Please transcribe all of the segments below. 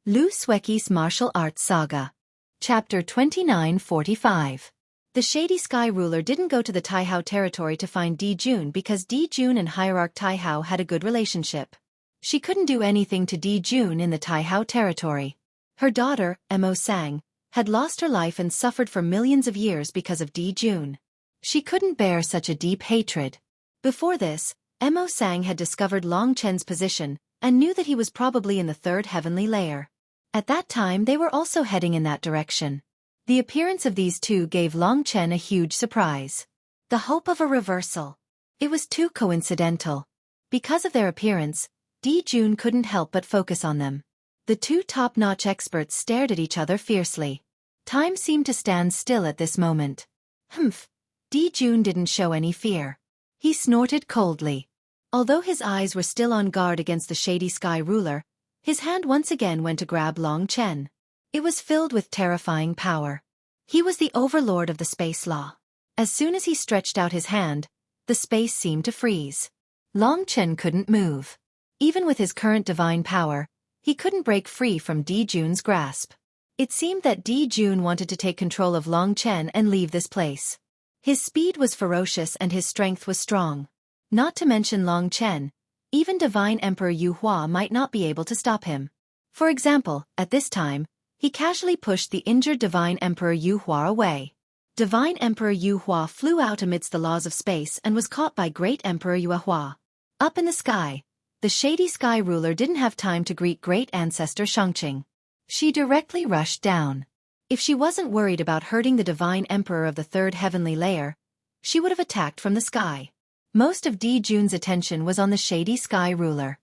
Xueqi's Martial Arts Saga. Chapter 2945. The Shady Sky Ruler didn't go to the Taihao territory to find Di Jun because Di Jun and Hierarch Taihao had a good relationship. She couldn't do anything to Di Jun in the Taihao territory. Her daughter, Mo Sang, had lost her life and suffered for millions of years because of Di Jun. She couldn't bear such a deep hatred. Before this, Mo Sang had discovered Long Chen's position and knew that he was probably in the third heavenly layer. At that time they were also heading in that direction. The appearance of these two gave Long Chen a huge surprise. The hope of a reversal. It was too coincidental. Because of their appearance, Di Jun couldn't help but focus on them. The two top-notch experts stared at each other fiercely. Time seemed to stand still at this moment. Humph. Di Jun didn't show any fear. He snorted coldly. Although his eyes were still on guard against the Shady Sky Ruler, his hand once again went to grab Long Chen. It was filled with terrifying power. He was the overlord of the space law. As soon as he stretched out his hand, the space seemed to freeze. Long Chen couldn't move. Even with his current divine power, he couldn't break free from Di Jun's grasp. It seemed that Di Jun wanted to take control of Long Chen and leave this place. His speed was ferocious and his strength was strong. Not to mention Long Chen, even Divine Emperor Yu Hua might not be able to stop him. For example, at this time, he casually pushed the injured Divine Emperor Yu Hua away. Divine Emperor Yu Hua flew out amidst the laws of space and was caught by Great Emperor Yu Hua. Up in the sky, the Shady Sky Ruler didn't have time to greet Great Ancestor Xueqi. She directly rushed down. If she wasn't worried about hurting the Divine Emperor of the third heavenly layer, she would have attacked from the sky. Most of Di Jun's attention was on the Shady Sky Ruler.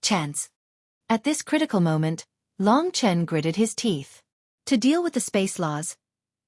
Chance. At this critical moment, Long Chen gritted his teeth. To deal with the space laws,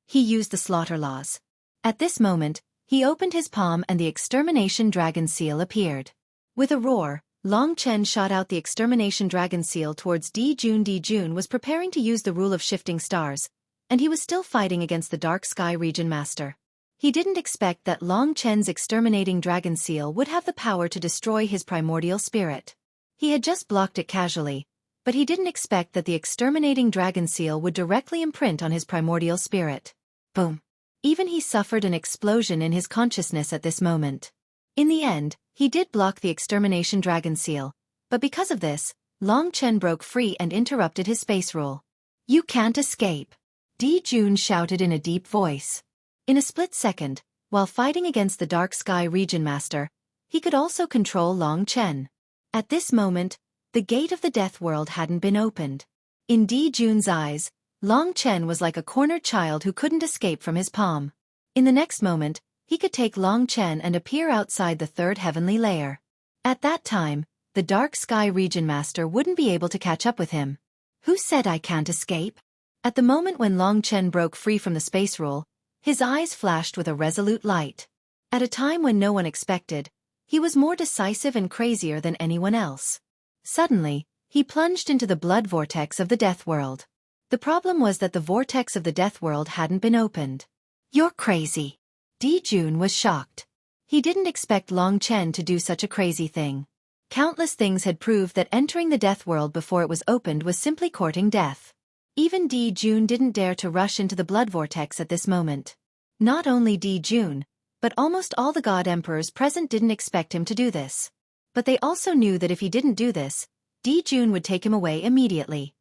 he used the slaughter laws. At this moment, he opened his palm and the Extermination Dragon Seal appeared. With a roar, Long Chen shot out the Extermination Dragon Seal towards Di Jun. Di Jun was preparing to use the rule of shifting stars, and he was still fighting against the Dark Sky Region Master. He didn't expect that Long Chen's Exterminating Dragon Seal would have the power to destroy his primordial spirit. He had just blocked it casually, but he didn't expect that the Exterminating Dragon Seal would directly imprint on his primordial spirit. Boom. Even he suffered an explosion in his consciousness at this moment. In the end, he did block the Extermination Dragon Seal, but because of this, Long Chen broke free and interrupted his space rule. "You can't escape," Di Jun shouted in a deep voice. In a split second, while fighting against the Dark Sky Region Master, he could also control Long Chen. At this moment, the gate of the Death World hadn't been opened. In Di Jun's eyes, Long Chen was like a cornered child who couldn't escape from his palm. In the next moment, he could take Long Chen and appear outside the third heavenly layer. At that time, the Dark Sky Region Master wouldn't be able to catch up with him. Who said I can't escape? At the moment when Long Chen broke free from the space rule, his eyes flashed with a resolute light. At a time when no one expected, he was more decisive and crazier than anyone else. Suddenly, he plunged into the blood vortex of the Death World. The problem was that the vortex of the Death World hadn't been opened. "You're crazy." Di Jun was shocked. He didn't expect Long Chen to do such a crazy thing. Countless things had proved that entering the Death World before it was opened was simply courting death. Even Di Jun didn't dare to rush into the blood vortex at this moment. Not only Di Jun, but almost all the God Emperors present didn't expect him to do this. But they also knew that if he didn't do this, Di Jun would take him away immediately.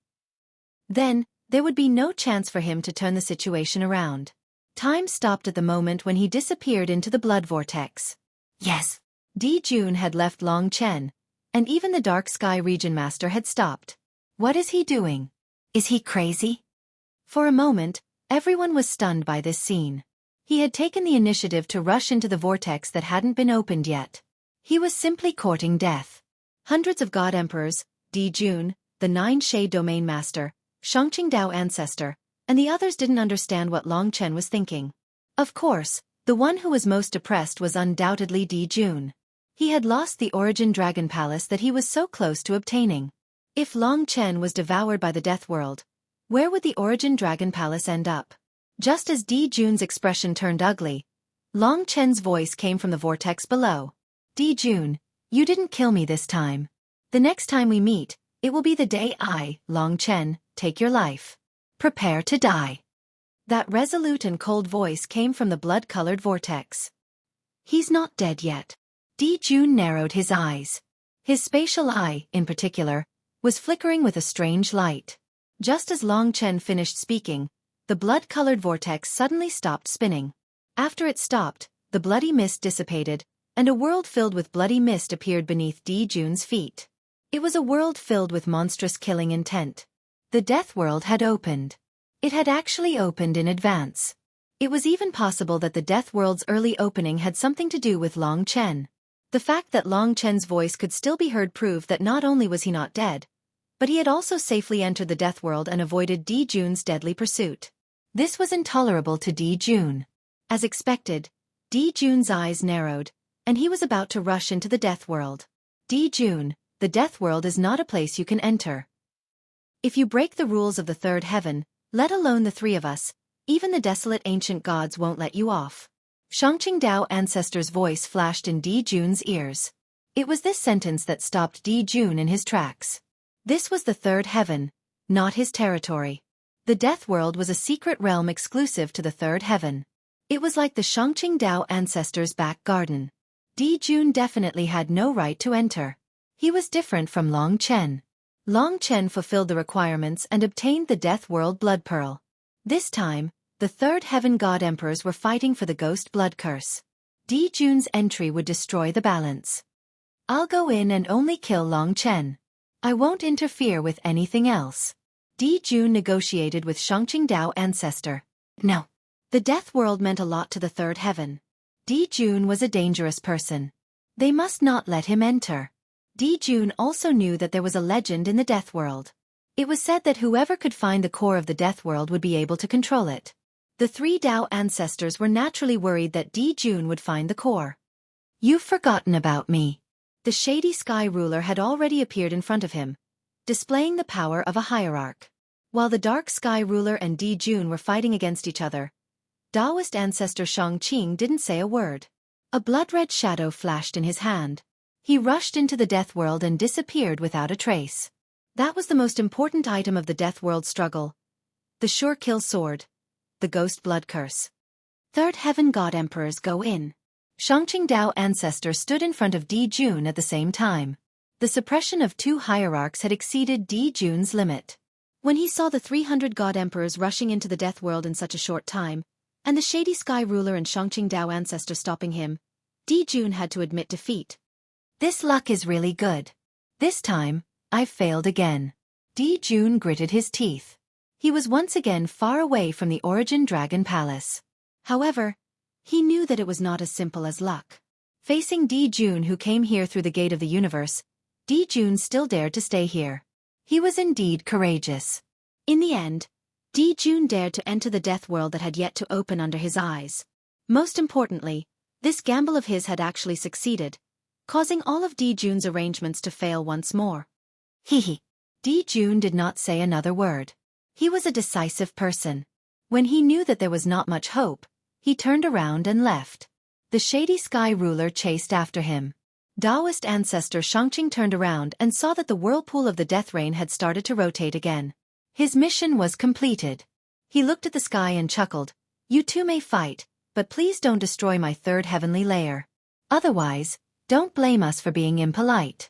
Then, there would be no chance for him to turn the situation around. Time stopped at the moment when he disappeared into the blood vortex. Yes! Di Jun had left Long Chen, and even the Dark Sky Region Master had stopped. What is he doing? Is he crazy? For a moment, everyone was stunned by this scene. He had taken the initiative to rush into the vortex that hadn't been opened yet. He was simply courting death. Hundreds of God Emperors, Di Jun, the 9 Shade Domain Master, Xueqi Dao Ancestor, and the others didn't understand what Long Chen was thinking. Of course, the one who was most depressed was undoubtedly Di Jun. He had lost the Origin Dragon Palace that he was so close to obtaining. If Long Chen was devoured by the Death World, where would the Origin Dragon Palace end up? Just as Di Jun's expression turned ugly, Long Chen's voice came from the vortex below. "Di Jun, you didn't kill me this time. The next time we meet, it will be the day I, Long Chen, take your life. Prepare to die. That resolute and cold voice came from the blood-colored vortex. He's not dead yet. Jun narrowed his eyes. His spatial eye, in particular, was flickering with a strange light. Just as Long Chen finished speaking, the blood-colored vortex suddenly stopped spinning. After it stopped, the bloody mist dissipated, and a world filled with bloody mist appeared beneath Jun's feet. It was a world filled with monstrous killing intent. The death world had opened. It had actually opened in advance. It was even possible that the death world's early opening had something to do with Long Chen. The fact that Long Chen's voice could still be heard proved that not only was he not dead, but he had also safely entered the death world and avoided Jun's deadly pursuit. This was intolerable to Jun. As expected, Jun's eyes narrowed, and he was about to rush into the death world. Jun, the death world is not a place you can enter. If you break the rules of the third heaven, let alone the three of us, even the desolate ancient gods won't let you off. Shangqing Dao ancestor's voice flashed in Jun's ears. It was this sentence that stopped Jun in his tracks. This was the third heaven, not his territory. The death world was a secret realm exclusive to the third heaven. It was like the Shangqing Dao ancestor's back garden. Jun definitely had no right to enter. He was different from Long Chen. Long Chen fulfilled the requirements and obtained the death world blood pearl. This time, the third heaven god emperors were fighting for the ghost blood curse. Jun's entry would destroy the balance. I'll go in and only kill Long Chen. I won't interfere with anything else. Jun negotiated with Shangqing Dao ancestor. No. The death world meant a lot to the third heaven. Jun was a dangerous person. They must not let him enter. Jun also knew that there was a legend in the death world. It was said that whoever could find the core of the death world would be able to control it. The three Dao ancestors were naturally worried that Jun would find the core. You've forgotten about me. The shady sky ruler had already appeared in front of him, displaying the power of a hierarch. While the dark sky ruler and Jun were fighting against each other, Taoist ancestor Shangqing didn't say a word. A blood-red shadow flashed in his hand. He rushed into the death world and disappeared without a trace. That was the most important item of the death world struggle. The sure kill sword. The ghost blood curse. Third heaven god emperors go in. Shangqing Dao ancestor stood in front of Jun at the same time. The suppression of two hierarchs had exceeded Jun's limit. When he saw the 300 god emperors rushing into the death world in such a short time, and the shady sky ruler and Shangqing Dao ancestor stopping him, Jun had to admit defeat. This luck is really good. This time, I've failed again. Jun gritted his teeth. He was once again far away from the Origin Dragon Palace. However, he knew that it was not as simple as luck. Facing Jun who came here through the gate of the universe, Jun still dared to stay here. He was indeed courageous. In the end, Jun dared to enter the death world that had yet to open under his eyes. Most importantly, this gamble of his had actually succeeded, causing all of Jun's arrangements to fail once more. Jun did not say another word. He was a decisive person. When he knew that there was not much hope, he turned around and left. The shady sky ruler chased after him. Taoist ancestor Shangqing turned around and saw that the whirlpool of the death rain had started to rotate again. His mission was completed. He looked at the sky and chuckled. You two may fight, but please don't destroy my third heavenly layer. Otherwise, don't blame us for being impolite.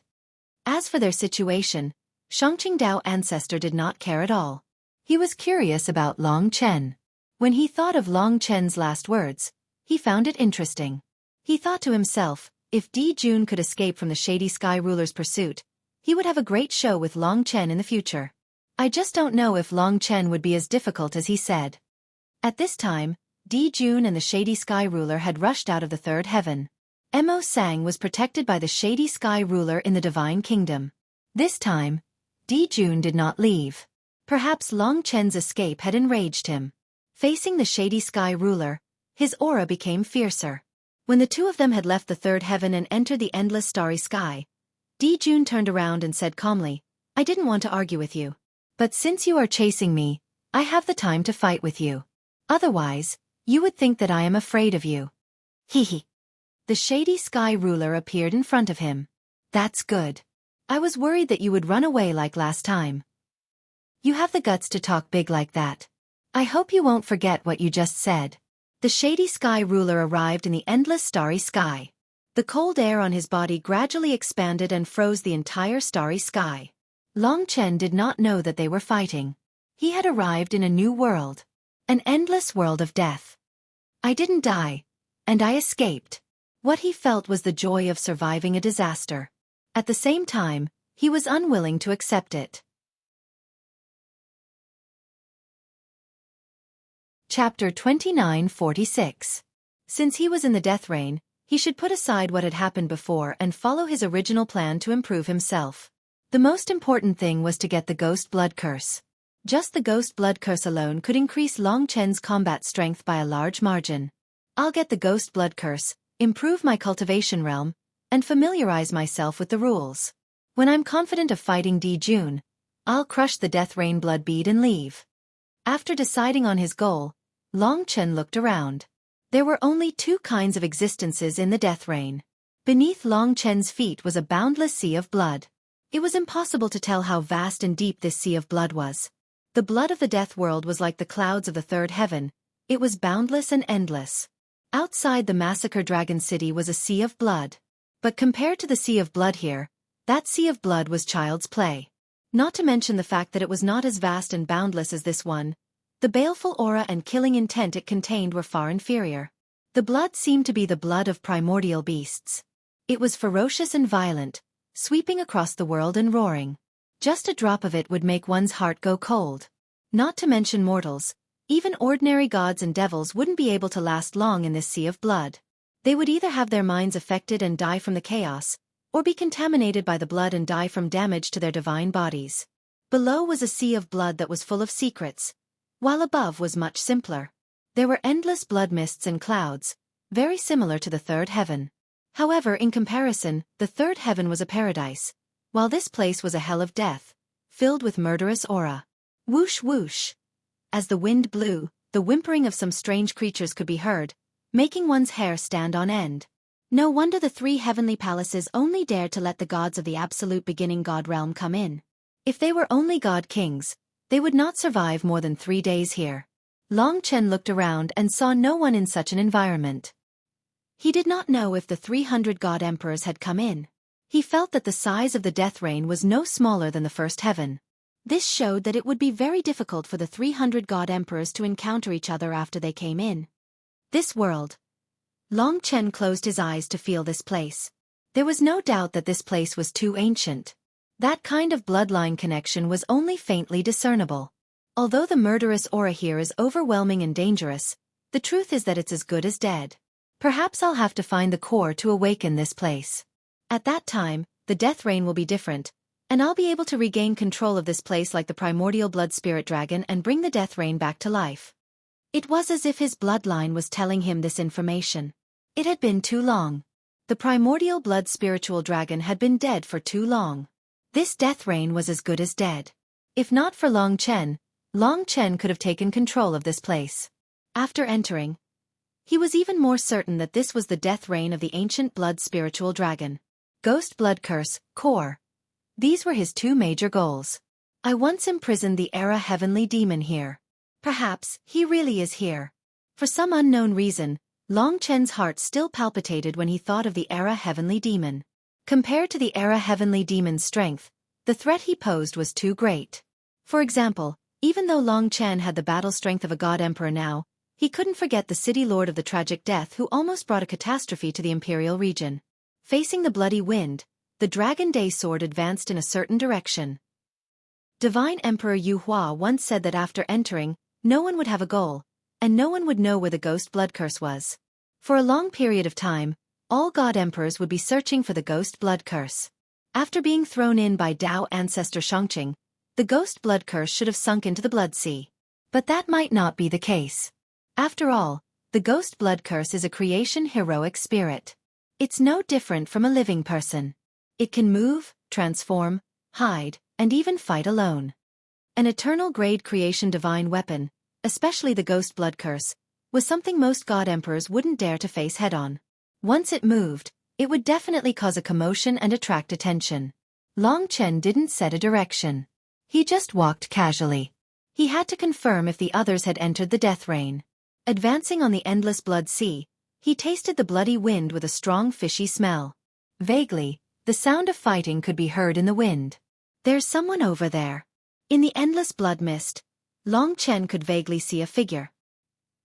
As for their situation, Shangqing Dao ancestor did not care at all. He was curious about Long Chen. When he thought of Long Chen's last words, he found it interesting. He thought to himself, if Jun could escape from the shady sky ruler's pursuit, he would have a great show with Long Chen in the future. I just don't know if Long Chen would be as difficult as he said. At this time, Jun and the shady sky ruler had rushed out of the third heaven. Mo Sang was protected by the shady sky ruler in the divine kingdom. This time, Jun did not leave. Perhaps Long Chen's escape had enraged him. Facing the shady sky ruler, his aura became fiercer. When the two of them had left the third heaven and entered the endless starry sky, Jun turned around and said calmly, I didn't want to argue with you. But since you are chasing me, I have the time to fight with you. Otherwise, you would think that I am afraid of you. Hee. The shady sky ruler appeared in front of him. That's good. I was worried that you would run away like last time. You have the guts to talk big like that. I hope you won't forget what you just said. The shady sky ruler arrived in the endless starry sky. The cold air on his body gradually expanded and froze the entire starry sky. Long Chen did not know that they were fighting. He had arrived in a new world. An endless world of death. I didn't die. And I escaped. What he felt was the joy of surviving a disaster. At the same time, he was unwilling to accept it. Chapter 29:46. Since he was in the death rain, he should put aside what had happened before and follow his original plan to improve himself. The most important thing was to get the ghost blood curse. Just the ghost blood curse alone could increase Long Chen's combat strength by a large margin. I'll get the ghost blood curse, improve my cultivation realm, and familiarize myself with the rules. When I'm confident of fighting Di Jun, I'll crush the death rain blood bead and leave. After deciding on his goal, Long Chen looked around. There were only two kinds of existences in the death rain. Beneath Long Chen's feet was a boundless sea of blood. It was impossible to tell how vast and deep this sea of blood was. The blood of the death world was like the clouds of the third heaven. It was boundless and endless. Outside the massacre dragon city was a sea of blood. But compared to the sea of blood here, that sea of blood was child's play. Not to mention the fact that it was not as vast and boundless as this one. The baleful aura and killing intent it contained were far inferior. The blood seemed to be the blood of primordial beasts. It was ferocious and violent, sweeping across the world and roaring. Just a drop of it would make one's heart go cold. Not to mention mortals, even ordinary gods and devils wouldn't be able to last long in this sea of blood. They would either have their minds affected and die from the chaos, or be contaminated by the blood and die from damage to their divine bodies. Below was a sea of blood that was full of secrets, while above was much simpler. There were endless blood mists and clouds, very similar to the third heaven. However, in comparison, the third heaven was a paradise, while this place was a hell of death, filled with murderous aura. Whoosh whoosh. As the wind blew, the whimpering of some strange creatures could be heard, making one's hair stand on end. No wonder the three heavenly palaces only dared to let the gods of the absolute beginning god realm come in. If they were only god kings, they would not survive more than 3 days here. Long Chen looked around and saw no one in such an environment. He did not know if the 300 god emperors had come in. He felt that the size of the death rain was no smaller than the first heaven. This showed that it would be very difficult for the 300 god emperors to encounter each other after they came in. This world. Long Chen closed his eyes to feel this place. There was no doubt that this place was too ancient. That kind of bloodline connection was only faintly discernible. Although the murderous aura here is overwhelming and dangerous, the truth is that it's as good as dead. Perhaps I'll have to find the core to awaken this place. At that time, the death rain will be different, and I'll be able to regain control of this place like the primordial blood spirit dragon and bring the death rain back to life. It was as if his bloodline was telling him this information. It had been too long. The primordial blood spiritual dragon had been dead for too long. This death rain was as good as dead. If not for Long Chen could have taken control of this place. After entering, he was even more certain that this was the death rain of the ancient blood spiritual dragon. Ghost blood curse, core. These were his two major goals. I once imprisoned the Era heavenly demon here. Perhaps he really is here. For some unknown reason, Long Chen's heart still palpitated when he thought of the Era heavenly demon. Compared to the Era heavenly demon's strength, the threat he posed was too great. For example, even though Long Chen had the battle strength of a god emperor now, he couldn't forget the city lord of the tragic death who almost brought a catastrophe to the imperial region. Facing the bloody wind, the Dragon Day sword advanced in a certain direction. Divine Emperor Yu Hua once said that after entering, no one would have a goal, and no one would know where the ghost blood curse was. For a long period of time, all god emperors would be searching for the ghost blood curse. After being thrown in by Tao ancestor Xueqi, the ghost blood curse should have sunk into the blood sea. But that might not be the case. After all, the ghost blood curse is a creation heroic spirit. It's no different from a living person. It can move, transform, hide, and even fight alone. An eternal grade creation divine weapon, especially the ghost blood curse, was something most god emperors wouldn't dare to face head-on. Once it moved, it would definitely cause a commotion and attract attention. Long Chen didn't set a direction. He just walked casually. He had to confirm if the others had entered the death rain. Advancing on the endless blood sea, he tasted the bloody wind with a strong fishy smell. Vaguely, the sound of fighting could be heard in the wind. There's someone over there. In the endless blood mist, Long Chen could vaguely see a figure.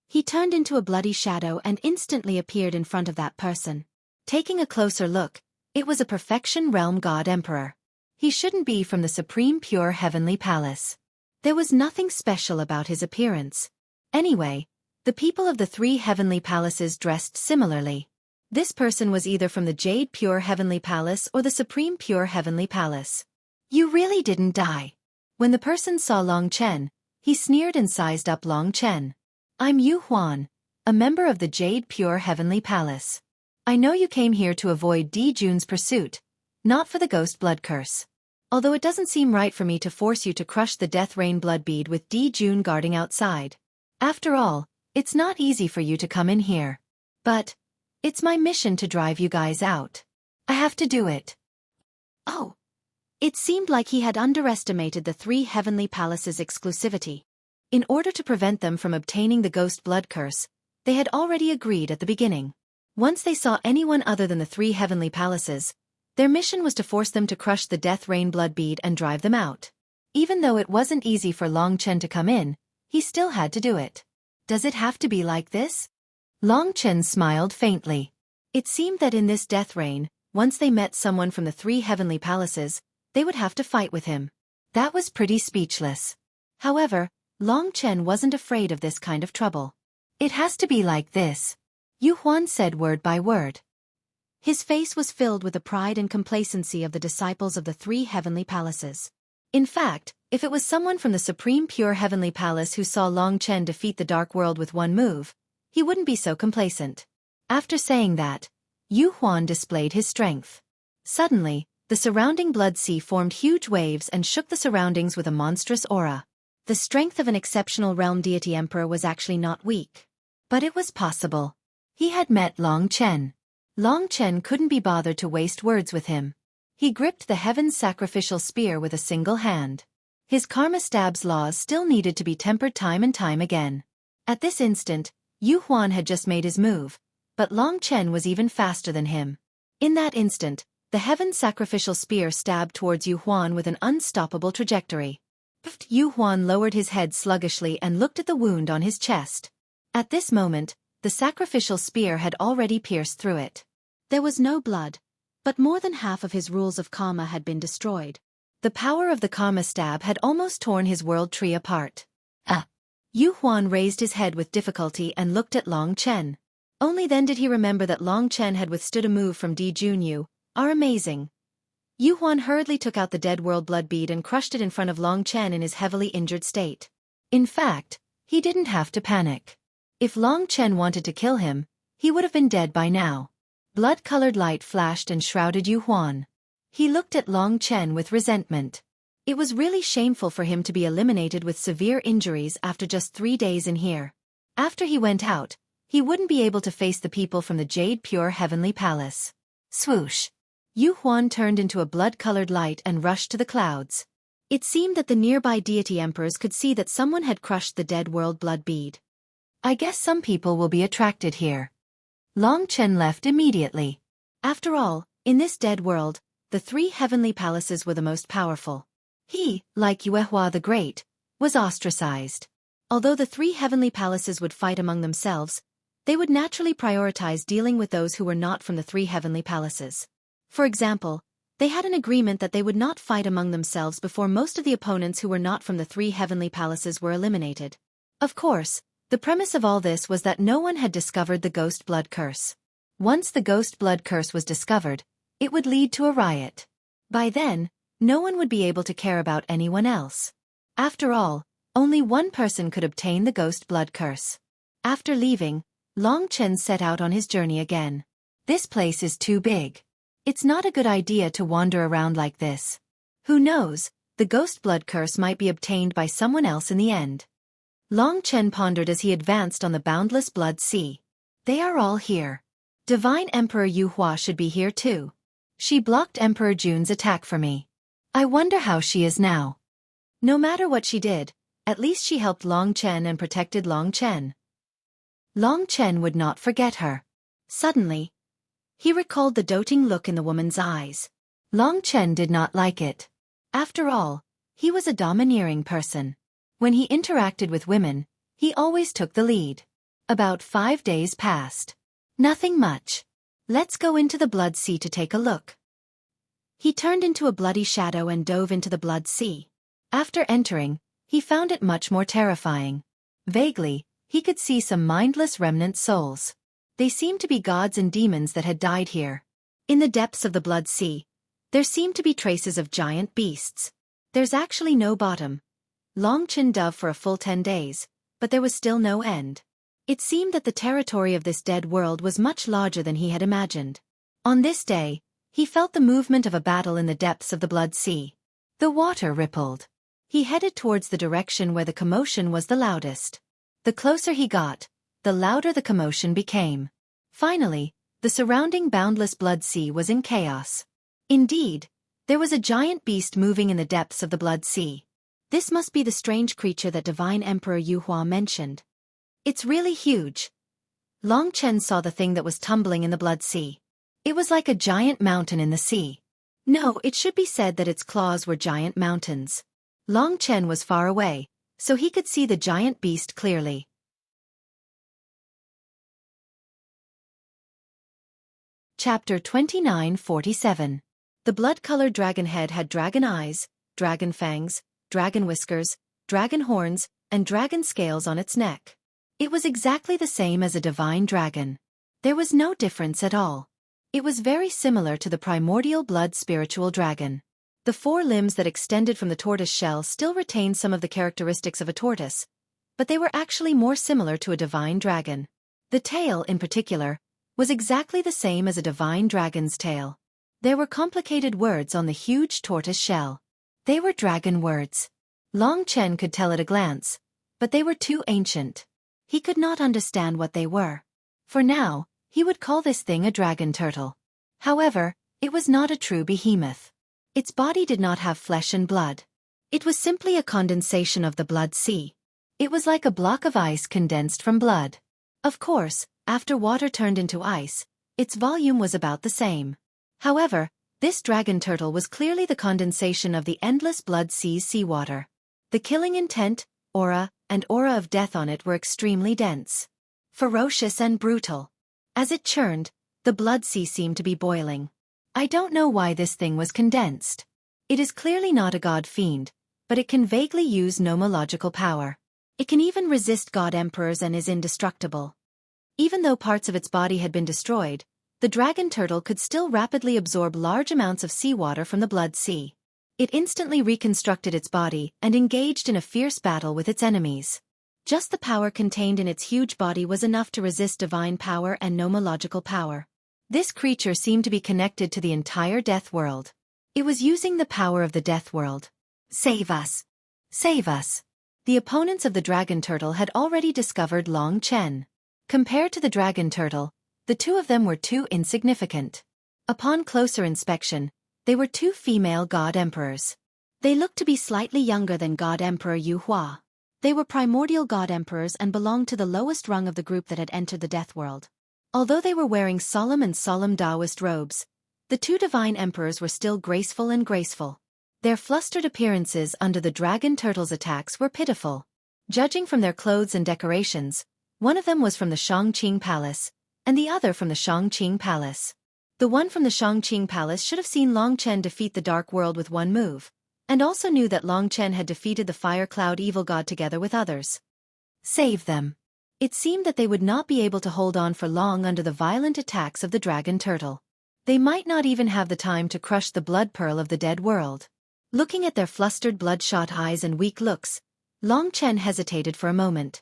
He turned into a bloody shadow and instantly appeared in front of that person. Taking a closer look, it was a Perfection Realm God Emperor. He shouldn't be from the Supreme Pure Heavenly Palace. There was nothing special about his appearance. Anyway, the people of the 3 heavenly palaces dressed similarly. This person was either from the Jade Pure Heavenly Palace or the Supreme Pure Heavenly Palace. You really didn't die. When the person saw Long Chen, he sneered and sized up Long Chen. I'm Yu Huan, a member of the Jade Pure Heavenly Palace. I know you came here to avoid Di Jun's pursuit, not for the ghost blood curse. Although it doesn't seem right for me to force you to crush the death rain blood bead with Di Jun guarding outside. After all, it's not easy for you to come in here. But it's my mission to drive you guys out. I have to do it. Oh. It seemed like he had underestimated the 3 heavenly palaces' exclusivity. In order to prevent them from obtaining the ghost blood curse, they had already agreed at the beginning. Once they saw anyone other than the 3 heavenly palaces, their mission was to force them to crush the death rain blood bead and drive them out. Even though it wasn't easy for Long Chen to come in, he still had to do it. Does it have to be like this? Long Chen smiled faintly. It seemed that in this death rain, once they met someone from the 3 heavenly palaces, they would have to fight with him. That was pretty speechless. However, Long Chen wasn't afraid of this kind of trouble. It has to be like this, Yu Huan said word by word. His face was filled with the pride and complacency of the disciples of the 3 heavenly palaces. In fact, if it was someone from the Supreme Pure Heavenly Palace who saw Long Chen defeat the Dark World with one move, he wouldn't be so complacent. After saying that, Yu Huan displayed his strength. Suddenly, the surrounding blood sea formed huge waves and shook the surroundings with a monstrous aura. The strength of an exceptional realm deity emperor was actually not weak. But it was possible. He had met Long Chen. Long Chen couldn't be bothered to waste words with him. He gripped the heaven's sacrificial spear with a single hand. His karma stab's laws still needed to be tempered time and time again. At this instant, Yu Huan had just made his move, but Long Chen was even faster than him. In that instant, the heaven's sacrificial spear stabbed towards Yu Huan with an unstoppable trajectory. Yu Huan lowered his head sluggishly and looked at the wound on his chest. At this moment, the sacrificial spear had already pierced through it. There was no blood, but more than half of his rules of karma had been destroyed. The power of the karma stab had almost torn his world tree apart. Yu Huan raised his head with difficulty and looked at Long Chen. Only then did he remember that Long Chen had withstood a move from Di Junyu. Are amazing. Yu Huan hurriedly took out the dead world blood bead and crushed it in front of Long Chen in his heavily injured state. In fact, he didn't have to panic. If Long Chen wanted to kill him, he would have been dead by now. Blood-colored light flashed and shrouded Yu Huan. He looked at Long Chen with resentment. It was really shameful for him to be eliminated with severe injuries after just 3 days in here. After he went out, he wouldn't be able to face the people from the Jade Pure Heavenly Palace. Swoosh! Yu Huan turned into a blood-colored light and rushed to the clouds. It seemed that the nearby deity emperors could see that someone had crushed the dead world blood bead. I guess some people will be attracted here. Long Chen left immediately. After all, in this dead world, the 3 heavenly palaces were the most powerful. He, like Xueqi the Great, was ostracized. Although the 3 heavenly palaces would fight among themselves, they would naturally prioritize dealing with those who were not from the 3 heavenly palaces. For example, they had an agreement that they would not fight among themselves before most of the opponents who were not from the 3 heavenly palaces were eliminated. Of course, the premise of all this was that no one had discovered the ghost blood curse. Once the ghost blood curse was discovered, it would lead to a riot. By then, no one would be able to care about anyone else. After all, only one person could obtain the ghost blood curse. After leaving, Long Chen set out on his journey again. This place is too big. It's not a good idea to wander around like this. Who knows, the ghost blood curse might be obtained by someone else in the end. Long Chen pondered as he advanced on the boundless blood sea. They are all here. Divine Emperor Yu Hua should be here too. She blocked Emperor Jun's attack for me. I wonder how she is now. No matter what she did, at least she helped Long Chen and protected Long Chen. Long Chen would not forget her. Suddenly, he recalled the doting look in the woman's eyes. Long Chen did not like it. After all, he was a domineering person. When he interacted with women, he always took the lead. About 5 days passed. Nothing much. Let's go into the blood sea to take a look. He turned into a bloody shadow and dove into the blood sea. After entering, he found it much more terrifying. Vaguely, he could see some mindless remnant souls. They seemed to be gods and demons that had died here. In the depths of the blood sea, there seemed to be traces of giant beasts. There's actually no bottom. Long Chen dove for a full 10 days, but there was still no end. It seemed that the territory of this dead world was much larger than he had imagined. On this day, he felt the movement of a battle in the depths of the blood sea. The water rippled. He headed towards the direction where the commotion was the loudest. The closer he got, the louder the commotion became. Finally, the surrounding boundless blood sea was in chaos. Indeed, there was a giant beast moving in the depths of the blood sea. This must be the strange creature that Divine Emperor Yu Hua mentioned. It's really huge. Long Chen saw the thing that was tumbling in the blood sea. It was like a giant mountain in the sea. No, it should be said that its claws were giant mountains. Long Chen was far away, so he could see the giant beast clearly. Chapter 2947. The blood-colored dragon head had dragon eyes, dragon fangs, dragon whiskers, dragon horns, and dragon scales on its neck. It was exactly the same as a divine dragon. There was no difference at all. It was very similar to the primordial blood spiritual dragon. The 4 limbs that extended from the tortoise shell still retained some of the characteristics of a tortoise, but they were actually more similar to a divine dragon. The tail, in particular, was exactly the same as a divine dragon's tail. There were complicated words on the huge tortoise shell. They were dragon words. Long Chen could tell at a glance, but they were too ancient. He could not understand what they were. For now, he would call this thing a dragon turtle. However, it was not a true behemoth. Its body did not have flesh and blood. It was simply a condensation of the blood sea. It was like a block of ice condensed from blood. Of course, after water turned into ice, its volume was about the same. However, this dragon turtle was clearly the condensation of the endless blood sea's seawater. The killing intent, aura, and aura of death on it were extremely dense. Ferocious and brutal. As it churned, the blood sea seemed to be boiling. I don't know why this thing was condensed. It is clearly not a god fiend, but it can vaguely use nomological power. It can even resist god emperors and is indestructible. Even though parts of its body had been destroyed, the dragon turtle could still rapidly absorb large amounts of seawater from the blood sea. It instantly reconstructed its body and engaged in a fierce battle with its enemies. Just the power contained in its huge body was enough to resist divine power and nomological power. This creature seemed to be connected to the entire death world. It was using the power of the death world. Save us! Save us! The opponents of the dragon turtle had already discovered Long Chen. Compared to the dragon turtle, the 2 of them were too insignificant. Upon closer inspection, they were 2 female god emperors. They looked to be slightly younger than God Emperor Yu Hua. They were primordial god emperors and belonged to the lowest rung of the group that had entered the death world. Although they were wearing solemn Taoist robes, the 2 divine emperors were still graceful and graceful. Their flustered appearances under the dragon turtle's attacks were pitiful. Judging from their clothes and decorations, one of them was from the Shangqing Palace, and the other from the Shangqing Palace. The one from the Shangqing Palace should have seen Long Chen defeat the Dark World with one move, and also knew that Long Chen had defeated the Fire Cloud Evil God together with others. Save them. It seemed that they would not be able to hold on for long under the violent attacks of the dragon turtle. They might not even have the time to crush the blood pearl of the dead world. Looking at their flustered bloodshot eyes and weak looks, Long Chen hesitated for a moment.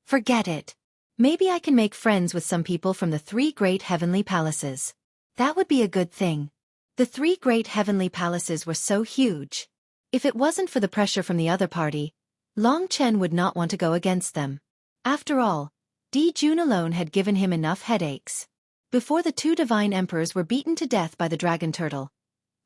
Forget it. Maybe I can make friends with some people from the 3 great heavenly palaces. That would be a good thing. The 3 great heavenly palaces were so huge. If it wasn't for the pressure from the other party, Long Chen would not want to go against them. After all, Di Jun alone had given him enough headaches. Before the 2 divine emperors were beaten to death by the dragon turtle,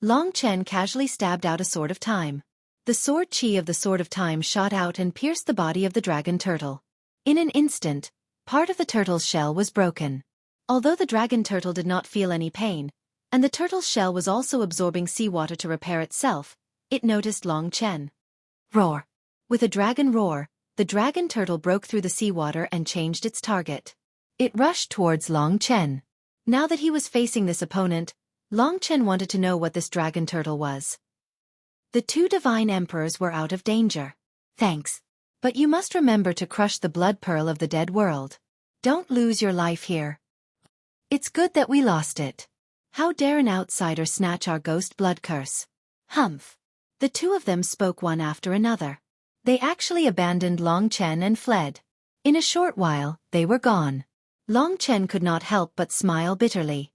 Long Chen casually stabbed out a sword of time. The sword Qi of the Sword of Time shot out and pierced the body of the dragon turtle. In an instant, part of the turtle's shell was broken. Although the dragon turtle did not feel any pain, and the turtle's shell was also absorbing seawater to repair itself, it noticed Long Chen. Roar! With a dragon roar, the dragon turtle broke through the seawater and changed its target. It rushed towards Long Chen. Now that he was facing this opponent, Long Chen wanted to know what this dragon turtle was. The two divine emperors were out of danger. Thanks. But you must remember to crush the blood pearl of the dead world. Don't lose your life here. It's good that we lost it. How dare an outsider snatch our ghost blood curse? Humph. The two of them spoke one after another. They actually abandoned Long Chen and fled. In a short while, they were gone. Long Chen could not help but smile bitterly.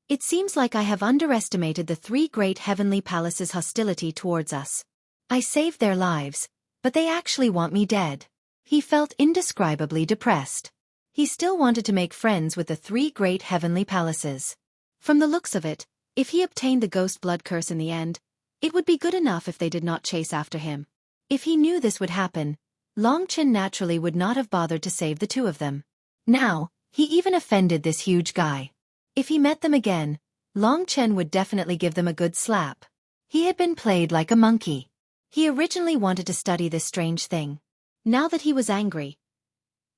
It seems like I have underestimated the three great heavenly palaces' hostility towards us. I saved their lives, but they actually want me dead. He felt indescribably depressed. He still wanted to make friends with the three great heavenly palaces. From the looks of it, if he obtained the ghost blood curse in the end, it would be good enough if they did not chase after him. If he knew this would happen, Long Chen naturally would not have bothered to save the two of them. Now, he even offended this huge guy. If he met them again, Long Chen would definitely give them a good slap. He had been played like a monkey. He originally wanted to study this strange thing. Now that he was angry,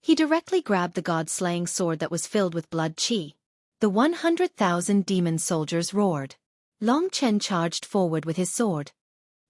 he directly grabbed the god-slaying sword that was filled with blood qi. The 100,000 demon soldiers roared. Long Chen charged forward with his sword.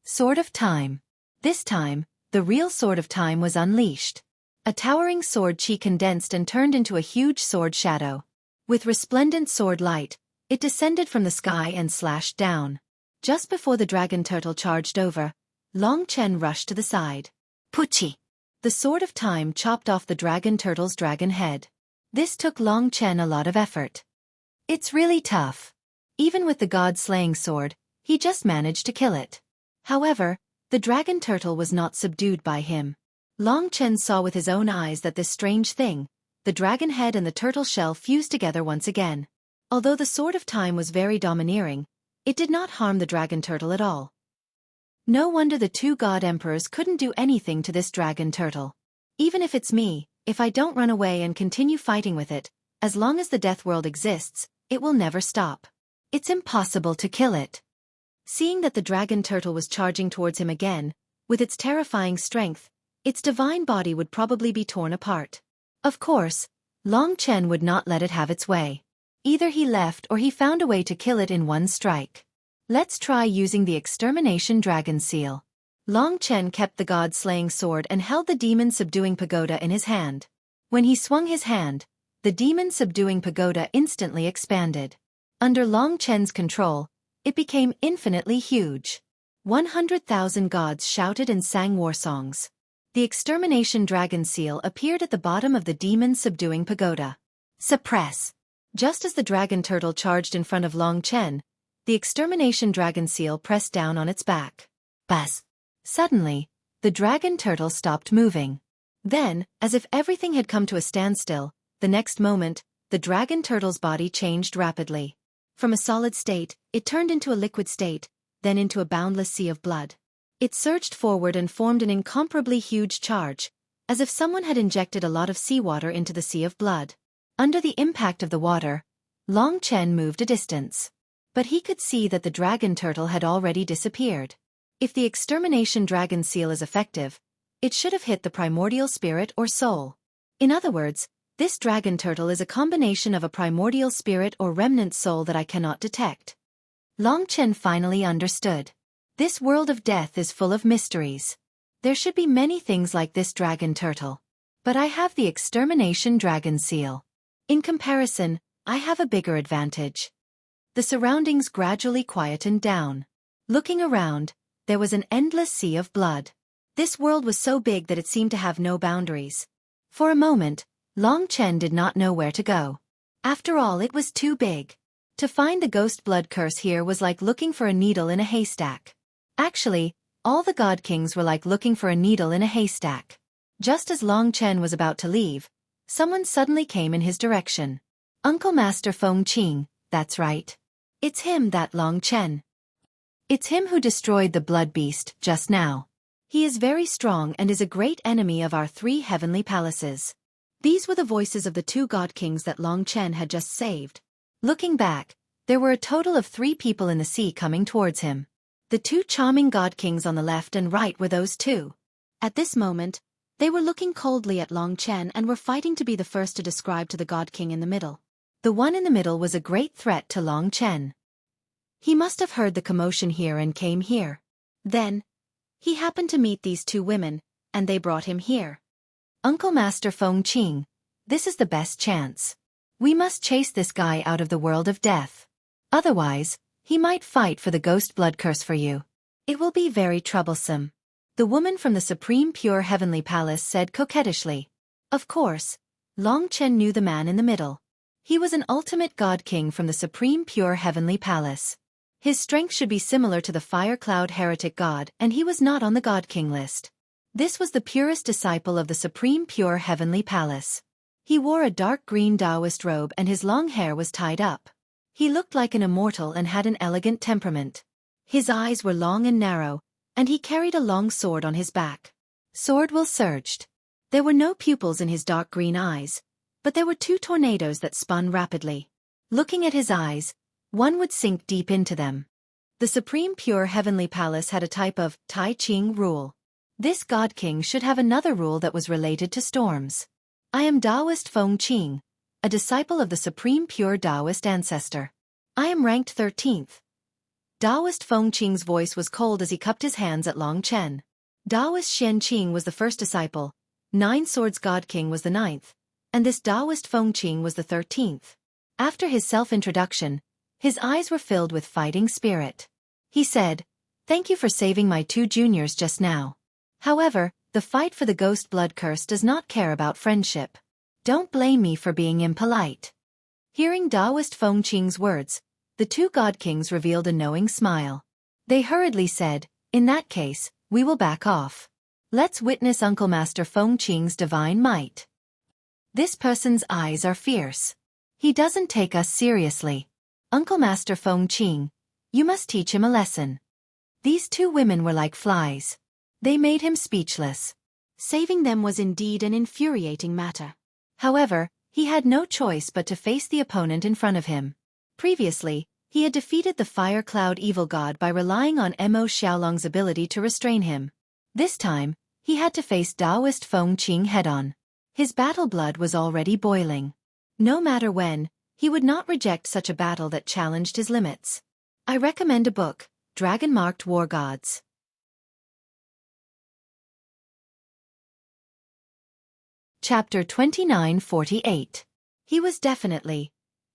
Sword of Time. This time, the real Sword of Time was unleashed. A towering sword qi condensed and turned into a huge sword shadow. With resplendent sword light, it descended from the sky and slashed down. Just before the dragon turtle charged over, Long Chen rushed to the side. Puchi! The Sword of Time chopped off the dragon turtle's dragon head. This took Long Chen a lot of effort. It's really tough. Even with the god-slaying sword, he just managed to kill it. However, the dragon turtle was not subdued by him. Long Chen saw with his own eyes that this strange thing, the dragon head and the turtle shell, fused together once again. Although the Sword of Time was very domineering, it did not harm the dragon turtle at all. No wonder the two god emperors couldn't do anything to this dragon turtle. Even if it's me, if I don't run away and continue fighting with it, as long as the death world exists, it will never stop. It's impossible to kill it. Seeing that the dragon turtle was charging towards him again, with its terrifying strength, its divine body would probably be torn apart. Of course, Long Chen would not let it have its way. Either he left or he found a way to kill it in one strike. Let's try using the Extermination Dragon Seal. Long Chen kept the god-slaying sword and held the demon-subduing pagoda in his hand. When he swung his hand, the demon-subduing pagoda instantly expanded. Under Long Chen's control, it became infinitely huge. 100,000 gods shouted and sang war songs. The Extermination Dragon Seal appeared at the bottom of the demon-subduing pagoda. Suppress! Just as the dragon turtle charged in front of Long Chen, the Extermination Dragon Seal pressed down on its back. Buzz! Suddenly, the dragon turtle stopped moving. Then, as if everything had come to a standstill, the next moment, the dragon turtle's body changed rapidly. From a solid state, it turned into a liquid state, then into a boundless sea of blood. It surged forward and formed an incomparably huge charge, as if someone had injected a lot of seawater into the sea of blood. Under the impact of the water, Long Chen moved a distance. But he could see that the dragon turtle had already disappeared. If the Extermination Dragon Seal is effective, it should have hit the primordial spirit or soul. In other words, this dragon turtle is a combination of a primordial spirit or remnant soul that I cannot detect. Long Chen finally understood. This world of death is full of mysteries. There should be many things like this dragon turtle. But I have the Extermination Dragon Seal. In comparison, I have a bigger advantage. The surroundings gradually quietened down. Looking around, there was an endless sea of blood. This world was so big that it seemed to have no boundaries. For a moment, Long Chen did not know where to go. After all, it was too big. To find the ghost blood curse here was like looking for a needle in a haystack. Actually, all the god kings were like looking for a needle in a haystack. Just as Long Chen was about to leave, someone suddenly came in his direction. Uncle Master Feng Qing, that's right. It's him, that Long Chen. It's him who destroyed the blood beast just now. He is very strong and is a great enemy of our 3 heavenly palaces. These were the voices of the 2 god kings that Long Chen had just saved. Looking back, there were a total of 3 people in the sea coming towards him. The 2 charming god kings on the left and right were those 2. At this moment, they were looking coldly at Long Chen and were fighting to be the first to describe to the god king in the middle. The one in the middle was a great threat to Long Chen. He must have heard the commotion here and came here. Then, he happened to meet these 2 women, and they brought him here. Uncle Master Feng Qing, this is the best chance. We must chase this guy out of the world of death. Otherwise, he might fight for the ghost blood curse for you. It will be very troublesome. The woman from the Supreme Pure Heavenly Palace said coquettishly. Of course, Long Chen knew the man in the middle. He was an ultimate god king from the Supreme Pure Heavenly Palace. His strength should be similar to the Fire Cloud Heretic God, and he was not on the God King list. This was the purest disciple of the Supreme Pure Heavenly Palace. He wore a dark green Taoist robe and his long hair was tied up. He looked like an immortal and had an elegant temperament. His eyes were long and narrow, and he carried a long sword on his back. Sword will surged. There were no pupils in his dark green eyes, but there were 2 tornadoes that spun rapidly. Looking at his eyes, one would sink deep into them. The Supreme Pure Heavenly Palace had a type of Tai Ching rule. This God King should have another rule that was related to storms. I am Taoist Feng Qing, a disciple of the Supreme Pure Taoist ancestor. I am ranked 13th. Taoist Feng Qing's voice was cold as he cupped his hands at Long Chen. Taoist Shen Qing was the first disciple, 9 Swords God King was the 9th, and this Taoist Feng Qing was the 13th. After his self-introduction, his eyes were filled with fighting spirit. He said, "Thank you for saving my 2 juniors just now. However, the fight for the ghost blood curse does not care about friendship. Don't blame me for being impolite." Hearing Taoist Feng Qing's words, the 2 god kings revealed a knowing smile. They hurriedly said, "In that case, we will back off. Let's witness Uncle Master Feng Qing's divine might. This person's eyes are fierce. He doesn't take us seriously. Uncle Master Feng Qing, you must teach him a lesson." These 2 women were like flies. They made him speechless. Saving them was indeed an infuriating matter. However, he had no choice but to face the opponent in front of him. Previously, he had defeated the Fire Cloud Evil God by relying on Mo Xiaolong's ability to restrain him. This time, he had to face Taoist Feng Qing head-on. His battle blood was already boiling. No matter when, he would not reject such a battle that challenged his limits. I recommend a book, Dragon-Marked War Gods. Chapter 2948. He was definitely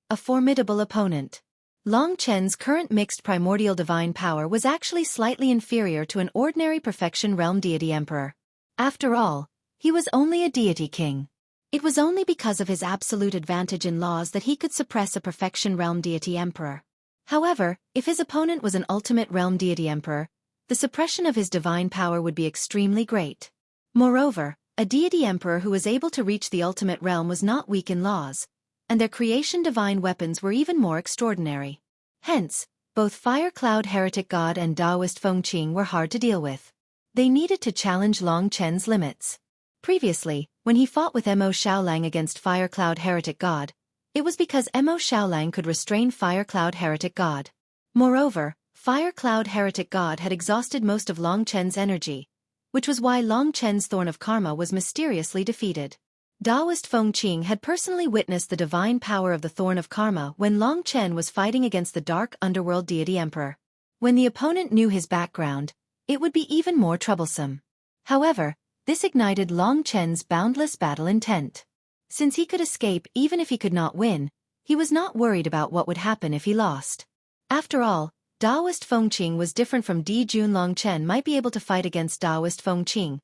a formidable opponent. Long Chen's current mixed primordial divine power was actually slightly inferior to an ordinary perfection realm deity emperor. After all, he was only a deity king. It was only because of his absolute advantage in laws that he could suppress a perfection realm deity emperor. However, if his opponent was an ultimate realm deity emperor, the suppression of his divine power would be extremely great. Moreover, a deity emperor who was able to reach the ultimate realm was not weak in laws, and their creation divine weapons were even more extraordinary. Hence, both Fire Cloud Heretic God and Taoist Feng Qing were hard to deal with. They needed to challenge Long Chen's limits. Previously, when he fought with Mo Xiaolang against Fire Cloud Heretic God, it was because Mo Xiaolang could restrain Fire Cloud Heretic God. Moreover, Fire Cloud Heretic God had exhausted most of Long Chen's energy, which was why Long Chen's Thorn of Karma was mysteriously defeated. Taoist Feng Qing had personally witnessed the divine power of the Thorn of Karma when Long Chen was fighting against the Dark Underworld Deity Emperor. When the opponent knew his background, it would be even more troublesome. However, this ignited Long Chen's boundless battle intent. Since he could escape even if he could not win, he was not worried about what would happen if he lost. After all, Taoist Feng Qing was different from Di Jun. Long Chen might be able to fight against Taoist Feng Qing,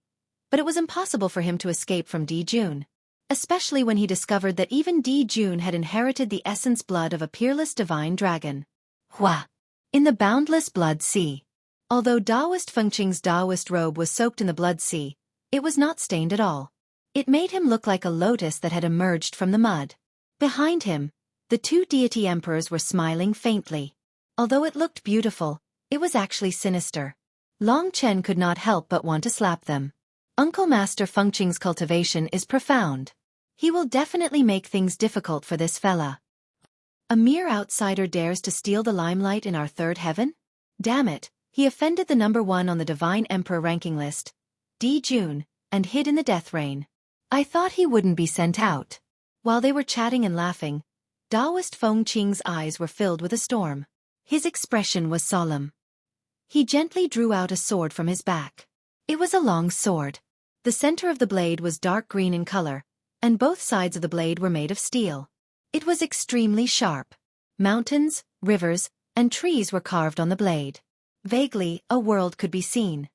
but it was impossible for him to escape from Di Jun. Especially when he discovered that even Di Jun had inherited the essence blood of a peerless divine dragon. Hua! In the boundless blood sea. Although Taoist Feng Qing's Taoist robe was soaked in the blood sea, it was not stained at all. It made him look like a lotus that had emerged from the mud. Behind him, the 2 deity emperors were smiling faintly. Although it looked beautiful, It was actually sinister. Long Chen could not help but want to slap them. Uncle Master Feng Qing's cultivation is profound. He will definitely make things difficult for this fella. A mere outsider dares to steal the limelight in our third heaven? Damn it, he offended the number 1 on the Divine Emperor ranking list, Di Jun, and hid in the death rain. I thought he wouldn't be sent out. While they were chatting and laughing, Taoist Feng Qing's eyes were filled with a storm. His expression was solemn. He gently drew out a sword from his back. It was a long sword. The center of the blade was dark green in color, and both sides of the blade were made of steel. It was extremely sharp. Mountains, rivers, and trees were carved on the blade. Vaguely, a world could be seen.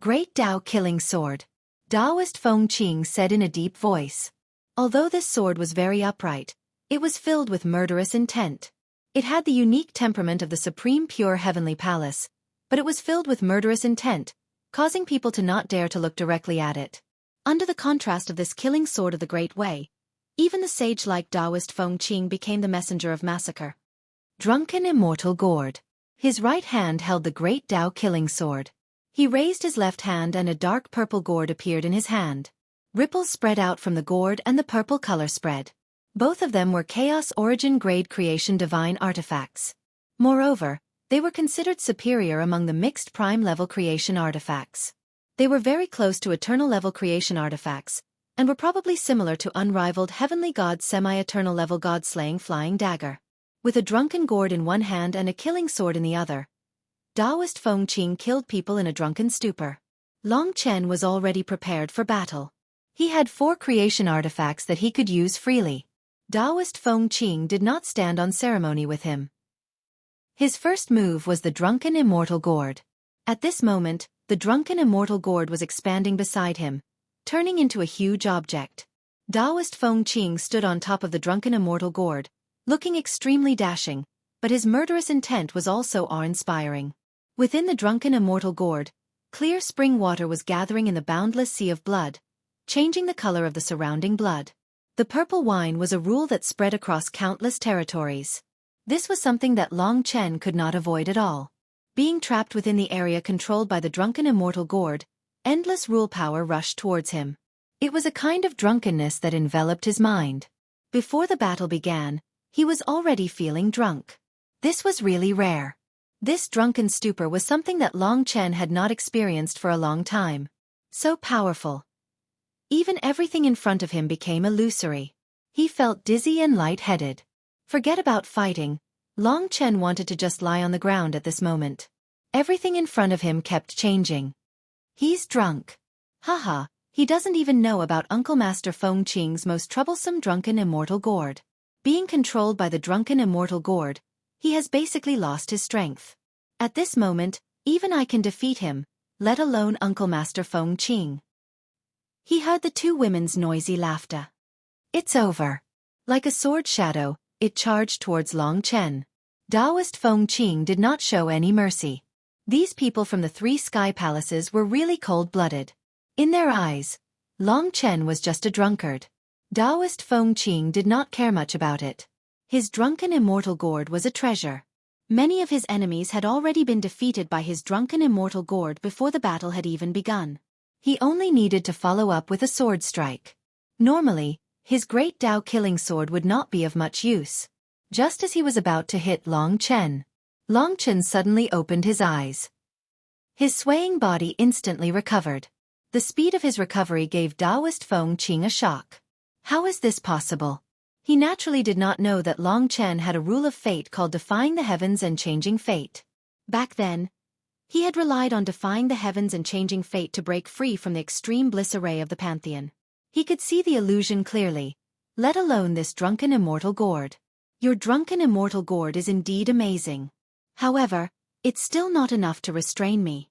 Great Tao killing sword, Taoist Feng Qing said in a deep voice. Although this sword was very upright, it was filled with murderous intent. It had the unique temperament of the supreme pure heavenly palace, but it was filled with murderous intent, causing people to not dare to look directly at it. Under the contrast of this killing sword of the Great Way, even the sage-like Taoist Feng Qing became the messenger of massacre. Drunken Immortal Gourd. His right hand held the great Tao killing sword. He raised his left hand and a dark purple gourd appeared in his hand. Ripples spread out from the gourd and the purple color spread. Both of them were Chaos Origin Grade Creation Divine artifacts. Moreover, they were considered superior among the mixed prime level creation artifacts. They were very close to eternal level creation artifacts, and were probably similar to unrivaled heavenly god semi-eternal level god-slaying flying dagger. With a drunken gourd in one hand and a killing sword in the other, Taoist Feng Qing killed people in a drunken stupor. Long Chen was already prepared for battle. He had 4 creation artifacts that he could use freely. Taoist Feng Qing did not stand on ceremony with him. His first move was the Drunken Immortal Gourd. At this moment, the Drunken Immortal Gourd was expanding beside him, turning into a huge object. Taoist Feng Qing stood on top of the Drunken Immortal Gourd, looking extremely dashing, but his murderous intent was also awe-inspiring. Within the Drunken Immortal Gourd, clear spring water was gathering in the boundless sea of blood, changing the color of the surrounding blood. The purple wine was a rule that spread across countless territories. This was something that Long Chen could not avoid at all. Being trapped within the area controlled by the Drunken Immortal Gourd, endless rule power rushed towards him. It was a kind of drunkenness that enveloped his mind. Before the battle began, he was already feeling drunk. This was really rare. This drunken stupor was something that Long Chen had not experienced for a long time. So powerful. Even everything in front of him became illusory. He felt dizzy and light-headed. Forget about fighting. Long Chen wanted to just lie on the ground at this moment. Everything in front of him kept changing. He's drunk. Haha, he doesn't even know about Uncle Master Feng Qing's most troublesome Drunken Immortal Gourd. Being controlled by the Drunken Immortal Gourd, he has basically lost his strength. At this moment, even I can defeat him, let alone Uncle Master Feng Qing. He heard the 2 women's noisy laughter. It's over. Like a sword shadow, it charged towards Long Chen. Taoist Feng Qing did not show any mercy. These people from the 3 sky palaces were really cold-blooded. In their eyes, Long Chen was just a drunkard. Taoist Feng Qing did not care much about it. His Drunken Immortal Gourd was a treasure. Many of his enemies had already been defeated by his Drunken Immortal Gourd before the battle had even begun. He only needed to follow up with a sword strike. Normally, his great Tao killing sword would not be of much use. Just as he was about to hit Long Chen suddenly opened his eyes. His swaying body instantly recovered. The speed of his recovery gave Taoist Feng Qing a shock. How is this possible? He naturally did not know that Long Chen had a rule of fate called defying the heavens and changing fate. Back then, he had relied on defying the heavens and changing fate to break free from the extreme bliss array of the pantheon. He could see the illusion clearly, let alone this Drunken Immortal Gourd. Your Drunken Immortal Gourd is indeed amazing. However, it's still not enough to restrain me.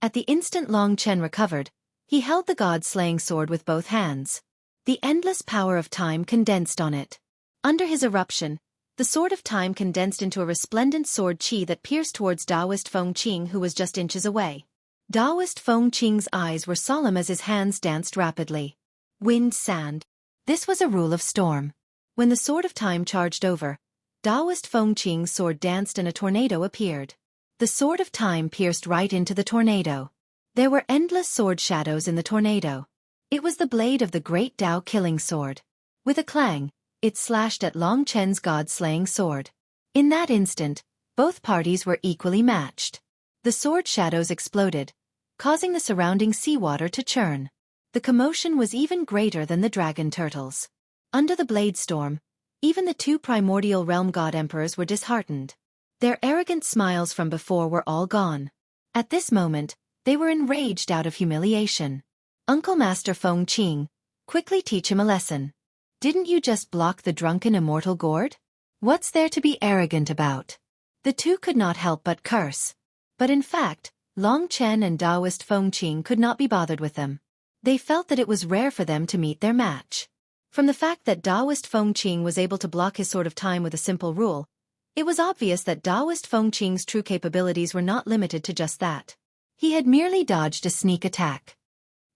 At the instant Long Chen recovered, he held the god-slaying sword with both hands. The endless power of time condensed on it. Under his eruption, the sword of time condensed into a resplendent sword qi that pierced towards Taoist Feng Qing, who was just inches away. Taoist Feng Qing's eyes were solemn as his hands danced rapidly. Wind, sand. This was a rule of storm. When the sword of time charged over, Taoist Feng Qing's sword danced and a tornado appeared. The sword of time pierced right into the tornado. There were endless sword shadows in the tornado. It was the blade of the great Tao killing sword. With a clang, it slashed at Long Chen's god-slaying sword. In that instant, both parties were equally matched. The sword shadows exploded, causing the surrounding seawater to churn. The commotion was even greater than the dragon turtles. Under the blade storm, even the two primordial realm god emperors were disheartened. Their arrogant smiles from before were all gone. At this moment, they were enraged out of humiliation. Uncle Master Feng Qing, quickly teach him a lesson. Didn't you just block the drunken immortal gourd? What's there to be arrogant about? The two could not help but curse. But in fact, Long Chen and Taoist Feng Qing could not be bothered with them. They felt that it was rare for them to meet their match. From the fact that Taoist Feng Qing was able to block his sword of time with a simple rule, it was obvious that Taoist Feng Qing's true capabilities were not limited to just that. He had merely dodged a sneak attack.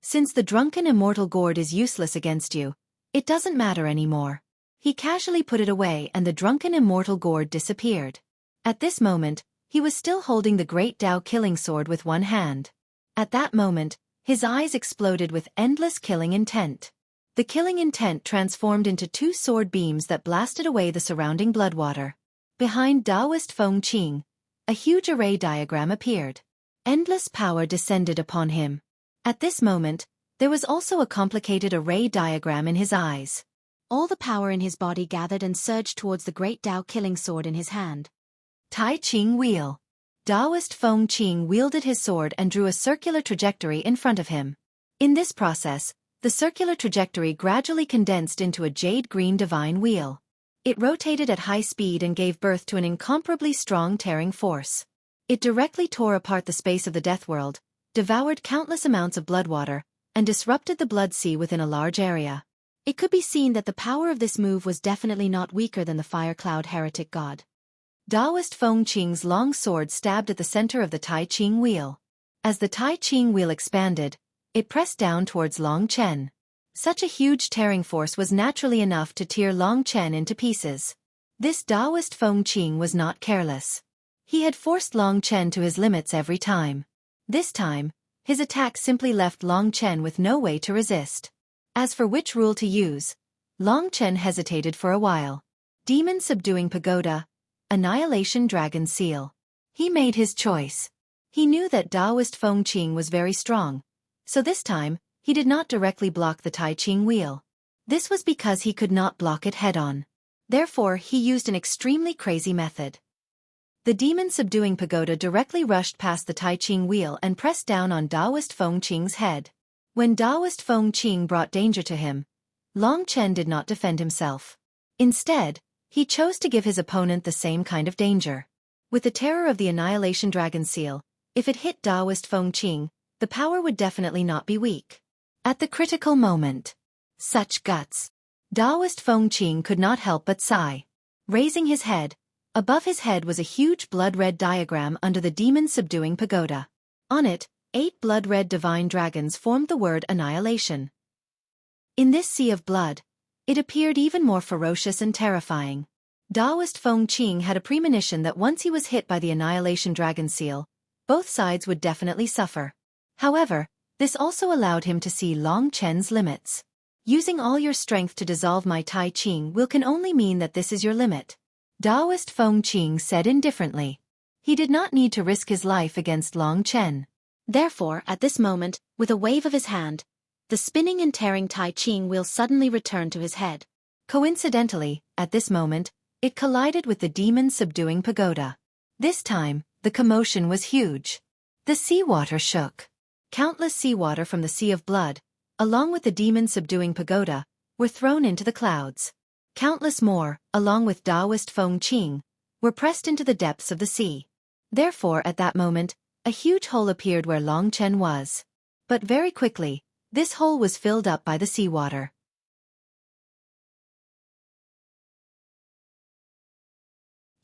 Since the drunken immortal gourd is useless against you, it doesn't matter anymore. He casually put it away and the drunken immortal gourd disappeared. At this moment, he was still holding the great Tao killing sword with one hand. At that moment, his eyes exploded with endless killing intent. The killing intent transformed into two sword beams that blasted away the surrounding bloodwater. Behind Taoist Feng Qing, a huge array diagram appeared. Endless power descended upon him. At this moment, there was also a complicated array diagram in his eyes. All the power in his body gathered and surged towards the great Tao killing sword in his hand. Tai Qing wheel. Taoist Feng Qing wielded his sword and drew a circular trajectory in front of him. In this process, the circular trajectory gradually condensed into a jade-green divine wheel. It rotated at high speed and gave birth to an incomparably strong tearing force. It directly tore apart the space of the death world, devoured countless amounts of bloodwater, and disrupted the blood sea within a large area. It could be seen that the power of this move was definitely not weaker than the fire cloud heretic god. Taoist Feng Qing's long sword stabbed at the center of the Tai Qing wheel. As the Tai Qing wheel expanded, it pressed down towards Long Chen. Such a huge tearing force was naturally enough to tear Long Chen into pieces. This Taoist Feng Qing was not careless. He had forced Long Chen to his limits every time. This time, his attack simply left Long Chen with no way to resist. As for which rule to use, Long Chen hesitated for a while. Demon Subduing Pagoda, Annihilation Dragon Seal. He made his choice. He knew that Taoist Feng Qing was very strong, so this time, he did not directly block the Tai Qing wheel. This was because he could not block it head-on. Therefore, he used an extremely crazy method. The Demon Subduing Pagoda directly rushed past the Tai Qing wheel and pressed down on Taoist Feng Qing's head. When Taoist Feng Qing brought danger to him, Long Chen did not defend himself. Instead, he chose to give his opponent the same kind of danger. With the terror of the Annihilation Dragon Seal, if it hit Taoist Feng Qing, the power would definitely not be weak. At the critical moment, such guts! Taoist Feng Qing could not help but sigh. Raising his head, above his head was a huge blood-red diagram under the Demon Subduing Pagoda. On it, 8 blood-red divine dragons formed the word Annihilation. In this sea of blood, it appeared even more ferocious and terrifying. Taoist Feng Qing had a premonition that once he was hit by the Annihilation Dragon Seal, both sides would definitely suffer. However, this also allowed him to see Long Chen's limits. Using all your strength to dissolve my Tai Qing will can only mean that this is your limit. Taoist Feng Qing said indifferently. He did not need to risk his life against Long Chen. Therefore, at this moment, with a wave of his hand, the spinning and tearing Tai Qing wheel suddenly returned to his head. Coincidentally, at this moment, it collided with the Demon Subduing Pagoda. This time, the commotion was huge. The seawater shook. Countless seawater from the Sea of Blood, along with the Demon Subduing Pagoda, were thrown into the clouds. Countless more, along with Taoist Feng Qing, were pressed into the depths of the sea. Therefore, at that moment, a huge hole appeared where Long Chen was. But very quickly, this hole was filled up by the seawater.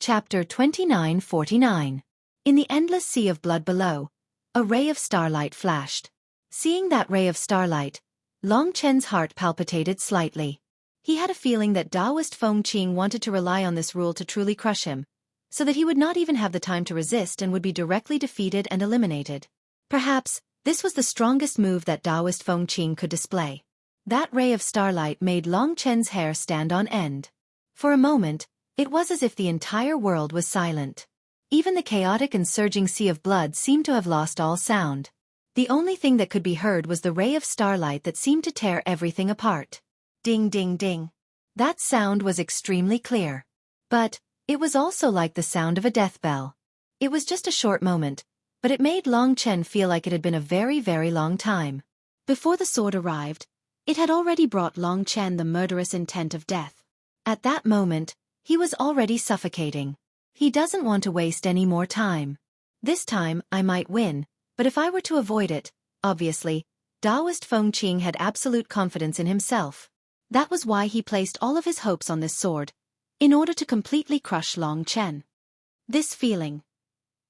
Chapter 2949. In the endless sea of blood below, a ray of starlight flashed. Seeing that ray of starlight, Long Chen's heart palpitated slightly. He had a feeling that Taoist Feng Qing wanted to rely on this rule to truly crush him, so that he would not even have the time to resist and would be directly defeated and eliminated. Perhaps, this was the strongest move that Taoist Feng Qing could display. That ray of starlight made Long Chen's hair stand on end. For a moment, it was as if the entire world was silent. Even the chaotic and surging sea of blood seemed to have lost all sound. The only thing that could be heard was the ray of starlight that seemed to tear everything apart. Ding ding ding. That sound was extremely clear. But it was also like the sound of a death bell. It was just a short moment, but it made Long Chen feel like it had been a very, very long time. Before the sword arrived, it had already brought Long Chen the murderous intent of death. At that moment, he was already suffocating. He doesn't want to waste any more time. This time, I might win, but if I were to avoid it, obviously, Taoist Feng Qing had absolute confidence in himself. That was why he placed all of his hopes on this sword, in order to completely crush Long Chen. This feeling.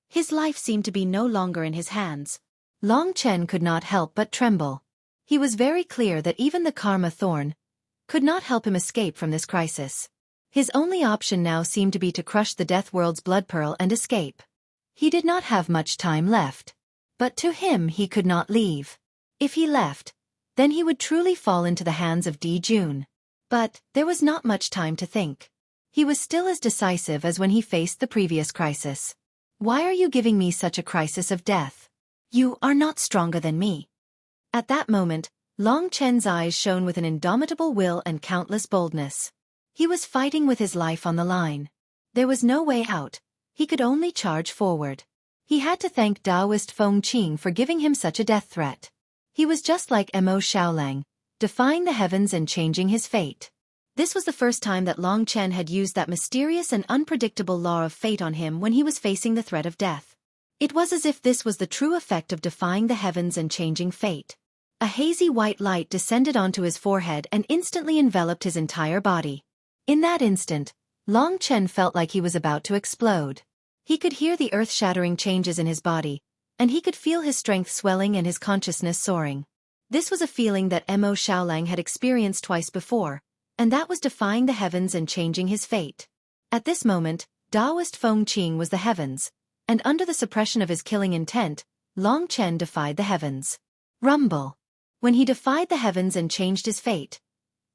His life seemed to be no longer in his hands. Long Chen could not help but tremble. He was very clear that even the Karma Thorn could not help him escape from this crisis. His only option now seemed to be to crush the Death World's blood pearl and escape. He did not have much time left. But to him he could not leave. If he left, then he would truly fall into the hands of Di Jun. But there was not much time to think. He was still as decisive as when he faced the previous crisis. Why are you giving me such a crisis of death? You are not stronger than me. At that moment, Long Chen's eyes shone with an indomitable will and countless boldness. He was fighting with his life on the line. There was no way out. He could only charge forward. He had to thank Taoist Feng Qing for giving him such a death threat. He was just like Mo Xiaolang, defying the heavens and changing his fate. This was the first time that Long Chen had used that mysterious and unpredictable law of fate on him when he was facing the threat of death. It was as if this was the true effect of defying the heavens and changing fate. A hazy white light descended onto his forehead and instantly enveloped his entire body. In that instant, Long Chen felt like he was about to explode. He could hear the earth-shattering changes in his body, and he could feel his strength swelling and his consciousness soaring. This was a feeling that Mo Xiaolang had experienced twice before, and that was defying the heavens and changing his fate. At this moment, Taoist Feng Qing was the heavens, and under the suppression of his killing intent, Long Chen defied the heavens. Rumble. When he defied the heavens and changed his fate,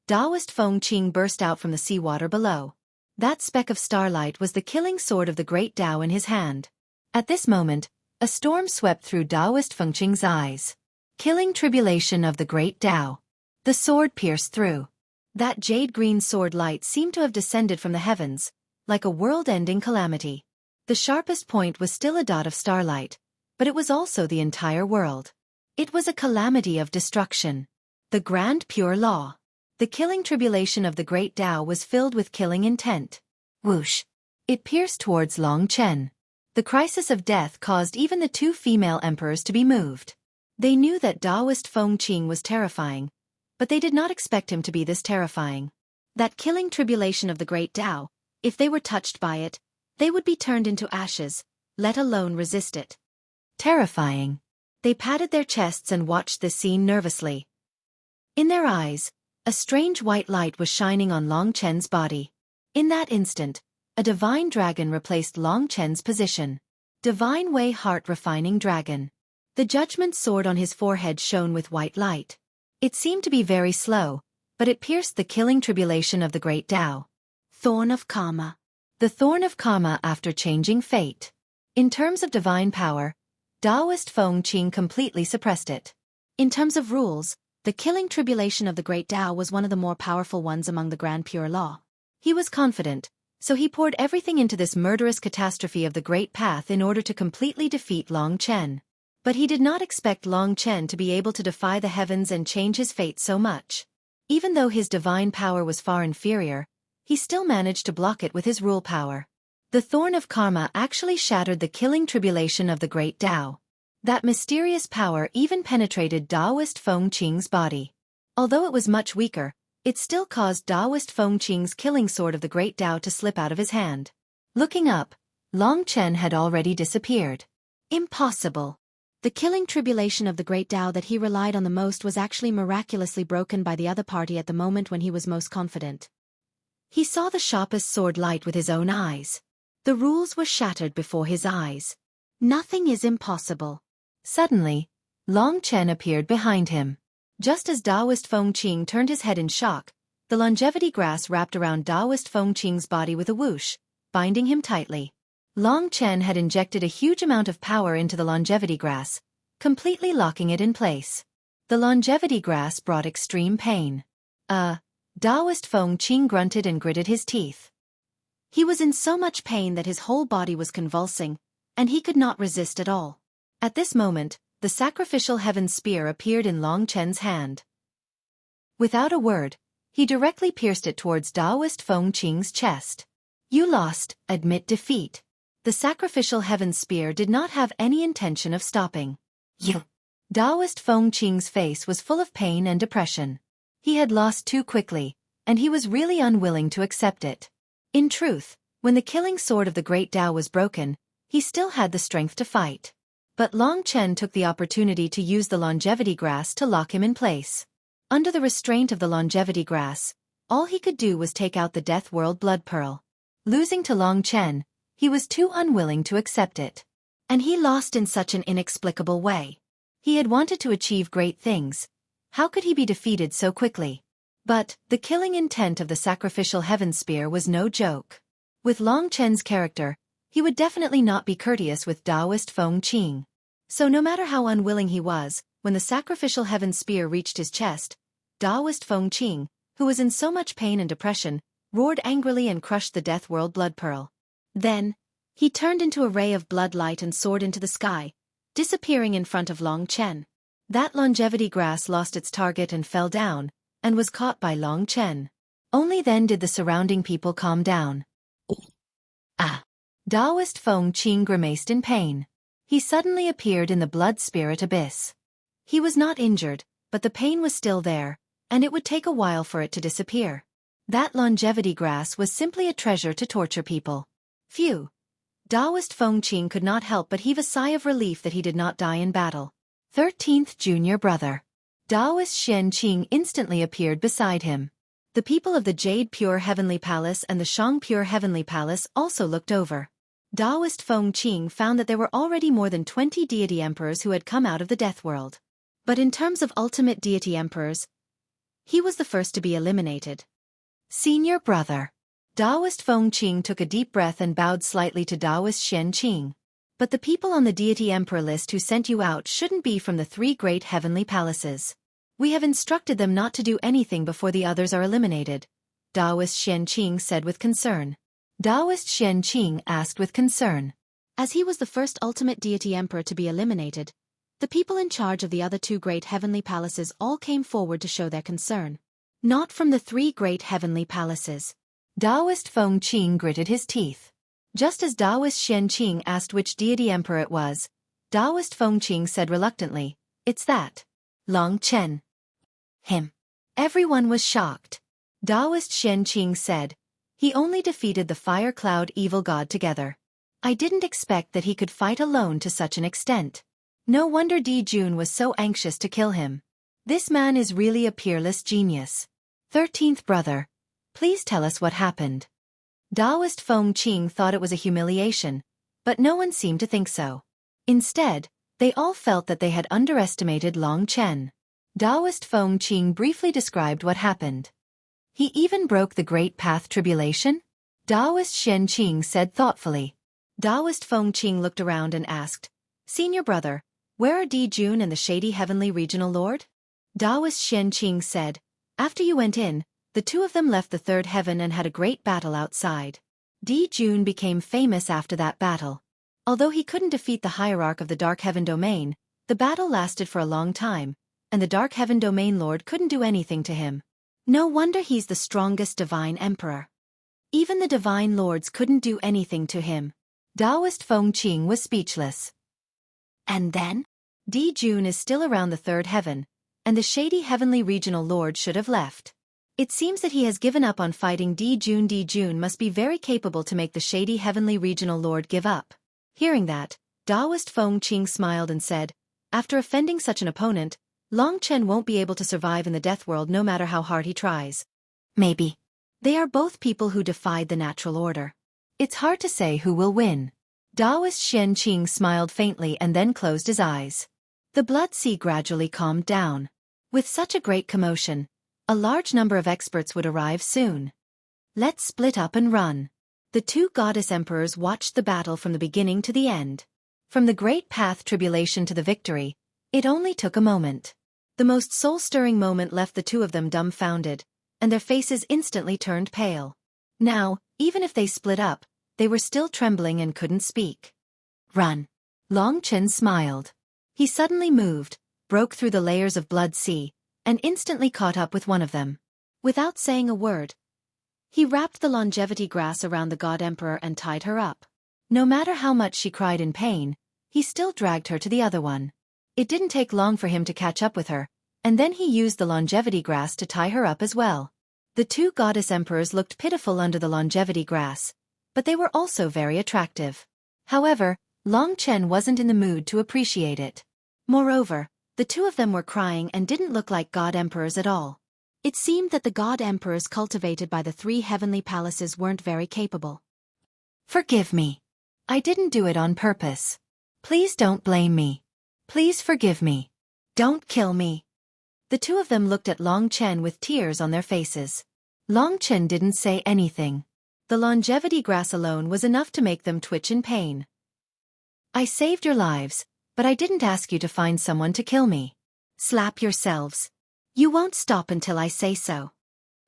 Taoist Feng Qing burst out from the seawater below. That speck of starlight was the killing sword of the great Tao in his hand. At this moment, a storm swept through Taoist Feng Qing's eyes. Killing tribulation of the great Tao. The sword pierced through. That jade-green sword light seemed to have descended from the heavens, like a world-ending calamity. The sharpest point was still a dot of starlight, but it was also the entire world. It was a calamity of destruction. The grand pure law. The killing tribulation of the great Tao was filled with killing intent. Whoosh! It pierced towards Long Chen. The crisis of death caused even the two female emperors to be moved. They knew that Taoist Feng Qing was terrifying, but they did not expect him to be this terrifying. That killing tribulation of the great Tao, if they were touched by it, they would be turned into ashes, let alone resist it. Terrifying. They patted their chests and watched this scene nervously. In their eyes, a strange white light was shining on Long Chen's body. In that instant, a divine dragon replaced Long Chen's position. Divine Wei Heart Refining Dragon. The judgment sword on his forehead shone with white light. It seemed to be very slow, but it pierced the killing tribulation of the great Tao. Thorn of Karma. The thorn of karma after changing fate. In terms of divine power, Taoist Feng Qing completely suppressed it. In terms of rules, the killing tribulation of the great Tao was one of the more powerful ones among the Grand Pure Law. He was confident, so he poured everything into this murderous catastrophe of the Great Path in order to completely defeat Long Chen. But he did not expect Long Chen to be able to defy the heavens and change his fate so much. Even though his divine power was far inferior, he still managed to block it with his rule power. The thorn of karma actually shattered the killing tribulation of the great Tao. That mysterious power even penetrated Taoist Feng Qing's body. Although it was much weaker, it still caused Taoist Feng Qing's killing sword of the great Tao to slip out of his hand. Looking up, Long Chen had already disappeared. Impossible. The killing tribulation of the great Tao that he relied on the most was actually miraculously broken by the other party at the moment when he was most confident. He saw the sharpest sword light with his own eyes. The rules were shattered before his eyes. Nothing is impossible. Suddenly, Long Chen appeared behind him. Just as Daoist Feng Qing turned his head in shock, the longevity grass wrapped around Daoist Feng Qing's body with a whoosh, binding him tightly. Long Chen had injected a huge amount of power into the longevity grass, completely locking it in place. The longevity grass brought extreme pain. Daoist Feng Qing grunted and gritted his teeth. He was in so much pain that his whole body was convulsing, and he could not resist at all. At this moment, the sacrificial heaven spear appeared in Long Chen's hand. Without a word, he directly pierced it towards Daoist Feng Qing's chest. You lost, admit defeat. The sacrificial heaven spear did not have any intention of stopping. You. Daoist Feng Qing's face was full of pain and depression. He had lost too quickly, and he was really unwilling to accept it. In truth, when the killing sword of the great Tao was broken, he still had the strength to fight. But Long Chen took the opportunity to use the longevity grass to lock him in place. Under the restraint of the longevity grass, all he could do was take out the Death World Blood Pearl. Losing to Long Chen, he was too unwilling to accept it. And he lost in such an inexplicable way. He had wanted to achieve great things. How could he be defeated so quickly? But the killing intent of the sacrificial heaven spear was no joke. With Long Chen's character, he would definitely not be courteous with Daoist Feng Qing. So no matter how unwilling he was, when the sacrificial heaven spear reached his chest, Daoist Feng Qing, who was in so much pain and depression, roared angrily and crushed the Death World Blood Pearl. Then, he turned into a ray of blood light and soared into the sky, disappearing in front of Long Chen. That longevity grass lost its target and fell down, and was caught by Long Chen. Only then did the surrounding people calm down. Daoist Feng Qing grimaced in pain. He suddenly appeared in the blood spirit abyss. He was not injured, but the pain was still there, and it would take a while for it to disappear. That longevity grass was simply a treasure to torture people. Phew! Daoist Feng Qing could not help but heave a sigh of relief that he did not die in battle. 13th Junior Brother. Daoist Shen Qing instantly appeared beside him. The people of the Jade Pure Heavenly Palace and the Shang Pure Heavenly Palace also looked over. Daoist Feng Qing found that there were already more than 20 deity emperors who had come out of the death world. But in terms of ultimate deity emperors, he was the first to be eliminated. Senior Brother. Daoist Feng Qing took a deep breath and bowed slightly to Daoist Shen Qing. But the people on the deity emperor list who sent you out shouldn't be from the 3 great heavenly palaces. We have instructed them not to do anything before the others are eliminated, Daoist Shen Qing said with concern. Daoist Shen Qing asked with concern. As he was the first ultimate deity emperor to be eliminated, the people in charge of the other 2 great heavenly palaces all came forward to show their concern. Not from the 3 great heavenly palaces. Daoist Feng Qing gritted his teeth. Just as Daoist Shen Qing asked which deity emperor it was, Daoist Feng Qing said reluctantly, "It's that. Long Chen." Him. Everyone was shocked. Daoist Shen Qing said, "He only defeated the Fire Cloud Evil God together. I didn't expect that he could fight alone to such an extent. No wonder Di Jun was so anxious to kill him. This man is really a peerless genius. 13th Brother, please tell us what happened." Daoist Feng Qing thought it was a humiliation, but no one seemed to think so. Instead, they all felt that they had underestimated Long Chen. Daoist Feng Qing briefly described what happened. He even broke the Great Path Tribulation? Daoist Shen Qing said thoughtfully. Daoist Feng Qing looked around and asked, "Senior Brother, where are Di Jun and the Shady Heavenly Regional Lord?" Daoist Shen Qing said, "After you went in, the 2 of them left the 3rd heaven and had a great battle outside. Di Jun became famous after that battle. Although he couldn't defeat the hierarch of the Dark Heaven Domain, the battle lasted for a long time, and the Dark Heaven Domain Lord couldn't do anything to him. No wonder he's the strongest divine emperor. Even the divine lords couldn't do anything to him." Daoist Feng Qing was speechless. And then? Di Jun is still around the 3rd heaven, and the Shady Heavenly Regional Lord should have left. It seems that he has given up on fighting Di Jun. Di Jun must be very capable to make the Shady Heavenly Regional Lord give up. Hearing that, Daoist Feng Qing smiled and said, "After offending such an opponent, Long Chen won't be able to survive in the death world no matter how hard he tries. Maybe. They are both people who defied the natural order. It's hard to say who will win. Taoist Xian Qing smiled faintly and then closed his eyes. The blood sea gradually calmed down. With such a great commotion, a large number of experts would arrive soon. Let's split up and run. The two goddess emperors watched the battle from the beginning to the end. From the great path tribulation to the victory, it only took a moment. The most soul-stirring moment left the two of them dumbfounded, and their faces instantly turned pale. Now, even if they split up, they were still trembling and couldn't speak. Run. Long Chen smiled. He suddenly moved, broke through the layers of blood sea, and instantly caught up with one of them. Without saying a word, he wrapped the longevity grass around the god emperor and tied her up. No matter how much she cried in pain, he still dragged her to the other one. It didn't take long for him to catch up with her, and then he used the longevity grass to tie her up as well. The two goddess emperors looked pitiful under the longevity grass, but they were also very attractive. However, Long Chen wasn't in the mood to appreciate it. Moreover, the two of them were crying and didn't look like god emperors at all. It seemed that the god emperors cultivated by the three heavenly palaces weren't very capable. Forgive me. I didn't do it on purpose. Please don't blame me. Please forgive me. Don't kill me. The two of them looked at Long Chen with tears on their faces. Long Chen didn't say anything. The longevity grass alone was enough to make them twitch in pain. I saved your lives, but I didn't ask you to find someone to kill me. Slap yourselves. You won't stop until I say so.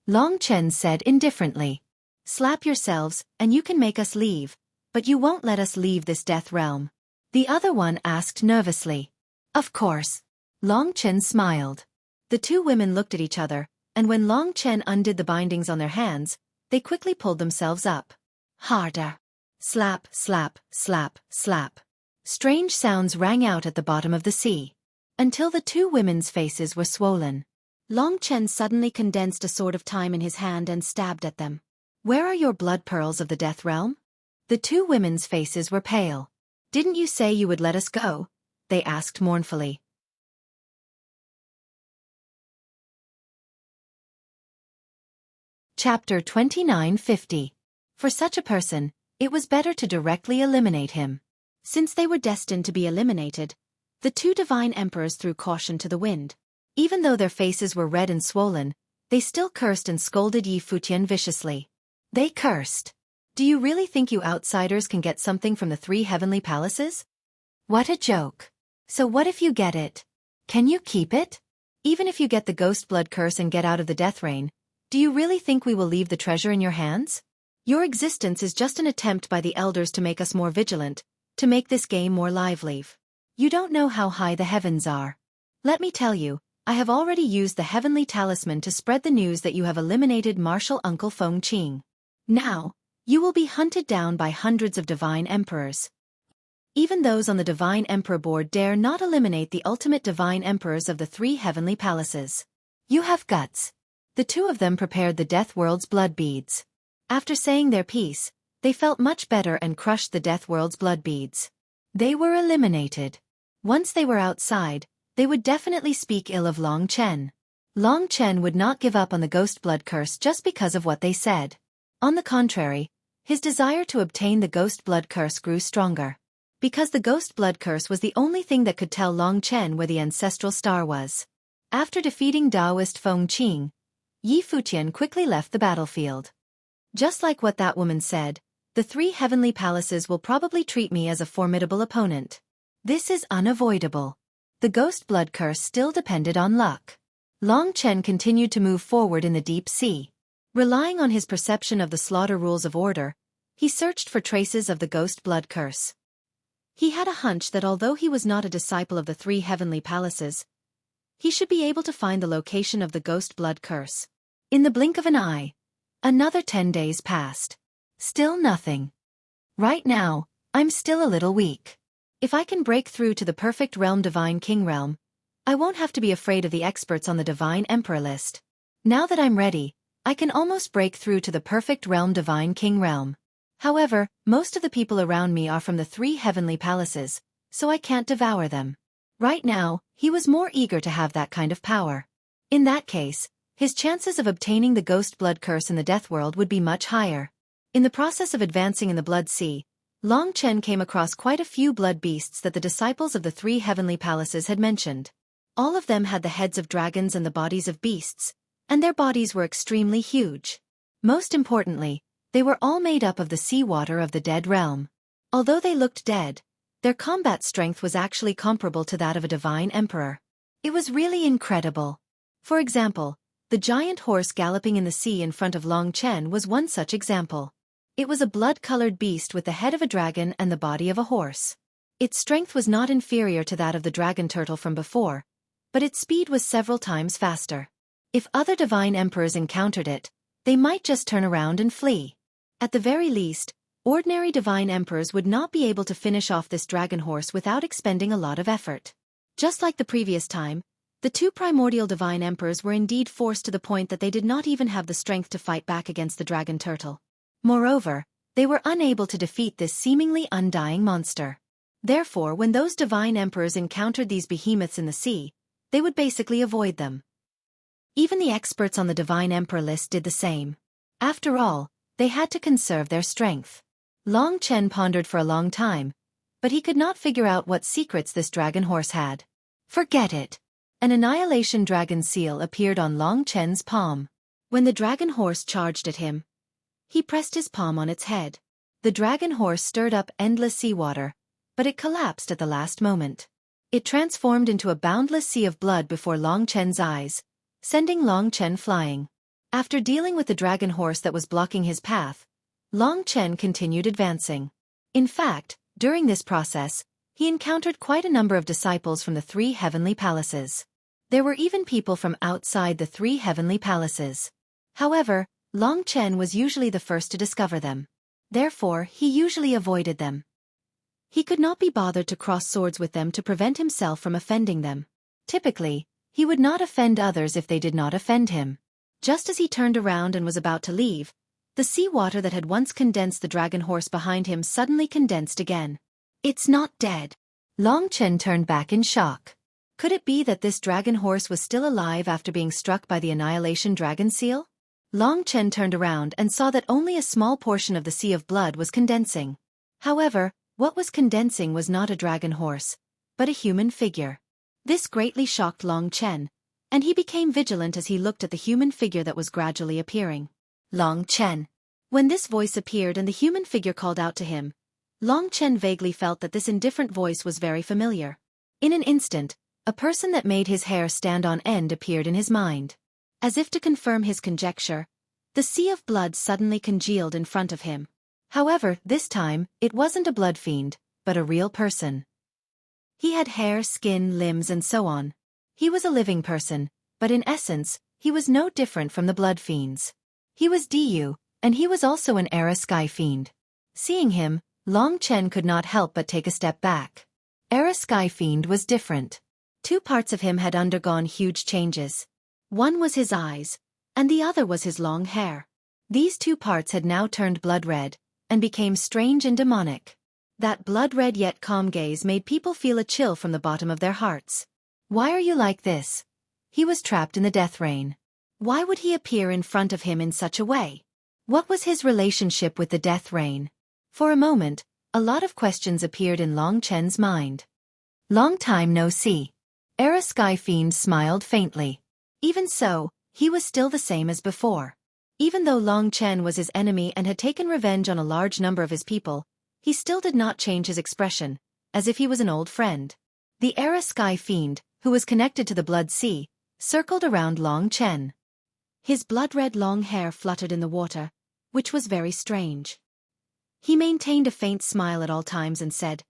Long Chen said indifferently. Slap yourselves, and you can make us leave, but you won't let us leave this death realm. The other one asked nervously. Of course. Long Chen smiled. The two women looked at each other, and when Long Chen undid the bindings on their hands, they quickly pulled themselves up. Harder. Slap, slap, slap, slap. Strange sounds rang out at the bottom of the sea, until the two women's faces were swollen. Long Chen suddenly condensed a sword of time in his hand and stabbed at them. Where are your blood pearls of the death realm? The two women's faces were pale. Didn't you say you would let us go? They asked mournfully. Chapter 2950. For such a person, it was better to directly eliminate him. Since they were destined to be eliminated, the two divine emperors threw caution to the wind. Even though their faces were red and swollen, they still cursed and scolded Yi Futian viciously. They cursed. Do you really think you outsiders can get something from the three heavenly palaces? What a joke. So what if you get it? Can you keep it? Even if you get the ghost blood curse and get out of the death rain, do you really think we will leave the treasure in your hands? Your existence is just an attempt by the elders to make us more vigilant, to make this game more lively. You don't know how high the heavens are. Let me tell you, I have already used the heavenly talisman to spread the news that you have eliminated Martial Uncle Feng Qing. Now, you will be hunted down by hundreds of divine emperors. Even those on the divine emperor board dare not eliminate the ultimate divine emperors of the three heavenly palaces. You have guts. The two of them prepared the death world's blood beads. After saying their piece, they felt much better and crushed the death world's blood beads. They were eliminated. Once they were outside, they would definitely speak ill of Long Chen. Long Chen would not give up on the ghost blood curse just because of what they said. On the contrary, his desire to obtain the ghost blood curse grew stronger. Because the ghost blood curse was the only thing that could tell Long Chen where the ancestral star was. After defeating Taoist Feng Qing, Yi Futian quickly left the battlefield. Just like what that woman said, the three heavenly palaces will probably treat me as a formidable opponent. This is unavoidable. The ghost blood curse still depended on luck. Long Chen continued to move forward in the deep sea. Relying on his perception of the slaughter rules of order, he searched for traces of the ghost blood curse. He had a hunch that although he was not a disciple of the three heavenly palaces, he should be able to find the location of the ghost blood curse. In the blink of an eye, another 10 days passed. Still nothing. Right now, I'm still a little weak. If I can break through to the perfect realm divine king realm, I won't have to be afraid of the experts on the divine emperor list. Now that I'm ready, I can almost break through to the perfect realm divine king realm. However, most of the people around me are from the three heavenly palaces, so I can't devour them. Right now, he was more eager to have that kind of power. In that case, his chances of obtaining the ghost blood curse in the death world would be much higher. In the process of advancing in the Blood Sea, Long Chen came across quite a few blood beasts that the disciples of the three heavenly palaces had mentioned. All of them had the heads of dragons and the bodies of beasts, and their bodies were extremely huge. Most importantly, they were all made up of the seawater of the dead realm. Although they looked dead, their combat strength was actually comparable to that of a divine emperor. It was really incredible. For example, the giant horse galloping in the sea in front of Long Chen was one such example. It was a blood-colored beast with the head of a dragon and the body of a horse. Its strength was not inferior to that of the dragon turtle from before, but its speed was several times faster. If other divine emperors encountered it, they might just turn around and flee. At the very least, ordinary divine emperors would not be able to finish off this dragon horse without expending a lot of effort. Just like the previous time, the two primordial divine emperors were indeed forced to the point that they did not even have the strength to fight back against the dragon turtle. Moreover, they were unable to defeat this seemingly undying monster. Therefore, when those divine emperors encountered these behemoths in the sea, they would basically avoid them. Even the experts on the divine emperor list did the same. After all, they had to conserve their strength. Long Chen pondered for a long time, but he could not figure out what secrets this dragon horse had. Forget it. An annihilation dragon seal appeared on Long Chen's palm. When the dragon horse charged at him, he pressed his palm on its head. The dragon horse stirred up endless seawater, but it collapsed at the last moment. It transformed into a boundless sea of blood before Long Chen's eyes, sending Long Chen flying. After dealing with the dragon horse that was blocking his path, Long Chen continued advancing. In fact, during this process, he encountered quite a number of disciples from the three heavenly palaces. There were even people from outside the three heavenly palaces. However, Long Chen was usually the first to discover them. Therefore, he usually avoided them. He could not be bothered to cross swords with them to prevent himself from offending them. Typically, he would not offend others if they did not offend him. Just as he turned around and was about to leave, the seawater that had once condensed the dragon horse behind him suddenly condensed again. It's not dead. Long Chen turned back in shock. Could it be that this dragon horse was still alive after being struck by the annihilation dragon seal? Long Chen turned around and saw that only a small portion of the sea of blood was condensing. However, what was condensing was not a dragon horse, but a human figure. This greatly shocked Long Chen, and he became vigilant as he looked at the human figure that was gradually appearing. Long Chen. When this voice appeared and the human figure called out to him, Long Chen vaguely felt that this indifferent voice was very familiar. In an instant, a person that made his hair stand on end appeared in his mind. As if to confirm his conjecture, the sea of blood suddenly congealed in front of him. However, this time, it wasn't a blood fiend, but a real person. He had hair, skin, limbs and so on. He was a living person, but in essence, he was no different from the blood fiends. He was Du, and he was also an Era Sky Fiend. Seeing him, Long Chen could not help but take a step back. Era Sky Fiend was different. Two parts of him had undergone huge changes. One was his eyes, and the other was his long hair. These two parts had now turned blood red, and became strange and demonic. That blood red yet calm gaze made people feel a chill from the bottom of their hearts. Why are you like this? He was trapped in the death rain. Why would he appear in front of him in such a way? What was his relationship with the death rain? For a moment, a lot of questions appeared in Long Chen's mind. Long time no see. Era Sky Fiend smiled faintly. Even so, he was still the same as before. Even though Long Chen was his enemy and had taken revenge on a large number of his people, he still did not change his expression, as if he was an old friend. The Era Sky Fiend, who was connected to the Blood Sea, circled around Long Chen. His blood-red long hair fluttered in the water, which was very strange. He maintained a faint smile at all times and said,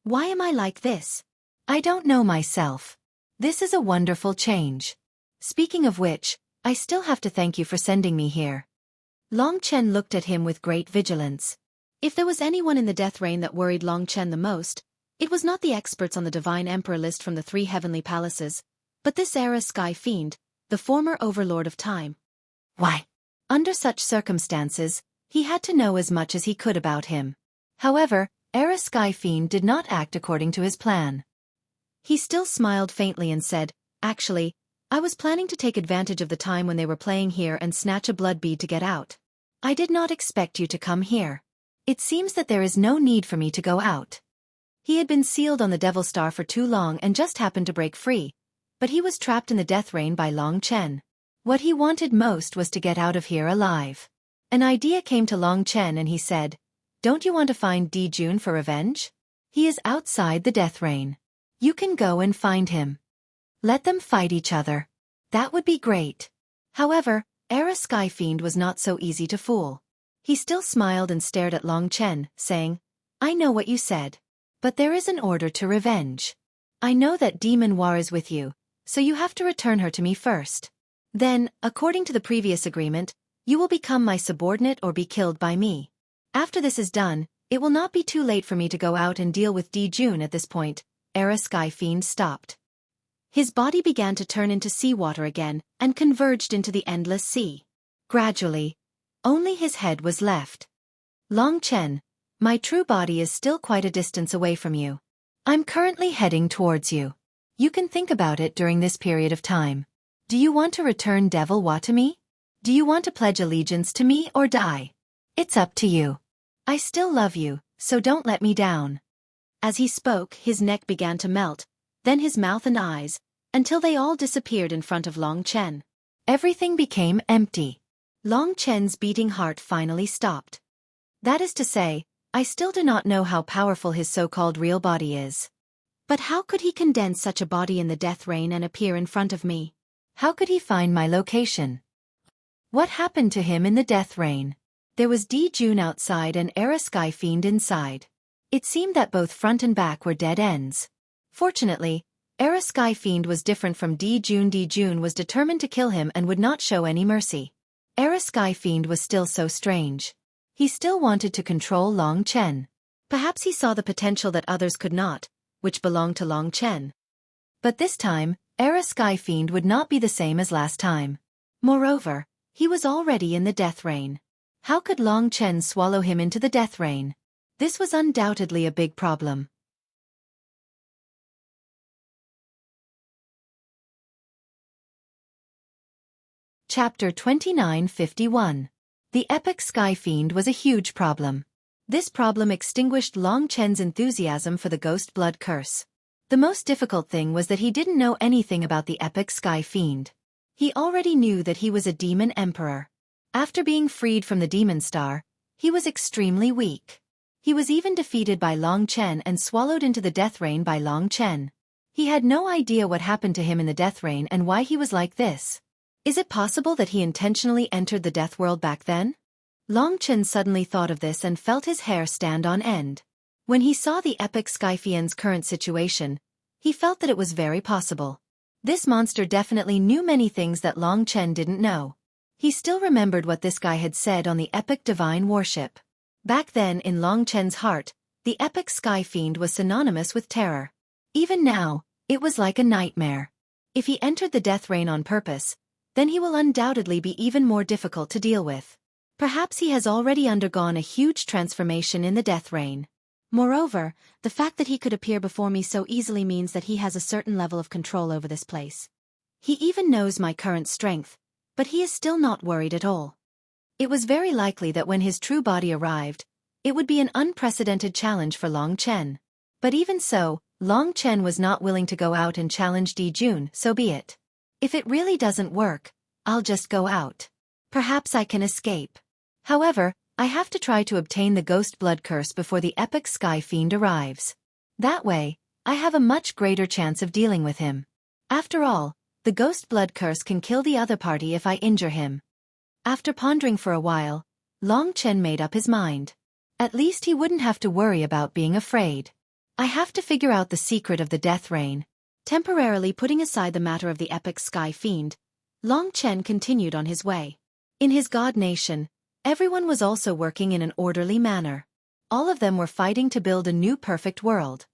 "Why am I like this? I don't know myself. This is a wonderful change. Speaking of which, I still have to thank you for sending me here." Long Chen looked at him with great vigilance. If there was anyone in the death rain that worried Long Chen the most, it was not the experts on the Divine Emperor list from the three heavenly palaces, but this Era Sky Fiend, the former overlord of time. Why? Under such circumstances, he had to know as much as he could about him. However, Era Sky Fiend did not act according to his plan. He still smiled faintly and said, "Actually, I was planning to take advantage of the time when they were playing here and snatch a blood bead to get out. I did not expect you to come here. It seems that there is no need for me to go out. He had been sealed on the Devil Star for too long and just happened to break free, but he was trapped in the death rain by Long Chen. What he wanted most was to get out of here alive. An idea came to Long Chen and he said, "Don't you want to find Di Jun for revenge? He is outside the death rain. You can go and find him. Let them fight each other. That would be great." However, Era Sky Fiend was not so easy to fool. He still smiled and stared at Long Chen, saying, "I know what you said. But there is an order to revenge. I know that Demon War is with you, so you have to return her to me first. Then, according to the previous agreement, you will become my subordinate or be killed by me. After this is done, it will not be too late for me to go out and deal with Di Jun." At this point, Era Sky Fiend stopped. His body began to turn into seawater again and converged into the endless sea. Gradually, only his head was left. "Long Chen, my true body is still quite a distance away from you. I'm currently heading towards you. You can think about it during this period of time. Do you want to return Devil Wa to me? Do you want to pledge allegiance to me or die? It's up to you. I still love you, so don't let me down." As he spoke, his neck began to melt, then his mouth and eyes, until they all disappeared in front of Long Chen. Everything became empty. Long Chen's beating heart finally stopped. That is to say, I still do not know how powerful his so-called real body is. But how could he condense such a body in the death rain and appear in front of me? How could he find my location? What happened to him in the death rain? There was Di Jun outside and Era Sky Fiend inside. It seemed that both front and back were dead ends. Fortunately, Era Sky Fiend was different from Di Jun. Di Jun was determined to kill him and would not show any mercy. Era Sky Fiend was still so strange. He still wanted to control Long Chen. Perhaps he saw the potential that others could not, which belonged to Long Chen. But this time, Era Sky Fiend would not be the same as last time. Moreover, he was already in the death rain. How could Long Chen swallow him into the death rain? This was undoubtedly a big problem. Chapter 2951. The Epic Sky Fiend was a huge problem. This problem extinguished Long Chen's enthusiasm for the Ghost Blood Curse. The most difficult thing was that he didn't know anything about the Epic Sky Fiend. He already knew that he was a demon emperor. After being freed from the Demon Star, he was extremely weak. He was even defeated by Long Chen and swallowed into the death rain by Long Chen. He had no idea what happened to him in the death rain and why he was like this. Is it possible that he intentionally entered the death world back then? Long Chen suddenly thought of this and felt his hair stand on end. When he saw the Epic Sky Fiend's current situation, he felt that it was very possible. This monster definitely knew many things that Long Chen didn't know. He still remembered what this guy had said on the Epic Divine Warship. Back then in Long Chen's heart, the Epic Sky Fiend was synonymous with terror. Even now, it was like a nightmare. If he entered the death rain on purpose, then he will undoubtedly be even more difficult to deal with. Perhaps he has already undergone a huge transformation in the death rain. Moreover, the fact that he could appear before me so easily means that he has a certain level of control over this place. He even knows my current strength, but he is still not worried at all. It was very likely that when his true body arrived, it would be an unprecedented challenge for Long Chen. But even so, Long Chen was not willing to go out and challenge Di Jun, so be it. If it really doesn't work, I'll just go out. Perhaps I can escape. However, I have to try to obtain the Ghost Blood Curse before the Epic Sky Fiend arrives. That way, I have a much greater chance of dealing with him. After all, the Ghost Blood Curse can kill the other party if I injure him. After pondering for a while, Long Chen made up his mind. At least he wouldn't have to worry about being afraid. I have to figure out the secret of the death rain. Temporarily putting aside the matter of the Epic Sky Fiend, Long Chen continued on his way. In his god nation, everyone was also working in an orderly manner. All of them were fighting to build a new perfect world.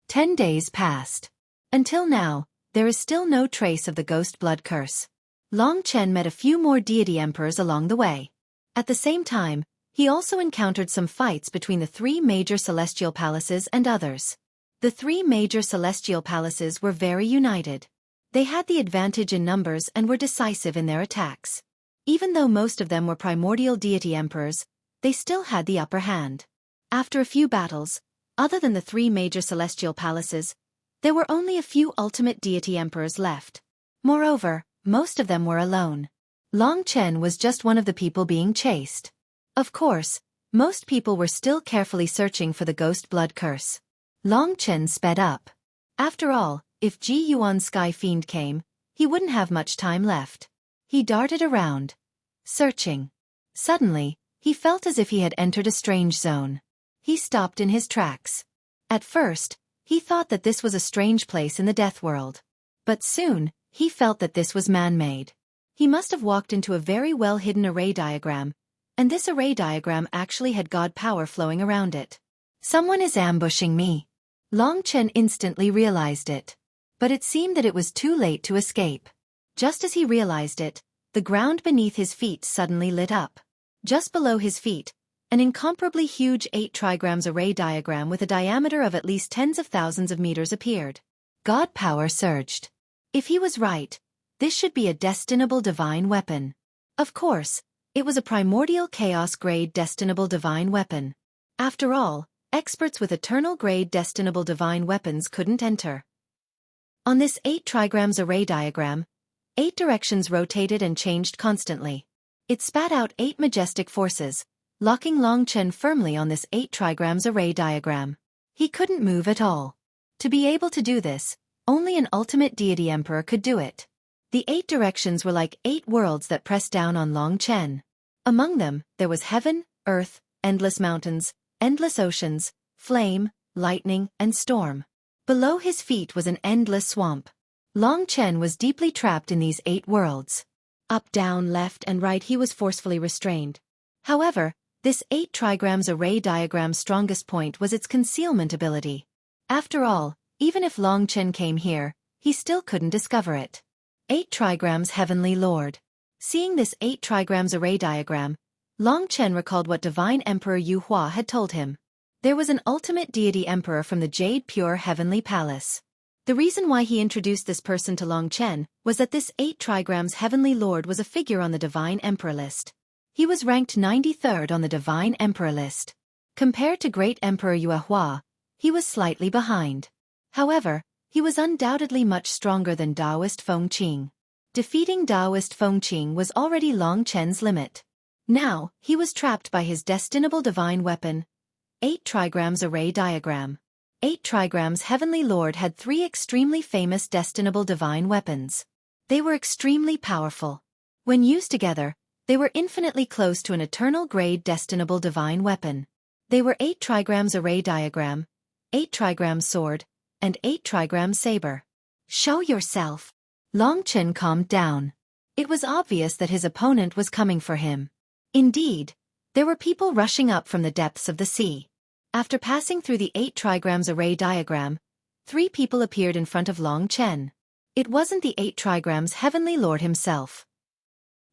10 days passed. Until now, there is still no trace of the Ghost Blood Curse. Long Chen met a few more deity emperors along the way. At the same time, he also encountered some fights between the 3 major celestial palaces and others. The 3 major celestial palaces were very united. They had the advantage in numbers and were decisive in their attacks. Even though most of them were primordial deity emperors, they still had the upper hand. After a few battles, other than the 3 major celestial palaces, there were only a few ultimate deity emperors left. Moreover, most of them were alone. Long Chen was just one of the people being chased. Of course, most people were still carefully searching for the ghost blood curse. Long Chen sped up. After all, if Ji Yuan's Sky Fiend came, he wouldn't have much time left. He darted around, searching. Suddenly, he felt as if he had entered a strange zone. He stopped in his tracks. At first, he thought that this was a strange place in the death world. But soon, he felt that this was man-made. He must have walked into a very well-hidden array diagram, and this array diagram actually had god power flowing around it. Someone is ambushing me. Long Chen instantly realized it. But it seemed that it was too late to escape. Just as he realized it, the ground beneath his feet suddenly lit up. Just below his feet, an incomparably huge 8 trigrams array diagram with a diameter of at least tens of thousands of meters appeared. God power surged. If he was right, this should be a destinable divine weapon. Of course, it was a primordial chaos-grade destinable divine weapon. After all, experts with eternal-grade destinable divine weapons couldn't enter. On this 8 trigrams array diagram, 8 directions rotated and changed constantly. It spat out 8 majestic forces, locking Long Chen firmly on this 8 trigrams array diagram. He couldn't move at all. To be able to do this, only an ultimate deity emperor could do it. The 8 directions were like 8 worlds that pressed down on Long Chen. Among them, there was heaven, earth, endless mountains, endless oceans, flame, lightning, and storm. Below his feet was an endless swamp. Long Chen was deeply trapped in these 8 worlds. Up, down, left, and right he was forcefully restrained. However, this 8 trigrams array diagram's strongest point was its concealment ability. After all, even if Long Chen came here, he still couldn't discover it. 8 trigrams Heavenly Lord. Seeing this 8 trigrams array diagram, Long Chen recalled what Divine Emperor Yu Hua had told him. There was an ultimate deity emperor from the Jade Pure Heavenly Palace. The reason why he introduced this person to Long Chen was that this 8 trigrams Heavenly Lord was a figure on the Divine Emperor list. He was ranked 93rd on the Divine Emperor list. Compared to Great Emperor Yu Hua, he was slightly behind. However, he was undoubtedly much stronger than Taoist Feng Qing. Defeating Taoist Feng Qing was already Long Chen's limit. Now, he was trapped by his destinable divine weapon, 8 trigrams array diagram. 8 trigrams Heavenly Lord had 3 extremely famous destinable divine weapons. They were extremely powerful. When used together, they were infinitely close to an eternal-grade destinable divine weapon. They were 8 trigrams array diagram, 8 trigrams sword, and 8 trigrams saber. Show yourself. Long Chen calmed down. It was obvious that his opponent was coming for him. Indeed, there were people rushing up from the depths of the sea. After passing through the 8 trigrams array diagram, 3 people appeared in front of Long Chen. It wasn't the 8 trigrams Heavenly Lord himself.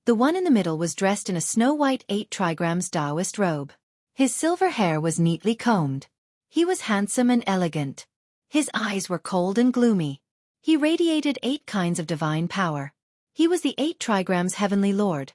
The one in the middle was dressed in a snow-white 8 trigrams Taoist robe. His silver hair was neatly combed. He was handsome and elegant. His eyes were cold and gloomy. He radiated 8 kinds of divine power. He was the 8 trigrams Heavenly Lord,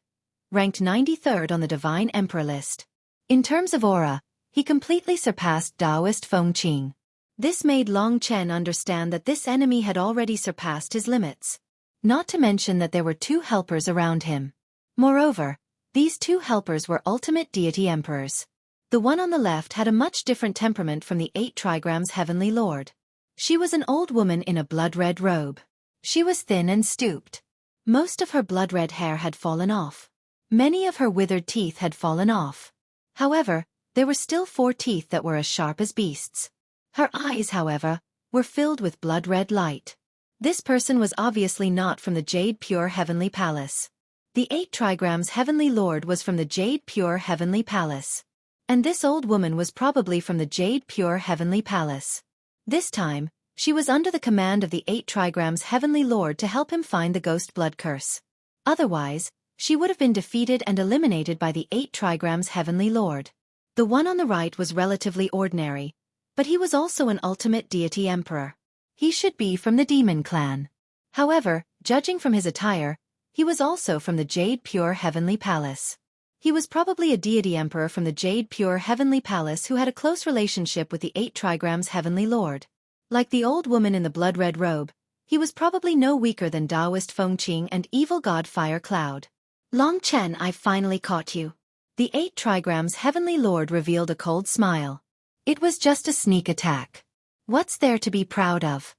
ranked 93rd on the Divine Emperor list. In terms of aura, he completely surpassed Taoist Feng Qing. This made Long Chen understand that this enemy had already surpassed his limits. Not to mention that there were 2 helpers around him. Moreover, these 2 helpers were ultimate deity emperors. The one on the left had a much different temperament from the 8 trigrams Heavenly Lord. She was an old woman in a blood-red robe. She was thin and stooped. Most of her blood-red hair had fallen off. Many of her withered teeth had fallen off. However, there were still 4 teeth that were as sharp as beasts. Her eyes, however, were filled with blood-red light. This person was obviously not from the Jade Pure Heavenly Palace. The 8 trigrams Heavenly Lord was from the Jade Pure Heavenly Palace. And this old woman was probably from the Jade Pure Heavenly Palace. This time, she was under the command of the 8 trigrams Heavenly Lord to help him find the ghost blood curse. Otherwise, she would have been defeated and eliminated by the 8 trigrams Heavenly Lord. The one on the right was relatively ordinary, but he was also an ultimate deity emperor. He should be from the demon clan. However, judging from his attire, he He was also from the Jade Pure Heavenly Palace. He was probably a deity emperor from the Jade Pure Heavenly Palace who had a close relationship with the 8 trigrams Heavenly Lord. Like the old woman in the blood-red robe, he was probably no weaker than Taoist Fengqing and evil god Fire Cloud. Long Chen, I've finally caught you. The 8 trigrams Heavenly Lord revealed a cold smile. It was just a sneak attack. What's there to be proud of?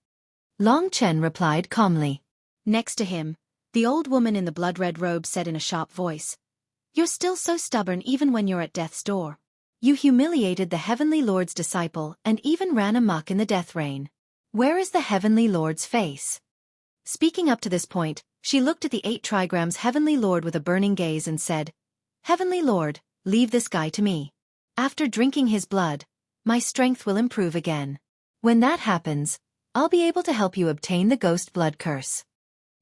Long Chen replied calmly. Next to him, the old woman in the blood-red robe said in a sharp voice, "You're still so stubborn even when you're at death's door. You humiliated the Heavenly Lord's disciple and even ran amok in the death rain. Where is the Heavenly Lord's face?" Speaking up to this point, she looked at the 8 trigrams Heavenly Lord with a burning gaze and said, "Heavenly Lord, leave this guy to me. After drinking his blood, my strength will improve again. When that happens, I'll be able to help you obtain the ghost blood curse."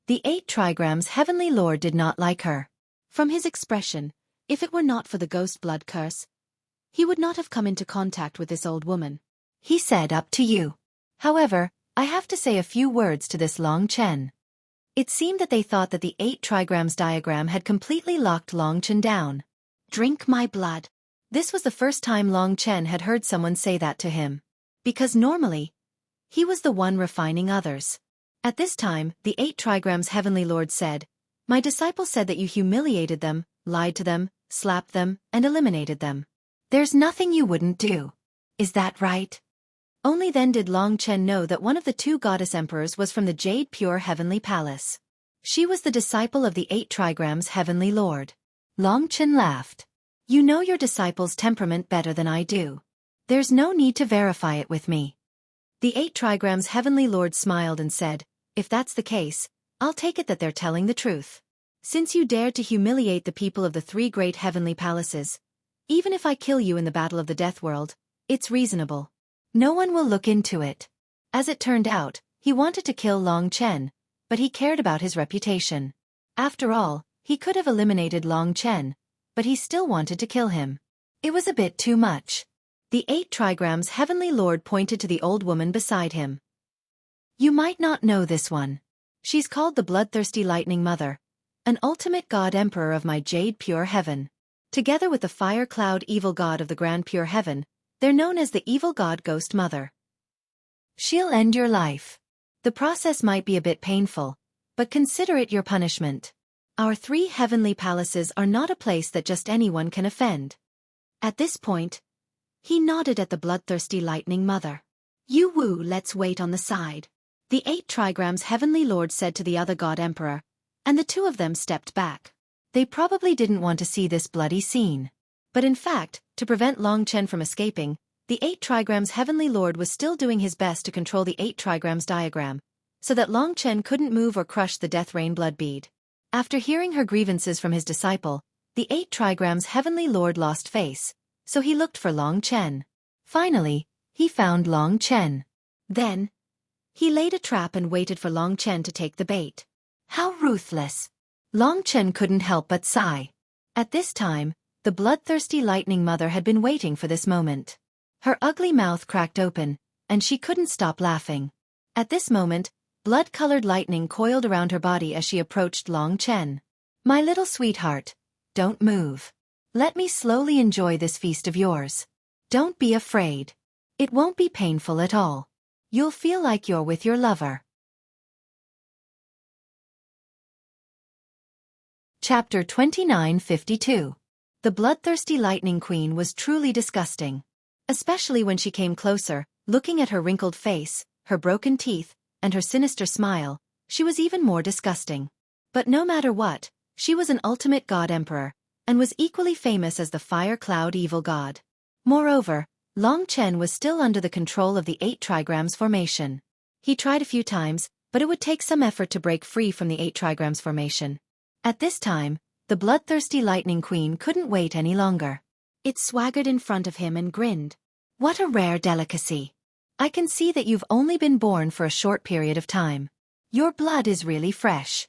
The 8 trigrams Heavenly Lord did not like her. From his expression, if it were not for the ghost blood curse, he would not have come into contact with this old woman. He said, "Up to you. However, I have to say a few words to this Long Chen." It seemed that they thought that the 8 trigrams diagram had completely locked Long Chen down. "Drink my blood." This was the first time Long Chen had heard someone say that to him. Because normally, he was the one refining others. At this time, the 8 trigrams Heavenly Lord said, "My disciple said that you humiliated them, lied to them, slapped them, and eliminated them. There's nothing you wouldn't do. Is that right?" Only then did Long Chen know that one of the 2 goddess emperors was from the Jade Pure Heavenly Palace. She was the disciple of the 8 trigrams Heavenly Lord. Long Chen laughed. "You know your disciple's temperament better than I do. There's no need to verify it with me." The 8 trigrams Heavenly Lord smiled and said, "If that's the case, I'll take it that they're telling the truth. Since you dared to humiliate the people of the 3 great heavenly palaces, even if I kill you in the battle of the death world, it's reasonable. No one will look into it." As it turned out, he wanted to kill Long Chen, but he cared about his reputation. After all, he could have eliminated Long Chen, but he still wanted to kill him. It was a bit too much. The 8 trigrams Heavenly Lord pointed to the old woman beside him. "You might not know this one. She's called the Bloodthirsty Lightning Mother, an ultimate god emperor of my Jade Pure Heaven. Together with the Fire Cloud evil god of the Grand Pure Heaven, they're known as the evil god Ghost Mother. She'll end your life. The process might be a bit painful, but consider it your punishment. Our 3 heavenly palaces are not a place that just anyone can offend." At this point, he nodded at the Bloodthirsty Lightning Mother. "You woo, let's wait on the side," the 8 trigrams Heavenly Lord said to the other god emperor, and the 2 of them stepped back. They probably didn't want to see this bloody scene. But in fact, to prevent Long Chen from escaping, the 8 trigrams Heavenly Lord was still doing his best to control the 8 trigrams diagram, so that Long Chen couldn't move or crush the death rain blood bead. After hearing her grievances from his disciple, the 8 trigrams Heavenly Lord lost face, so he looked for Long Chen. Finally, he found Long Chen. Then, he laid a trap and waited for Long Chen to take the bait. How ruthless! Long Chen couldn't help but sigh. At this time, the Bloodthirsty Lightning Mother had been waiting for this moment. Her ugly mouth cracked open, and she couldn't stop laughing. At this moment, blood-colored lightning coiled around her body as she approached Long Chen. "My little sweetheart, don't move. Let me slowly enjoy this feast of yours. Don't be afraid. It won't be painful at all. You'll feel like you're with your lover." Chapter 2952. The Bloodthirsty Lightning Queen was truly disgusting. Especially when she came closer, looking at her wrinkled face, her broken teeth, and her sinister smile, she was even more disgusting. But no matter what, she was an ultimate god emperor, and was equally famous as the Fire Cloud evil god. Moreover, Long Chen was still under the control of the 8 trigrams formation. He tried a few times, but it would take some effort to break free from the 8 trigrams formation. At this time, the Bloodthirsty Lightning Queen couldn't wait any longer. It swaggered in front of him and grinned. "What a rare delicacy. I can see that you've only been born for a short period of time. Your blood is really fresh."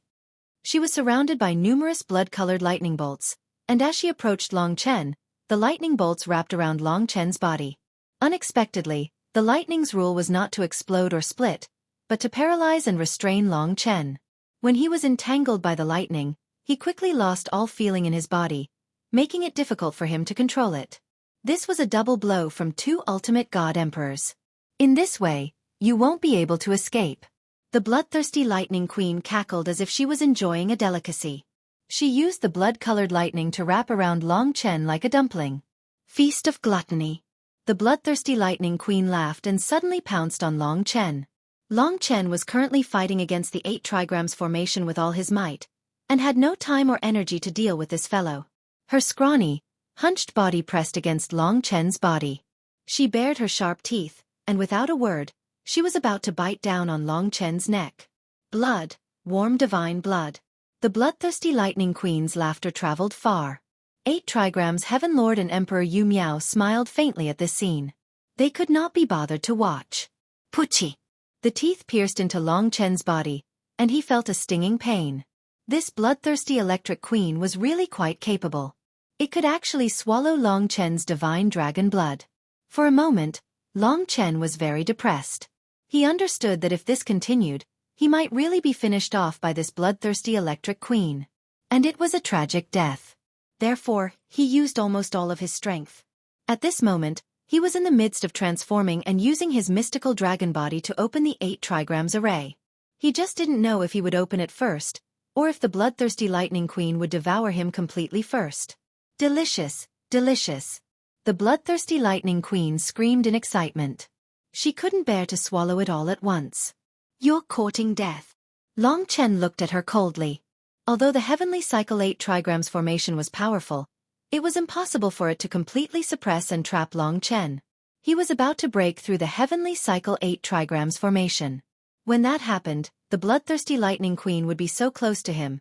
She was surrounded by numerous blood-colored lightning bolts, and as she approached Long Chen, the lightning bolts wrapped around Long Chen's body. Unexpectedly, the lightning's rule was not to explode or split, but to paralyze and restrain Long Chen. When he was entangled by the lightning, he quickly lost all feeling in his body, making it difficult for him to control it. This was a double blow from two ultimate god emperors. In this way, you won't be able to escape. The bloodthirsty Lightning Queen cackled as if she was enjoying a delicacy. She used the blood-colored lightning to wrap around Long Chen like a dumpling. Feast of gluttony. The bloodthirsty Lightning Queen laughed and suddenly pounced on Long Chen. Long Chen was currently fighting against the 8 trigrams formation with all his might, and had no time or energy to deal with this fellow. Her scrawny, hunched body pressed against Long Chen's body. She bared her sharp teeth, and without a word, she was about to bite down on Long Chen's neck. Blood, warm divine blood. The bloodthirsty Lightning Queen's laughter traveled far. 8 trigrams Heaven Lord and Emperor Yu Miao smiled faintly at this scene. They could not be bothered to watch. Puchi! The teeth pierced into Long Chen's body, and he felt a stinging pain. This bloodthirsty electric queen was really quite capable. It could actually swallow Long Chen's divine dragon blood. For a moment, Long Chen was very depressed. He understood that if this continued, he might really be finished off by this bloodthirsty electric queen. And it was a tragic death. Therefore, he used almost all of his strength. At this moment, he was in the midst of transforming and using his mystical dragon body to open the 8 trigrams array. He just didn't know if he would open it first, or if the bloodthirsty Lightning Queen would devour him completely first. Delicious, delicious. The bloodthirsty Lightning Queen screamed in excitement. She couldn't bear to swallow it all at once. You're courting death. Long Chen looked at her coldly. Although the heavenly cycle 8 trigrams formation was powerful, it was impossible for it to completely suppress and trap Long Chen. He was about to break through the heavenly cycle 8 trigrams formation. When that happened, the bloodthirsty Lightning Queen would be so close to him,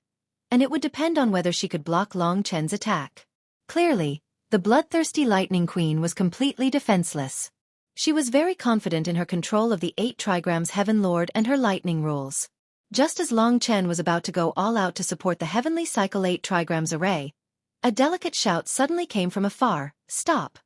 and it would depend on whether she could block Long Chen's attack. Clearly, the bloodthirsty Lightning Queen was completely defenseless. She was very confident in her control of the 8 trigrams Heaven Lord and her lightning rules. Just as Long Chen was about to go all out to support the heavenly cycle 8 trigrams array, a delicate shout suddenly came from afar, "Stop!"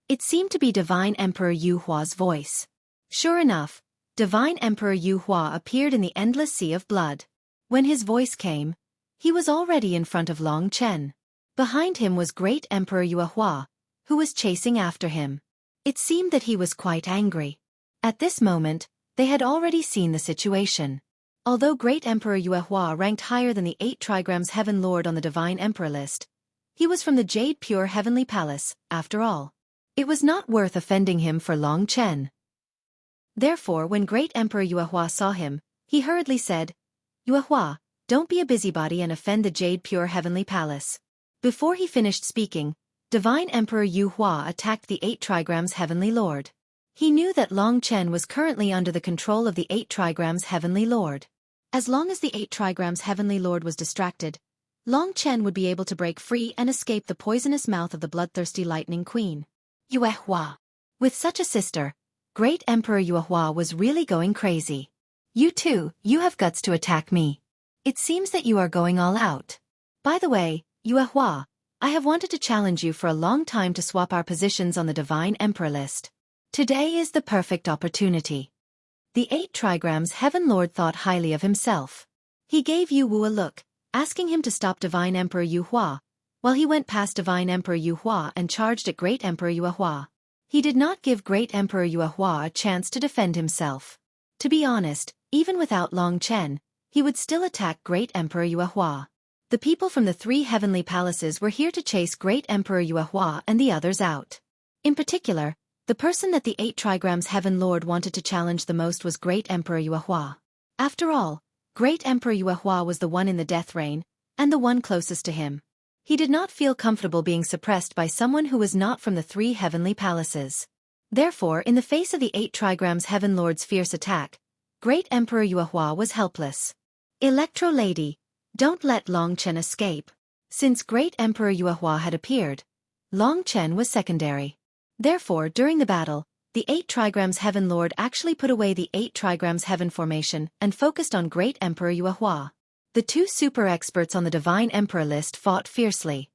It seemed to be Divine Emperor Yu Hua's voice. Sure enough, Divine Emperor Yu Hua appeared in the endless sea of blood. When his voice came, he was already in front of Long Chen. Behind him was Great Emperor Yu Hua, who was chasing after him. It seemed that he was quite angry. At this moment, they had already seen the situation. Although Great Emperor Yu Hua ranked higher than the 8 trigrams Heaven Lord on the Divine Emperor list, he was from the Jade Pure Heavenly Palace, after all. It was not worth offending him for Long Chen. Therefore, when Great Emperor Yu Hua saw him, he hurriedly said, "Yu Hua, don't be a busybody and offend the Jade Pure Heavenly Palace." Before he finished speaking, Divine Emperor Yu Hua attacked the 8 trigrams Heavenly Lord. He knew that Long Chen was currently under the control of the 8 trigrams Heavenly Lord. As long as the 8 trigrams Heavenly Lord was distracted, Long Chen would be able to break free and escape the poisonous mouth of the bloodthirsty Lightning Queen. Yu Hua. With such a sister, Great Emperor Yu Hua was really going crazy. You too, you have guts to attack me. It seems that you are going all out. By the way, Yu Hua, I have wanted to challenge you for a long time to swap our positions on the Divine Emperor list. Today is the perfect opportunity. The 8 trigrams Heaven Lord thought highly of himself. He gave Yu Wu a look, asking him to stop Divine Emperor Yu Hua, while he went past Divine Emperor Yu Hua and charged at Great Emperor Yu Hua. He did not give Great Emperor Yu Hua a chance to defend himself. To be honest, even without Long Chen, he would still attack Great Emperor Yu Hua. The people from the 3 heavenly palaces were here to chase Great Emperor Yu Hua and the others out. In particular, the person that the 8 trigrams Heaven Lord wanted to challenge the most was Great Emperor Yu Hua. After all, Great Emperor Yu Hua was the one in the death reign, and the one closest to him. He did not feel comfortable being suppressed by someone who was not from the 3 heavenly palaces. Therefore, in the face of the 8 trigrams Heaven Lord's fierce attack, Great Emperor Yu Hua was helpless. Electro Lady, don't let Long Chen escape. Since Great Emperor Yu Hua had appeared, Long Chen was secondary. Therefore, during the battle, the 8 trigrams Heaven Lord actually put away the 8 trigrams Heaven formation and focused on Great Emperor Yu Hua. The 2 super experts on the Divine Emperor list fought fiercely.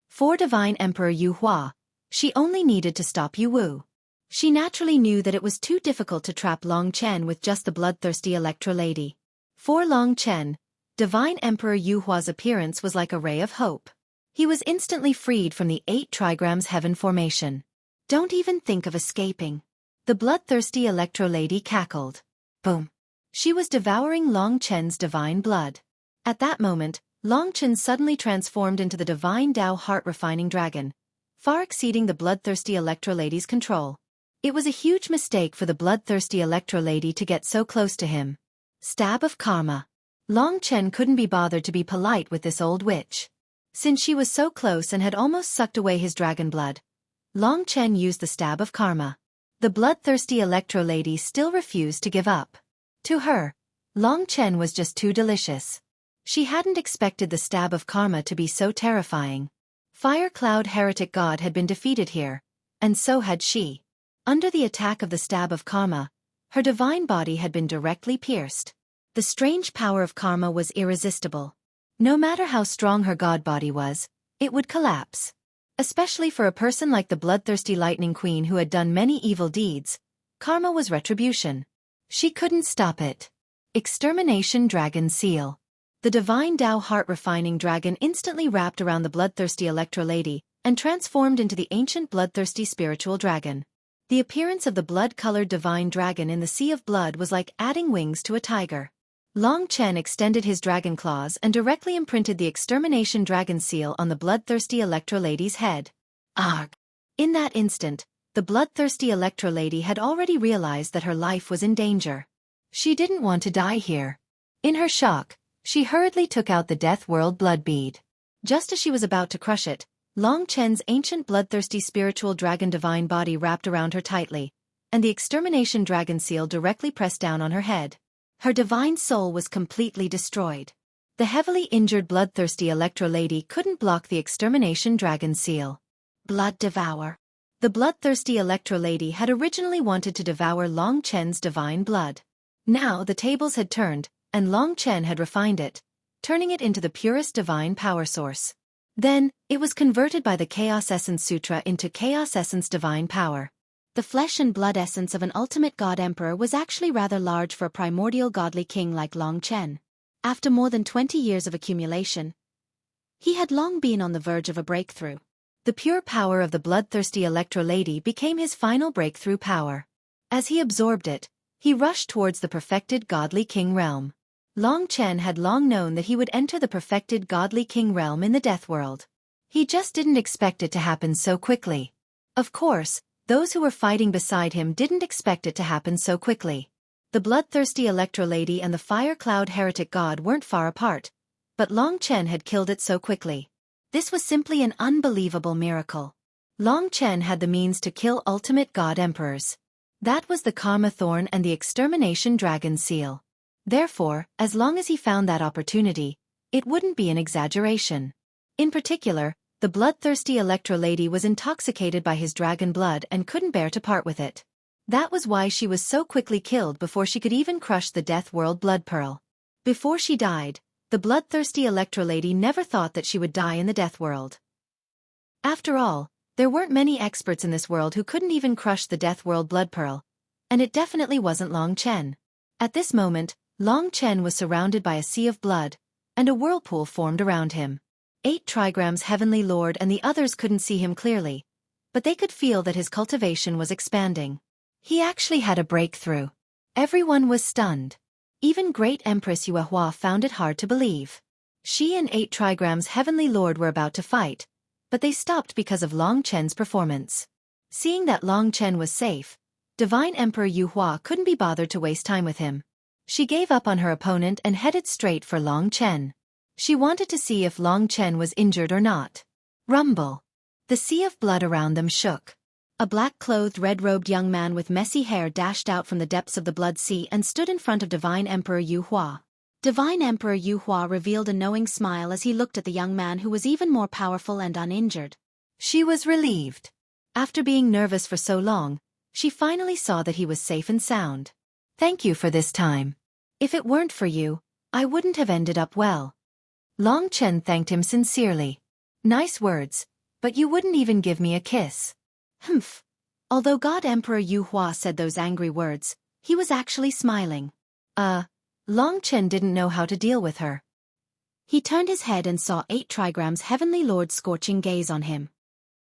For Divine Emperor Yu Hua, she only needed to stop Yu Wu. She naturally knew that it was too difficult to trap Long Chen with just the bloodthirsty Electro Lady. For Long Chen, Divine Emperor Yu Hua's appearance was like a ray of hope. He was instantly freed from the 8 trigrams heaven formation. Don't even think of escaping. The bloodthirsty Electro Lady cackled. Boom. She was devouring Long Chen's divine blood. At that moment, Long Chen suddenly transformed into the divine Tao heart-refining dragon, far exceeding the bloodthirsty Electro Lady's control. It was a huge mistake for the bloodthirsty Electro Lady to get so close to him. Stab of karma. Long Chen couldn't be bothered to be polite with this old witch. Since she was so close and had almost sucked away his dragon blood, Long Chen used the stab of karma. The bloodthirsty Electro Lady still refused to give up. To her, Long Chen was just too delicious. She hadn't expected the stab of karma to be so terrifying. Fire Cloud Heretic God had been defeated here, and so had she. Under the attack of the stab of karma, her divine body had been directly pierced. The strange power of karma was irresistible. No matter how strong her god body was, it would collapse. Especially for a person like the bloodthirsty Lightning Queen who had done many evil deeds, karma was retribution. She couldn't stop it. Extermination Dragon Seal. The divine Tao heart-refining dragon instantly wrapped around the bloodthirsty Electro Lady and transformed into the ancient bloodthirsty spiritual dragon. The appearance of the blood-colored divine dragon in the sea of blood was like adding wings to a tiger. Long Chen extended his dragon claws and directly imprinted the extermination dragon seal on the bloodthirsty Electro Lady's head. Arg! In that instant, the bloodthirsty Electro Lady had already realized that her life was in danger. She didn't want to die here. In her shock, she hurriedly took out the Death World blood bead. Just as she was about to crush it, Long Chen's ancient bloodthirsty spiritual dragon divine body wrapped around her tightly, and the extermination dragon seal directly pressed down on her head. Her divine soul was completely destroyed. The heavily injured bloodthirsty Electro Lady couldn't block the extermination dragon seal. Blood devour. The bloodthirsty Electro Lady had originally wanted to devour Long Chen's divine blood. Now the tables had turned, and Long Chen had refined it, turning it into the purest divine power source. Then, it was converted by the Chaos Essence Sutra into Chaos Essence Divine Power. The flesh and blood essence of an ultimate god emperor was actually rather large for a primordial godly king like Long Chen. After more than 20 years of accumulation, he had long been on the verge of a breakthrough. The pure power of the bloodthirsty Electro Lady became his final breakthrough power. As he absorbed it, he rushed towards the perfected godly king realm. Long Chen had long known that he would enter the perfected godly king realm in the death world. He just didn't expect it to happen so quickly. Of course, those who were fighting beside him didn't expect it to happen so quickly. The bloodthirsty Electro Lady and the Fire Cloud Heretic God weren't far apart, but Long Chen had killed it so quickly. This was simply an unbelievable miracle. Long Chen had the means to kill ultimate god emperors. That was the Karma Thorn and the Extermination Dragon Seal. Therefore, as long as he found that opportunity, it wouldn't be an exaggeration. In particular, the bloodthirsty Electro Lady was intoxicated by his dragon blood and couldn't bear to part with it. That was why she was so quickly killed before she could even crush the Death World Blood Pearl. Before she died, the bloodthirsty Electro Lady never thought that she would die in the Death World. After all, there weren't many experts in this world who couldn't even crush the Death World Blood Pearl, and it definitely wasn't Long Chen. At this moment, Long Chen was surrounded by a sea of blood, and a whirlpool formed around him. 8 trigrams Heavenly Lord and the others couldn't see him clearly, but they could feel that his cultivation was expanding. He actually had a breakthrough. Everyone was stunned. Even Great Empress Xueqi found it hard to believe. She and 8 trigrams Heavenly Lord were about to fight, but they stopped because of Long Chen's performance. Seeing that Long Chen was safe, Divine Emperor Xueqi couldn't be bothered to waste time with him. She gave up on her opponent and headed straight for Long Chen. She wanted to see if Long Chen was injured or not. Rumble. The sea of blood around them shook. A black-clothed, red-robed young man with messy hair dashed out from the depths of the blood sea and stood in front of Divine Emperor Xueqi. Divine Emperor Xueqi revealed a knowing smile as he looked at the young man who was even more powerful and uninjured. She was relieved. After being nervous for so long, she finally saw that he was safe and sound. Thank you for this time. If it weren't for you, I wouldn't have ended up well. Long Chen thanked him sincerely. Nice words, but you wouldn't even give me a kiss. Humph. Although God Emperor Xueqi said those angry words, he was actually smiling. Long Chen didn't know how to deal with her. He turned his head and saw 8 trigrams Heavenly Lord's scorching gaze on him.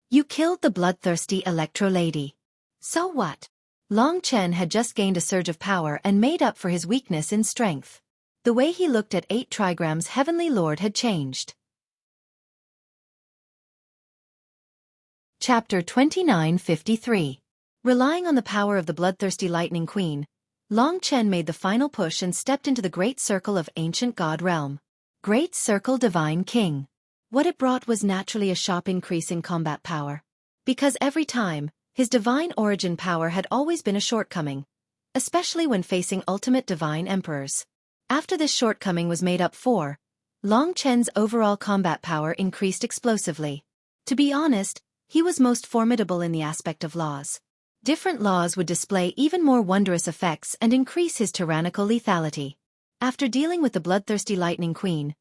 You killed the bloodthirsty Electro Lady. So what? Long Chen had just gained a surge of power and made up for his weakness in strength. The way he looked at 8 trigrams Heavenly Lord had changed. Chapter 2953. Relying on the power of the bloodthirsty Lightning Queen, Long Chen made the final push and stepped into the Great Circle of Ancient God Realm. Great Circle Divine King. What it brought was naturally a sharp increase in combat power. Because every time, his divine origin power had always been a shortcoming, especially when facing ultimate divine emperors. After this shortcoming was made up for, Long Chen's overall combat power increased explosively. To be honest, he was most formidable in the aspect of laws. Different laws would display even more wondrous effects and increase his tyrannical lethality. After dealing with the bloodthirsty Lightning Queen,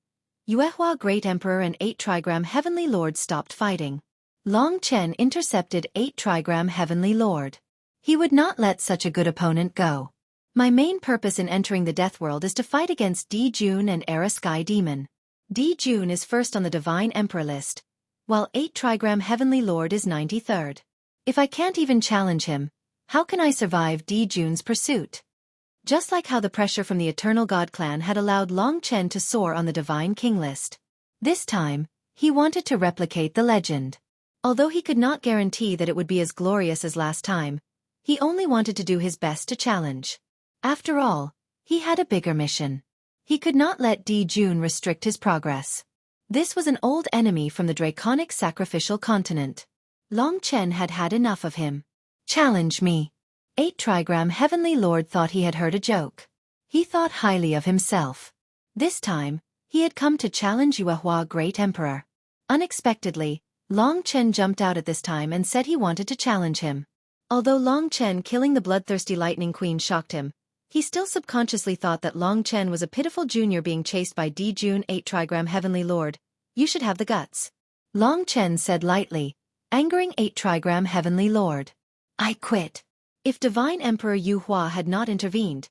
Xueqi Great Emperor and 8 trigram Heavenly Lord stopped fighting. Long Chen intercepted 8 trigram Heavenly Lord. He would not let such a good opponent go. My main purpose in entering the Death World is to fight against Di Jun and Era Sky Demon. Di Jun is first on the Divine Emperor list, while 8 trigram Heavenly Lord is 93rd. If I can't even challenge him, how can I survive Di Jun's pursuit? Just like how the pressure from the Eternal God clan had allowed Long Chen to soar on the Divine King list. This time, he wanted to replicate the legend. Although he could not guarantee that it would be as glorious as last time, he only wanted to do his best to challenge. After all, he had a bigger mission. He could not let Di Jun restrict his progress. This was an old enemy from the draconic sacrificial continent. Long Chen had had enough of him. Challenge me. 8 trigram Heavenly Lord thought he had heard a joke. He thought highly of himself. This time, he had come to challenge Xueqi Great Emperor. Unexpectedly, Long Chen jumped out at this time and said he wanted to challenge him. Although Long Chen killing the bloodthirsty Lightning Queen shocked him, he still subconsciously thought that Long Chen was a pitiful junior being chased by Di Jun 8 trigram Heavenly Lord. You should have the guts. Long Chen said lightly, angering 8 trigram Heavenly Lord. I quit. If Divine Emperor Xueqi had not intervened,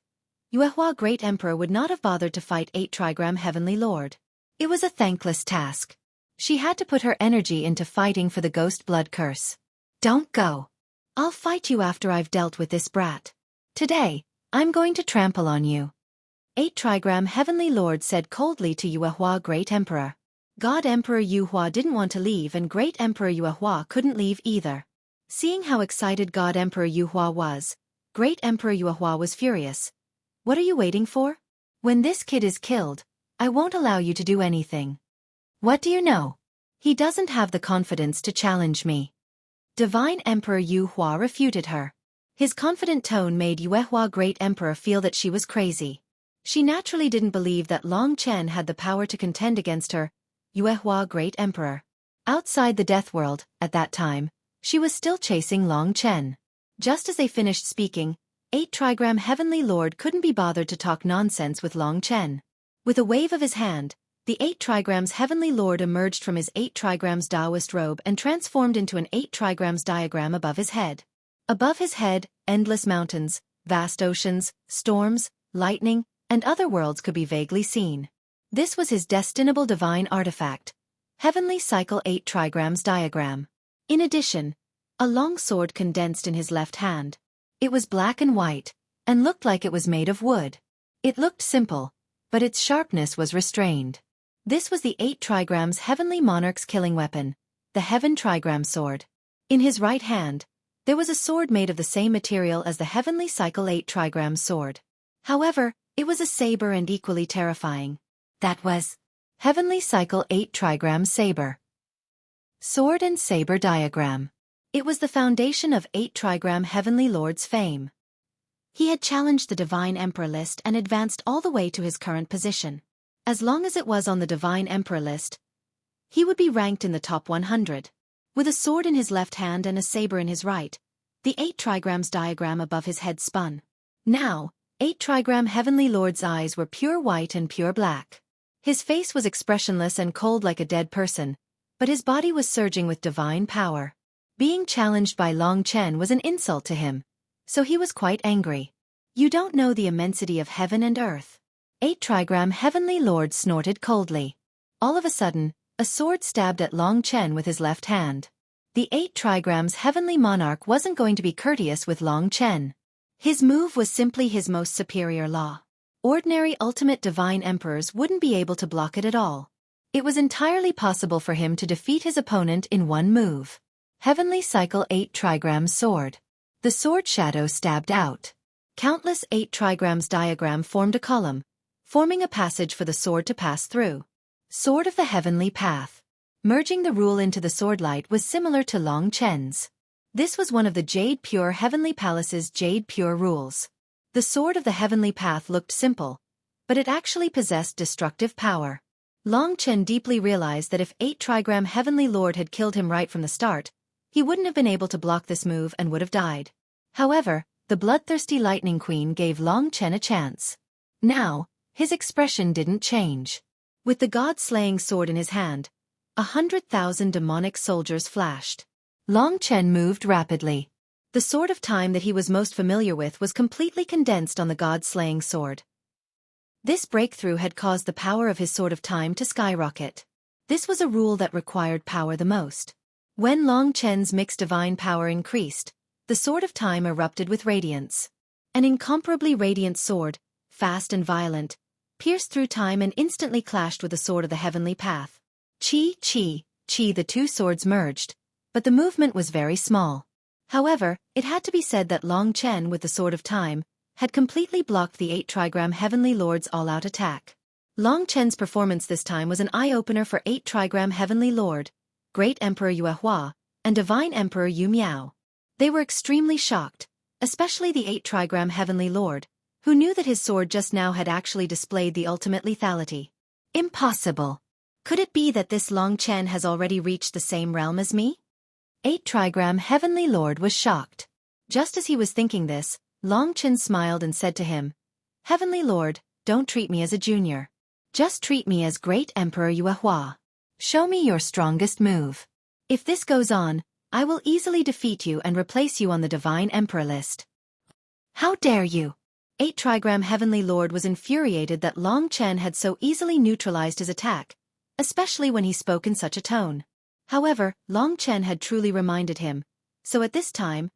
Xueqi Great Emperor would not have bothered to fight 8 trigram Heavenly Lord. It was a thankless task. She had to put her energy into fighting for the ghost blood curse. Don't go. I'll fight you after I've dealt with this brat. Today, I'm going to trample on you. 8 trigram Heavenly Lord said coldly to Xueqi Great Emperor. God Emperor Xueqi didn't want to leave and Great Emperor Xueqi couldn't leave either. Seeing how excited God Emperor Xueqi was, Great Emperor Xueqi was furious. What are you waiting for? When this kid is killed, I won't allow you to do anything. What do you know? He doesn't have the confidence to challenge me. Divine Emperor Xueqi refuted her. His confident tone made Xueqi Great Emperor feel that she was crazy. She naturally didn't believe that Long Chen had the power to contend against her, Xueqi Great Emperor. Outside the Death World, at that time, she was still chasing Long Chen. Just as they finished speaking, 8 trigram Heavenly Lord couldn't be bothered to talk nonsense with Long Chen. With a wave of his hand, the 8 trigrams Heavenly Lord emerged from his 8 trigrams Taoist robe and transformed into an 8 trigrams diagram above his head. Above his head, endless mountains, vast oceans, storms, lightning, and other worlds could be vaguely seen. This was his destinable divine artifact, Heavenly Cycle 8 trigrams diagram. In addition, a long sword condensed in his left hand. It was black and white, and looked like it was made of wood. It looked simple, but its sharpness was restrained. This was the 8 trigrams Heavenly Monarch's killing weapon, the Heaven Trigram Sword. In his right hand, there was a sword made of the same material as the Heavenly Cycle 8 trigram sword. However, it was a saber and equally terrifying. That was Heavenly Cycle 8 trigram saber. Sword and saber diagram. It was the foundation of 8 trigram Heavenly Lord's fame. He had challenged the Divine Emperor list and advanced all the way to his current position. As long as it was on the Divine Emperor list, he would be ranked in the top 100. With a sword in his left hand and a saber in his right, the 8 trigrams diagram above his head spun. Now, 8 trigram Heavenly Lord's eyes were pure white and pure black. His face was expressionless and cold like a dead person, but his body was surging with divine power. Being challenged by Long Chen was an insult to him, so he was quite angry. You don't know the immensity of heaven and earth. 8 trigram Heavenly Lord snorted coldly. All of a sudden, a sword stabbed at Long Chen with his left hand. The 8 trigrams heavenly monarch wasn't going to be courteous with Long Chen. His move was simply his most superior law. Ordinary ultimate divine emperors wouldn't be able to block it at all. It was entirely possible for him to defeat his opponent in one move. Heavenly Cycle 8 trigrams sword. The sword shadow stabbed out. Countless 8 trigrams diagram formed a column, forming a passage for the sword to pass through. Sword of the Heavenly Path. Merging the rule into the sword light was similar to Long Chen's. This was one of the Jade Pure Heavenly Palace's Jade Pure rules. The Sword of the Heavenly Path looked simple, but it actually possessed destructive power. Long Chen deeply realized that if 8 trigram Heavenly Lord had killed him right from the start, he wouldn't have been able to block this move and would have died. However, the bloodthirsty Lightning Queen gave Long Chen a chance. Now, his expression didn't change. With the god-slaying sword in his hand, 100,000 demonic soldiers flashed. Long Chen moved rapidly. The sword of time that he was most familiar with was completely condensed on the god-slaying sword. This breakthrough had caused the power of his sword of time to skyrocket. This was a rule that required power the most. When Long Chen's mixed divine power increased, the sword of time erupted with radiance. An incomparably radiant sword, fast and violent, pierced through time and instantly clashed with the sword of the heavenly path. Chi, the two swords merged, but the movement was very small. However, it had to be said that Long Chen with the sword of time had completely blocked the 8 trigram Heavenly Lord's all-out attack. Long Chen's performance this time was an eye-opener for 8 trigram Heavenly Lord, Great Emperor Yuehua, and Divine Emperor Yu Miao. They were extremely shocked, especially the 8 trigram Heavenly Lord, who knew that his sword just now had actually displayed the ultimate lethality. Impossible! Could it be that this Long Chen has already reached the same realm as me? 8 trigram Heavenly Lord was shocked. Just as he was thinking this, Long Chen smiled and said to him, "Heavenly Lord, don't treat me as a junior. Just treat me as Great Emperor Yuehua. Show me your strongest move. If this goes on, I will easily defeat you and replace you on the Divine Emperor list." "How dare you!" 8 trigram Heavenly Lord was infuriated that Long Chen had so easily neutralized his attack, especially when he spoke in such a tone. However, Long Chen had truly reminded him, so at this time,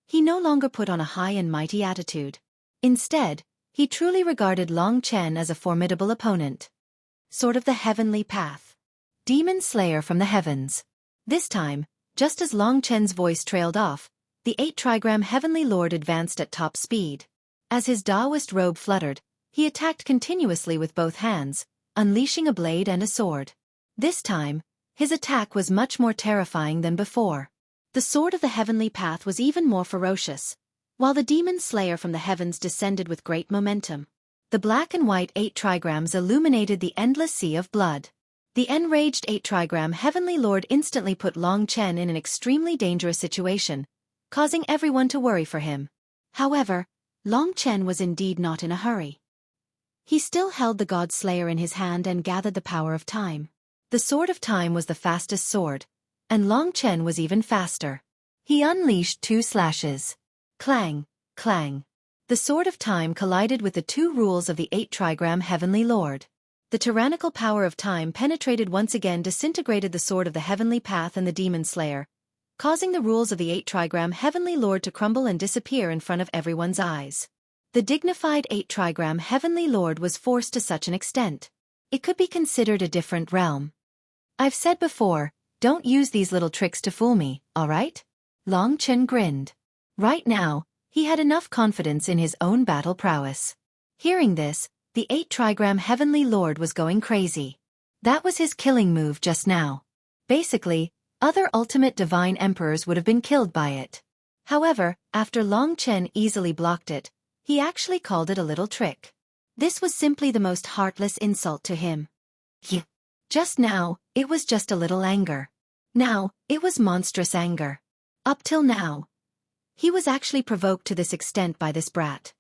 he no longer put on a high and mighty attitude. Instead, he truly regarded Long Chen as a formidable opponent. Sword of the Heavenly Path. Demon Slayer from the Heavens. This time, just as Long Chen's voice trailed off, the 8 trigram Heavenly Lord advanced at top speed. As his Taoist robe fluttered, he attacked continuously with both hands, unleashing a blade and a sword. This time, his attack was much more terrifying than before. The Sword of the Heavenly Path was even more ferocious, while the Demon Slayer from the heavens descended with great momentum. The black and white 8 trigrams illuminated the endless sea of blood. The enraged 8 trigram Heavenly Lord instantly put Long Chen in an extremely dangerous situation, causing everyone to worry for him. However, Long Chen was indeed not in a hurry. He still held the God Slayer in his hand and gathered the power of time. The Sword of Time was the fastest sword, and Long Chen was even faster. He unleashed 2 slashes. Clang, clang. The Sword of Time collided with the 2 rules of the 8 trigram Heavenly Lord. The tyrannical power of time penetrated once again, disintegrated the Sword of the Heavenly Path and the Demon Slayer, causing the rules of the 8 trigram Heavenly Lord to crumble and disappear in front of everyone's eyes. The dignified 8 trigram Heavenly Lord was forced to such an extent. It could be considered a different realm. "I've said before, don't use these little tricks to fool me, alright?" Long Chen grinned. Right now, he had enough confidence in his own battle prowess. Hearing this, the 8 trigram Heavenly Lord was going crazy. That was his killing move just now. Basically, other ultimate divine emperors would have been killed by it. However, after Long Chen easily blocked it, he actually called it a little trick. This was simply the most heartless insult to him. Just now, it was just a little anger. Now, it was monstrous anger. Up till now, he was actually provoked to this extent by this brat.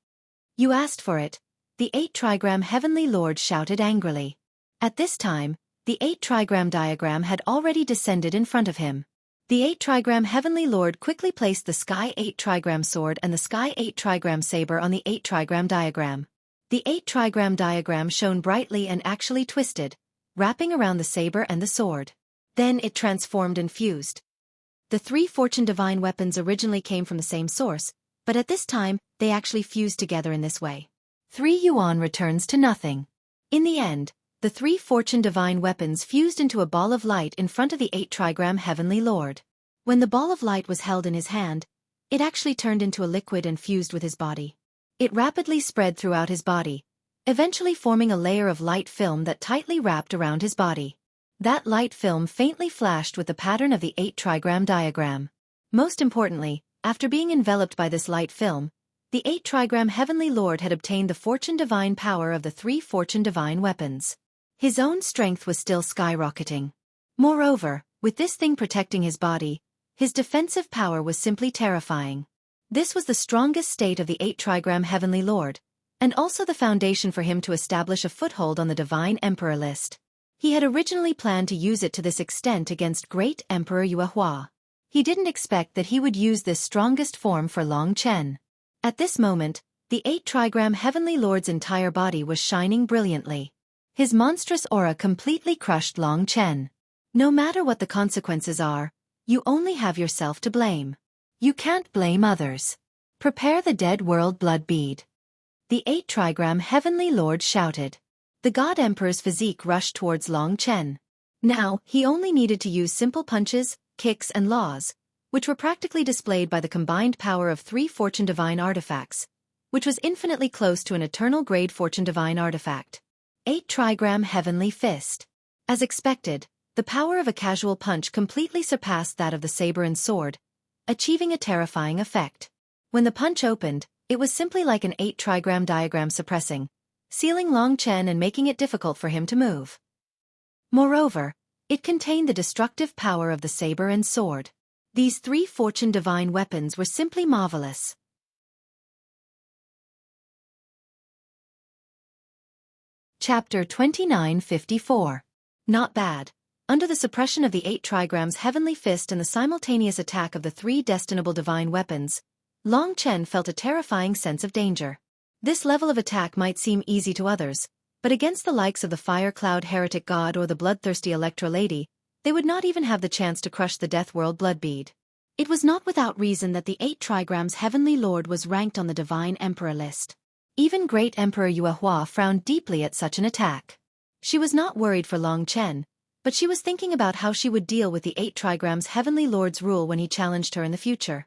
"You asked for it," the 8 trigram Heavenly Lord shouted angrily. At this time, the 8 trigram diagram had already descended in front of him. The 8 trigram Heavenly Lord quickly placed the Sky 8 trigram sword and the Sky 8 trigram saber on the 8 trigram diagram. The 8 trigram diagram shone brightly and actually twisted, wrapping around the saber and the sword. Then it transformed and fused. The 3 fortune divine weapons originally came from the same source, but at this time, they actually fused together in this way. 3 yuan returns to nothing. In the end, the 3 fortune divine weapons fused into a ball of light in front of the 8 trigram heavenly lord. When the ball of light was held in his hand, it actually turned into a liquid and fused with his body. It rapidly spread throughout his body, eventually forming a layer of light film that tightly wrapped around his body. That light film faintly flashed with the pattern of the 8 trigram diagram. Most importantly, after being enveloped by this light film, the 8 trigram heavenly lord had obtained the fortune divine power of the 3 fortune divine weapons. His own strength was still skyrocketing. Moreover, with this thing protecting his body, his defensive power was simply terrifying. This was the strongest state of the 8 trigram heavenly lord, and also the foundation for him to establish a foothold on the divine emperor list. He had originally planned to use it to this extent against great Emperor Yuehua. He didn't expect that he would use this strongest form for Long Chen. At this moment, the 8 trigram heavenly lord's entire body was shining brilliantly. His monstrous aura completely crushed Long Chen. No matter what the consequences are, you only have yourself to blame. You can't blame others. Prepare the dead world blood bead. The 8 trigram heavenly lord shouted. The God Emperor's physique rushed towards Long Chen. Now, he only needed to use simple punches, kicks and laws, which were practically displayed by the combined power of 3 fortune divine artifacts, which was infinitely close to an eternal grade fortune divine artifact. 8 trigram heavenly fist. As expected, the power of a casual punch completely surpassed that of the saber and sword, achieving a terrifying effect. When the punch opened, it was simply like an 8 trigram diagram suppressing, sealing Long Chen and making it difficult for him to move. Moreover, it contained the destructive power of the saber and sword. These 3 fortune divine weapons were simply marvelous. Chapter 2954. Not bad. Under the suppression of the 8 trigrams heavenly fist and the simultaneous attack of the 3 destinable divine weapons, Long Chen felt a terrifying sense of danger. This level of attack might seem easy to others, but against the likes of the Fire Cloud Heretic God or the bloodthirsty Electra Lady, they would not even have the chance to crush the Death World blood bead. It was not without reason that the 8 trigrams heavenly lord was ranked on the divine emperor list. Even great Emperor Yuehua frowned deeply at such an attack. She was not worried for Long Chen, but she was thinking about how she would deal with the 8 trigrams heavenly lord's rule when he challenged her in the future.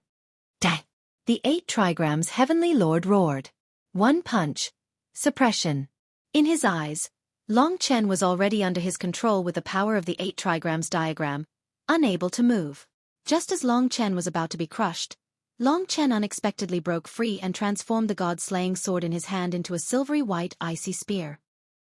Dai! The 8 trigrams heavenly lord roared. One punch. Suppression. In his eyes, Long Chen was already under his control with the power of the 8 trigrams diagram, unable to move. Just as Long Chen was about to be crushed, Long Chen unexpectedly broke free and transformed the god-slaying sword in his hand into a silvery white icy spear.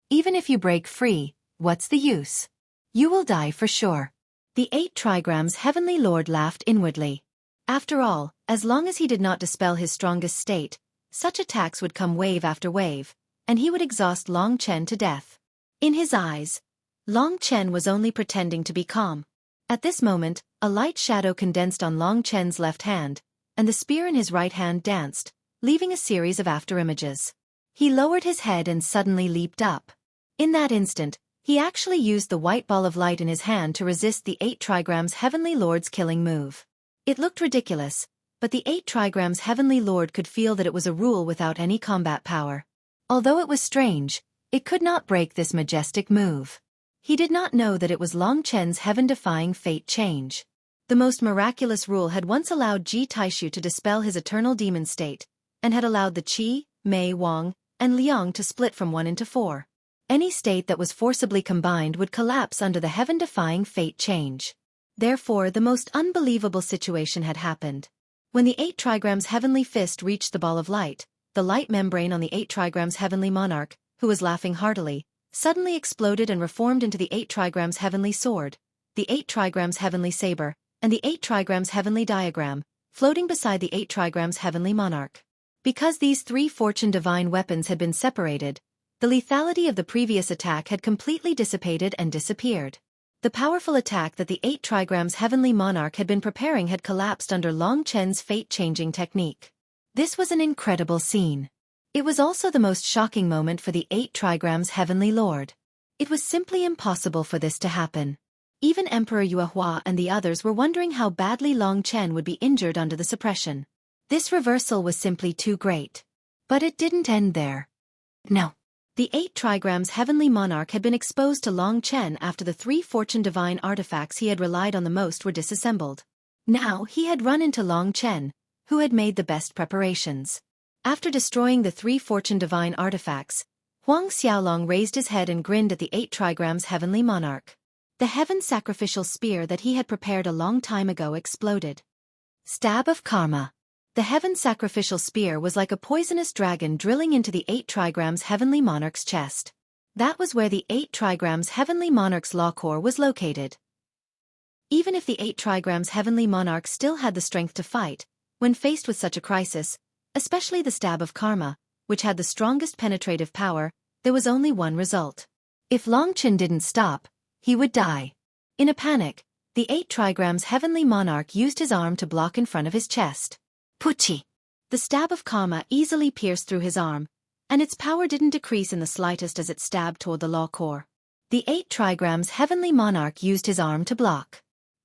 Even if you break free, what's the use? You will die for sure. The 8 trigrams heavenly lord laughed inwardly. After all, as long as he did not dispel his strongest state, such attacks would come wave after wave, and he would exhaust Long Chen to death. In his eyes, Long Chen was only pretending to be calm. At this moment, a light shadow condensed on Long Chen's left hand, and the spear in his right hand danced, leaving a series of afterimages. He lowered his head and suddenly leaped up. In that instant, he actually used the white ball of light in his hand to resist the 8 trigrams heavenly lord's killing move. It looked ridiculous, but the 8 trigrams heavenly lord could feel that it was a rule without any combat power. Although it was strange, it could not break this majestic move. He did not know that it was Long Chen's heaven-defying fate change. The most miraculous rule had once allowed Ji Taishu to dispel his eternal demon state, and had allowed the Qi, Mei Wang, and Liang to split from 1 into 4. Any state that was forcibly combined would collapse under the heaven-defying fate change. Therefore, the most unbelievable situation had happened. When the 8 trigrams heavenly fist reached the ball of light, the light membrane on the 8 trigrams heavenly monarch, who was laughing heartily, suddenly exploded and reformed into the 8 trigrams heavenly sword, the 8 trigrams heavenly saber, and the 8 trigrams heavenly diagram, floating beside the 8 trigrams heavenly monarch. Because these 3 fortune divine weapons had been separated, the lethality of the previous attack had completely dissipated and disappeared. The powerful attack that the 8 trigrams heavenly monarch had been preparing had collapsed under Long Chen's fate-changing technique. This was an incredible scene. It was also the most shocking moment for the 8 trigrams heavenly lord. It was simply impossible for this to happen. Even Emperor Yuehua and the others were wondering how badly Long Chen would be injured under the suppression. This reversal was simply too great. But it didn't end there. No. The 8 trigrams Heavenly Monarch had been exposed to Long Chen after the 3 Fortune Divine artifacts he had relied on the most were disassembled. Now he had run into Long Chen, who had made the best preparations. After destroying the 3 Fortune Divine artifacts, Huang Xiaolong raised his head and grinned at the 8 trigrams Heavenly Monarch. The heaven sacrificial spear that he had prepared a long time ago exploded. Stab of Karma. The heaven sacrificial spear was like a poisonous dragon drilling into the 8 trigrams Heavenly Monarch's chest. That was where the 8 trigrams Heavenly Monarch's law core was located. Even if the 8 trigrams Heavenly Monarch still had the strength to fight, when faced with such a crisis, especially the stab of Karma, which had the strongest penetrative power, there was only one result. If Long Chen didn't stop, he would die. In a panic, the 8 trigrams Heavenly Monarch used his arm to block in front of his chest. Puchi! The stab of Karma easily pierced through his arm, and its power didn't decrease in the slightest as it stabbed toward the law core. The 8 trigrams Heavenly Monarch used his arm to block.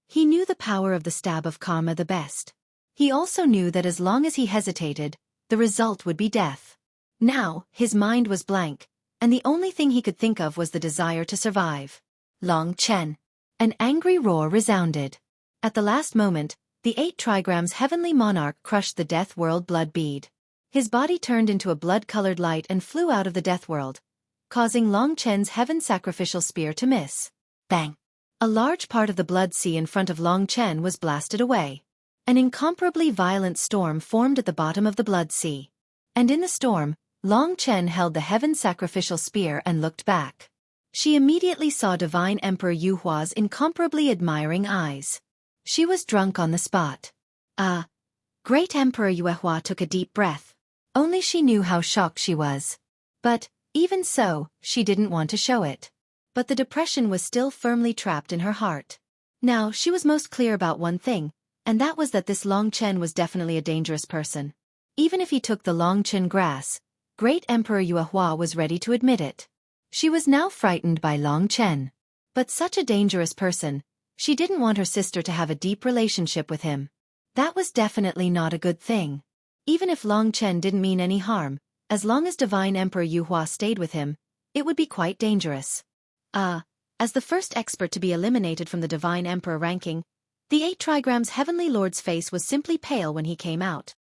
He knew the power of the stab of Karma the best. He also knew that as long as he hesitated, the result would be death. Now, his mind was blank, and the only thing he could think of was the desire to survive. Long Chen. An angry roar resounded. At the last moment, the 8 trigrams Heavenly Monarch crushed the Death World blood bead. His body turned into a blood-colored light and flew out of the Death World, causing Long Chen's heaven sacrificial spear to miss. Bang! A large part of the blood sea in front of Long Chen was blasted away. An incomparably violent storm formed at the bottom of the blood sea. And in the storm, Long Chen held the heaven sacrificial spear and looked back. She immediately saw Divine Emperor Yuhua's incomparably admiring eyes. She was drunk on the spot. Great Emperor Yuehua took a deep breath. Only she knew how shocked she was. But, even so, she didn't want to show it. But the depression was still firmly trapped in her heart. Now, she was most clear about one thing, and that was that this Long Chen was definitely a dangerous person. Even if he took the Long Chen grass, Great Emperor Yuehua was ready to admit it. She was now frightened by Long Chen. But such a dangerous person, she didn't want her sister to have a deep relationship with him. That was definitely not a good thing. Even if Long Chen didn't mean any harm, as long as Divine Emperor Yuehua stayed with him, it would be quite dangerous. As the first expert to be eliminated from the Divine Emperor ranking, the 8 trigrams Heavenly Lord's face was simply pale when he came out.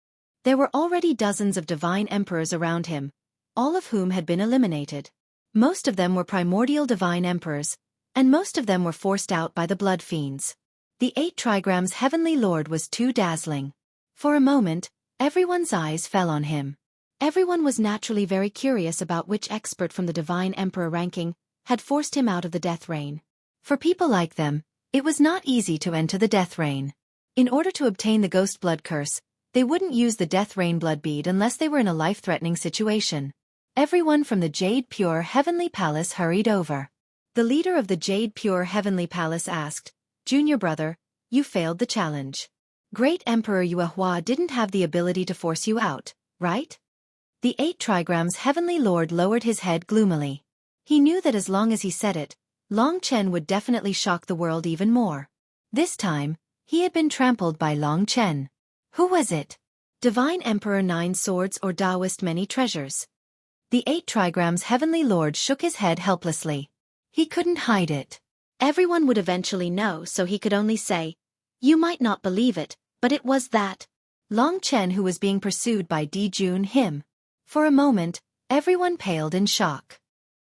There were already dozens of Divine Emperors around him, all of whom had been eliminated. Most of them were primordial Divine Emperors, and most of them were forced out by the Blood Fiends. The 8 trigrams Heavenly Lord was too dazzling. For a moment, everyone's eyes fell on him. Everyone was naturally very curious about which expert from the Divine Emperor ranking had forced him out of the Death Reign. For people like them, it was not easy to enter the Death Reign. In order to obtain the Ghost Blood Curse, they wouldn't use the Death Reign blood bead unless they were in a life-threatening situation. Everyone from the Jade Pure Heavenly Palace hurried over. The leader of the Jade Pure Heavenly Palace asked, "Junior brother, you failed the challenge. Great Emperor Yuehua didn't have the ability to force you out, right?" The 8 trigrams Heavenly Lord lowered his head gloomily. He knew that as long as he said it, Long Chen would definitely shock the world even more. This time, he had been trampled by Long Chen. Who was it? Divine Emperor 9 Swords or Taoist Many Treasures? The 8 trigrams Heavenly Lord shook his head helplessly. He couldn't hide it. Everyone would eventually know, so he could only say, "You might not believe it, but it was that Long Chen who was being pursued by Dijun him." For a moment, everyone paled in shock.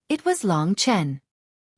It was Long Chen.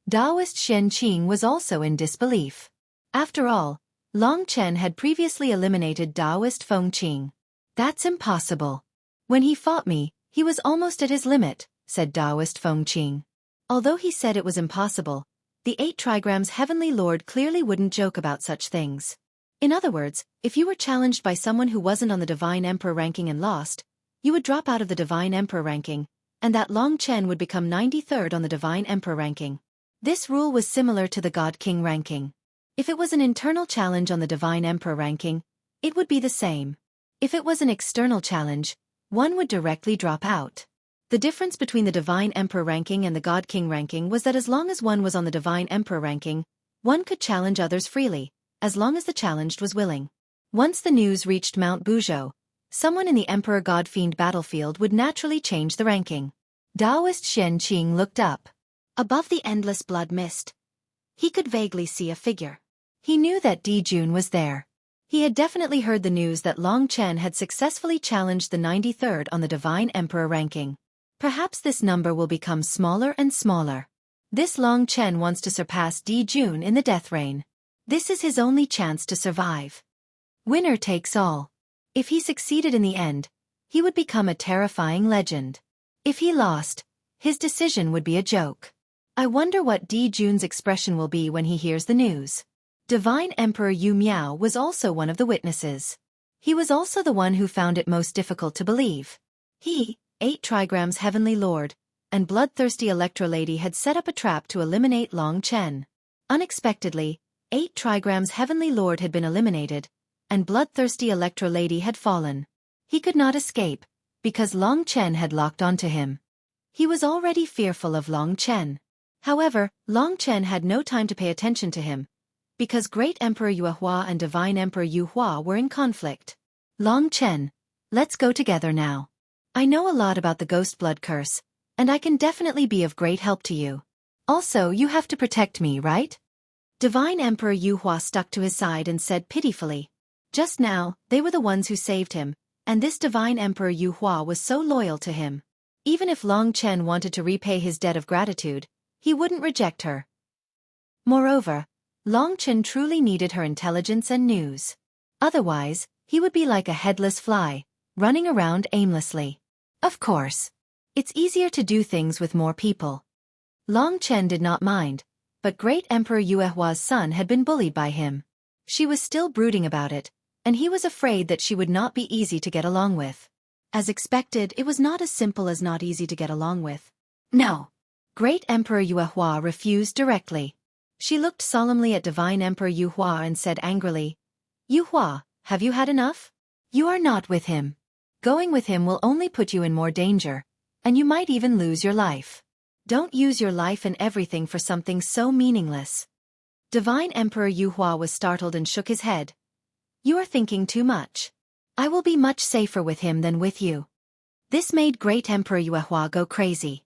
Taoist Shen Qing was also in disbelief. After all, Long Chen had previously eliminated Taoist Feng Qing. "That's impossible. When he fought me, he was almost at his limit," said Taoist Feng Qing. Although he said it was impossible, the 8 trigrams Heavenly Lord clearly wouldn't joke about such things. In other words, if you were challenged by someone who wasn't on the Divine Emperor ranking and lost, you would drop out of the Divine Emperor ranking, and that Long Chen would become 93rd on the Divine Emperor ranking. This rule was similar to the God King ranking. If it was an internal challenge on the Divine Emperor ranking, it would be the same. If it was an external challenge, one would directly drop out. The difference between the Divine Emperor ranking and the God King ranking was that as long as one was on the Divine Emperor ranking, one could challenge others freely, as long as the challenged was willing. Once the news reached Mount Buzhou, someone in the Emperor God Fiend battlefield would naturally change the ranking. Taoist Shen Qing looked up. Above the endless blood mist, he could vaguely see a figure. He knew that Di Jun was there. He had definitely heard the news that Long Chen had successfully challenged the 93rd on the Divine Emperor ranking. Perhaps this number will become smaller and smaller. This Long Chen wants to surpass Di Jun in the death reign. This is his only chance to survive. Winner takes all. If he succeeded in the end, he would become a terrifying legend. If he lost, his decision would be a joke. I wonder what Di Jun's expression will be when he hears the news. Divine Emperor Yu Miao was also one of the witnesses. He was also the one who found it most difficult to believe. He, 8 trigrams Heavenly Lord, and bloodthirsty Electro Lady had set up a trap to eliminate Long Chen. Unexpectedly, 8 trigrams Heavenly Lord had been eliminated, and bloodthirsty Electro Lady had fallen. He could not escape, because Long Chen had locked onto him. He was already fearful of Long Chen. However, Long Chen had no time to pay attention to him, because Great Emperor Yuehua and Divine Emperor Yu Hua were in conflict. Long Chen, let's go together now. I know a lot about the ghost blood curse, and I can definitely be of great help to you. Also, you have to protect me, right? Divine Emperor Yu Hua stuck to his side and said pitifully. Just now, they were the ones who saved him, and this Divine Emperor Yu Hua was so loyal to him. Even if Long Chen wanted to repay his debt of gratitude, he wouldn't reject her. Moreover, Long Chen truly needed her intelligence and news. Otherwise, he would be like a headless fly, running around aimlessly. Of course. It's easier to do things with more people. Long Chen did not mind, but Great Emperor Yuehua's son had been bullied by him. She was still brooding about it, and he was afraid that she would not be easy to get along with. As expected, it was not as simple as not easy to get along with. No. Great Emperor Yuehua refused directly. She looked solemnly at Divine Emperor Yuehua and said angrily, Yuehua, have you had enough? You are not with him. Going with him will only put you in more danger, and you might even lose your life. Don't use your life and everything for something so meaningless. Divine Emperor Yuehua was startled and shook his head. You are thinking too much. I will be much safer with him than with you. This made Great Emperor Yuehua go crazy.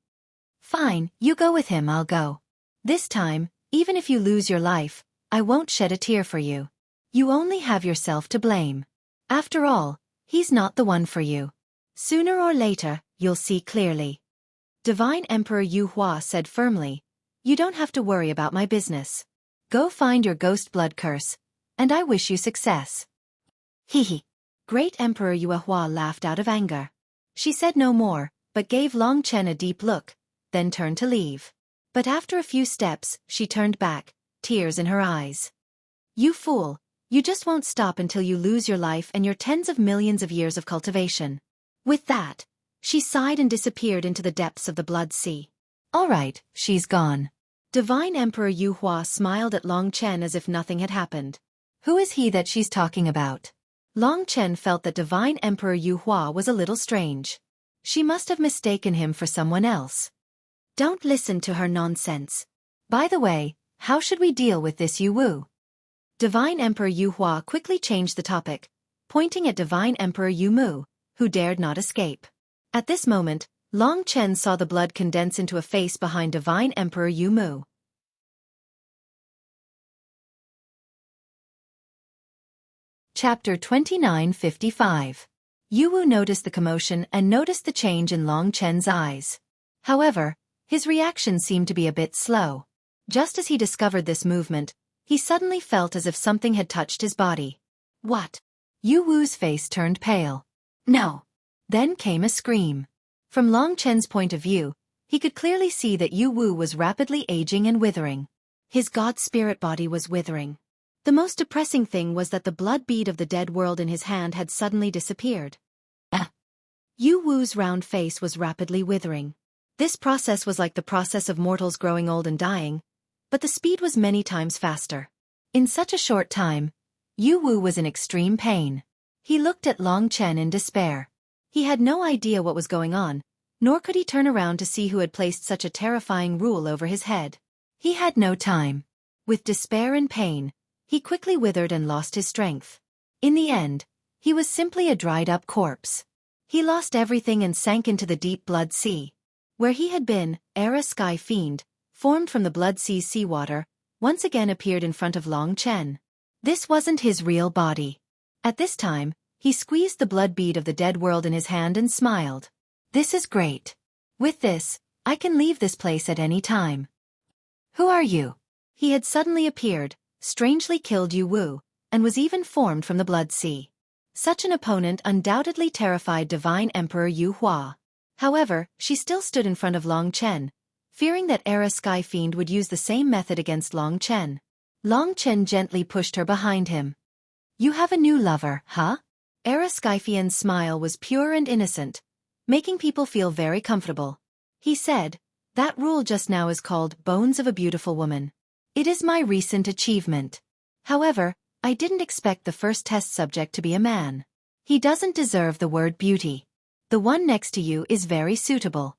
Fine, you go with him, I'll go. This time, even if you lose your life, I won't shed a tear for you. You only have yourself to blame. After all, he's not the one for you. Sooner or later, you'll see clearly. Divine Emperor Yu Hua said firmly, You don't have to worry about my business. Go find your ghost blood curse, and I wish you success. Hee. Great Emperor Yuehua laughed out of anger. She said no more, but gave Long Chen a deep look, then turned to leave. But after a few steps, she turned back, tears in her eyes. You fool, you just won't stop until you lose your life and your tens of millions of years of cultivation. With that, she sighed and disappeared into the depths of the blood sea. All right, she's gone. Divine Emperor Yu Hua smiled at Long Chen as if nothing had happened. Who is he that she's talking about? Long Chen felt that Divine Emperor Yu Hua was a little strange. She must have mistaken him for someone else. Don't listen to her nonsense. By the way, how should we deal with this Yu Wu? Divine Emperor Yu Hua quickly changed the topic, pointing at Divine Emperor Yu Mu, who dared not escape. At this moment, Long Chen saw the blood condense into a face behind Divine Emperor Yu Mu. Chapter 2955. Yu Wu noticed the commotion and noticed the change in Long Chen's eyes. However, his reaction seemed to be a bit slow. Just as he discovered this movement, he suddenly felt as if something had touched his body. What? Yu Wu's face turned pale. No. Then came a scream. From Long Chen's point of view, he could clearly see that Yu Wu was rapidly aging and withering. His god spirit body was withering. The most depressing thing was that the blood bead of the dead world in his hand had suddenly disappeared. Yu Wu's round face was rapidly withering. This process was like the process of mortals growing old and dying, but the speed was many times faster. In such a short time, Yu Wu was in extreme pain. He looked at Long Chen in despair. He had no idea what was going on, nor could he turn around to see who had placed such a terrifying rule over his head. He had no time. With despair and pain, he quickly withered and lost his strength. In the end, he was simply a dried-up corpse. He lost everything and sank into the deep blood sea. Where he had been, Era Sky Fiend, formed from the blood sea's seawater, once again appeared in front of Long Chen. This wasn't his real body. At this time, he squeezed the blood bead of the dead world in his hand and smiled. This is great. With this, I can leave this place at any time. Who are you? He had suddenly appeared, strangely killed Yu Wu, and was even formed from the blood sea. Such an opponent undoubtedly terrified Divine Emperor Yu Hua. However, she still stood in front of Long Chen, fearing that Era Sky Fiend would use the same method against Long Chen. Long Chen gently pushed her behind him. You have a new lover, huh? Era Sky Fiend's smile was pure and innocent, making people feel very comfortable. He said, that rule just now is called Bones of a Beautiful Woman. It is my recent achievement. However, I didn't expect the first test subject to be a man. He doesn't deserve the word beauty. The one next to you is very suitable.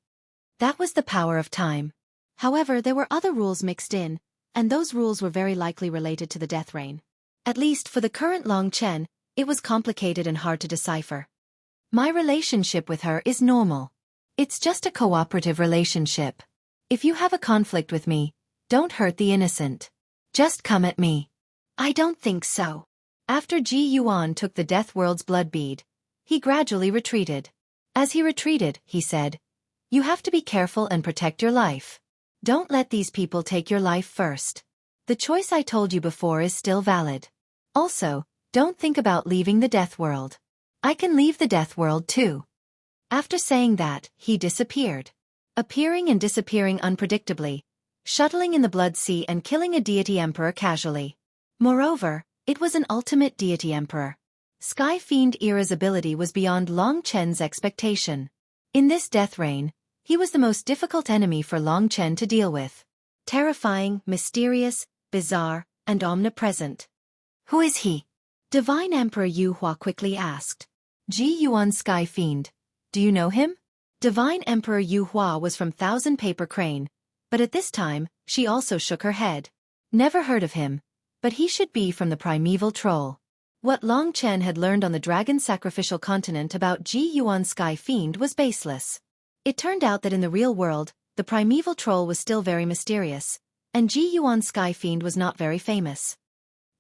That was the power of time. However, there were other rules mixed in, and those rules were very likely related to the death reign. At least for the current Long Chen, it was complicated and hard to decipher. My relationship with her is normal. It's just a cooperative relationship. If you have a conflict with me, don't hurt the innocent. Just come at me. I don't think so. After Ji Yuan took the Death World's blood bead, he gradually retreated. As he retreated, he said, you have to be careful and protect your life. Don't let these people take your life first. The choice I told you before is still valid. Also, don't think about leaving the Death World. I can leave the Death World too. After saying that, he disappeared. Appearing and disappearing unpredictably, shuttling in the blood sea and killing a deity emperor casually. Moreover, it was an ultimate deity emperor. Sky Fiend Era's ability was beyond Long Chen's expectation. In this death reign, he was the most difficult enemy for Long Chen to deal with. Terrifying, mysterious, bizarre, and omnipresent. Who is he? Divine Emperor Yu Hua quickly asked. Ji Yuan Sky Fiend. Do you know him? Divine Emperor Yu Hua was from Thousand Paper Crane, but at this time, she also shook her head. Never heard of him, but he should be from the primeval troll. What Long Chen had learned on the dragon sacrificial continent about Ji Yuan Sky Fiend was baseless. It turned out that in the real world, the primeval troll was still very mysterious, and Ji Yuan Sky Fiend was not very famous.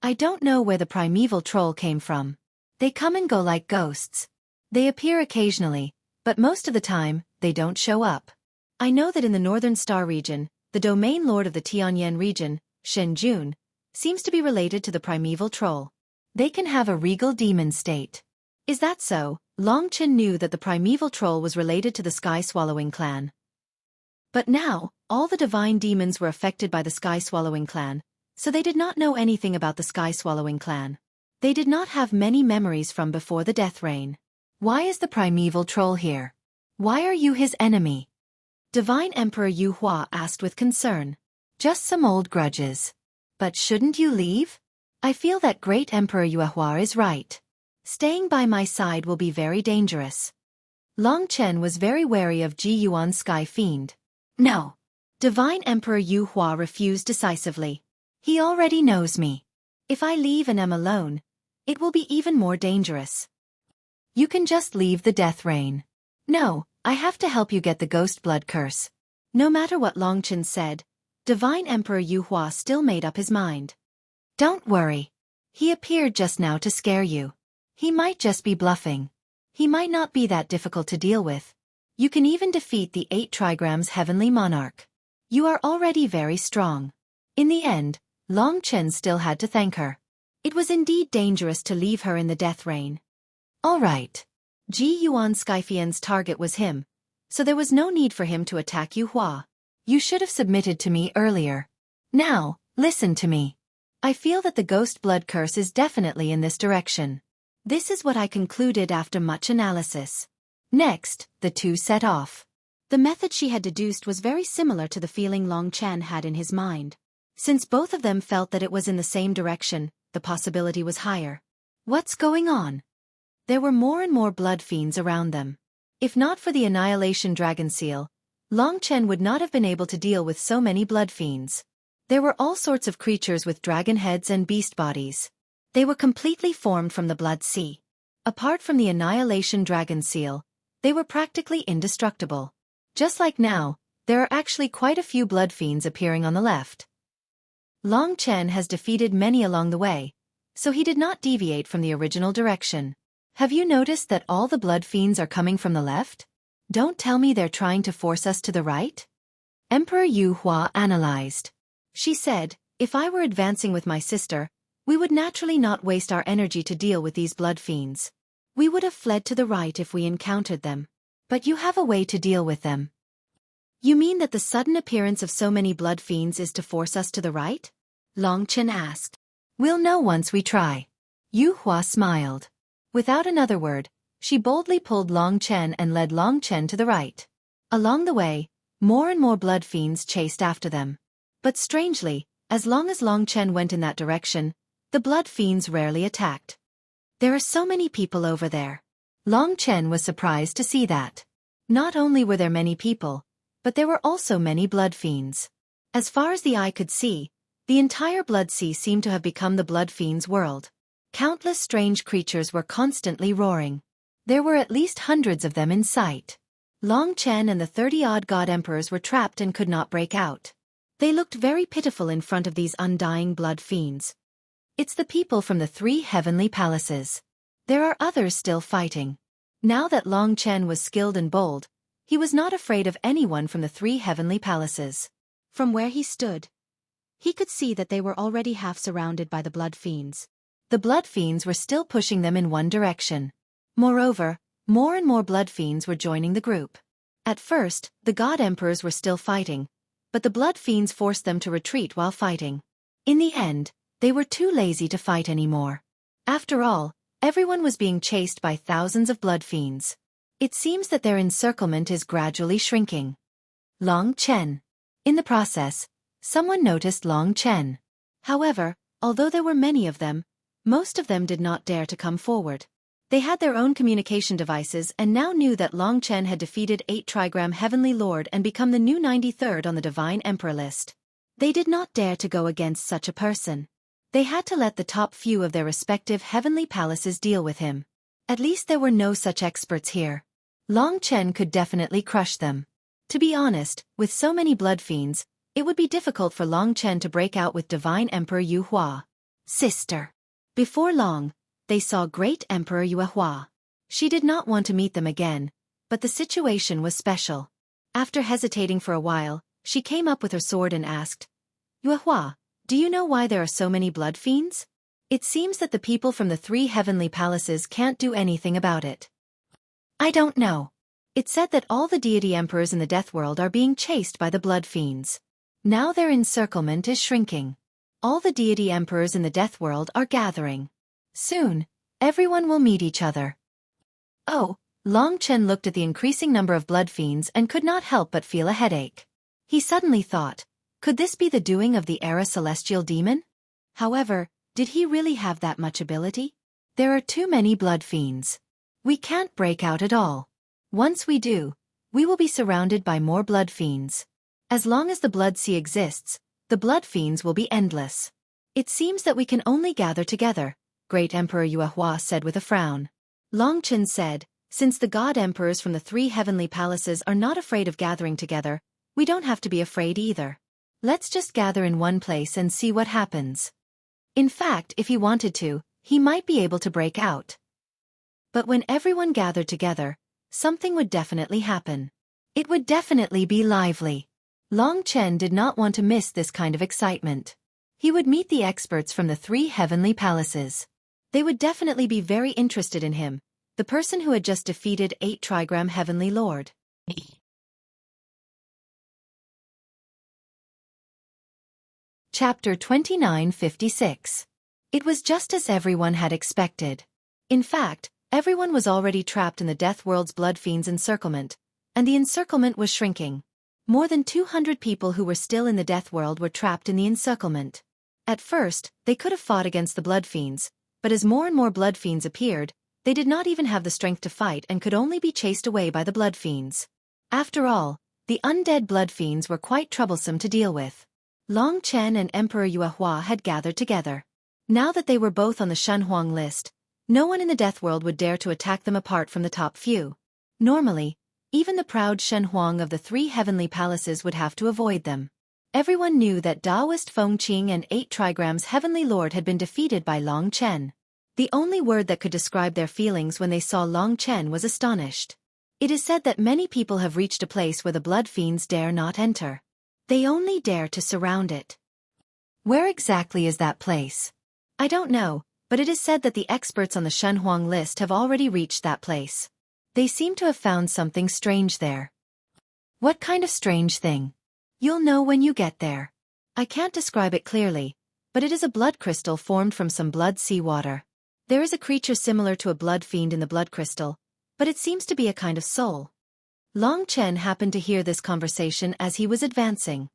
I don't know where the primeval troll came from. They come and go like ghosts. They appear occasionally, but most of the time, they don't show up. I know that in the Northern Star region, the domain lord of the Tianyan region, Shen Jun, seems to be related to the primeval troll. They can have a regal demon state. Is that so? Long Chen knew that the primeval troll was related to the Sky Swallowing clan. But now, all the divine demons were affected by the Sky Swallowing clan, so they did not know anything about the Sky Swallowing clan. They did not have many memories from before the death reign. Why is the primeval troll here? Why are you his enemy? Divine Emperor Yu Hua asked with concern. Just some old grudges. But shouldn't you leave? I feel that Great Emperor Yu Hua is right. Staying by my side will be very dangerous. Long Chen was very wary of Ji Yuan Sky Fiend. No. Divine Emperor Yu Hua refused decisively. He already knows me. If I leave and am alone, it will be even more dangerous. You can just leave the death reign. No, I have to help you get the ghost blood curse. No matter what Long Chen said, Divine Emperor Yu Hua still made up his mind. Don't worry. He appeared just now to scare you. He might just be bluffing. He might not be that difficult to deal with. You can even defeat the 8 trigrams heavenly monarch. You are already very strong. In the end, Long Chen still had to thank her. It was indeed dangerous to leave her in the death reign. All right. Ji Yuan Skyfian's target was him, so there was no need for him to attack Yu Hua. You should have submitted to me earlier. Now, listen to me. I feel that the ghost blood curse is definitely in this direction. This is what I concluded after much analysis. Next, the two set off. The method she had deduced was very similar to the feeling Long Chen had in his mind. Since both of them felt that it was in the same direction, the possibility was higher. What's going on? There were more and more blood fiends around them. If not for the Annihilation Dragon Seal, Long Chen would not have been able to deal with so many blood fiends. There were all sorts of creatures with dragon heads and beast bodies. They were completely formed from the blood sea. Apart from the Annihilation Dragon Seal, they were practically indestructible. Just like now, there are actually quite a few blood fiends appearing on the left. Long Chen has defeated many along the way, so he did not deviate from the original direction. Have you noticed that all the blood fiends are coming from the left? Don't tell me they're trying to force us to the right? Emperor Yu Hua analyzed. She said, if I were advancing with my sister, we would naturally not waste our energy to deal with these blood fiends. We would have fled to the right if we encountered them. But you have a way to deal with them. You mean that the sudden appearance of so many blood fiends is to force us to the right? Long Chen asked. We'll know once we try. Yu Hua smiled. Without another word, she boldly pulled Long Chen and led Long Chen to the right. Along the way, more and more blood fiends chased after them. But strangely, as long as Long Chen went in that direction, the blood fiends rarely attacked. There are so many people over there. Long Chen was surprised to see that. Not only were there many people, but there were also many blood fiends. As far as the eye could see, the entire blood sea seemed to have become the blood fiends' world. Countless strange creatures were constantly roaring. There were at least hundreds of them in sight. Long Chen and the 30-odd god emperors were trapped and could not break out. They looked very pitiful in front of these undying blood fiends. It's the people from the 3 heavenly palaces. There are others still fighting. Now that Long Chen was skilled and bold, he was not afraid of anyone from the 3 heavenly palaces. From where he stood, he could see that they were already half surrounded by the blood fiends. The blood fiends were still pushing them in one direction. Moreover, more and more blood fiends were joining the group. At first, the god emperors were still fighting, but the blood fiends forced them to retreat while fighting. In the end, they were too lazy to fight anymore. After all, everyone was being chased by thousands of blood fiends. It seems that their encirclement is gradually shrinking. Long Chen. In the process, someone noticed Long Chen. However, although there were many of them, most of them did not dare to come forward. They had their own communication devices and now knew that Long Chen had defeated 8 Trigram Heavenly Lord and become the new 93rd on the Divine Emperor list. They did not dare to go against such a person. They had to let the top few of their respective heavenly palaces deal with him. At least there were no such experts here. Long Chen could definitely crush them. To be honest, with so many blood fiends, it would be difficult for Long Chen to break out with Divine Emperor Yu Hua. Sister. Before long, they saw Great Emperor Yu Hua. She did not want to meet them again, but the situation was special. After hesitating for a while, she came up with her sword and asked, Yu Hua, do you know why there are so many blood fiends? It seems that the people from the 3 heavenly palaces can't do anything about it. I don't know. It's said that all the deity emperors in the death world are being chased by the blood fiends. Now their encirclement is shrinking. All the deity emperors in the death world are gathering. Soon, everyone will meet each other. Oh, Long Chen looked at the increasing number of blood fiends and could not help but feel a headache. He suddenly thought, could this be the doing of the Era Celestial Demon? However, did he really have that much ability? There are too many blood fiends. We can't break out at all. Once we do, we will be surrounded by more blood fiends. As long as the blood sea exists, the blood fiends will be endless. It seems that we can only gather together, Great Emperor Yu Hua said with a frown. Long Chen said, since the god emperors from the 3 heavenly palaces are not afraid of gathering together, we don't have to be afraid either. Let's just gather in one place and see what happens. In fact, if he wanted to, he might be able to break out. But when everyone gathered together, something would definitely happen. It would definitely be lively. Long Chen did not want to miss this kind of excitement. He would meet the experts from the 3 heavenly palaces. They would definitely be very interested in him, the person who had just defeated 8 Trigram Heavenly Lord. Chapter 2956. It was just as everyone had expected. In fact, everyone was already trapped in the Death World's Blood Fiends encirclement, and the encirclement was shrinking. More than 200 people who were still in the Death World were trapped in the encirclement. At first, they could have fought against the Blood Fiends, but as more and more blood fiends appeared, They did not even have the strength to fight and could only be chased away by the blood fiends. After all, the undead blood fiends were quite troublesome to deal with. Long Chen and Emperor Yuehua had gathered together. Now that they were both on the Shenhuang list, no one in the death world would dare to attack them apart from the top few. Normally, even the proud Shenhuang of the 3 heavenly palaces would have to avoid them. Everyone knew that Taoist Feng Qing and 8 trigrams heavenly lord had been defeated by Long Chen. The only word that could describe their feelings when they saw Long Chen was astonished. It is said that many people have reached a place where the blood fiends dare not enter. They only dare to surround it. Where exactly is that place? I don't know, but it is said that the experts on the Shenhuang list have already reached that place. They seem to have found something strange there. What kind of strange thing? You'll know when you get there. I can't describe it clearly, but it is a blood crystal formed from some blood seawater. There is a creature similar to a blood fiend in the blood crystal, but it seems to be a kind of soul. Long Chen happened to hear this conversation as he was advancing.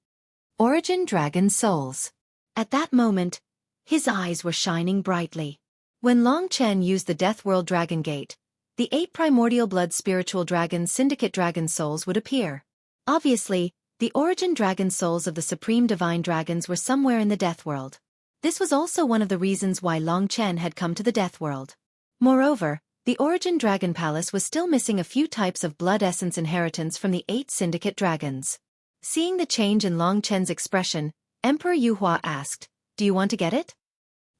Origin Dragon Souls. At that moment, his eyes were shining brightly. When Long Chen used the Death World Dragon Gate, the 8 primordial blood spiritual dragons syndicate dragon souls would appear. Obviously, the origin dragon souls of the supreme divine dragons were somewhere in the Death World. This was also one of the reasons why Long Chen had come to the Death World. Moreover, the origin dragon palace was still missing a few types of blood essence inheritance from the 8 syndicate dragons. Seeing the change in Long Chen's expression, Emperor Yuehua asked, "Do you want to get it?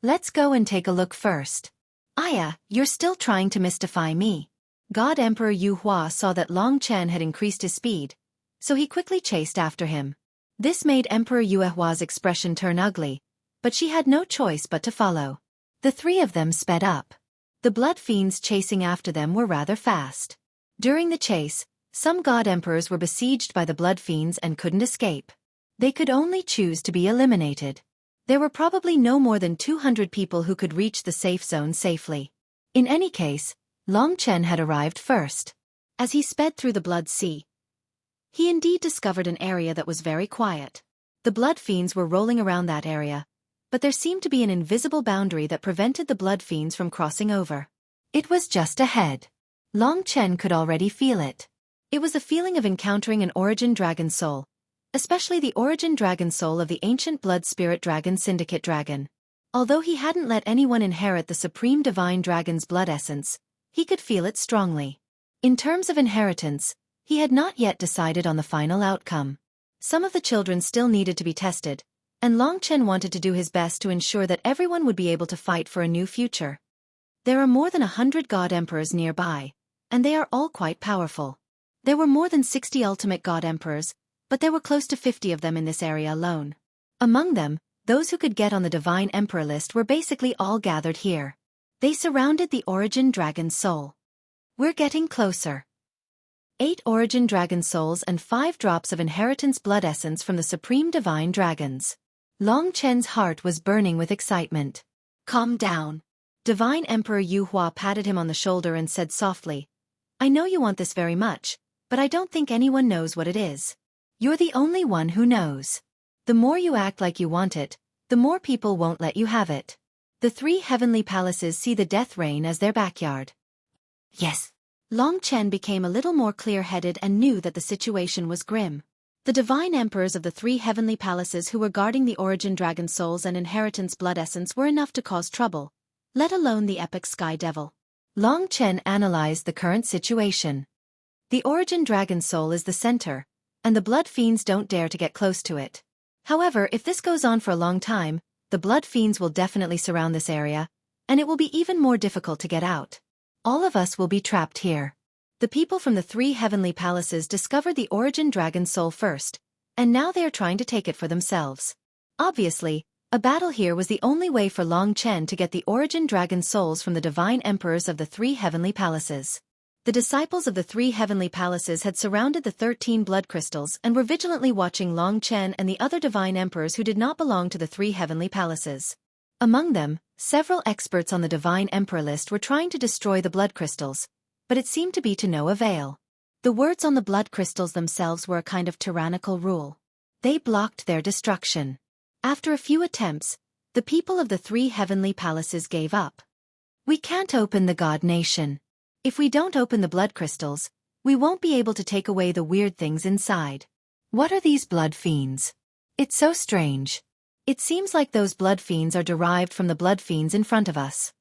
Let's go and take a look first." "Aya, you're still trying to mystify me." God Emperor Yuehua saw that Long Chen had increased his speed, so he quickly chased after him. This made Emperor Yuehua's expression turn ugly, but she had no choice but to follow. The 3 of them sped up. The blood fiends chasing after them were rather fast. During the chase, some god emperors were besieged by the blood fiends and couldn't escape. They could only choose to be eliminated. There were probably no more than 200 people who could reach the safe zone safely. In any case, Long Chen had arrived first. As he sped through the blood sea, he indeed discovered an area that was very quiet. The blood fiends were rolling around that area, but there seemed to be an invisible boundary that prevented the blood fiends from crossing over. It was just ahead. Long Chen could already feel it. It was the feeling of encountering an origin dragon soul, especially the origin dragon soul of the ancient blood spirit dragon syndicate dragon. Although he hadn't let anyone inherit the supreme divine dragon's blood essence, he could feel it strongly. In terms of inheritance, he had not yet decided on the final outcome. Some of the children still needed to be tested, and Long Chen wanted to do his best to ensure that everyone would be able to fight for a new future. There are more than 100 god emperors nearby, and they are all quite powerful. There were more than 60 ultimate god emperors, but there were close to 50 of them in this area alone. Among them, those who could get on the Divine Emperor list were basically all gathered here. They surrounded the Origin Dragon Soul. We're getting closer. 8 Origin Dragon Souls and 5 drops of Inheritance Blood Essence from the Supreme Divine Dragons. Long Chen's heart was burning with excitement. Calm down. Divine Emperor Yuehua patted him on the shoulder and said softly, "I know you want this very much, but I don't think anyone knows what it is. You're the only one who knows. The more you act like you want it, the more people won't let you have it. The 3 heavenly palaces see the death reign as their backyard." Yes. Long Chen became a little more clear-headed and knew that the situation was grim. The divine emperors of the 3 heavenly palaces who were guarding the origin dragon souls and inheritance blood essence were enough to cause trouble, let alone the epic sky devil. Long Chen analyzed the current situation. The origin dragon soul is the center, and the blood fiends don't dare to get close to it. However, if this goes on for a long time, the blood fiends will definitely surround this area, and it will be even more difficult to get out. All of us will be trapped here. The people from the 3 heavenly palaces discovered the origin dragon soul first, and now they are trying to take it for themselves. Obviously, a battle here was the only way for Long Chen to get the origin dragon souls from the divine emperors of the 3 heavenly palaces. The disciples of the 3 heavenly palaces had surrounded the 13 blood crystals and were vigilantly watching Long Chen and the other divine emperors who did not belong to the 3 heavenly palaces. Among them, several experts on the divine emperor list were trying to destroy the blood crystals, but it seemed to be to no avail. The words on the blood crystals themselves were a kind of tyrannical rule. They blocked their destruction. After a few attempts, the people of the 3 heavenly palaces gave up. We can't open the God Nation. If we don't open the blood crystals, we won't be able to take away the weird things inside. What are these blood fiends? It's so strange. It seems like those blood fiends are derived from the blood fiends in front of us.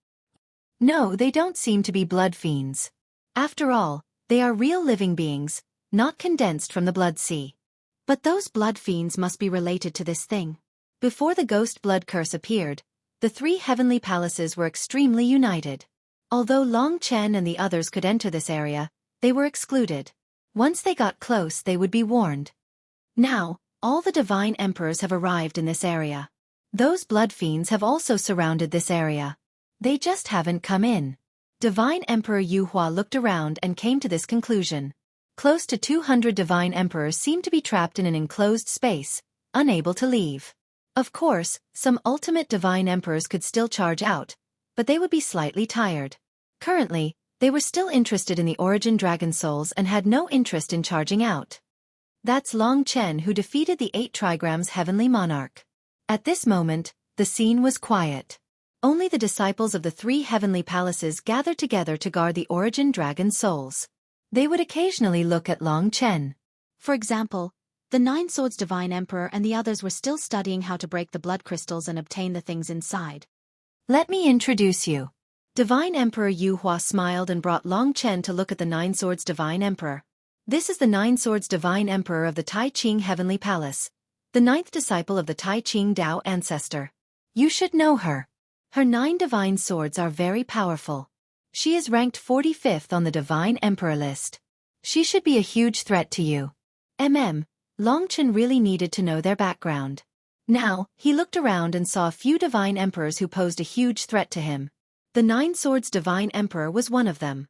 No, they don't seem to be blood fiends. After all, they are real living beings, not condensed from the blood sea. But those blood fiends must be related to this thing. Before the ghost blood curse appeared, the three heavenly palaces were extremely united. Although Long Chen and the others could enter this area, they were excluded. Once they got close, they would be warned. Now, all the divine emperors have arrived in this area. Those blood fiends have also surrounded this area. They just haven't come in. Divine Emperor Yu Hua looked around and came to this conclusion. Close to 200 divine emperors seem to be trapped in an enclosed space, unable to leave. Of course, some ultimate divine emperors could still charge out, but they would be slightly tired. Currently, they were still interested in the origin dragon souls and had no interest in charging out. That's Long Chen who defeated the 8 trigrams heavenly monarch. At this moment, the scene was quiet. Only the disciples of the 3 heavenly palaces gathered together to guard the origin dragon souls. They would occasionally look at Long Chen. For example, the 9 Swords Divine Emperor and the others were still studying how to break the blood crystals and obtain the things inside. Let me introduce you. Divine Emperor Yu Hua smiled and brought Long Chen to look at the 9 Swords Divine Emperor. This is the 9 Swords Divine Emperor of the Tai Ching Heavenly Palace, the 9th disciple of the Tai Ching Dao ancestor. You should know her. Her 9 divine swords are very powerful. She is ranked 45th on the Divine Emperor list. She should be a huge threat to you. Long Chen really needed to know their background. Now, he looked around and saw a few divine emperors who posed a huge threat to him. The 9 Swords Divine Emperor was one of them.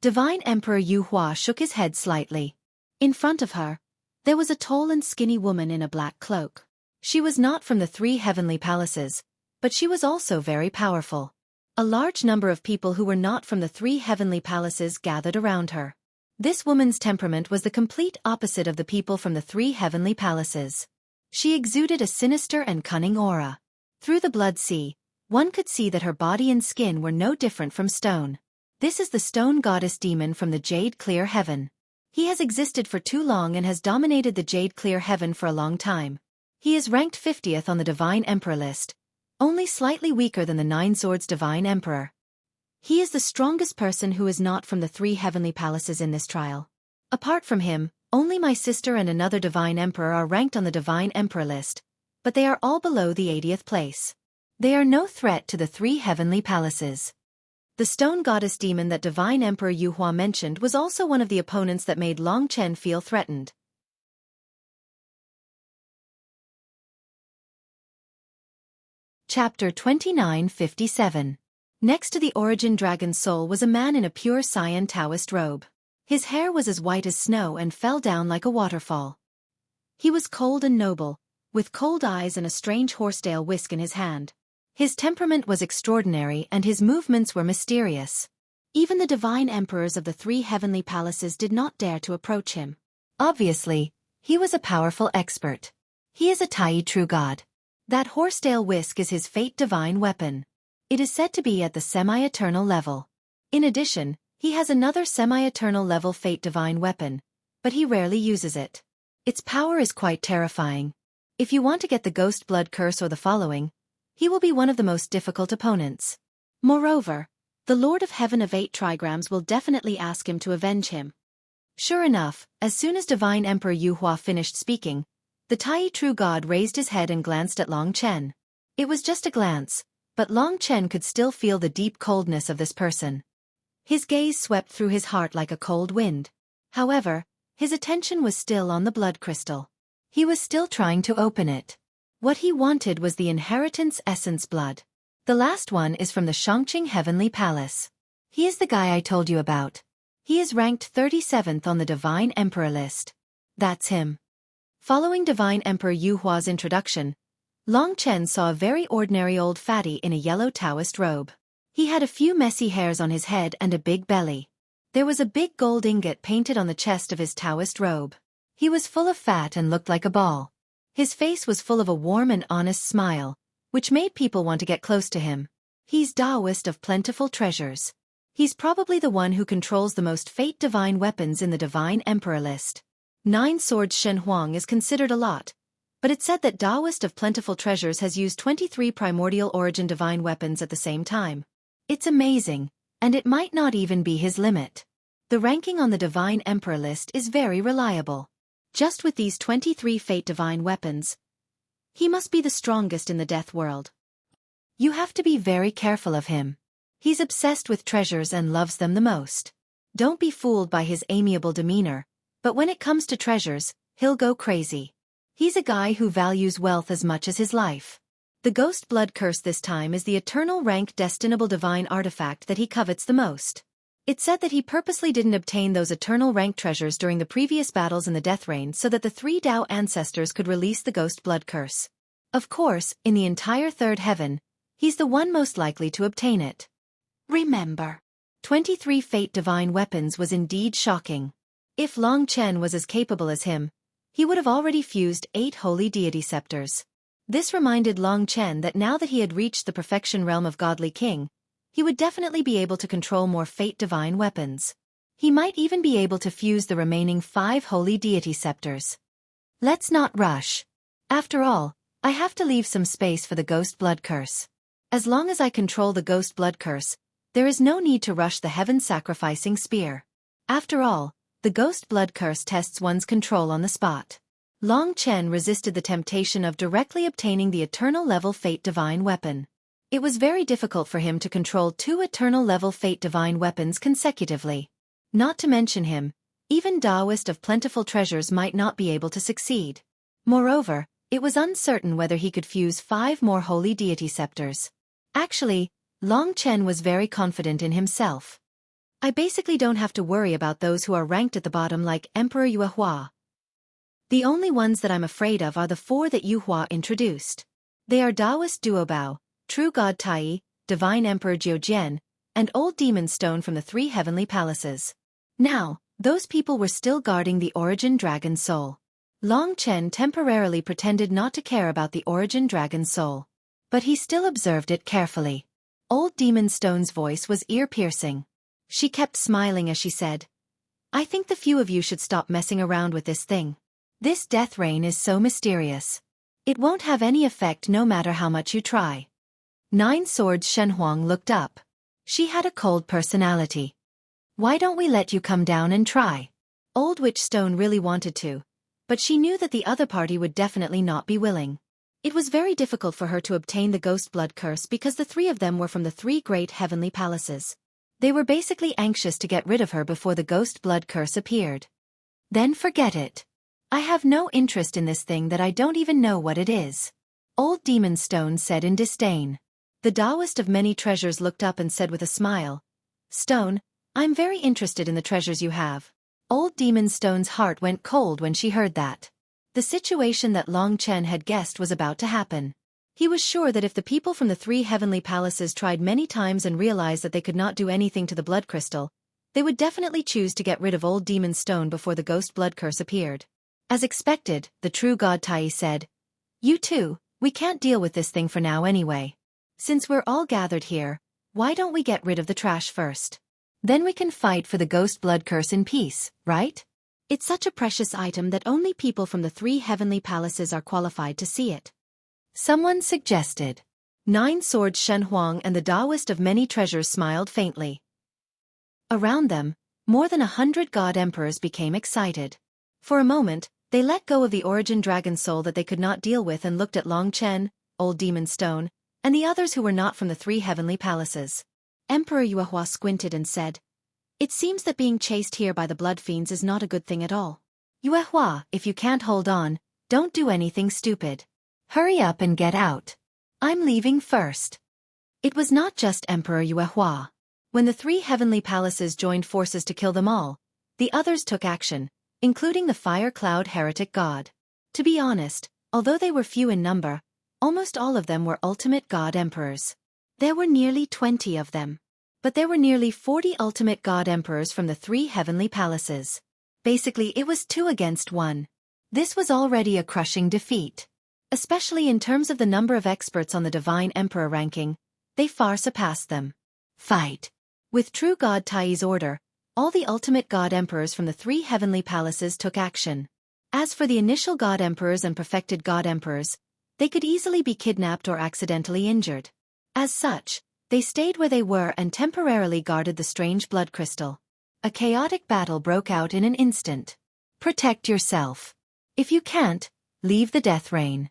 Divine Emperor Yu Hua shook his head slightly. In front of her, there was a tall and skinny woman in a black cloak. She was not from the 3 heavenly palaces, but she was also very powerful. A large number of people who were not from the 3 heavenly palaces gathered around her. This woman's temperament was the complete opposite of the people from the 3 heavenly palaces. She exuded a sinister and cunning aura. Through the blood sea, one could see that her body and skin were no different from stone. This is the stone goddess demon from the Jade Clear Heaven. He has existed for too long and has dominated the Jade Clear Heaven for a long time. He is ranked 50th on the Divine Emperor list, only slightly weaker than the 9 Swords Divine Emperor. He is the strongest person who is not from the 3 heavenly palaces in this trial. Apart from him, only my sister and another Divine Emperor are ranked on the Divine Emperor list, but they are all below the 80th place. They are no threat to the 3 heavenly palaces. The stone goddess demon that Divine Emperor Yu Hua mentioned was also one of the opponents that made Long Chen feel threatened. Chapter 2957. Next to the origin dragon soul was a man in a pure cyan Taoist robe. His hair was as white as snow and fell down like a waterfall. He was cold and noble, with cold eyes and a strange horsetail whisk in his hand. His temperament was extraordinary and his movements were mysterious. Even the divine emperors of the 3 heavenly palaces did not dare to approach him. Obviously, he was a powerful expert. He is a Tai true god. That horsetail whisk is his fate divine weapon. It is said to be at the semi-eternal level. In addition, he has another semi-eternal level fate divine weapon, but he rarely uses it. Its power is quite terrifying. If you want to get the ghost blood curse or the following, he will be one of the most difficult opponents. Moreover, the Lord of Heaven of 8 trigrams will definitely ask him to avenge him. Sure enough, as soon as Divine Emperor Yu Hua finished speaking, the Tai True God raised his head and glanced at Long Chen. It was just a glance, but Long Chen could still feel the deep coldness of this person. His gaze swept through his heart like a cold wind. However, his attention was still on the blood crystal. He was still trying to open it. What he wanted was the inheritance essence blood. The last one is from the Shangqing Heavenly Palace. He is the guy I told you about. He is ranked 37th on the Divine Emperor list. That's him. Following Divine Emperor Yu Hua's introduction, Long Chen saw a very ordinary old fatty in a yellow Taoist robe. He had a few messy hairs on his head and a big belly. There was a big gold ingot painted on the chest of his Taoist robe. He was full of fat and looked like a ball. His face was full of a warm and honest smile, which made people want to get close to him. He's Taoist of plentiful treasures. He's probably the one who controls the most fate divine weapons in the Divine Emperor list. 9 Swords Shen Huang is considered a lot, but it's said that Taoist of plentiful treasures has used 23 primordial origin divine weapons at the same time. It's amazing, and it might not even be his limit. The ranking on the Divine Emperor list is very reliable. Just with these 23 fate divine weapons, he must be the strongest in the death world. You have to be very careful of him. He's obsessed with treasures and loves them the most. Don't be fooled by his amiable demeanor, but when it comes to treasures, he'll go crazy. He's a guy who values wealth as much as his life. The Ghost Blood Curse this time is the eternal rank destinable divine artifact that he covets the most. It's said that he purposely didn't obtain those eternal rank treasures during the previous battles in the Death Reign so that the 3 Tao ancestors could release the Ghost Blood Curse. Of course, in the entire third heaven, he's the one most likely to obtain it. Remember, 23 fate divine weapons was indeed shocking. If Long Chen was as capable as him, he would have already fused 8 holy deity scepters. This reminded Long Chen that now that he had reached the perfection realm of Godly King, he would definitely be able to control more fate divine weapons. He might even be able to fuse the remaining 5 holy deity scepters. Let's not rush. After all, I have to leave some space for the Ghost Blood Curse. As long as I control the Ghost Blood Curse, there is no need to rush the heaven-sacrificing spear. After all, the Ghost Blood Curse tests one's control on the spot. Long Chen resisted the temptation of directly obtaining the eternal-level fate divine weapon. It was very difficult for him to control 2 eternal-level fate divine weapons consecutively. Not to mention him, even Taoist of plentiful treasures might not be able to succeed. Moreover, it was uncertain whether he could fuse 5 more holy deity scepters. Actually, Long Chen was very confident in himself. I basically don't have to worry about those who are ranked at the bottom like Emperor Yuehua. The only ones that I'm afraid of are the 4 that Yuehua introduced. They are Taoist Duobao, True God Tai, Divine Emperor Jiujian, and Old Demon Stone from the 3 heavenly palaces. Now, those people were still guarding the Origin Dragon Soul. Long Chen temporarily pretended not to care about the Origin Dragon Soul. But he still observed it carefully. Old Demon Stone's voice was ear-piercing. She kept smiling as she said, I think the few of you should stop messing around with this thing. This death rain is so mysterious. It won't have any effect no matter how much you try. 9 Swords Shen Huang looked up. She had a cold personality. Why don't we let you come down and try? Old Witch Stone really wanted to, but she knew that the other party would definitely not be willing. It was very difficult for her to obtain the Ghost Blood Curse because the 3 of them were from the 3 great heavenly palaces. They were basically anxious to get rid of her before the Ghost Blood Curse appeared. Then forget it. I have no interest in this thing that I don't even know what it is. Old Demon Stone said in disdain. The Taoist of many treasures looked up and said with a smile, Stone, I'm very interested in the treasures you have. Old Demon Stone's heart went cold when she heard that. The situation that Long Chen had guessed was about to happen. He was sure that if the people from the 3 heavenly palaces tried many times and realized that they could not do anything to the blood crystal, they would definitely choose to get rid of Old Demon Stone before the Ghost Blood Curse appeared. As expected, the True God Tai said, You two, we can't deal with this thing for now anyway. Since we're all gathered here, why don't we get rid of the trash first? Then we can fight for the Ghost Blood Curse in peace, right? It's such a precious item that only people from the 3 heavenly palaces are qualified to see it. Someone suggested. 9 Swords Shen Huang and the Taoist of many treasures smiled faintly. Around them, more than 100 god emperors became excited. For a moment, they let go of the Origin Dragon Soul that they could not deal with and looked at Long Chen, Old Demon Stone, and the others who were not from the 3 heavenly palaces. Emperor Yuehua squinted and said, It seems that being chased here by the blood fiends is not a good thing at all. Yuehua, if you can't hold on, don't do anything stupid. Hurry up and get out. I'm leaving first. It was not just Emperor Yuehua. When the 3 heavenly palaces joined forces to kill them all, the others took action, including the Fire Cloud Heretic God. To be honest, although they were few in number, almost all of them were ultimate god emperors. There were nearly 20 of them. But there were nearly 40 ultimate god emperors from the 3 heavenly palaces. Basically it was 2 against 1. This was already a crushing defeat. Especially in terms of the number of experts on the Divine Emperor ranking, they far surpassed them. Fight! With true God Tai's order, all the ultimate God Emperors from the 3 heavenly palaces took action. As for the initial God Emperors and perfected God Emperors, they could easily be kidnapped or accidentally injured. As such, they stayed where they were and temporarily guarded the strange blood crystal. A chaotic battle broke out in an instant. Protect yourself. If you can't, leave the death reign.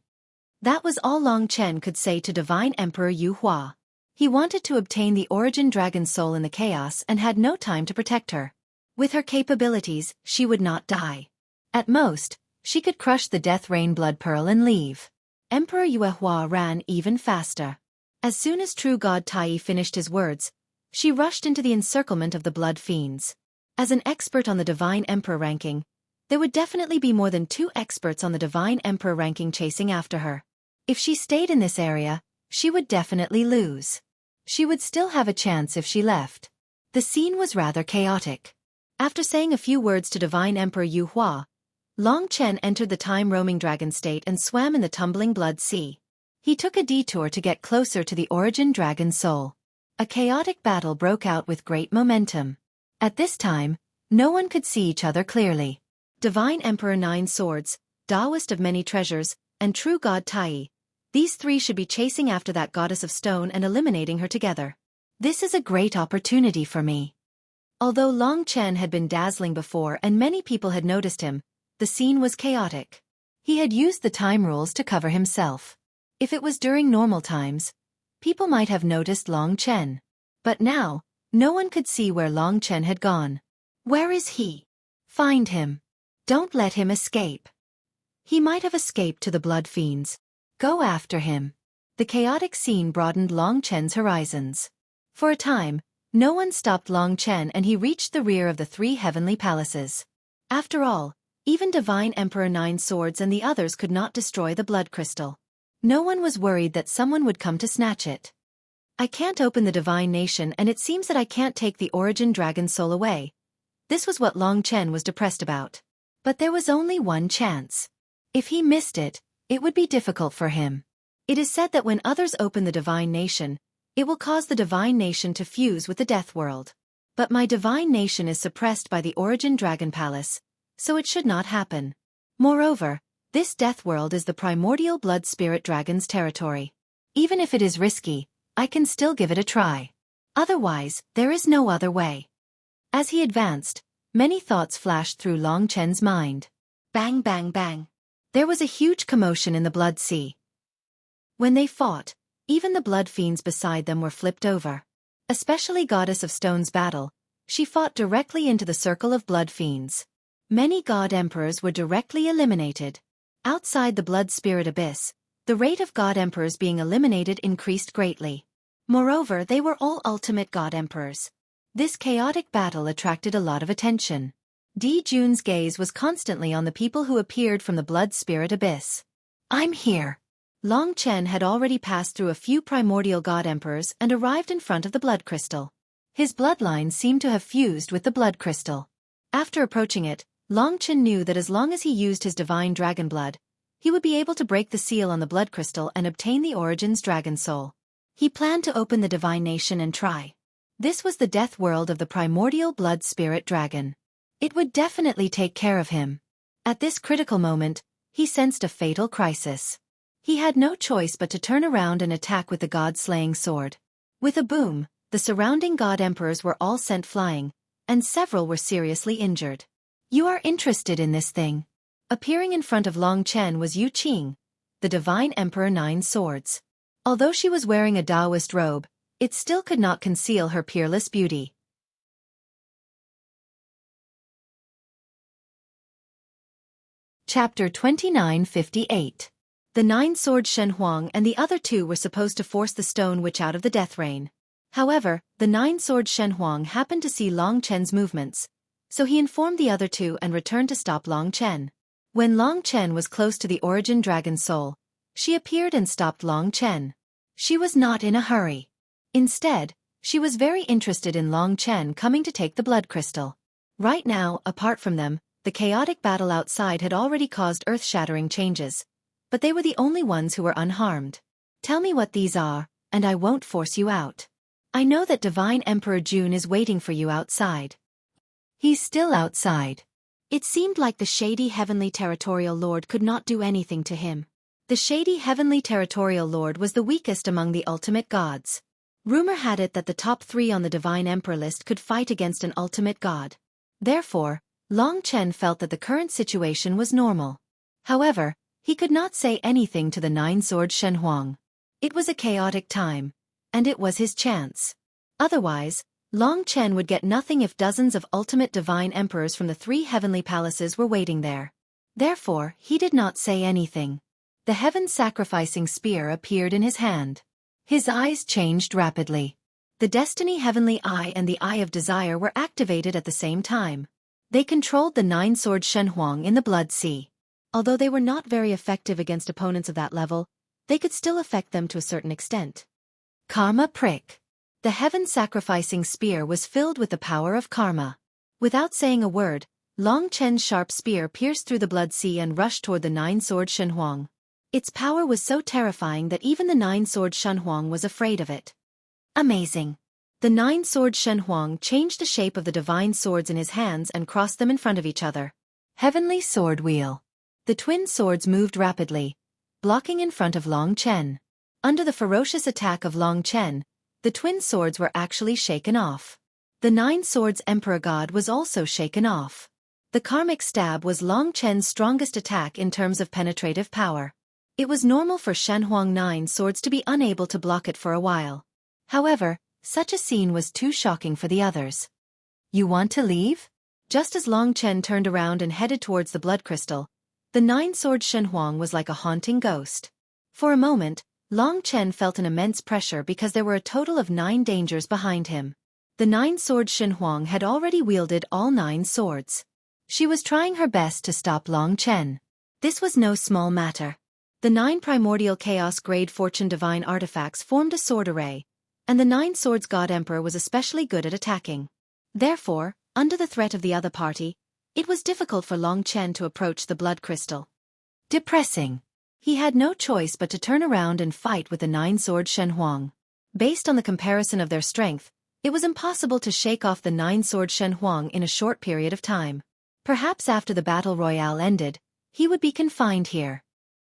That was all Long Chen could say to Divine Emperor Yu Hua. He wanted to obtain the origin dragon soul in the chaos and had no time to protect her. With her capabilities, she would not die. At most, she could crush the death rain blood pearl and leave. Emperor Yu Hua ran even faster. As soon as true God Tai finished his words, she rushed into the encirclement of the blood fiends. As an expert on the Divine Emperor ranking, there would definitely be more than 2 experts on the Divine Emperor ranking chasing after her. If she stayed in this area, she would definitely lose. She would still have a chance if she left. The scene was rather chaotic. After saying a few words to Divine Emperor Yu Hua, Long Chen entered the time-roaming dragon state and swam in the tumbling blood sea. He took a detour to get closer to the origin dragon soul. A chaotic battle broke out with great momentum. At this time, no one could see each other clearly. Divine Emperor 9 Swords, Taoist of many treasures, and True God Tai. These 3 should be chasing after that goddess of stone and eliminating her together. This is a great opportunity for me. Although Long Chen had been dazzling before and many people had noticed him, the scene was chaotic. He had used the time rules to cover himself. If it was during normal times, people might have noticed Long Chen. But now, no one could see where Long Chen had gone. Where is he? Find him. Don't let him escape. He might have escaped to the blood fiends. Go after him. The chaotic scene broadened Long Chen's horizons. For a time, no one stopped Long Chen and he reached the rear of the 3 heavenly palaces. After all, even Divine Emperor 9 Swords and the others could not destroy the blood crystal. No one was worried that someone would come to snatch it. I can't open the Divine Nation and it seems that I can't take the origin dragon soul away. This was what Long Chen was depressed about. But there was only one chance. If he missed it, it would be difficult for him. It is said that when others open the Divine Nation, it will cause the Divine Nation to fuse with the Death World. But my Divine Nation is suppressed by the Origin Dragon Palace, so it should not happen. Moreover, this Death World is the primordial blood spirit dragon's territory. Even if it is risky, I can still give it a try. Otherwise, there is no other way. As he advanced, many thoughts flashed through Long Chen's mind. Bang bang bang. There was a huge commotion in the blood sea. When they fought, even the blood fiends beside them were flipped over. Especially Goddess of Stone's battle, she fought directly into the circle of blood fiends. Many God Emperors were directly eliminated. Outside the blood spirit abyss, the rate of God Emperors being eliminated increased greatly. Moreover, they were all ultimate God Emperors. This chaotic battle attracted a lot of attention. Di Jun's gaze was constantly on the people who appeared from the blood spirit abyss. I'm here. Long Chen had already passed through a few primordial God Emperors and arrived in front of the blood crystal. His bloodline seemed to have fused with the blood crystal. After approaching it, Long Chen knew that as long as he used his divine dragon blood, he would be able to break the seal on the blood crystal and obtain the Origin's dragon soul. He planned to open the Divine Nation and try. This was the death world of the primordial blood spirit dragon. It would definitely take care of him. At this critical moment, he sensed a fatal crisis. He had no choice but to turn around and attack with the god-slaying sword. With a boom, the surrounding god emperors were all sent flying, and several were seriously injured. You are interested in this thing. Appearing in front of Long Chen was Yu Qing, the Divine Emperor 9 Swords. Although she was wearing a Taoist robe, it still could not conceal her peerless beauty. Chapter 2958. The 9-sword Shen Huang and the other 2 were supposed to force the stone witch out of the death rain. However, the 9-sword Shen Huang happened to see Long Chen's movements, so he informed the other 2 and returned to stop Long Chen. When Long Chen was close to the Origin Dragon Soul, she appeared and stopped Long Chen. She was not in a hurry. Instead, she was very interested in Long Chen coming to take the blood crystal. Right now, apart from them, the chaotic battle outside had already caused earth-shattering changes, but they were the only ones who were unharmed. Tell me what these are, and I won't force you out. I know that Divine Emperor June is waiting for you outside. He's still outside. It seemed like the shady Heavenly Territorial Lord could not do anything to him. The shady Heavenly Territorial Lord was the weakest among the ultimate gods. Rumor had it that the top 3 on the Divine Emperor list could fight against an ultimate god. Therefore, Long Chen felt that the current situation was normal. However, he could not say anything to the Nine-Sword Shen Huang. It was a chaotic time, and it was his chance. Otherwise, Long Chen would get nothing if dozens of ultimate divine emperors from the 3 heavenly palaces were waiting there. Therefore, he did not say anything. The heaven-sacrificing spear appeared in his hand. His eyes changed rapidly. The Destiny Heavenly Eye and the Eye of Desire were activated at the same time. They controlled the Nine-Sword Shen Huang in the Blood Sea. Although they were not very effective against opponents of that level, they could still affect them to a certain extent. Karma Prick. The heaven-sacrificing spear was filled with the power of karma. Without saying a word, Long Chen's sharp spear pierced through the Blood Sea and rushed toward the Nine-Sword Shen Huang. Its power was so terrifying that even the Nine-Sword Shen Huang was afraid of it. Amazing. The Nine-Sword Shen Huang changed the shape of the divine swords in his hands and crossed them in front of each other. Heavenly Sword Wheel. The twin swords moved rapidly, blocking in front of Long Chen. Under the ferocious attack of Long Chen, the twin swords were actually shaken off. The Nine Swords Emperor God was also shaken off. The karmic stab was Long Chen's strongest attack in terms of penetrative power. It was normal for Shen Huang Nine Swords to be unable to block it for a while. However, such a scene was too shocking for the others. You want to leave? Just as Long Chen turned around and headed towards the blood crystal, the Nine-Sword Shen Huang was like a haunting ghost. For a moment, Long Chen felt an immense pressure because there were a total of 9 dangers behind him. The Nine-Sword Shen Huang had already wielded all 9 swords. She was trying her best to stop Long Chen. This was no small matter. The 9 primordial chaos grade fortune divine artifacts formed a sword array, and the 9 swords god emperor was especially good at attacking. Therefore, under the threat of the other party, it was difficult for Long Chen to approach the blood crystal. Depressing. He had no choice but to turn around and fight with the 9-sword Shen Huang. Based on the comparison of their strength, it was impossible to shake off the 9-sword Shen Huang in a short period of time. Perhaps after the battle royale ended, he would be confined here.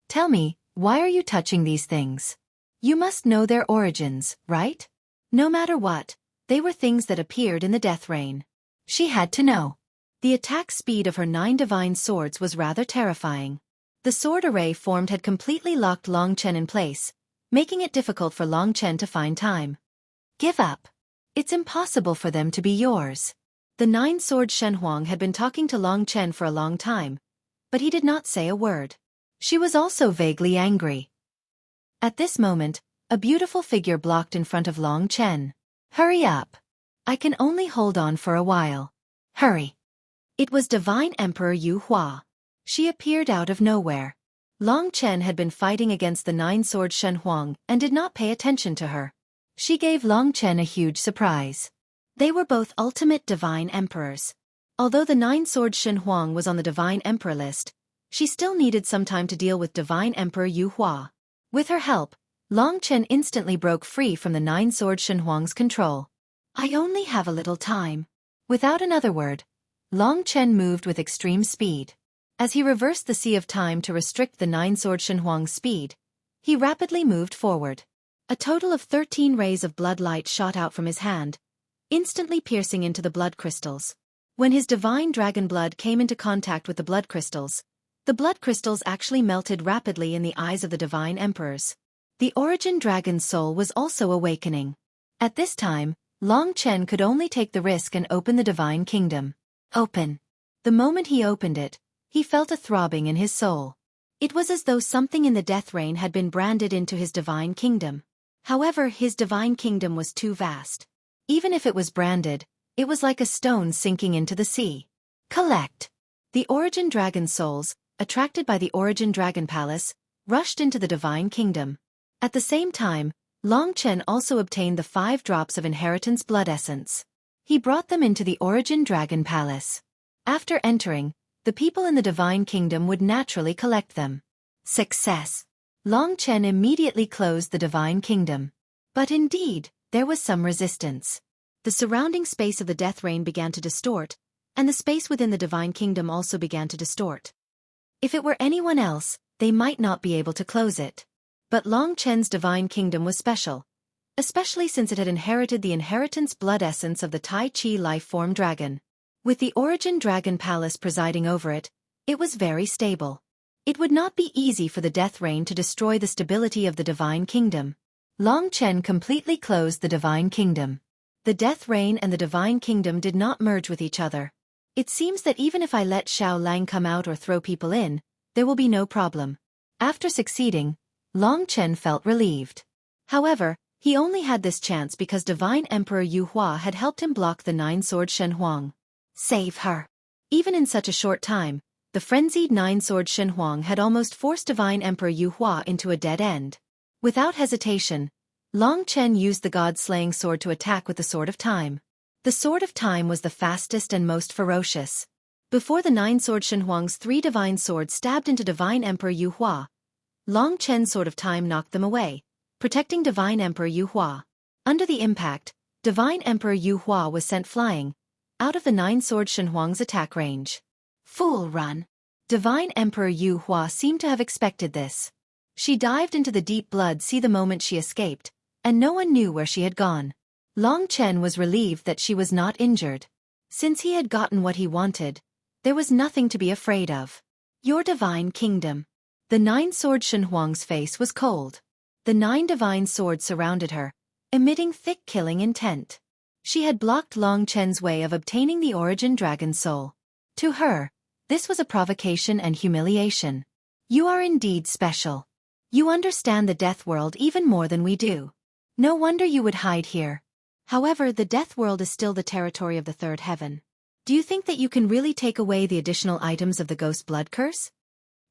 Tell me, why are you touching these things? You must know their origins, right? No matter what, they were things that appeared in the death rain. She had to know. The attack speed of her 9 divine swords was rather terrifying. The sword array formed had completely locked Long Chen in place, making it difficult for Long Chen to find time. Give up. It's impossible for them to be yours. The 9-sword Shen Huang had been talking to Long Chen for a long time, but he did not say a word. She was also vaguely angry. At this moment, a beautiful figure blocked in front of Long Chen. Hurry up. I can only hold on for a while. Hurry. It was Divine Emperor Yu Hua. She appeared out of nowhere. Long Chen had been fighting against the 9-sword Shen Huang and did not pay attention to her. She gave Long Chen a huge surprise. They were both ultimate divine emperors. Although the 9-sword Shen Huang was on the divine emperor list, she still needed some time to deal with Divine Emperor Yu Hua. With her help, Long Chen instantly broke free from the 9-sword Shen Huang's control. I only have a little time. Without another word, Long Chen moved with extreme speed. As he reversed the Sea of Time to restrict the 9-sword Shen Huang's speed, he rapidly moved forward. A total of 13 rays of blood light shot out from his hand, instantly piercing into the blood crystals. When his divine dragon blood came into contact with the blood crystals actually melted rapidly in the eyes of the divine emperors. The origin dragon's soul was also awakening. At this time, Long Chen could only take the risk and open the divine kingdom. Open. The moment he opened it, he felt a throbbing in his soul. It was as though something in the death rain had been branded into his divine kingdom. However, his divine kingdom was too vast. Even if it was branded, it was like a stone sinking into the sea. Collect. The origin dragon souls, attracted by the origin dragon palace, rushed into the divine kingdom. At the same time, Long Chen also obtained the 5 drops of inheritance blood essence. He brought them into the origin dragon palace. After entering, the people in the divine kingdom would naturally collect them. Success. Long Chen immediately closed the divine kingdom. But indeed, there was some resistance. The surrounding space of the death rain began to distort, and the space within the divine kingdom also began to distort. If it were anyone else, they might not be able to close it. But Long Chen's divine kingdom was special, especially since it had inherited the inheritance blood essence of the Tai Chi life-form dragon. With the origin dragon palace presiding over it, it was very stable. It would not be easy for the death rain to destroy the stability of the divine kingdom. Long Chen completely closed the divine kingdom. The death rain and the divine kingdom did not merge with each other. It seems that even if I let Xiao Lang come out or throw people in, there will be no problem. After succeeding, Long Chen felt relieved. However, he only had this chance because Divine Emperor Yu Hua had helped him block the nine-sword Shen Huang. Save her. Even in such a short time, the frenzied nine-sword Shen Huang had almost forced Divine Emperor Yu Hua into a dead end. Without hesitation, Long Chen used the god-slaying sword to attack with the Sword of Time. The Sword of Time was the fastest and most ferocious. Before the nine-sword Shen Huang's 3 divine swords stabbed into Divine Emperor Yu Hua, Long Chen's Sword of Time knocked them away, protecting Divine Emperor Yu Hua. Under the impact, Divine Emperor Yu Hua was sent flying out of the nine-sword Shen Huang's attack range. Fool run. Divine Emperor Yu Hua seemed to have expected this. She dived into the deep blood sea the moment she escaped, and no one knew where she had gone. Long Chen was relieved that she was not injured. Since he had gotten what he wanted, there was nothing to be afraid of. Your divine kingdom. The nine-sword Shen Huang's face was cold. The 9 divine swords surrounded her, emitting thick killing intent. She had blocked Long Chen's way of obtaining the origin dragon soul. To her, this was a provocation and humiliation. You are indeed special. You understand the death world even more than we do. No wonder you would hide here. However, the death world is still the territory of the third heaven. Do you think that you can really take away the additional items of the ghost blood curse?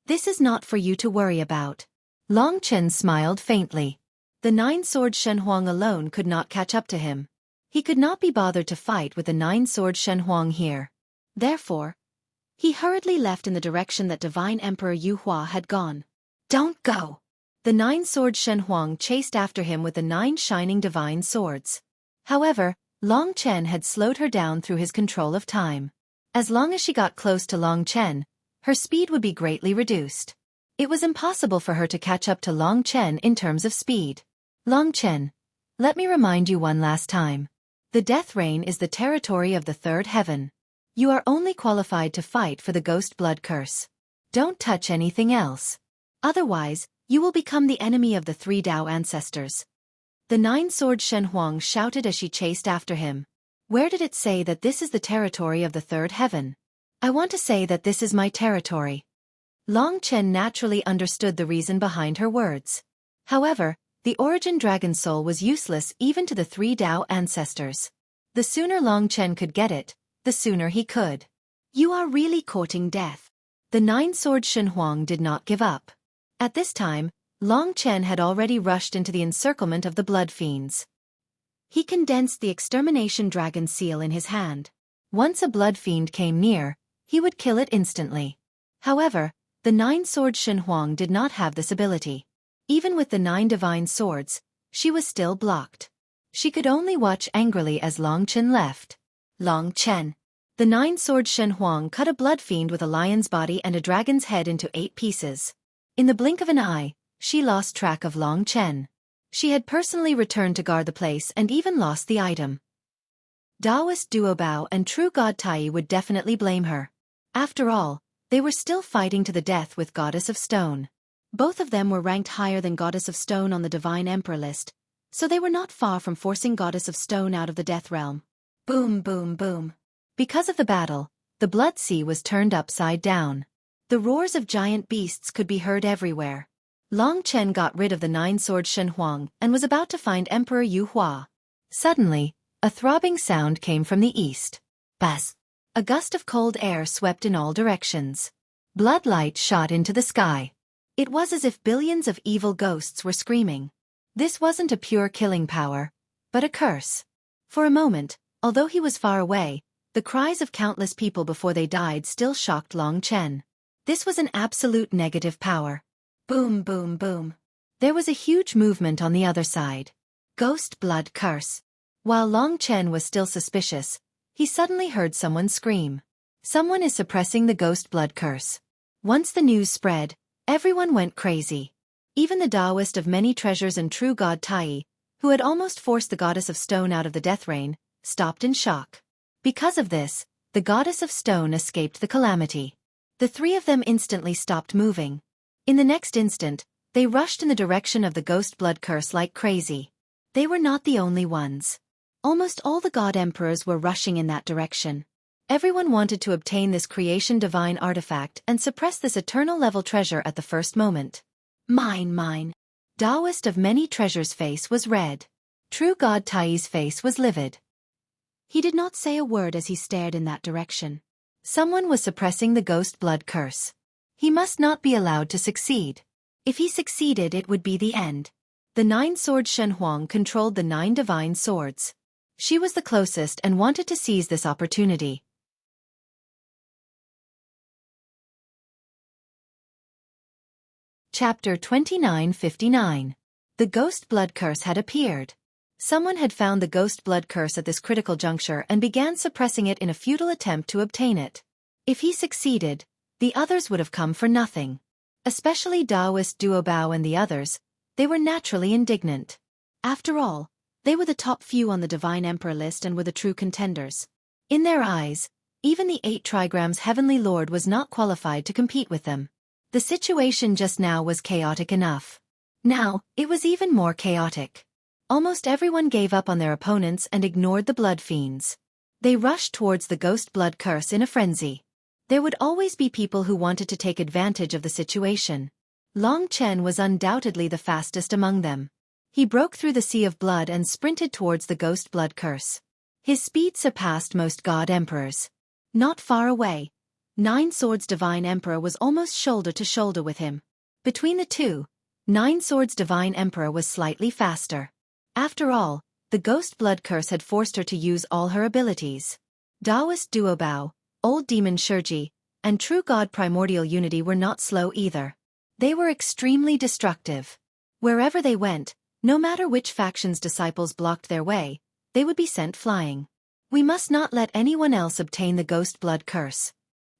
This is not for you to worry about. Long Chen smiled faintly. The nine-sword Shen Huang alone could not catch up to him. He could not be bothered to fight with the nine-sword Shen Huang here. Therefore, he hurriedly left in the direction that Divine Emperor Yu Hua had gone. Don't go! The nine-sword Shen Huang chased after him with the 9 shining divine swords. However, Long Chen had slowed her down through his control of time. As long as she got close to Long Chen, her speed would be greatly reduced. It was impossible for her to catch up to Long Chen in terms of speed. Long Chen, let me remind you one last time. The death rain is the territory of the third heaven. You are only qualified to fight for the ghost blood curse. Don't touch anything else. Otherwise, you will become the enemy of the 3 Dao ancestors. The nine-sword Shen Huang shouted as she chased after him. Where did it say that this is the territory of the third heaven? I want to say that this is my territory. Long Chen naturally understood the reason behind her words. However, the origin dragon soul was useless even to the 3 Dao ancestors. The sooner Long Chen could get it, the sooner he could. You are really courting death. The nine-sword Shen Huang did not give up. At this time, Long Chen had already rushed into the encirclement of the blood fiends. He condensed the extermination dragon seal in his hand. Once a blood fiend came near, he would kill it instantly. However, the nine-sword Shen Huang did not have this ability. Even with the 9 divine swords, she was still blocked. She could only watch angrily as Long Chen left. Long Chen. The nine-sword Shen Huang cut a blood fiend with a lion's body and a dragon's head into 8 pieces. In the blink of an eye, she lost track of Long Chen. She had personally returned to guard the place and even lost the item. Taoist Duobao and True God Tai would definitely blame her. After all, they were still fighting to the death with Goddess of Stone. Both of them were ranked higher than Goddess of Stone on the Divine Emperor list, so they were not far from forcing Goddess of Stone out of the death realm. Boom, boom, boom. Because of the battle, the blood sea was turned upside down. The roars of giant beasts could be heard everywhere. Long Chen got rid of the nine-sword Shen Huang and was about to find Emperor Yu Hua. Suddenly, a throbbing sound came from the east. Buzz! A gust of cold air swept in all directions. Blood light shot into the sky. It was as if billions of evil ghosts were screaming. This wasn't a pure killing power, but a curse. For a moment, although he was far away, the cries of countless people before they died still shocked Long Chen. This was an absolute negative power. Boom, boom, boom. There was a huge movement on the other side. Ghost blood curse. While Long Chen was still suspicious, he suddenly heard someone scream. Someone is suppressing the ghost blood curse. Once the news spread, everyone went crazy. Even the Taoist of many treasures and true god Tai, who had almost forced the goddess of stone out of the death rain, stopped in shock. Because of this, the goddess of stone escaped the calamity. The three of them instantly stopped moving. In the next instant, they rushed in the direction of the ghost blood curse like crazy. They were not the only ones. Almost all the god emperors were rushing in that direction. Everyone wanted to obtain this creation divine artifact and suppress this eternal level treasure at the first moment. Mine. Taoist of many treasures' face was red. True god Tai's face was livid. He did not say a word as he stared in that direction. Someone was suppressing the ghost blood curse. He must not be allowed to succeed. If he succeeded, it would be the end. The nine-sword Shen Huang controlled the 9 divine swords. She was the closest and wanted to seize this opportunity. Chapter 2959. The ghost blood curse had appeared. Someone had found the ghost blood curse at this critical juncture and began suppressing it in a futile attempt to obtain it. If he succeeded, the others would have come for nothing. Especially Taoist Duobao and the others, they were naturally indignant. After all, they were the top few on the Divine Emperor list and were the true contenders. In their eyes, even the 8 trigrams Heavenly Lord was not qualified to compete with them. The situation just now was chaotic enough. Now, it was even more chaotic. Almost everyone gave up on their opponents and ignored the blood fiends. They rushed towards the ghost blood curse in a frenzy. There would always be people who wanted to take advantage of the situation. Long Chen was undoubtedly the fastest among them. He broke through the sea of blood and sprinted towards the ghost blood curse. His speed surpassed most god emperors. Not far away, 9 Swords Divine Emperor was almost shoulder to shoulder with him. Between the two, 9 Swords Divine Emperor was slightly faster. After all, the ghost blood curse had forced her to use all her abilities. Taoist Duobao, Old Demon Xueqi, and True God Primordial Unity were not slow either. They were extremely destructive. Wherever they went, no matter which faction's disciples blocked their way, they would be sent flying. We must not let anyone else obtain the ghost blood curse.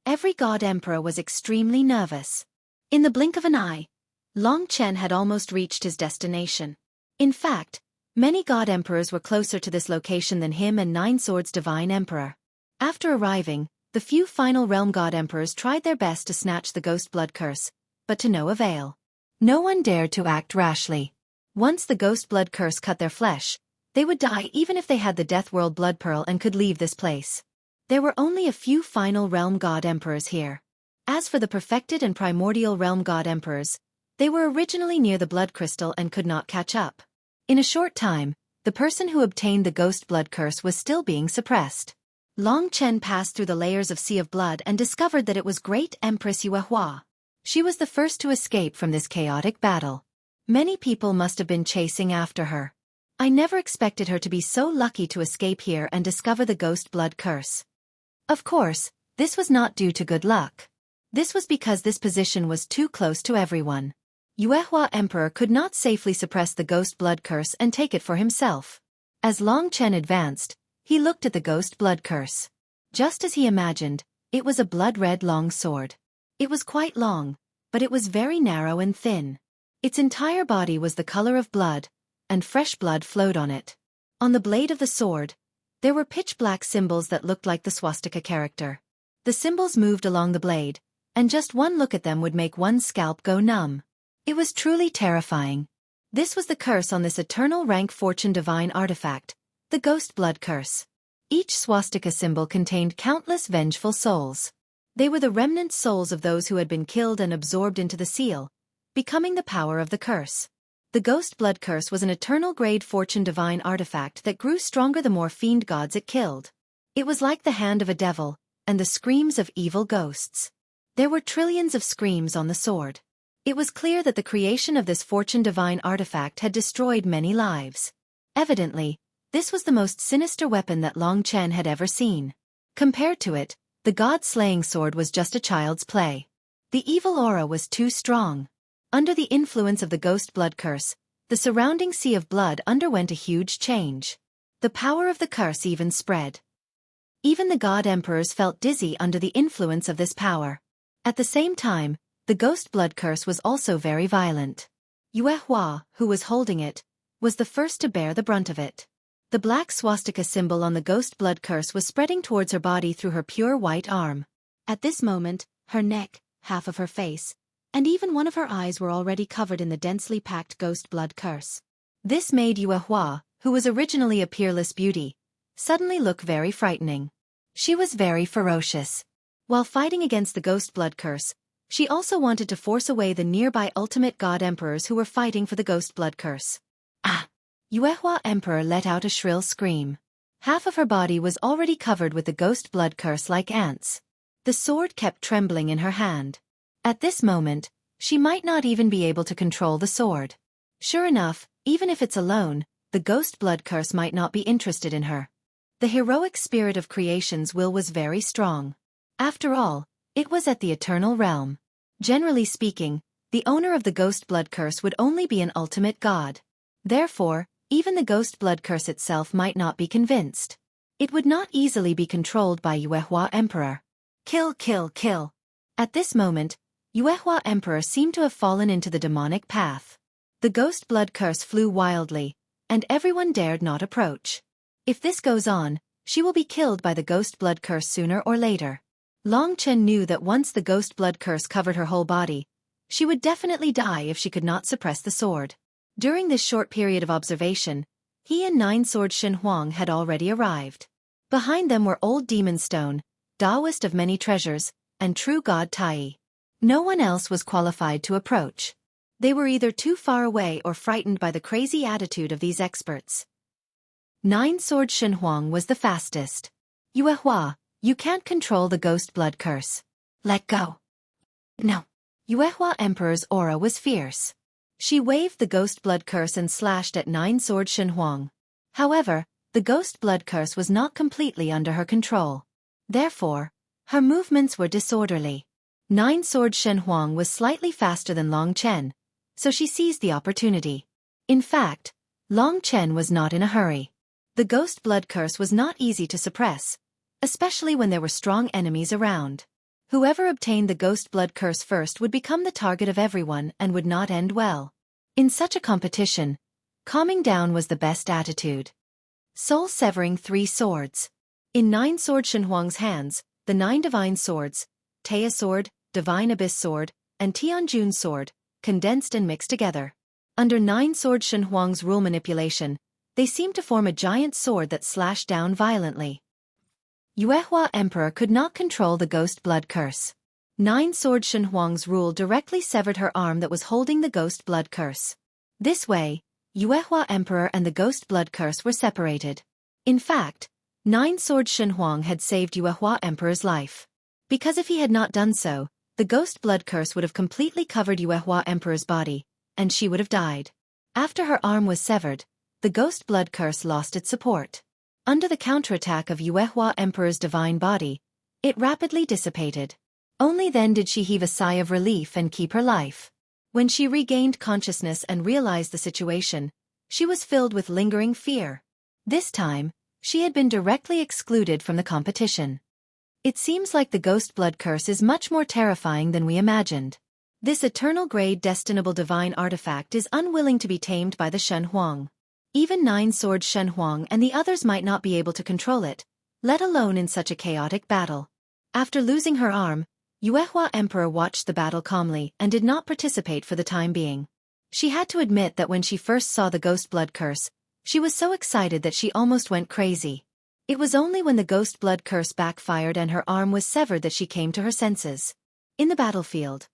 Every god emperor was extremely nervous. In the blink of an eye, Long Chen had almost reached his destination. In fact, many god emperors were closer to this location than him and 9 Swords Divine Emperor. After arriving, the few final realm god emperors tried their best to snatch the ghost blood curse, but to no avail. No one dared to act rashly. Once the ghost blood curse cut their flesh, they would die even if they had the Death World blood pearl and could leave this place. There were only a few final realm god emperors here. As for the perfected and primordial realm god emperors, they were originally near the blood crystal and could not catch up. In a short time, the person who obtained the ghost blood curse was still being suppressed. Long Chen passed through the layers of Sea of Blood and discovered that it was Great Empress Yuehua. She was the first to escape from this chaotic battle. Many people must have been chasing after her. I never expected her to be so lucky to escape here and discover the ghost blood curse. Of course, this was not due to good luck. This was because this position was too close to everyone. Yuehua Emperor could not safely suppress the ghost blood curse and take it for himself. As Long Chen advanced, he looked at the ghost blood curse. Just as he imagined, it was a blood-red long sword. It was quite long, but it was very narrow and thin. Its entire body was the color of blood, and fresh blood flowed on it. On the blade of the sword, there were pitch-black symbols that looked like the swastika character. The symbols moved along the blade, and just one look at them would make one's scalp go numb. It was truly terrifying. This was the curse on this eternal rank fortune divine artifact, the ghost blood curse. Each swastika symbol contained countless vengeful souls. They were the remnant souls of those who had been killed and absorbed into the seal, becoming the power of the curse. The ghost blood curse was an eternal grade fortune divine artifact that grew stronger the more fiend gods it killed. It was like the hand of a devil, and the screams of evil ghosts. There were trillions of screams on the sword. It was clear that the creation of this fortune divine artifact had destroyed many lives. Evidently, this was the most sinister weapon that Long Chen had ever seen. Compared to it, the god-slaying sword was just a child's play. The evil aura was too strong. Under the influence of the ghost blood curse, the surrounding sea of blood underwent a huge change. The power of the curse even spread. Even the god emperors felt dizzy under the influence of this power. At the same time, the ghost blood curse was also very violent. Xueqi, who was holding it, was the first to bear the brunt of it. The black swastika symbol on the ghost blood curse was spreading towards her body through her pure white arm. At this moment, her neck, half of her face, and even one of her eyes were already covered in the densely packed ghost blood curse. This made Xueqi, who was originally a peerless beauty, suddenly look very frightening. She was very ferocious. While fighting against the ghost blood curse, she also wanted to force away the nearby ultimate god emperors who were fighting for the ghost blood curse. Ah! Xueqi Emperor let out a shrill scream. Half of her body was already covered with the ghost blood curse like ants. The sword kept trembling in her hand. At this moment, she might not even be able to control the sword. Sure enough, even if it's alone, the ghost blood curse might not be interested in her. The heroic spirit of creation's will was very strong. After all, it was at the eternal realm. Generally speaking, the owner of the ghost blood curse would only be an ultimate god. Therefore, even the ghost blood curse itself might not be convinced. It would not easily be controlled by Xueqi Emperor. Kill, kill, kill. At this moment, Xueqi Emperor seemed to have fallen into the demonic path. The ghost blood curse flew wildly, and everyone dared not approach. If this goes on, she will be killed by the ghost blood curse sooner or later. Long Chen knew that once the ghost blood curse covered her whole body, she would definitely die if she could not suppress the sword. During this short period of observation, he and Nine-Sword Shen Huang had already arrived. Behind them were Old Demon Stone, Taoist of many treasures, and True God Tai. No one else was qualified to approach. They were either too far away or frightened by the crazy attitude of these experts. Nine-Sword Shen Huang was the fastest. Xueqi, you can't control the ghost blood curse. Let go. No. Xueqi Emperor's aura was fierce. She waved the ghost blood curse and slashed at Nine-Sword Shen Huang. However, the ghost blood curse was not completely under her control. Therefore, her movements were disorderly. Nine-Sword Shen Huang was slightly faster than Long Chen, so she seized the opportunity. In fact, Long Chen was not in a hurry. The ghost blood curse was not easy to suppress, especially when there were strong enemies around. Whoever obtained the ghost blood curse first would become the target of everyone and would not end well. In such a competition, calming down was the best attitude. Soul-severing 3 swords. In Nine-Sword Shen Huang's hands, the 9 divine swords, Taya sword, divine abyss sword, and Tianjun sword, condensed and mixed together. Under Nine-Sword Shen Huang's rule manipulation, they seemed to form a giant sword that slashed down violently. Xueqi Emperor could not control the ghost blood curse. Nine-Sword Shen Huang's rule directly severed her arm that was holding the ghost blood curse. This way, Xueqi Emperor and the ghost blood curse were separated. In fact, Nine-Sword Shen Huang had saved Xueqi Emperor's life. Because if he had not done so, the ghost blood curse would have completely covered Xueqi Emperor's body, and she would have died. After her arm was severed, the ghost blood curse lost its support. Under the counterattack of Xueqi Emperor's divine body, it rapidly dissipated. Only then did she heave a sigh of relief and keep her life. When she regained consciousness and realized the situation, she was filled with lingering fear. This time, she had been directly excluded from the competition. It seems like the ghost blood curse is much more terrifying than we imagined. This eternal grade destinable divine artifact is unwilling to be tamed by the Shen Huang. Even Nine-Sword Shen Huang and the others might not be able to control it, let alone in such a chaotic battle. After losing her arm, Xueqi Emperor watched the battle calmly and did not participate for the time being. She had to admit that when she first saw the ghost blood curse, she was so excited that she almost went crazy. It was only when the ghost blood curse backfired and her arm was severed that she came to her senses. In the battlefield,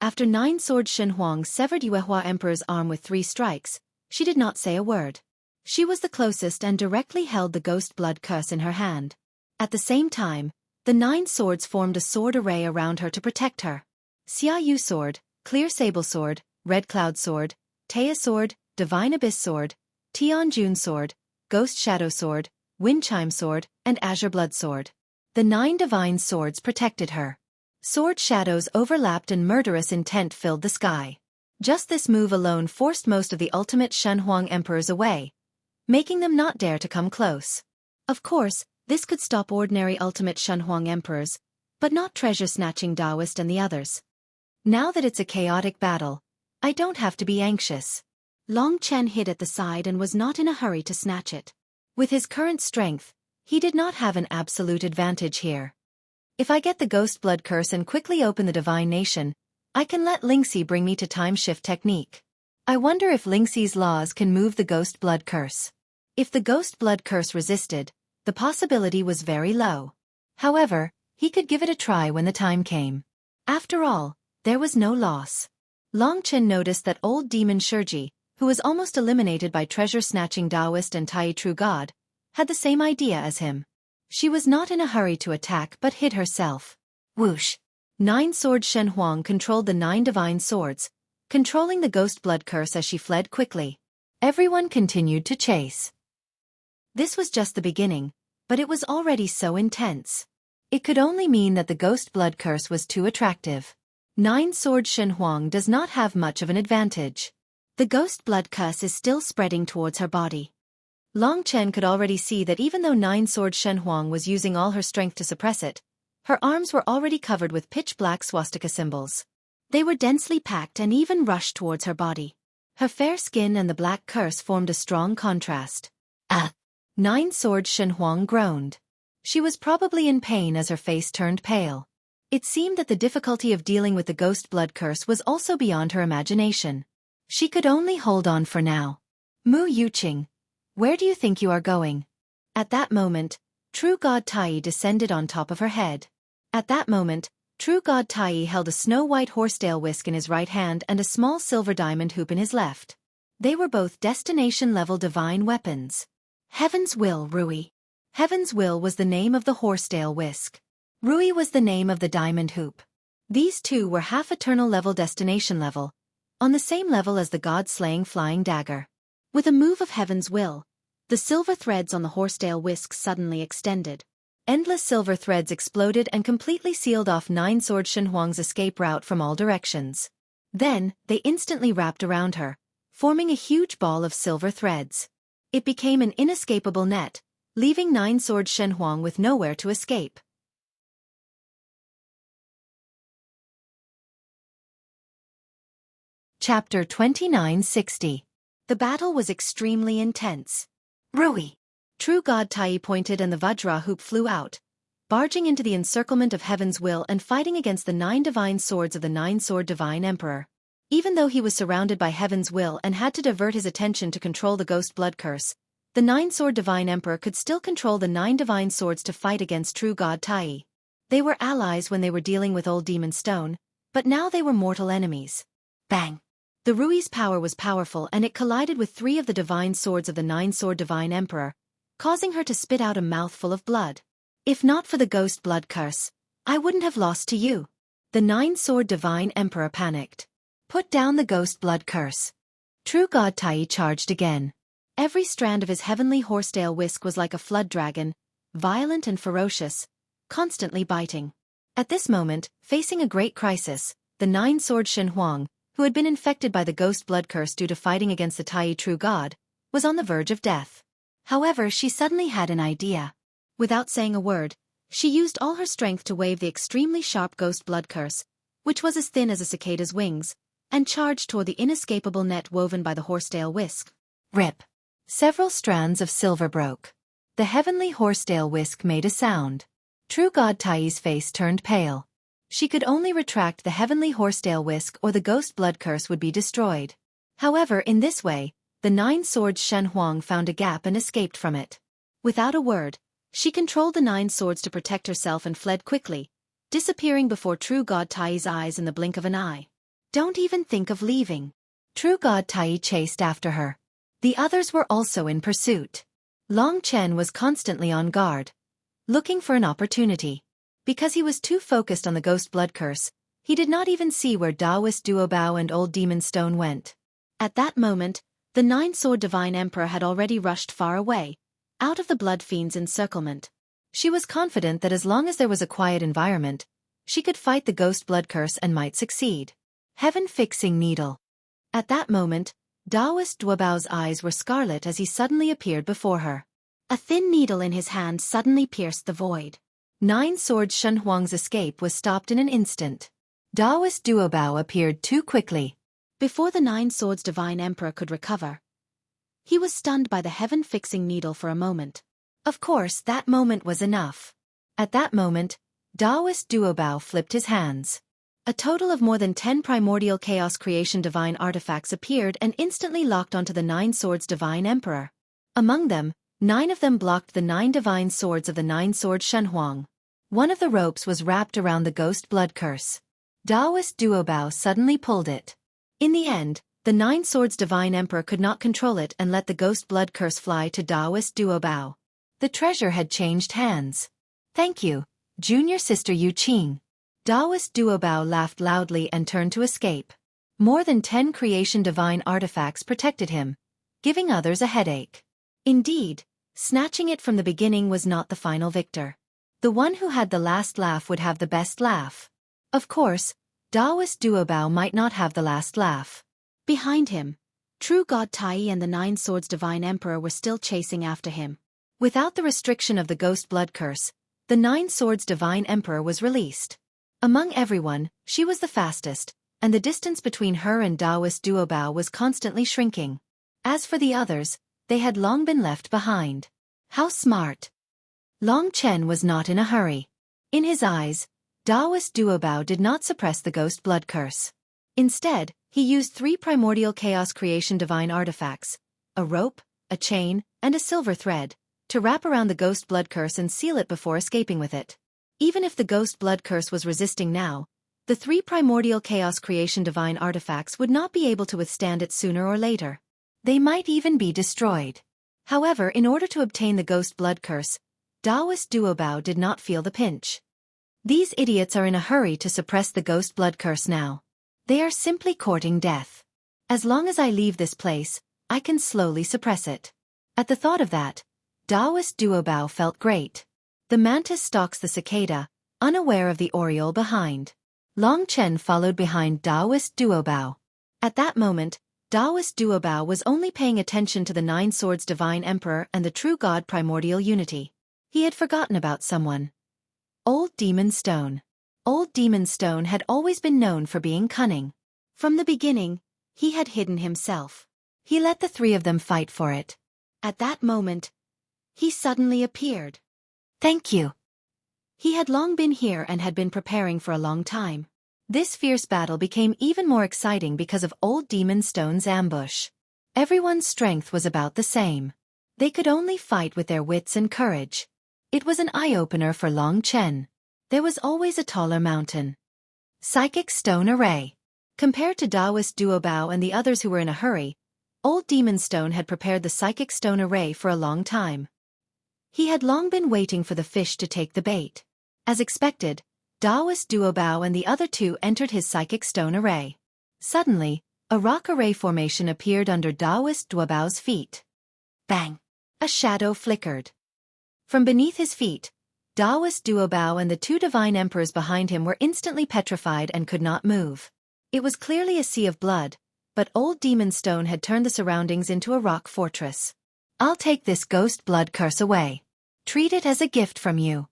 after Nine-Sword Shen Huang severed Xueqi Emperor's arm with 3 strikes, she did not say a word. She was the closest and directly held the ghost blood curse in her hand. At the same time, the 9 swords formed a sword array around her to protect her. Xiaoyu sword, clear sable sword, red cloud sword, Taya sword, divine abyss sword, Tianjun sword, ghost shadow sword, wind chime sword, and azure blood sword. The 9 divine swords protected her. Sword shadows overlapped and murderous intent filled the sky. Just this move alone forced most of the ultimate Shenhuang emperors away, making them not dare to come close. Of course, this could stop ordinary ultimate Shenhuang emperors, but not treasure-snatching Taoist and the others. Now that it's a chaotic battle, I don't have to be anxious. Long Chen hid at the side and was not in a hurry to snatch it. With his current strength, he did not have an absolute advantage here. If I get the Ghost Blood Curse and quickly open the Divine Nation, I can let Lingxi bring me to Time Shift Technique. I wonder if Lingxi's laws can move the Ghost Blood Curse. If the Ghost Blood Curse resisted, the possibility was very low. However, he could give it a try when the time came. After all, there was no loss. Long Chen noticed that old demon Xueqi, who was almost eliminated by treasure-snatching Taoist and Tai True God, had the same idea as him. She was not in a hurry to attack but hid herself. Whoosh! 9-sword Shenhuang controlled the 9 divine swords, controlling the Ghost Blood Curse as she fled quickly. Everyone continued to chase. This was just the beginning, but it was already so intense. It could only mean that the Ghost Blood Curse was too attractive. 9-sword Shenhuang does not have much of an advantage. The Ghost Blood Curse is still spreading towards her body. Long Chen could already see that even though 9-sword Shenhuang was using all her strength to suppress it, her arms were already covered with pitch-black swastika symbols. They were densely packed and even rushed towards her body. Her fair skin and the black curse formed a strong contrast. 9-sword Shenhuang groaned. She was probably in pain as her face turned pale. It seemed that the difficulty of dealing with the Ghost Blood Curse was also beyond her imagination. She could only hold on for now. Mu Yuqing, where do you think you are going? At that moment, True God Tai descended on top of her head. At that moment, True God Tai held a snow-white horsetail whisk in his right hand and a small silver diamond hoop in his left. They were both destination-level divine weapons. Heaven's Will, Rui. Heaven's Will was the name of the horsetail whisk. Rui was the name of the diamond hoop. These two were half-eternal level destination level, on the same level as the god-slaying flying dagger. With a move of Heaven's Will, the silver threads on the horsetail whisk suddenly extended. Endless silver threads exploded and completely sealed off 9-sword Shenhuang's escape route from all directions. Then, they instantly wrapped around her, forming a huge ball of silver threads. It became an inescapable net, leaving 9-sword Shenhuang with nowhere to escape. Chapter 2960. The battle was extremely intense. Rui! True God Tai pointed and the Vajra hoop flew out, barging into the encirclement of Heaven's Will and fighting against the 9 divine swords of the 9-sword divine emperor. Even though he was surrounded by Heaven's Will and had to divert his attention to control the Ghost Blood Curse, the 9-sword divine emperor could still control the 9 divine swords to fight against True God Tai. They were allies when they were dealing with Old Demon Stone, but now they were mortal enemies. Bang! The Rui's power was powerful and it collided with 3 of the divine swords of the 9-sword divine emperor, causing her to spit out a mouthful of blood. If not for the Ghost Blood Curse, I wouldn't have lost to you. The 9-sword divine emperor panicked. Put down the Ghost Blood Curse. True God Tai charged again. Every strand of his heavenly horsetail whisk was like a flood dragon, violent and ferocious, constantly biting. At this moment, facing a great crisis, the 9-sword Shenhuang, who had been infected by the Ghost Blood Curse due to fighting against the Tai True God, was on the verge of death. However, she suddenly had an idea. Without saying a word, she used all her strength to wave the extremely sharp Ghost Blood Curse, which was as thin as a cicada's wings, and charged toward the inescapable net woven by the horsetail whisk. Rip! Several strands of silver broke. The heavenly horsetail whisk made a sound. True God Tai's face turned pale. She could only retract the heavenly horsetail whisk or the Ghost Blood Curse would be destroyed. However, in this way, the 9-sword Shenhuang found a gap and escaped from it. Without a word, she controlled the 9 swords to protect herself and fled quickly, disappearing before True God Tai's eyes in the blink of an eye. Don't even think of leaving. True God Tai chased after her. The others were also in pursuit. Long Chen was constantly on guard, looking for an opportunity. Because he was too focused on the Ghost Blood Curse, he did not even see where Taoist Duobao and Old Demon Stone went. At that moment, the 9-sword divine emperor had already rushed far away, out of the Blood Fiend's encirclement. She was confident that as long as there was a quiet environment, she could fight the Ghost Blood Curse and might succeed. Heaven-fixing needle. At that moment, Taoist Duobao's eyes were scarlet as he suddenly appeared before her. A thin needle in his hand suddenly pierced the void. Nine Swords Shen Huang's escape was stopped in an instant. Taoist Duobao appeared too quickly. Before the Nine Swords Divine Emperor could recover, he was stunned by the heaven-fixing needle for a moment. Of course, that moment was enough. At that moment, Taoist Duobao flipped his hands. A total of more than 10 primordial chaos creation divine artifacts appeared and instantly locked onto the Nine Swords Divine Emperor. Among them, 9 of them blocked the 9 divine swords of the Nine Swords Shen Huang. One of the ropes was wrapped around the ghost blood curse. Taoist Duobao suddenly pulled it. In the end, the Nine Swords Divine Emperor could not control it and let the ghost blood curse fly to Taoist Duobao. The treasure had changed hands. Thank you, junior sister Yu Qing. Taoist Duobao laughed loudly and turned to escape. More than 10 creation divine artifacts protected him, giving others a headache. Indeed, snatching it from the beginning was not the final victor. The one who had the last laugh would have the best laugh. Of course, Taoist Duobao might not have the last laugh. Behind him, True God Tai and the Nine Swords Divine Emperor were still chasing after him. Without the restriction of the ghost blood curse, the Nine Swords Divine Emperor was released. Among everyone, she was the fastest, and the distance between her and Taoist Duobao was constantly shrinking. As for the others, they had long been left behind. How smart! Long Chen was not in a hurry. In his eyes, Taoist Duobao did not suppress the ghost blood curse. Instead, he used 3 primordial chaos creation divine artifacts, a rope, a chain, and a silver thread, to wrap around the ghost blood curse and seal it before escaping with it. Even if the ghost blood curse was resisting now, the 3 primordial chaos creation divine artifacts would not be able to withstand it sooner or later. They might even be destroyed. However, in order to obtain the ghost blood curse, Taoist Duobao did not feel the pinch. These idiots are in a hurry to suppress the ghost blood curse now. They are simply courting death. As long as I leave this place, I can slowly suppress it. At the thought of that, Taoist Duobao felt great. The mantis stalks the cicada, unaware of the oriole behind. Long Chen followed behind Taoist Duobao. At that moment, Taoist Duobao was only paying attention to the Nine Swords Divine Emperor and the True God Primordial Unity. He had forgotten about someone. Old Demon Stone. Old Demon Stone had always been known for being cunning. From the beginning, he had hidden himself. He let the 3 of them fight for it. At that moment, he suddenly appeared. Thank you. He had long been here and had been preparing for a long time. This fierce battle became even more exciting because of Old Demon Stone's ambush. Everyone's strength was about the same. They could only fight with their wits and courage. It was an eye-opener for Long Chen. There was always a taller mountain. Psychic Stone Array. Compared to Taoist Duobao and the others who were in a hurry, Old Demon Stone had prepared the Psychic Stone Array for a long time. He had long been waiting for the fish to take the bait. As expected, Taoist Duobao and the other 2 entered his Psychic Stone Array. Suddenly, a rock array formation appeared under Taoist Duobao's feet. Bang! A shadow flickered. From beneath his feet, Taoist Duobao and the 2 divine emperors behind him were instantly petrified and could not move. It was clearly a sea of blood, but Old Demon Stone had turned the surroundings into a rock fortress. I'll take this ghost blood curse away. Treat it as a gift from you.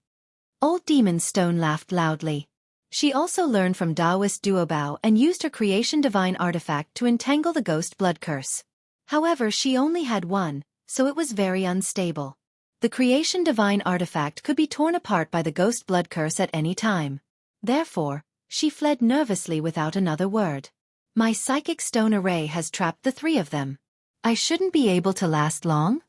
Old Demon Stone laughed loudly. She also learned from Taoist Duobao and used her creation divine artifact to entangle the ghost blood curse. However, she only had one, so it was very unstable. The creation divine artifact could be torn apart by the ghost blood curse at any time. Therefore, she fled nervously without another word. My Psychic Stone Array has trapped the 3 of them. I shouldn't be able to last long?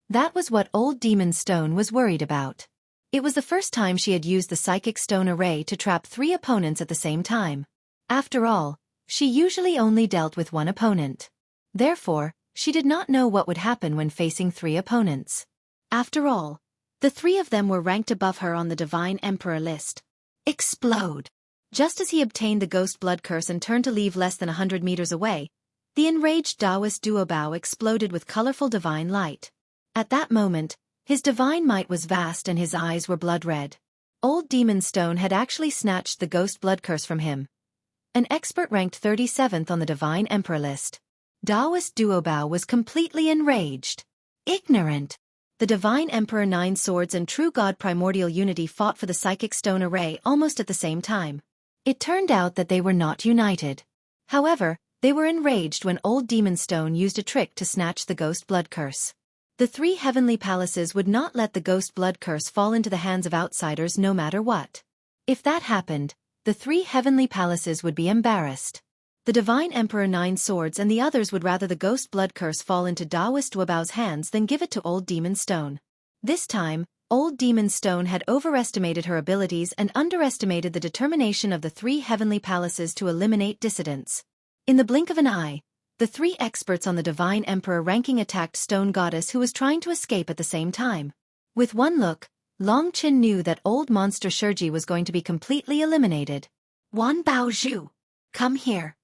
That was what Old Demon Stone was worried about. It was the first time she had used the Psychic Stone Array to trap 3 opponents at the same time. After all, she usually only dealt with 1 opponent. Therefore, she did not know what would happen when facing 3 opponents. After all, the 3 of them were ranked above her on the Divine Emperor list. Explode! Just as he obtained the Ghost Blood Curse and turned to leave less than 100 meters away, the enraged Taoist Duobao exploded with colorful divine light. At that moment, his divine might was vast and his eyes were blood red. Old Demon Stone had actually snatched the Ghost Blood Curse from him. an expert ranked 37th on the Divine Emperor list. Taoist Duobao was completely enraged. Ignorant! The Divine Emperor, Nine Swords and True God Primordial Unity fought for the Psychic Stone Array almost at the same time. It turned out that they were not united. However, they were enraged when Old Demon Stone used a trick to snatch the Ghost Blood Curse. The three heavenly palaces would not let the Ghost Blood Curse fall into the hands of outsiders no matter what. If that happened, the three heavenly palaces would be embarrassed. The Divine Emperor, Nine Swords and the others would rather the Ghost Blood Curse fall into Taoist Duobao's hands than give it to Old Demon Stone. This time, Old Demon Stone had overestimated her abilities and underestimated the determination of the three heavenly palaces to eliminate dissidents. In the blink of an eye, the three experts on the Divine Emperor ranking attacked Stone Goddess, who was trying to escape at the same time. With one look, Long Qin knew that old monster Xueqi was going to be completely eliminated. Wan Baozhu, come here.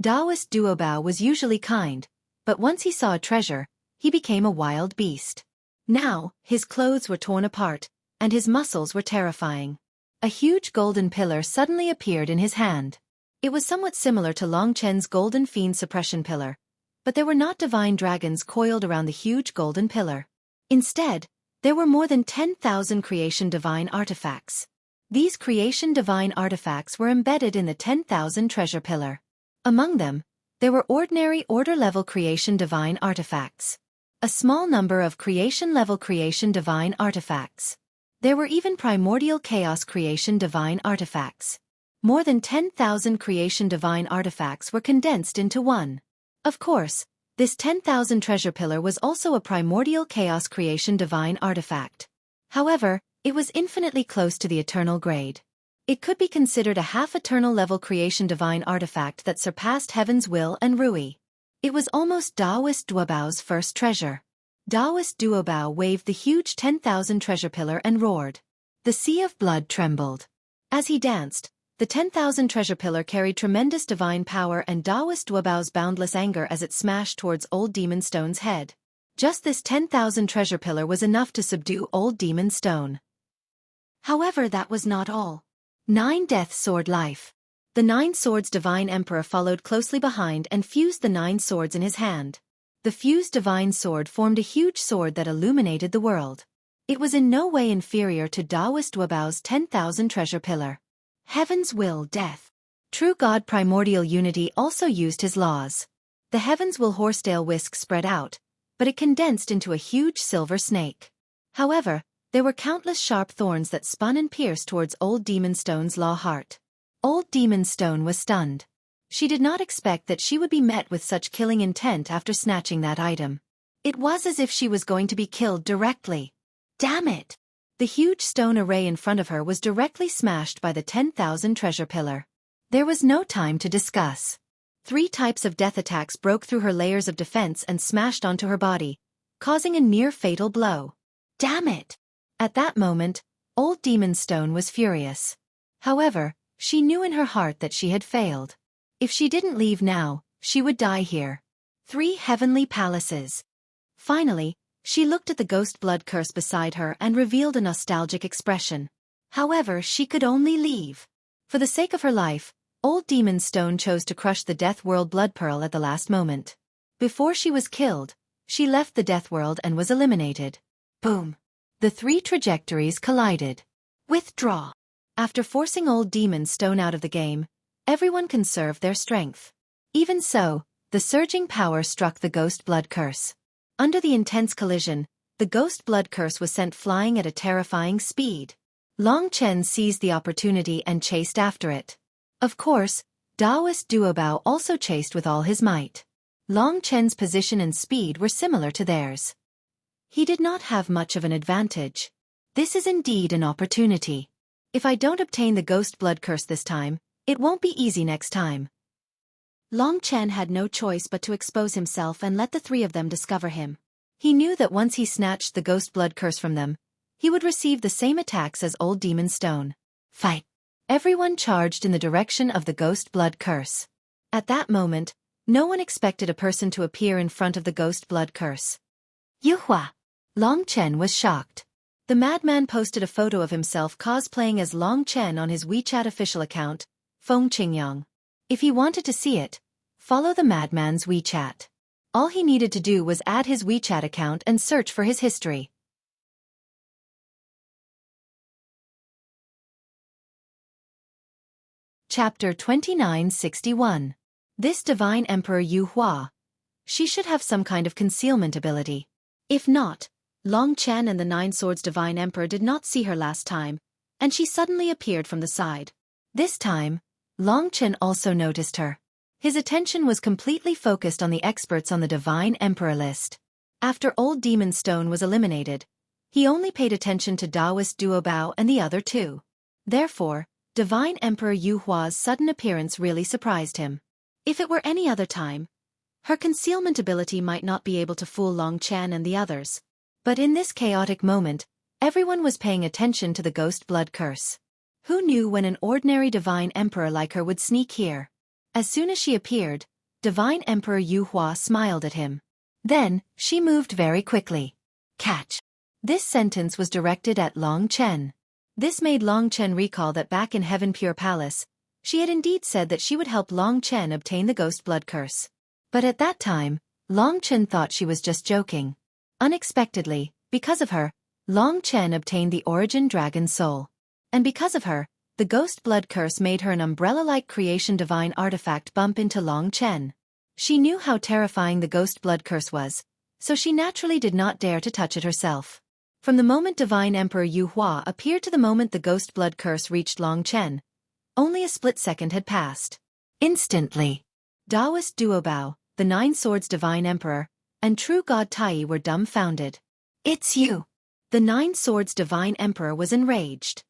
Taoist Duobao was usually kind, but once he saw a treasure, he became a wild beast. Now, his clothes were torn apart, and his muscles were terrifying. A huge golden pillar suddenly appeared in his hand. It was somewhat similar to Long Chen's golden fiend suppression pillar, but there were not divine dragons coiled around the huge golden pillar. Instead, there were more than 10,000 creation divine artifacts. These creation divine artifacts were embedded in the 10,000 treasure pillar. Among them, there were ordinary order-level creation divine artifacts. A small number of creation-level creation divine artifacts. There were even primordial chaos creation divine artifacts. More than 10,000 creation divine artifacts were condensed into one. Of course, this 10,000 treasure pillar was also a primordial chaos creation divine artifact. However, it was infinitely close to the eternal grade. It could be considered a half-eternal level creation divine artifact that surpassed Heaven's Will and Rui. It was almost Taoist Duobao's first treasure. Taoist Duobao waved the huge 10,000 treasure pillar and roared. The sea of blood trembled. As he danced, the 10,000 treasure pillar carried tremendous divine power and Taoist Duobao's boundless anger as it smashed towards Old Demon Stone's head. Just this 10,000 treasure pillar was enough to subdue Old Demon Stone. However, that was not all. 9 Death Sword Life. The 9 Swords Divine Emperor followed closely behind and fused the 9 swords in his hand. The fused divine sword formed a huge sword that illuminated the world. It was in no way inferior to Taoist Duobao's 10,000 treasure pillar. Heaven's Will Death. True God Primordial Unity also used his laws. The Heaven's Will horsetail whisk spread out, but it condensed into a huge silver snake. However, there were countless sharp thorns that spun and pierced towards Old Demon Stone's law heart. Old Demon Stone was stunned. She did not expect that she would be met with such killing intent after snatching that item. It was as if she was going to be killed directly. Damn it! The huge stone array in front of her was directly smashed by the 10,000 treasure pillar. There was no time to discuss. 3 types of death attacks broke through her layers of defense and smashed onto her body, causing a near-fatal blow. Damn it! At that moment, Old Demon Stone was furious. However, she knew in her heart that she had failed. If she didn't leave now, she would die here. 3 heavenly palaces. Finally, she looked at the Ghost Blood Curse beside her and revealed a nostalgic expression. However, she could only leave. For the sake of her life, Old Demon Stone chose to crush the Death World Blood Pearl at the last moment. Before she was killed, she left the Death World and was eliminated. Boom! The 3 trajectories collided. Withdraw. After forcing Old Demon Stone out of the game, everyone conserved their strength. Even so, the surging power struck the Ghost Blood Curse. Under the intense collision, the Ghost Blood Curse was sent flying at a terrifying speed. Long Chen seized the opportunity and chased after it. Of course, Taoist Duobao also chased with all his might. Long Chen's position and speed were similar to theirs. He did not have much of an advantage. This is indeed an opportunity. If I don't obtain the Ghost Blood Curse this time, it won't be easy next time. Long Chen had no choice but to expose himself and let the 3 of them discover him. He knew that once he snatched the Ghost Blood Curse from them, he would receive the same attacks as Old Demon Stone. Fight! Everyone charged in the direction of the Ghost Blood Curse. At that moment, no one expected a person to appear in front of the Ghost Blood Curse. Yuhua! Long Chen was shocked. The madman posted a photo of himself cosplaying as Long Chen on his WeChat official account, Feng Qingyang. If he wanted to see it, follow the madman's WeChat. All he needed to do was add his WeChat account and search for his history. Chapter 2961. This divine Emperor Yu Hua. She should have some kind of concealment ability. If not, Long Chen and the Nine Swords Divine Emperor did not see her last time, and she suddenly appeared from the side. This time, Long Chen also noticed her. His attention was completely focused on the experts on the Divine Emperor list. After Old Demon Stone was eliminated, he only paid attention to Taoist Duobao and the other two. Therefore, Divine Emperor Yu Hua's sudden appearance really surprised him. If it were any other time, her concealment ability might not be able to fool Long Chen and the others. But in this chaotic moment, everyone was paying attention to the ghost blood curse. Who knew when an ordinary Divine Emperor like her would sneak here? As soon as she appeared, Divine Emperor Yu Hua smiled at him. Then, she moved very quickly. Catch. This sentence was directed at Long Chen. This made Long Chen recall that back in Heaven Pure Palace, she had indeed said that she would help Long Chen obtain the ghost blood curse. But at that time, Long Chen thought she was just joking. Unexpectedly, because of her, Long Chen obtained the Origin Dragon Soul. And because of her, the ghost blood curse made her an umbrella-like creation divine artifact bump into Long Chen. She knew how terrifying the ghost blood curse was, so she naturally did not dare to touch it herself. From the moment Divine Emperor Yu Hua appeared to the moment the ghost blood curse reached Long Chen, only a split second had passed. Instantly, Taoist Duobao, the Nine Swords Divine Emperor, and True God Tai were dumbfounded. It's you! The Nine Swords Divine Emperor was enraged.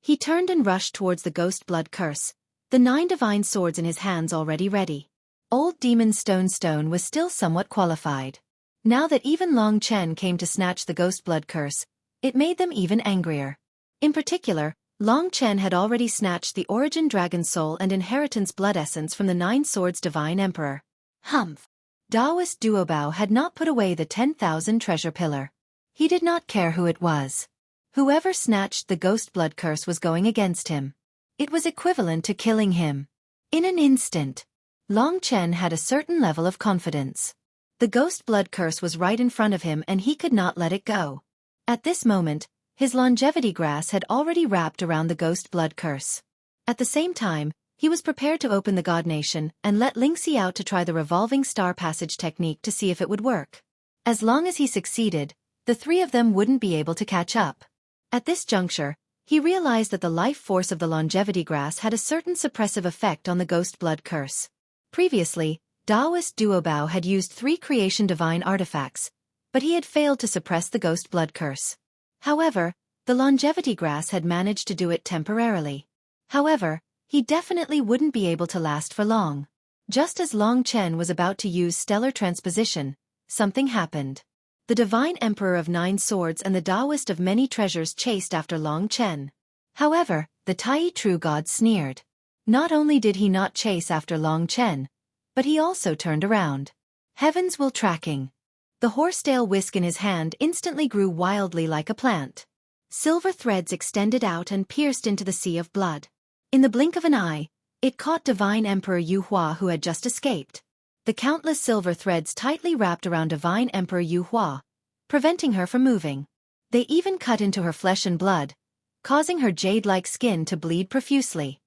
He turned and rushed towards the ghost blood curse, the 9 divine swords in his hands already ready. Old Demon Stone was still somewhat qualified. Now that even Long Chen came to snatch the ghost blood curse, it made them even angrier. In particular, Long Chen had already snatched the Origin Dragon Soul and Inheritance Blood Essence from the Nine Swords Divine Emperor. Humph! Taoist Duobao had not put away the 10,000 treasure pillar. He did not care who it was. Whoever snatched the ghost blood curse was going against him. It was equivalent to killing him. In an instant, Long Chen had a certain level of confidence. The ghost blood curse was right in front of him and he could not let it go. At this moment, his longevity grass had already wrapped around the ghost blood curse. At the same time, he was prepared to open the God Nation and let Lingxi out to try the revolving star passage technique to see if it would work. As long as he succeeded, the three of them wouldn't be able to catch up. At this juncture, he realized that the life force of the longevity grass had a certain suppressive effect on the ghost blood curse. Previously, Taoist Duobao had used 3 creation divine artifacts, but he had failed to suppress the ghost blood curse. However, the longevity grass had managed to do it temporarily. However, he definitely wouldn't be able to last for long. Just as Long Chen was about to use stellar transposition, something happened. The Divine Emperor of 9 Swords and the Taoist of Many Treasures chased after Long Chen. However, the Tai True God sneered. Not only did he not chase after Long Chen, but he also turned around. Heavens will tracking. The horsetail whisk in his hand instantly grew wildly like a plant. Silver threads extended out and pierced into the sea of blood. In the blink of an eye, it caught Divine Emperor Yu Hua who had just escaped. The countless silver threads tightly wrapped around Divine Emperor Yu Hua, preventing her from moving. They even cut into her flesh and blood, causing her jade-like skin to bleed profusely.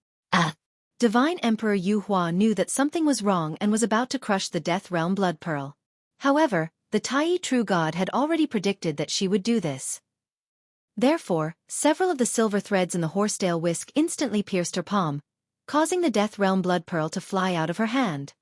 Divine Emperor Yu Hua knew that something was wrong and was about to crush the Death Realm Blood Pearl. However, the Tai True God had already predicted that she would do this. Therefore, several of the silver threads in the horsetail whisk instantly pierced her palm, causing the Death Realm Blood Pearl to fly out of her hand.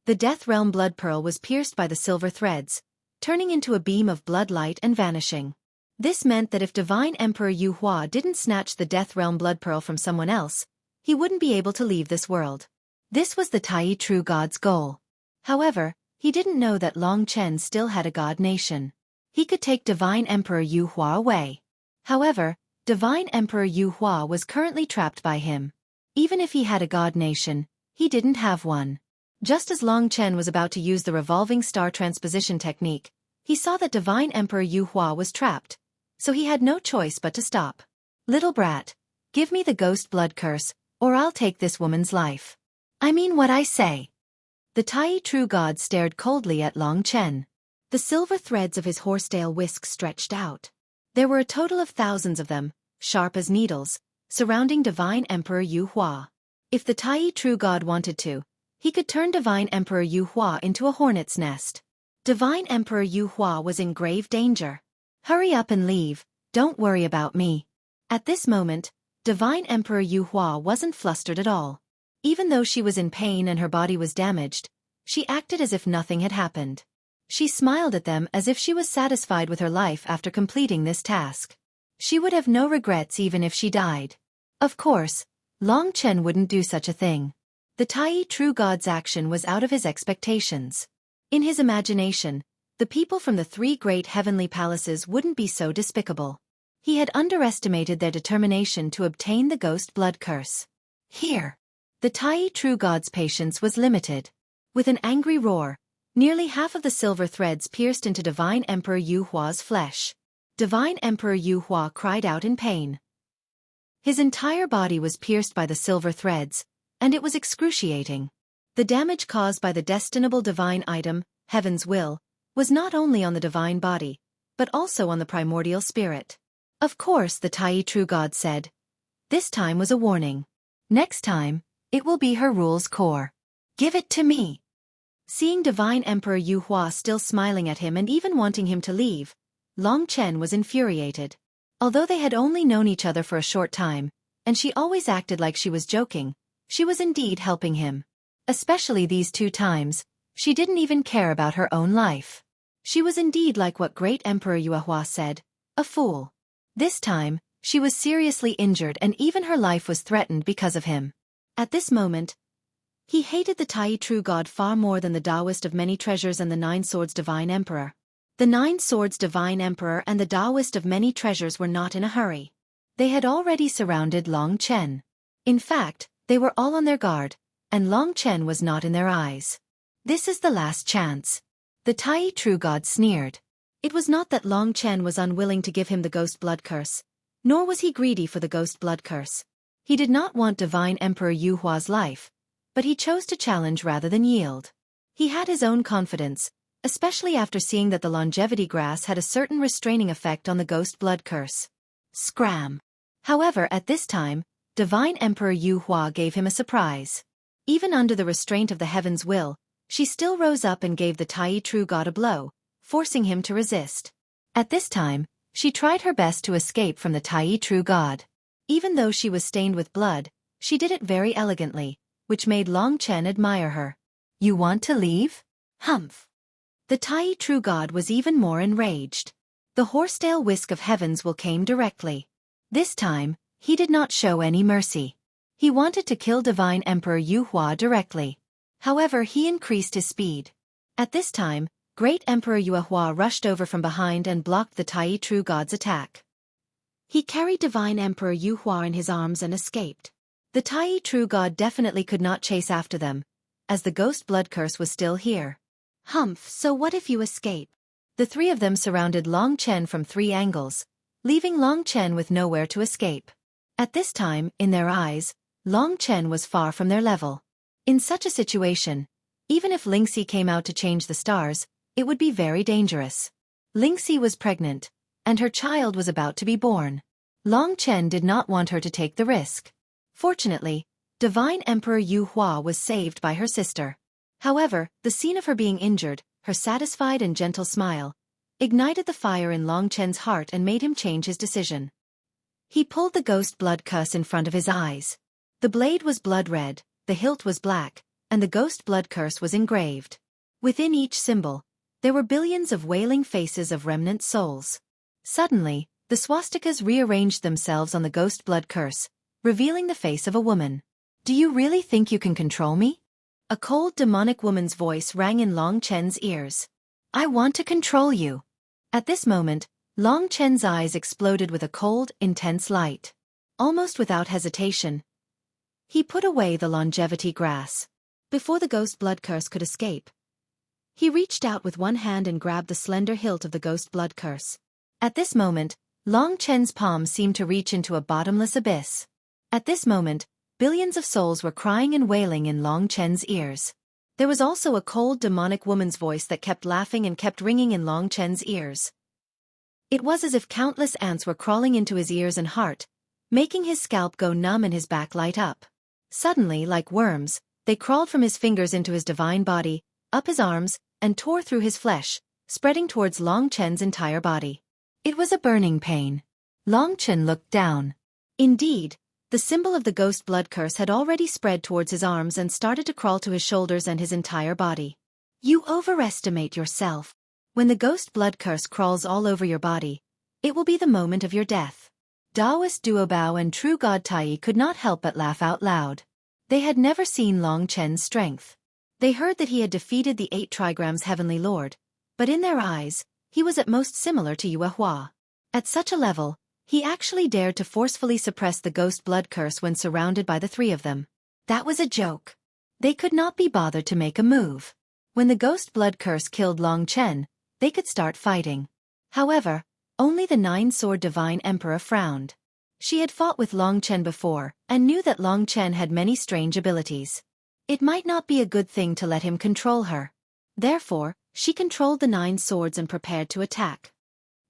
The Death Realm Blood Pearl was pierced by the silver threads, turning into a beam of blood light and vanishing. This meant that if Divine Emperor Yu Hua didn't snatch the Death Realm Blood Pearl from someone else, he wouldn't be able to leave this world. This was the Tai True God's goal. However, he didn't know that Long Chen still had a God Nation. He could take Divine Emperor Yu Hua away. However, Divine Emperor Yu Hua was currently trapped by him. Even if he had a God Nation, he didn't have one. Just as Long Chen was about to use the revolving star transposition technique, he saw that Divine Emperor Yu Hua was trapped, so he had no choice but to stop. Little brat, give me the ghost blood curse, or I'll take this woman's life. I mean what I say. The Tai True God stared coldly at Long Chen. The silver threads of his horsetail whisk stretched out. There were a total of thousands of them, sharp as needles, surrounding Divine Emperor Yu Hua. If the Tai True God wanted to, he could turn Divine Emperor Yu Hua into a hornet's nest. Divine Emperor Yu Hua was in grave danger. Hurry up and leave, don't worry about me. At this moment, Divine Emperor Yu Hua wasn't flustered at all. Even though she was in pain and her body was damaged, she acted as if nothing had happened. She smiled at them as if she was satisfied with her life after completing this task. She would have no regrets even if she died. Of course, Long Chen wouldn't do such a thing. The Tai True God's action was out of his expectations. In his imagination, the people from the three great heavenly palaces wouldn't be so despicable. He had underestimated their determination to obtain the ghost blood curse. Here. The Tai True God's patience was limited. With an angry roar, nearly half of the silver threads pierced into Divine Emperor Yu Hua's flesh. Divine Emperor Yu Hua cried out in pain. His entire body was pierced by the silver threads, and it was excruciating. The damage caused by the destinable divine item, Heaven's Will, was not only on the divine body, but also on the primordial spirit. Of course, the Tai True God said. This time was a warning. Next time, it will be her rule's core. Give it to me. Seeing Divine Emperor Yu Hua still smiling at him and even wanting him to leave, Long Chen was infuriated. Although they had only known each other for a short time, and she always acted like she was joking, she was indeed helping him. Especially these 2 times, she didn't even care about her own life. She was indeed like what Great Emperor Yu Hua said, a fool. This time, she was seriously injured and even her life was threatened because of him. At this moment, he hated the Tai True God far more than the Taoist of Many Treasures and the 9 Swords Divine Emperor. The 9 Swords Divine Emperor and the Taoist of Many Treasures were not in a hurry. They had already surrounded Long Chen. In fact, they were all on their guard, and Long Chen was not in their eyes. This is the last chance. The Tai True God sneered. It was not that Long Chen was unwilling to give him the ghost blood curse, nor was he greedy for the ghost blood curse. He did not want Divine Emperor Yu Hua's life, but he chose to challenge rather than yield. He had his own confidence, especially after seeing that the longevity grass had a certain restraining effect on the ghost blood curse. Scram! However, at this time, Divine Emperor Yu Hua gave him a surprise. Even under the restraint of the Heaven's Will, she still rose up and gave the Tai True God a blow, forcing him to resist. At this time, she tried her best to escape from the Tai True God. Even though she was stained with blood, she did it very elegantly, which made Long Chen admire her. You want to leave? Humph! The Tai True God was even more enraged. The horsetail whisk of Heaven's Will came directly. This time, he did not show any mercy. He wanted to kill Divine Emperor Yu Hua directly. However, he increased his speed. At this time, Great Emperor Yu Hua rushed over from behind and blocked the Tai True God's attack. He carried Divine Emperor Yu Hua in his arms and escaped. The Tai True God definitely could not chase after them, as the ghost blood curse was still here. Humph, so what if you escape? The 3 of them surrounded Long Chen from 3 angles, leaving Long Chen with nowhere to escape. At this time, in their eyes, Long Chen was far from their level. In such a situation, even if Lingxi came out to change the stars, it would be very dangerous. Lingxi was pregnant, and her child was about to be born. Long Chen did not want her to take the risk. Fortunately, Divine Emperor Yu Hua was saved by her sister. However, the scene of her being injured, her satisfied and gentle smile, ignited the fire in Long Chen's heart and made him change his decision. He pulled the ghost blood curse in front of his eyes. The blade was blood red, the hilt was black, and the ghost blood curse was engraved. Within each symbol, there were billions of wailing faces of remnant souls. Suddenly, the swastikas rearranged themselves on the ghost blood curse, revealing the face of a woman. Do you really think you can control me? A cold demonic woman's voice rang in Long Chen's ears. I want to control you. At this moment, Long Chen's eyes exploded with a cold, intense light. Almost without hesitation, he put away the longevity grass. Before the ghost blood curse could escape, he reached out with one hand and grabbed the slender hilt of the ghost blood curse. At this moment, Long Chen's palm seemed to reach into a bottomless abyss. At this moment, billions of souls were crying and wailing in Long Chen's ears. There was also a cold demonic woman's voice that kept laughing and kept ringing in Long Chen's ears. It was as if countless ants were crawling into his ears and heart, making his scalp go numb and his back light up. Suddenly, like worms, they crawled from his fingers into his divine body, up his arms, and tore through his flesh, spreading towards Long Chen's entire body. It was a burning pain. Long Chen looked down. Indeed, the symbol of the ghost blood curse had already spread towards his arms and started to crawl to his shoulders and his entire body. You overestimate yourself. When the ghost blood curse crawls all over your body, it will be the moment of your death. Taoist Duobao and True God Tai could not help but laugh out loud. They had never seen Long Chen's strength. They heard that he had defeated the 8 trigrams heavenly lord, but in their eyes, he was at most similar to Yue Hua. At such a level, he actually dared to forcefully suppress the ghost blood curse when surrounded by the 3 of them. That was a joke. They could not be bothered to make a move. When the ghost blood curse killed Long Chen, they could start fighting. However, only the 9-sword divine emperor frowned. She had fought with Long Chen before, and knew that Long Chen had many strange abilities. It might not be a good thing to let him control her. Therefore, she controlled the 9 swords and prepared to attack.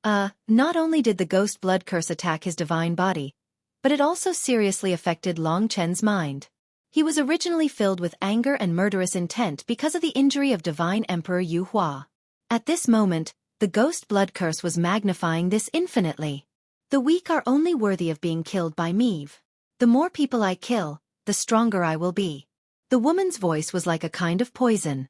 Not only did the ghost blood curse attack his divine body, but it also seriously affected Long Chen's mind. He was originally filled with anger and murderous intent because of the injury of divine emperor Yu Hua. At this moment, the ghost blood curse was magnifying this infinitely. The weak are only worthy of being killed by me. The more people I kill, the stronger I will be. The woman's voice was like a kind of poison.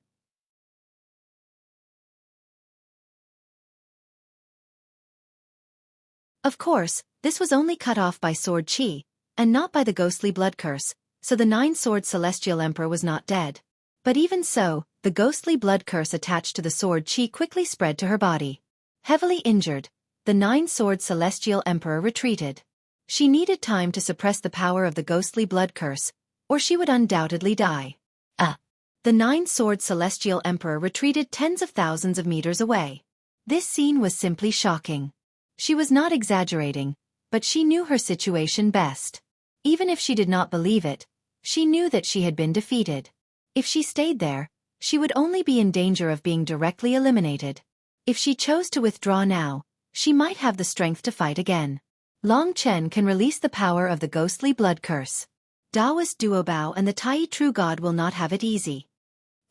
Of course, this was only cut off by sword chi, and not by the ghostly blood curse, so the 9-sword celestial emperor was not dead. But even so, the ghostly blood curse attached to the sword chi quickly spread to her body. Heavily injured, the 9-sword celestial emperor retreated. She needed time to suppress the power of the ghostly blood curse, or she would undoubtedly die. The 9-sword celestial emperor retreated tens of thousands of meters away. This scene was simply shocking. She was not exaggerating, but she knew her situation best. Even if she did not believe it, she knew that she had been defeated. If she stayed there, she would only be in danger of being directly eliminated. If she chose to withdraw now, she might have the strength to fight again. Long Chen can release the power of the ghostly blood curse. Taoist Duobao and the Tai True God will not have it easy.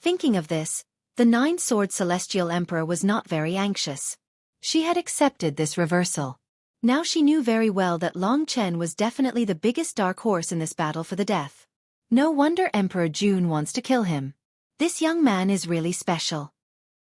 Thinking of this, the 9-sword celestial emperor was not very anxious. She had accepted this reversal. Now she knew very well that Long Chen was definitely the biggest dark horse in this battle for the death. No wonder Emperor Jun wants to kill him. This young man is really special.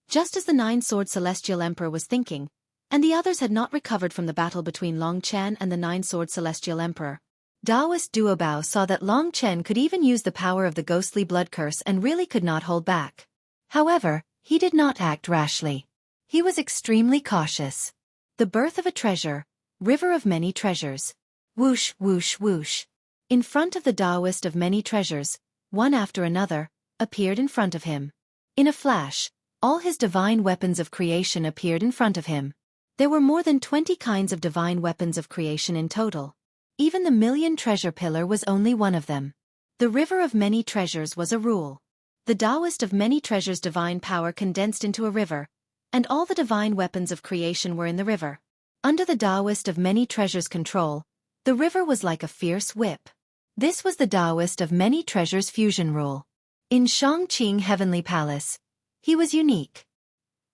Just as the 9-sword celestial emperor was thinking, and the others had not recovered from the battle between Long Chen and the 9-sword celestial emperor, Taoist Duobao saw that Long Chen could even use the power of the ghostly blood curse and really could not hold back. However, he did not act rashly. He was extremely cautious. The birth of a treasure, river of many treasures. Whoosh, whoosh, whoosh. In front of the Taoist of many treasures, one after another, appeared in front of him. In a flash, all his divine weapons of creation appeared in front of him. There were more than 20 kinds of divine weapons of creation in total. Even the 1,000,000 treasure pillar was only one of them. The river of many treasures was a rule. The Taoist of many treasures' divine power condensed into a river, and all the divine weapons of creation were in the river. Under the Taoist of many treasures' control, the river was like a fierce whip. This was the Taoist of many treasures' fusion rule. In Shangqing Heavenly Palace, he was unique.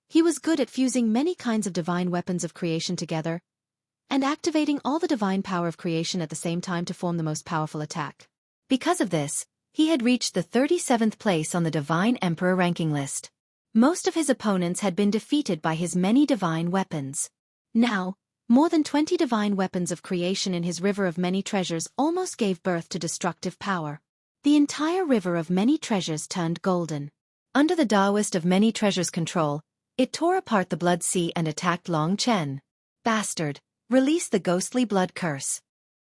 He was good at fusing many kinds of divine weapons of creation together, and activating all the divine power of creation at the same time to form the most powerful attack. Because of this, he had reached the 37th place on the Divine Emperor ranking list. Most of his opponents had been defeated by his many divine weapons. Now, more than 20 divine weapons of creation in his river of many treasures almost gave birth to destructive power. The entire river of many treasures turned golden. Under the Taoist of many treasures' control, it tore apart the blood sea and attacked Long Chen. Bastard, release the ghostly blood curse.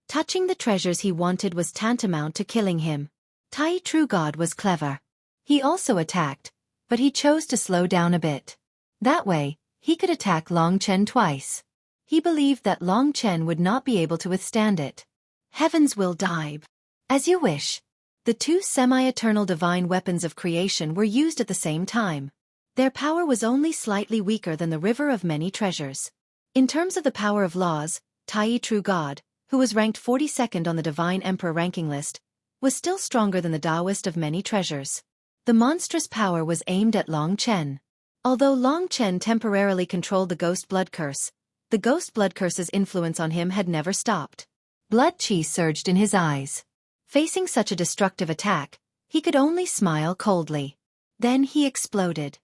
Touching the treasures he wanted was tantamount to killing him. Tai True God was clever. He also attacked, but he chose to slow down a bit. That way, he could attack Long Chen twice. He believed that Long Chen would not be able to withstand it. Heavens will dive. As you wish. The two semi-eternal divine weapons of creation were used at the same time. Their power was only slightly weaker than the river of many treasures. In terms of the power of laws, Tai True God, who was ranked 42nd on the Divine Emperor ranking list, was still stronger than the Taoist of many treasures. The monstrous power was aimed at Long Chen. Although Long Chen temporarily controlled the Ghost Blood Curse, the Ghost Blood Curse's influence on him had never stopped. Blood chi surged in his eyes. Facing such a destructive attack, he could only smile coldly. Then he exploded.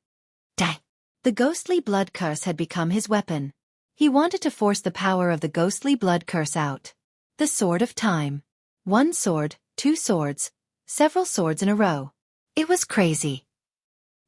Dang! The ghostly blood curse had become his weapon. He wanted to force the power of the ghostly blood curse out. The Sword of Time. One sword, two swords, several swords in a row. It was crazy.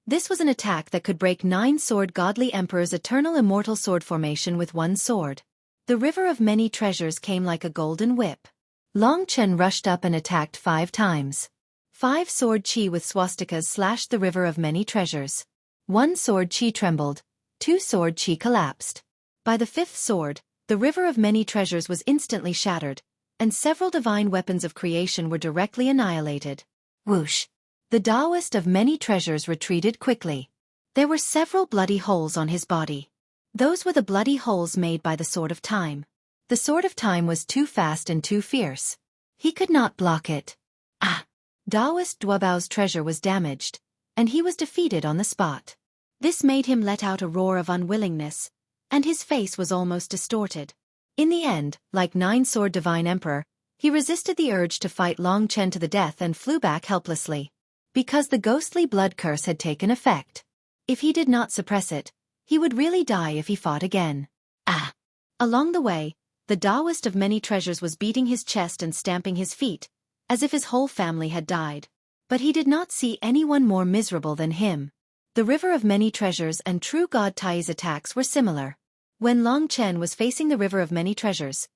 This was an attack that could break 9-sword godly emperor's eternal immortal sword formation with one sword. The river of many treasures came like a golden whip. Long Chen rushed up and attacked 5 times. 5-sword chi with swastikas slashed the river of many treasures. 1-sword chi trembled, 2-sword chi collapsed. By the 5th sword, the river of many treasures was instantly shattered, and several divine weapons of creation were directly annihilated. Whoosh! The Taoist of many treasures retreated quickly. There were several bloody holes on his body. Those were the bloody holes made by the Sword of Time. The Sword of Time was too fast and too fierce. He could not block it. Ah! Taoist Duobao's treasure was damaged, and he was defeated on the spot. This made him let out a roar of unwillingness, and his face was almost distorted. In the end, like 9-sword Divine Emperor, he resisted the urge to fight Long Chen to the death and flew back helplessly. Because the ghostly blood curse had taken effect. If he did not suppress it, he would really die if he fought again. Ah! Along the way, the Taoist of many treasures was beating his chest and stamping his feet, as if his whole family had died. But he did not see anyone more miserable than him. The river of many treasures and True God Tai's attacks were similar. When Long Chen was facing the river of many treasures,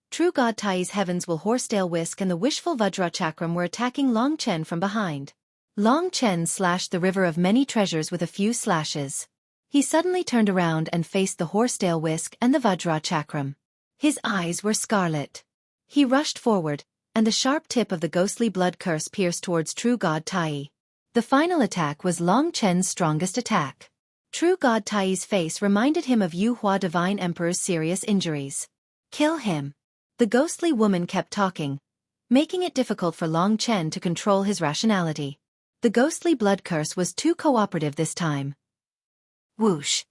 True God Tai's Heavens Will Horsetail Whisk and the Wishful Vajra Chakram were attacking Long Chen from behind. Long Chen slashed the river of many treasures with a few slashes. He suddenly turned around and faced the Horsetail Whisk and the Vajra Chakram. His eyes were scarlet. He rushed forward, and the sharp tip of the ghostly blood curse pierced towards True God Tai. The final attack was Long Chen's strongest attack. True God Tai's face reminded him of Yu Hua Divine Emperor's serious injuries. Kill him. The ghostly woman kept talking, making it difficult for Long Chen to control his rationality. The ghostly blood curse was too cooperative this time. Whoosh!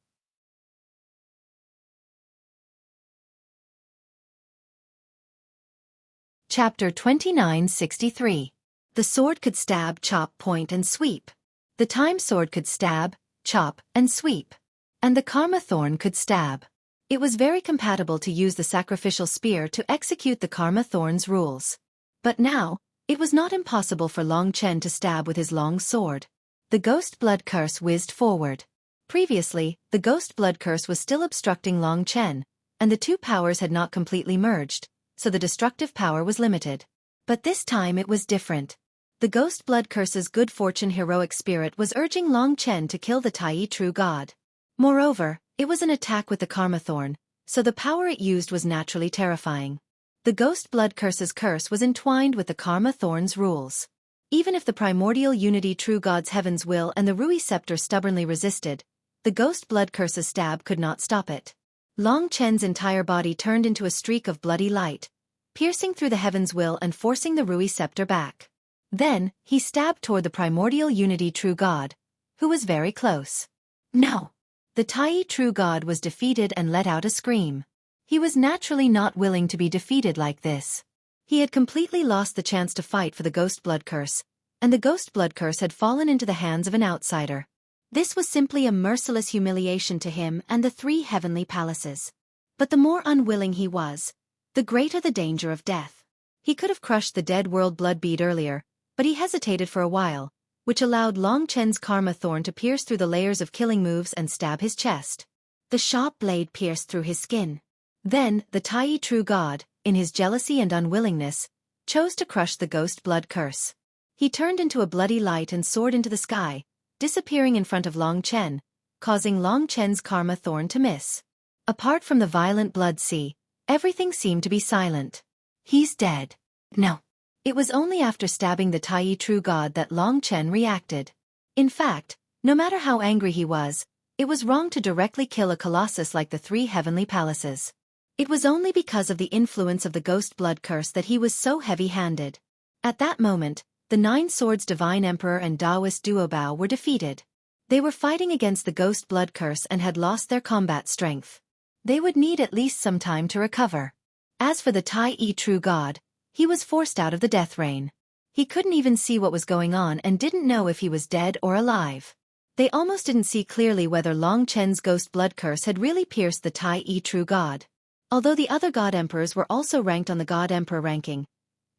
Chapter 2963. The sword could stab, chop, point, and sweep. The time sword could stab, chop, and sweep. And the karma thorn could stab. It was very compatible to use the sacrificial spear to execute the karma thorn's rules. But now, it was not impossible for Long Chen to stab with his long sword. The ghost blood curse whizzed forward. Previously, the ghost blood curse was still obstructing Long Chen, and the two powers had not completely merged, so the destructive power was limited. But this time it was different. The ghost blood curse's good fortune heroic spirit was urging Long Chen to kill the Tai True God. Moreover, it was an attack with the karma thorn, so the power it used was naturally terrifying. The ghost blood curse's curse was entwined with the karma thorn's rules. Even if the primordial unity True God's heaven's will and the Rui scepter stubbornly resisted, the ghost blood curse's stab could not stop it. Long Chen's entire body turned into a streak of bloody light, piercing through the heaven's will and forcing the Rui scepter back. Then, he stabbed toward the primordial unity True God, who was very close. No! The Tai True God was defeated and let out a scream. He was naturally not willing to be defeated like this. He had completely lost the chance to fight for the ghost blood curse, and the ghost blood curse had fallen into the hands of an outsider. This was simply a merciless humiliation to him and the 3 heavenly palaces. But the more unwilling he was, the greater the danger of death. He could have crushed the dead world blood bead earlier, but he hesitated for a while, which allowed Long Chen's karma thorn to pierce through the layers of killing moves and stab his chest. The sharp blade pierced through his skin. Then, the Tai True God, in his jealousy and unwillingness, chose to crush the ghost blood curse. He turned into a bloody light and soared into the sky, disappearing in front of Long Chen, causing Long Chen's karma thorn to miss. Apart from the violent blood sea, everything seemed to be silent. He's dead. No. It was only after stabbing the Tai True God that Long Chen reacted. In fact, no matter how angry he was, it was wrong to directly kill a colossus like the three heavenly palaces. It was only because of the influence of the ghost blood curse that he was so heavy-handed. At that moment, the Nine Swords Divine Emperor and Taoist Duobao were defeated. They were fighting against the ghost blood curse and had lost their combat strength. They would need at least some time to recover. As for the Tai True God, he was forced out of the death rain. He couldn't even see what was going on and didn't know if he was dead or alive. They almost didn't see clearly whether Long Chen's ghost blood curse had really pierced the Tai True God. Although the other God Emperors were also ranked on the God Emperor ranking,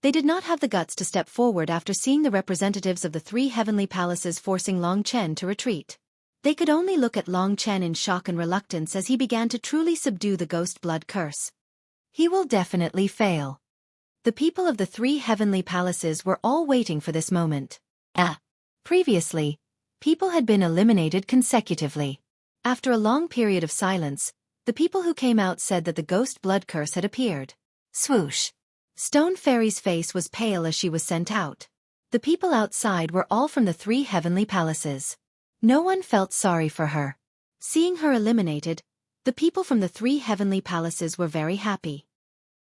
they did not have the guts to step forward after seeing the representatives of the three heavenly palaces forcing Long Chen to retreat. They could only look at Long Chen in shock and reluctance as he began to truly subdue the ghost blood curse. He will definitely fail. The people of the three heavenly palaces were all waiting for this moment. Previously, people had been eliminated consecutively. After a long period of silence, the people who came out said that the ghost blood curse had appeared. Swoosh! Stone Fairy's face was pale as she was sent out. The people outside were all from the three heavenly palaces. No one felt sorry for her. Seeing her eliminated, the people from the three heavenly palaces were very happy.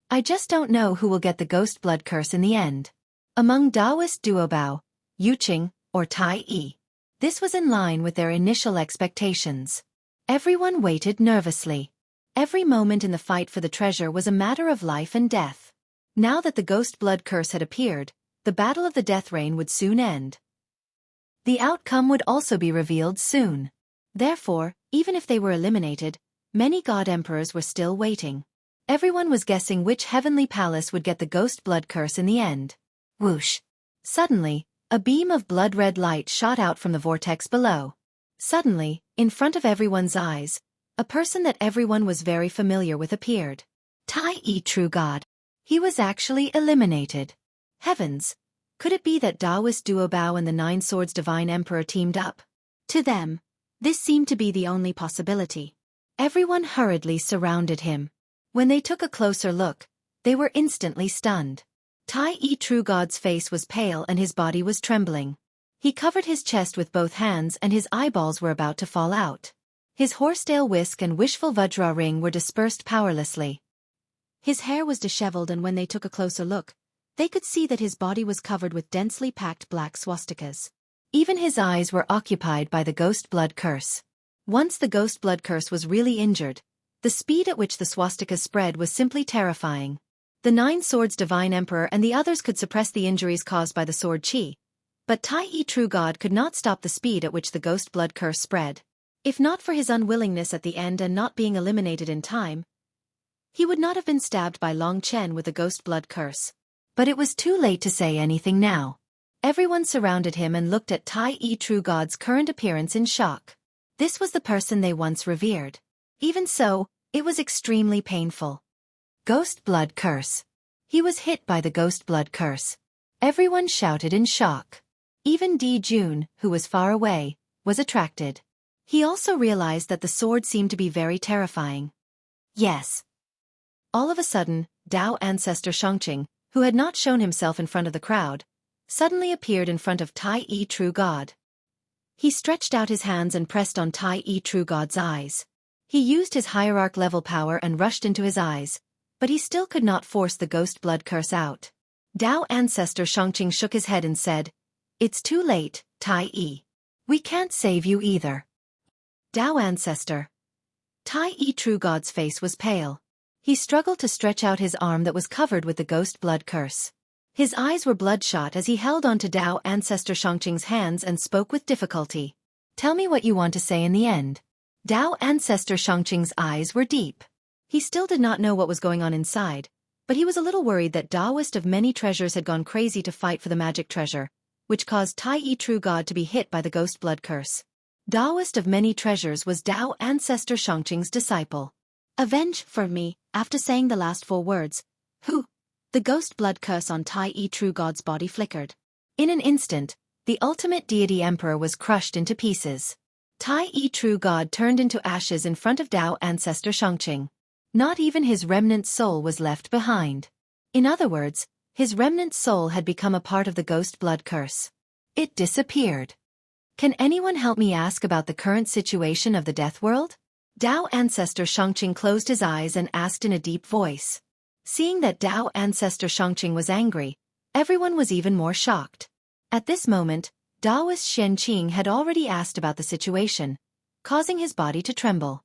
I just don't know who will get the ghost blood curse in the end. Among Taoist Duobao, Yuqing, or Tai Yi. This was in line with their initial expectations. Everyone waited nervously. Every moment in the fight for the treasure was a matter of life and death. Now that the ghost blood curse had appeared, the battle of the death rain would soon end. The outcome would also be revealed soon. Therefore, even if they were eliminated, many God Emperors were still waiting. Everyone was guessing which heavenly palace would get the ghost blood curse in the end. Whoosh! Suddenly, a beam of blood-red light shot out from the vortex below. Suddenly, in front of everyone's eyes, a person that everyone was very familiar with appeared. Tai True God. He was actually eliminated. Heavens! Could it be that Taoist Duobao and the Nine Swords Divine Emperor teamed up? To them, this seemed to be the only possibility. Everyone hurriedly surrounded him. When they took a closer look, they were instantly stunned. Tai True God's face was pale and his body was trembling. He covered his chest with both hands and his eyeballs were about to fall out. His horsetail whisk and wishful Vajra ring were dispersed powerlessly. His hair was disheveled, and when they took a closer look, they could see that his body was covered with densely packed black swastikas. Even his eyes were occupied by the ghost blood curse. Once the ghost blood curse was really injured, the speed at which the swastikas spread was simply terrifying. The Nine Swords Divine Emperor and the others could suppress the injuries caused by the sword chi, but Tai True God could not stop the speed at which the ghost blood curse spread. If not for his unwillingness at the end and not being eliminated in time, he would not have been stabbed by Long Chen with the ghost blood curse. But it was too late to say anything now. Everyone surrounded him and looked at Tai True God's current appearance in shock. This was the person they once revered. Even so, it was extremely painful. Ghost blood curse. He was hit by the ghost blood curse. Everyone shouted in shock. Even Di Jun, who was far away, was attracted. He also realized that the sword seemed to be very terrifying. Yes. All of a sudden, Dao ancestor Xueqi, who had not shown himself in front of the crowd, suddenly appeared in front of Tai True God. He stretched out his hands and pressed on Tai True God's eyes. He used his hierarch level power and rushed into his eyes, but he still could not force the ghost blood curse out. Dao ancestor Xueqi shook his head and said, "It's too late, Tai Yi. We can't save you either." Dao ancestor. Tai True God's face was pale. He struggled to stretch out his arm that was covered with the ghost blood curse. His eyes were bloodshot as he held on to Dao ancestor Xueqi's hands and spoke with difficulty. "Tell me what you want to say in the end." Dao ancestor Xueqi's eyes were deep. He still did not know what was going on inside, but he was a little worried that Taoist of many treasures had gone crazy to fight for the magic treasure, which caused Tai True God to be hit by the ghost blood curse. Taoist of many treasures was Dao ancestor Xueqi's disciple. "Avenge for me," after saying the last 4 words. The ghost blood curse on Tai True God's body flickered. In an instant, the ultimate deity emperor was crushed into pieces. Tai True God turned into ashes in front of Dao ancestor Xueqi. Not even his remnant soul was left behind. In other words, His remnant soul had become a part of the ghost blood curse. It disappeared. Can anyone help me ask about the current situation of the death world? Dao ancestor Shangqing closed his eyes and asked in a deep voice. Seeing that Dao ancestor Shangqing was angry, everyone was even more shocked. At this moment, Daoist Xueqi had already asked about the situation, causing his body to tremble.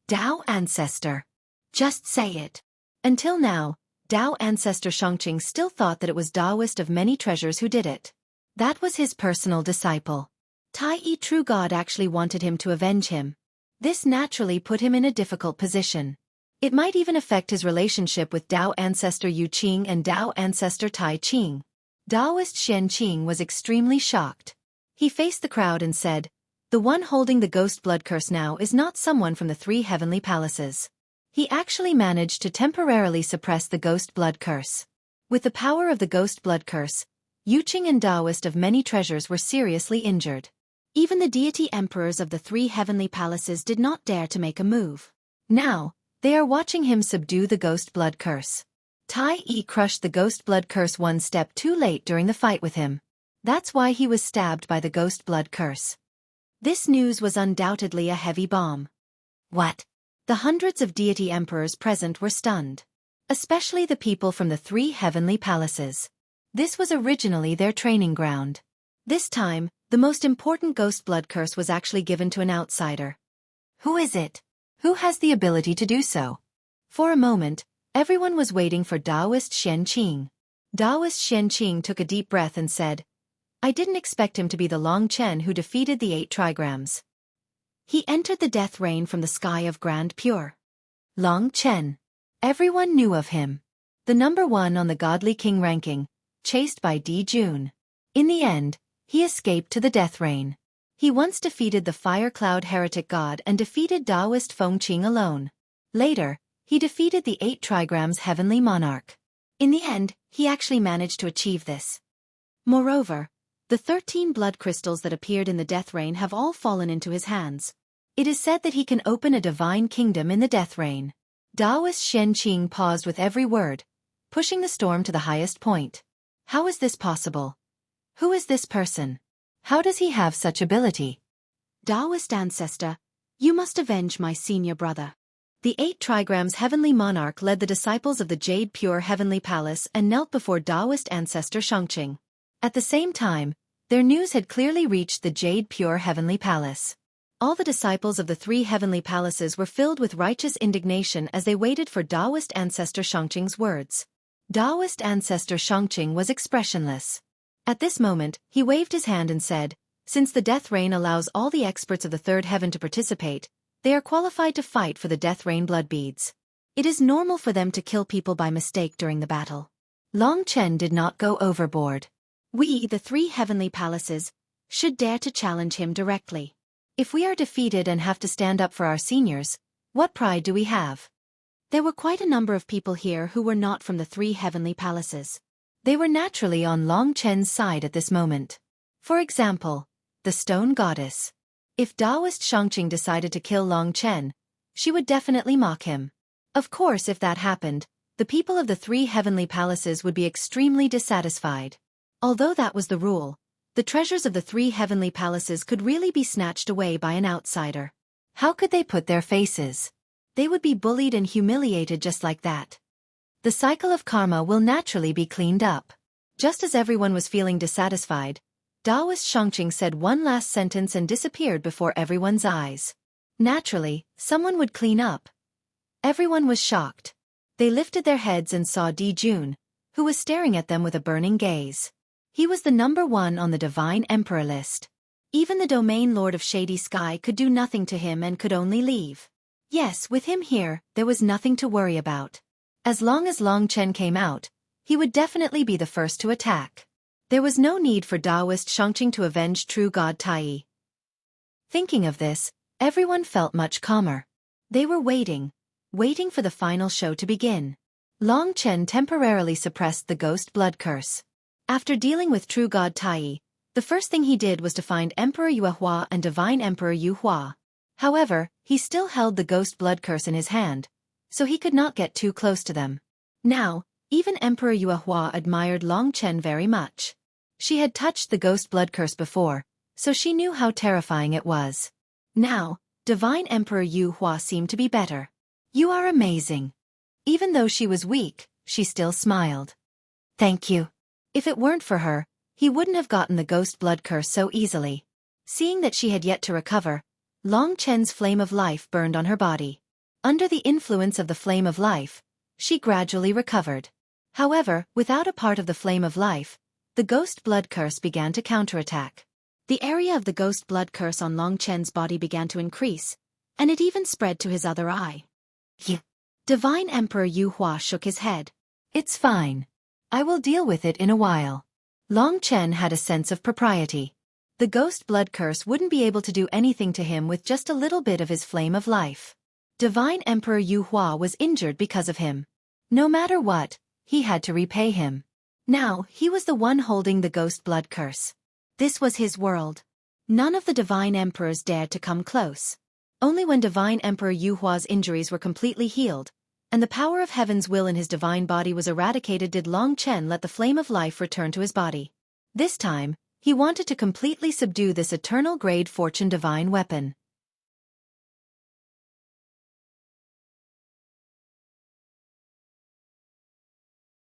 Dao ancestor. Just say it. Until now, Dao ancestor Shangqing still thought that it was Daoist of many treasures who did it. That was his personal disciple. Tai Yi True God actually wanted him to avenge him. This naturally put him in a difficult position. It might even affect his relationship with Dao ancestor Yu Qing and Dao ancestor Tai Qing. Daoist Xueqi was extremely shocked. He faced the crowd and said, "The one holding the ghost blood curse now is not someone from the 3 heavenly palaces. He actually managed to temporarily suppress the ghost blood curse. With the power of the ghost blood curse, Yu Qing and Daoist of many treasures were seriously injured. Even the deity emperors of the 3 heavenly palaces did not dare to make a move. Now, they are watching him subdue the ghost blood curse. Tai Yi crushed the ghost blood curse one step too late during the fight with him. That's why he was stabbed by the ghost blood curse." This news was undoubtedly a heavy bomb. What? The hundreds of deity emperors present were stunned. Especially the people from the 3 heavenly palaces. This was originally their training ground. This time, the most important ghost blood curse was actually given to an outsider. Who is it? Who has the ability to do so? For a moment, everyone was waiting for Daoist Xueqi. Daoist Xueqi took a deep breath and said, "I didn't expect him to be the Long Chen who defeated the 8 trigrams. He entered the death rain from the sky of Grand Pure. Long Chen. Everyone knew of him. The number 1 on the Godly King ranking, chased by Di Jun. In the end, he escaped to the death rain. He once defeated the Fire Cloud Heretic God and defeated Daoist Feng Qing alone. Later, he defeated the 8 trigrams Heavenly Monarch. In the end, he actually managed to achieve this. Moreover, the 13 blood crystals that appeared in the death rain have all fallen into his hands. It is said that he can open a divine kingdom in the death rain." Daoist Xueqi paused with every word, pushing the storm to the highest point. How is this possible? Who is this person? How does he have such ability? Daoist ancestor, you must avenge my senior brother. The 8 trigrams Heavenly Monarch led the disciples of the Jade Pure Heavenly Palace and knelt before Daoist ancestor Shangqing. At the same time, their news had clearly reached the Jade Pure Heavenly Palace. All the disciples of the 3 heavenly palaces were filled with righteous indignation as they waited for Daoist ancestor Shangqing's words. Daoist ancestor Shangqing was expressionless. At this moment, he waved his hand and said, "Since the death rain allows all the experts of the 3rd heaven to participate, they are qualified to fight for the death rain blood beads. It is normal for them to kill people by mistake during the battle. Long Chen did not go overboard. We, the 3 heavenly palaces, should dare to challenge him directly. If we are defeated and have to stand up for our seniors, what pride do we have?" There were quite a number of people here who were not from the 3 heavenly palaces. They were naturally on Long Chen's side at this moment. For example, the Stone Goddess. If Daoist Shangqing decided to kill Long Chen, she would definitely mock him. Of course, if that happened, the people of the 3 heavenly palaces would be extremely dissatisfied. Although that was the rule, the treasures of the 3 heavenly palaces could really be snatched away by an outsider. How could they put their faces? They would be bullied and humiliated just like that. The cycle of karma will naturally be cleaned up. Just as everyone was feeling dissatisfied, Daoist Shangqing said one last sentence and disappeared before everyone's eyes. Naturally, someone would clean up. Everyone was shocked. They lifted their heads and saw Di Jun, who was staring at them with a burning gaze. He was the number 1 on the Divine Emperor list. Even the Domain Lord of Shady Sky could do nothing to him and could only leave. Yes, with him here, there was nothing to worry about. As long as Long Chen came out, he would definitely be the first to attack. There was no need for Daoist Shangqing to avenge true God Tai Yi. Thinking of this, everyone felt much calmer. They were waiting for the final show to begin. Long Chen temporarily suppressed the ghost blood curse. After dealing with true God Tai Yi, the first thing he did was to find Emperor Yuehua and Divine Emperor Yu Hua. However, he still held the ghost blood curse in his hand, so he could not get too close to them. Now, Even Emperor Yuehua admired Long Chen very much. She had touched the ghost blood curse before, so she knew how terrifying it was. Now, Divine Emperor Yuehua seemed to be better. You are amazing. Even though she was weak, she still smiled. Thank you. If it weren't for her, he wouldn't have gotten the ghost blood curse so easily. Seeing that she had yet to recover, Long Chen's flame of life burned on her body. Under the influence of the flame of life, she gradually recovered. However, without a part of the flame of life, the ghost blood curse began to counterattack. The area of the ghost blood curse on Long Chen's body began to increase, and it even spread to his other eye. Divine Emperor Yuehua shook his head. It's fine. I will deal with it in a while. Long Chen had a sense of propriety. The ghost blood curse wouldn't be able to do anything to him with just a little bit of his flame of life. Divine Emperor Yuehua was injured because of him. No matter what, he had to repay him. Now, he was the one holding the ghost blood curse. This was his world. None of the divine emperors dared to come close. Only when Divine Emperor Yuehua's injuries were completely healed, and the power of heaven's will in his divine body was eradicated, did Long Chen let the flame of life return to his body. This time, he wanted to completely subdue this eternal grade fortune divine weapon.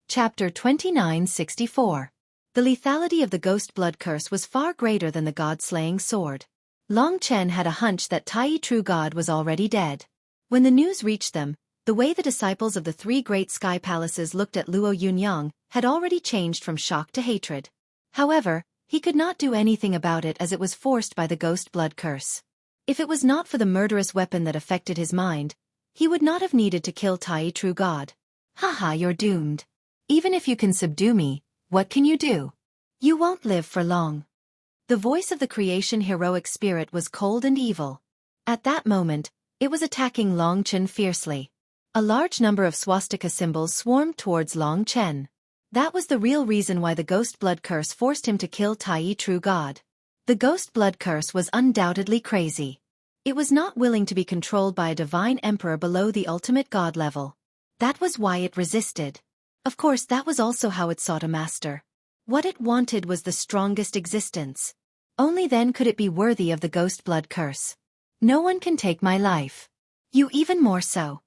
Chapter 2964. The lethality of the ghost blood curse was far greater than the god-slaying sword. Long Chen had a hunch that Tai True God was already dead. When the news reached them, the way the disciples of the three great sky palaces looked at Luo Yunyang had already changed from shock to hatred. However, he could not do anything about it as it was forced by the ghost blood curse. If it was not for the murderous weapon that affected his mind, he would not have needed to kill Tai True God. Haha, you're doomed. Even if you can subdue me, what can you do? You won't live for long. The voice of the creation heroic spirit was cold and evil. At that moment, it was attacking Long Chen fiercely. A large number of swastika symbols swarmed towards Long Chen. That was the real reason why the ghost blood curse forced him to kill Tai True God. The ghost blood curse was undoubtedly crazy. It was not willing to be controlled by a divine emperor below the ultimate god level. That was why it resisted. Of course, that was also how it sought a master. What it wanted was the strongest existence. Only then could it be worthy of the ghost blood curse. No one can take my life. You even more so.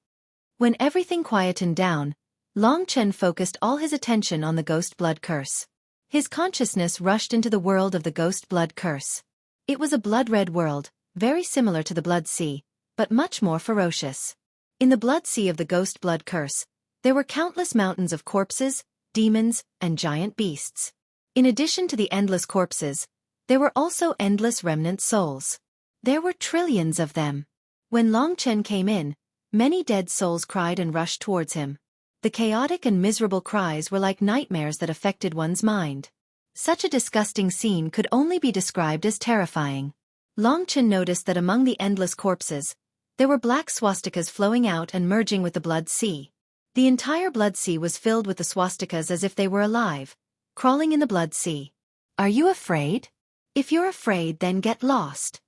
When everything quietened down, Long Chen focused all his attention on the ghost blood curse. His consciousness rushed into the world of the ghost blood curse. It was a blood-red world, very similar to the Blood Sea, but much more ferocious. In the Blood Sea of the ghost blood curse, there were countless mountains of corpses, demons, and giant beasts. In addition to the endless corpses, there were also endless remnant souls. There were trillions of them. When Long Chen came in, many dead souls cried and rushed towards him. The chaotic and miserable cries were like nightmares that affected one's mind. Such a disgusting scene could only be described as terrifying. Long Chen noticed that among the endless corpses, there were black swastikas flowing out and merging with the Blood Sea. The entire Blood Sea was filled with the swastikas as if they were alive, crawling in the Blood Sea. Are you afraid? If you're afraid, then get lost.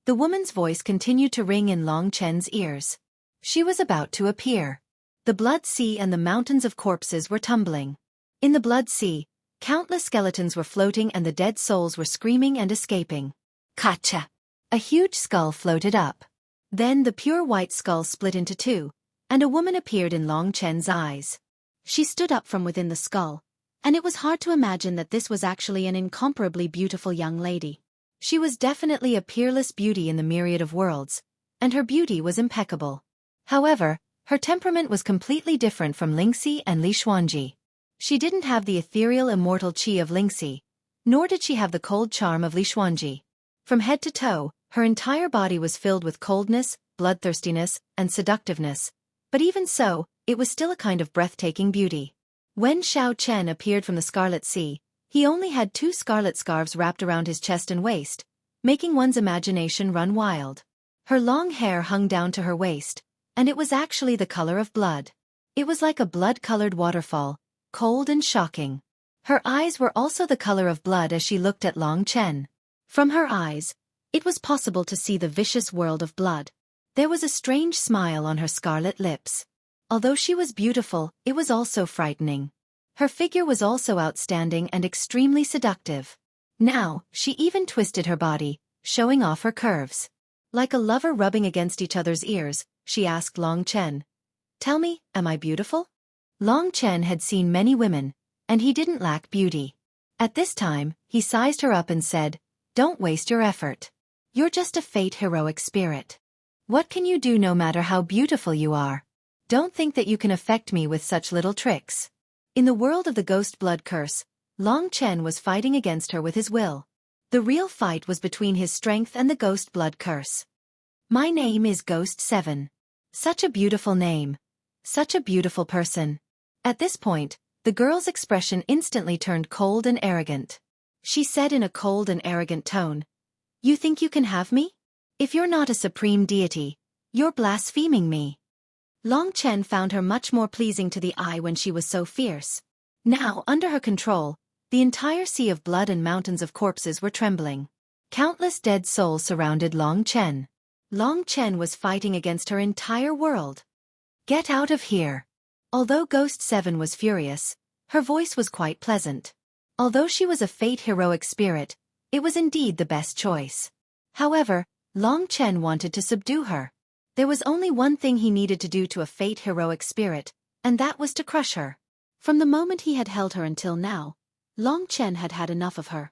The woman's voice continued to ring in Long Chen's ears. She was about to appear. The Blood Sea and the mountains of corpses were tumbling. In the Blood Sea, countless skeletons were floating and the dead souls were screaming and escaping. Kacha! A huge skull floated up. Then the pure white skull split into two, and a woman appeared in Long Chen's eyes. She stood up from within the skull, and it was hard to imagine that this was actually an incomparably beautiful young lady. She was definitely a peerless beauty in the myriad of worlds, and her beauty was impeccable. However, her temperament was completely different from Lingxi and Li Xuanji. She didn't have the ethereal immortal qi of Lingxi, nor did she have the cold charm of Li Xuanji. From head to toe, her entire body was filled with coldness, bloodthirstiness, and seductiveness, but even so, it was still a kind of breathtaking beauty. When Xiao Chen appeared from the Scarlet Sea, he only had 2 scarlet scarves wrapped around his chest and waist, making one's imagination run wild. Her long hair hung down to her waist, and it was actually the color of blood. It was like a blood-colored waterfall, cold and shocking. Her eyes were also the color of blood as she looked at Long Chen. From her eyes, it was possible to see the vicious world of blood. There was a strange smile on her scarlet lips. Although she was beautiful, it was also frightening. Her figure was also outstanding and extremely seductive. Now, she even twisted her body, showing off her curves. Like a lover rubbing against each other's ears, she asked Long Chen. "Tell me, am I beautiful?" Long Chen had seen many women, and he didn't lack beauty. At this time, he sized her up and said, "Don't waste your effort. You're just a fate heroic spirit. What can you do no matter how beautiful you are? Don't think that you can affect me with such little tricks." In the world of the ghost blood curse, Long Chen was fighting against her with his will. The real fight was between his strength and the ghost blood curse. "My name is Ghost 7. Such a beautiful name. Such a beautiful person." At this point, the girl's expression instantly turned cold and arrogant. She said in a cold and arrogant tone, "You think you can have me? If you're not a supreme deity, you're blaspheming me." Long Chen found her much more pleasing to the eye when she was so fierce. Now, under her control, the entire sea of blood and mountains of corpses were trembling. Countless dead souls surrounded Long Chen. Long Chen was fighting against her entire world. "Get out of here." Although Ghost 7 was furious, her voice was quite pleasant. Although she was a fate heroic spirit, it was indeed the best choice. However, Long Chen wanted to subdue her. There was only one thing he needed to do to a fate heroic spirit, and that was to crush her. From the moment he had held her until now, Long Chen had had enough of her.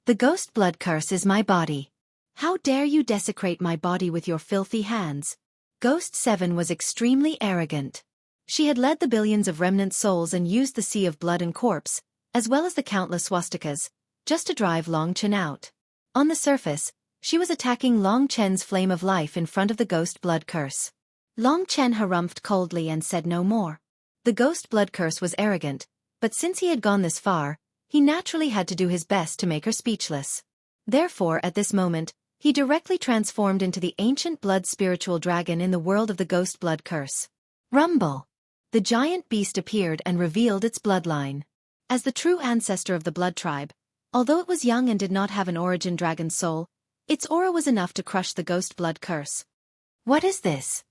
"The ghost blood curse is my body. How dare you desecrate my body with your filthy hands?" Ghost 7 was extremely arrogant. She had led the billions of remnant souls and used the sea of blood and corpse, as well as the countless swastikas, just to drive Long Chen out. On the surface, she was attacking Long Chen's flame of life in front of the ghost blood curse. Long Chen harumphed coldly and said no more. The ghost blood curse was arrogant, but since he had gone this far, he naturally had to do his best to make her speechless. Therefore, at this moment, he directly transformed into the ancient blood spiritual dragon in the world of the ghost blood curse. Rumble! The giant beast appeared and revealed its bloodline. As the true ancestor of the blood tribe, although it was young and did not have an origin dragon soul, its aura was enough to crush the ghost blood curse. "What is this?"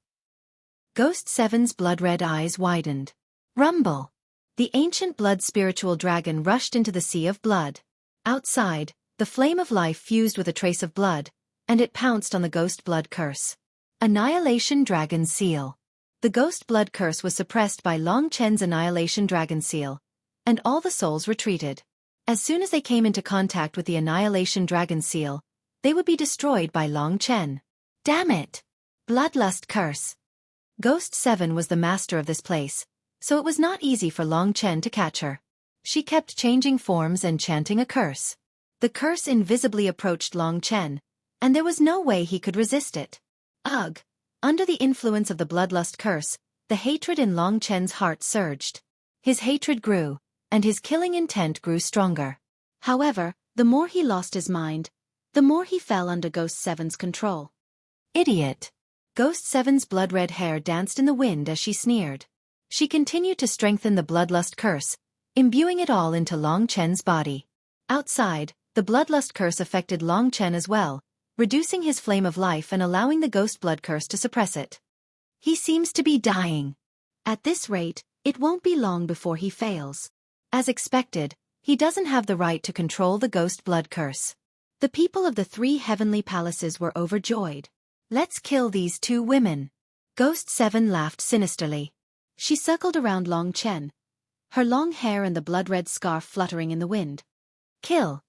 Ghost 7's blood-red eyes widened. Rumble! The ancient blood spiritual dragon rushed into the sea of blood. Outside, the flame of life fused with a trace of blood, and it pounced on the ghost blood curse. Annihilation Dragon Seal. The ghost blood curse was suppressed by Long Chen's Annihilation Dragon Seal, and all the souls retreated. As soon as they came into contact with the Annihilation Dragon Seal, they would be destroyed by Long Chen. Damn it! Bloodlust Curse. Ghost 7 was the master of this place, so it was not easy for Long Chen to catch her. She kept changing forms and chanting a curse. The curse invisibly approached Long Chen, and there was no way he could resist it. Ugh! Under the influence of the bloodlust curse, the hatred in Long Chen's heart surged. His hatred grew, and his killing intent grew stronger. However, the more he lost his mind, the more he fell under Ghost 7's control. Idiot! Ghost 7's blood-red hair danced in the wind as she sneered. She continued to strengthen the bloodlust curse, imbuing it all into Long Chen's body. Outside, the bloodlust curse affected Long Chen as well, reducing his flame of life and allowing the ghost blood curse to suppress it. He seems to be dying. At this rate, it won't be long before he fails. As expected, he doesn't have the right to control the ghost blood curse. The people of the 3 heavenly palaces were overjoyed. "Let's kill these 2 women." Ghost 7 laughed sinisterly. She circled around Long Chen, her long hair and the blood-red scarf fluttering in the wind. "Kill."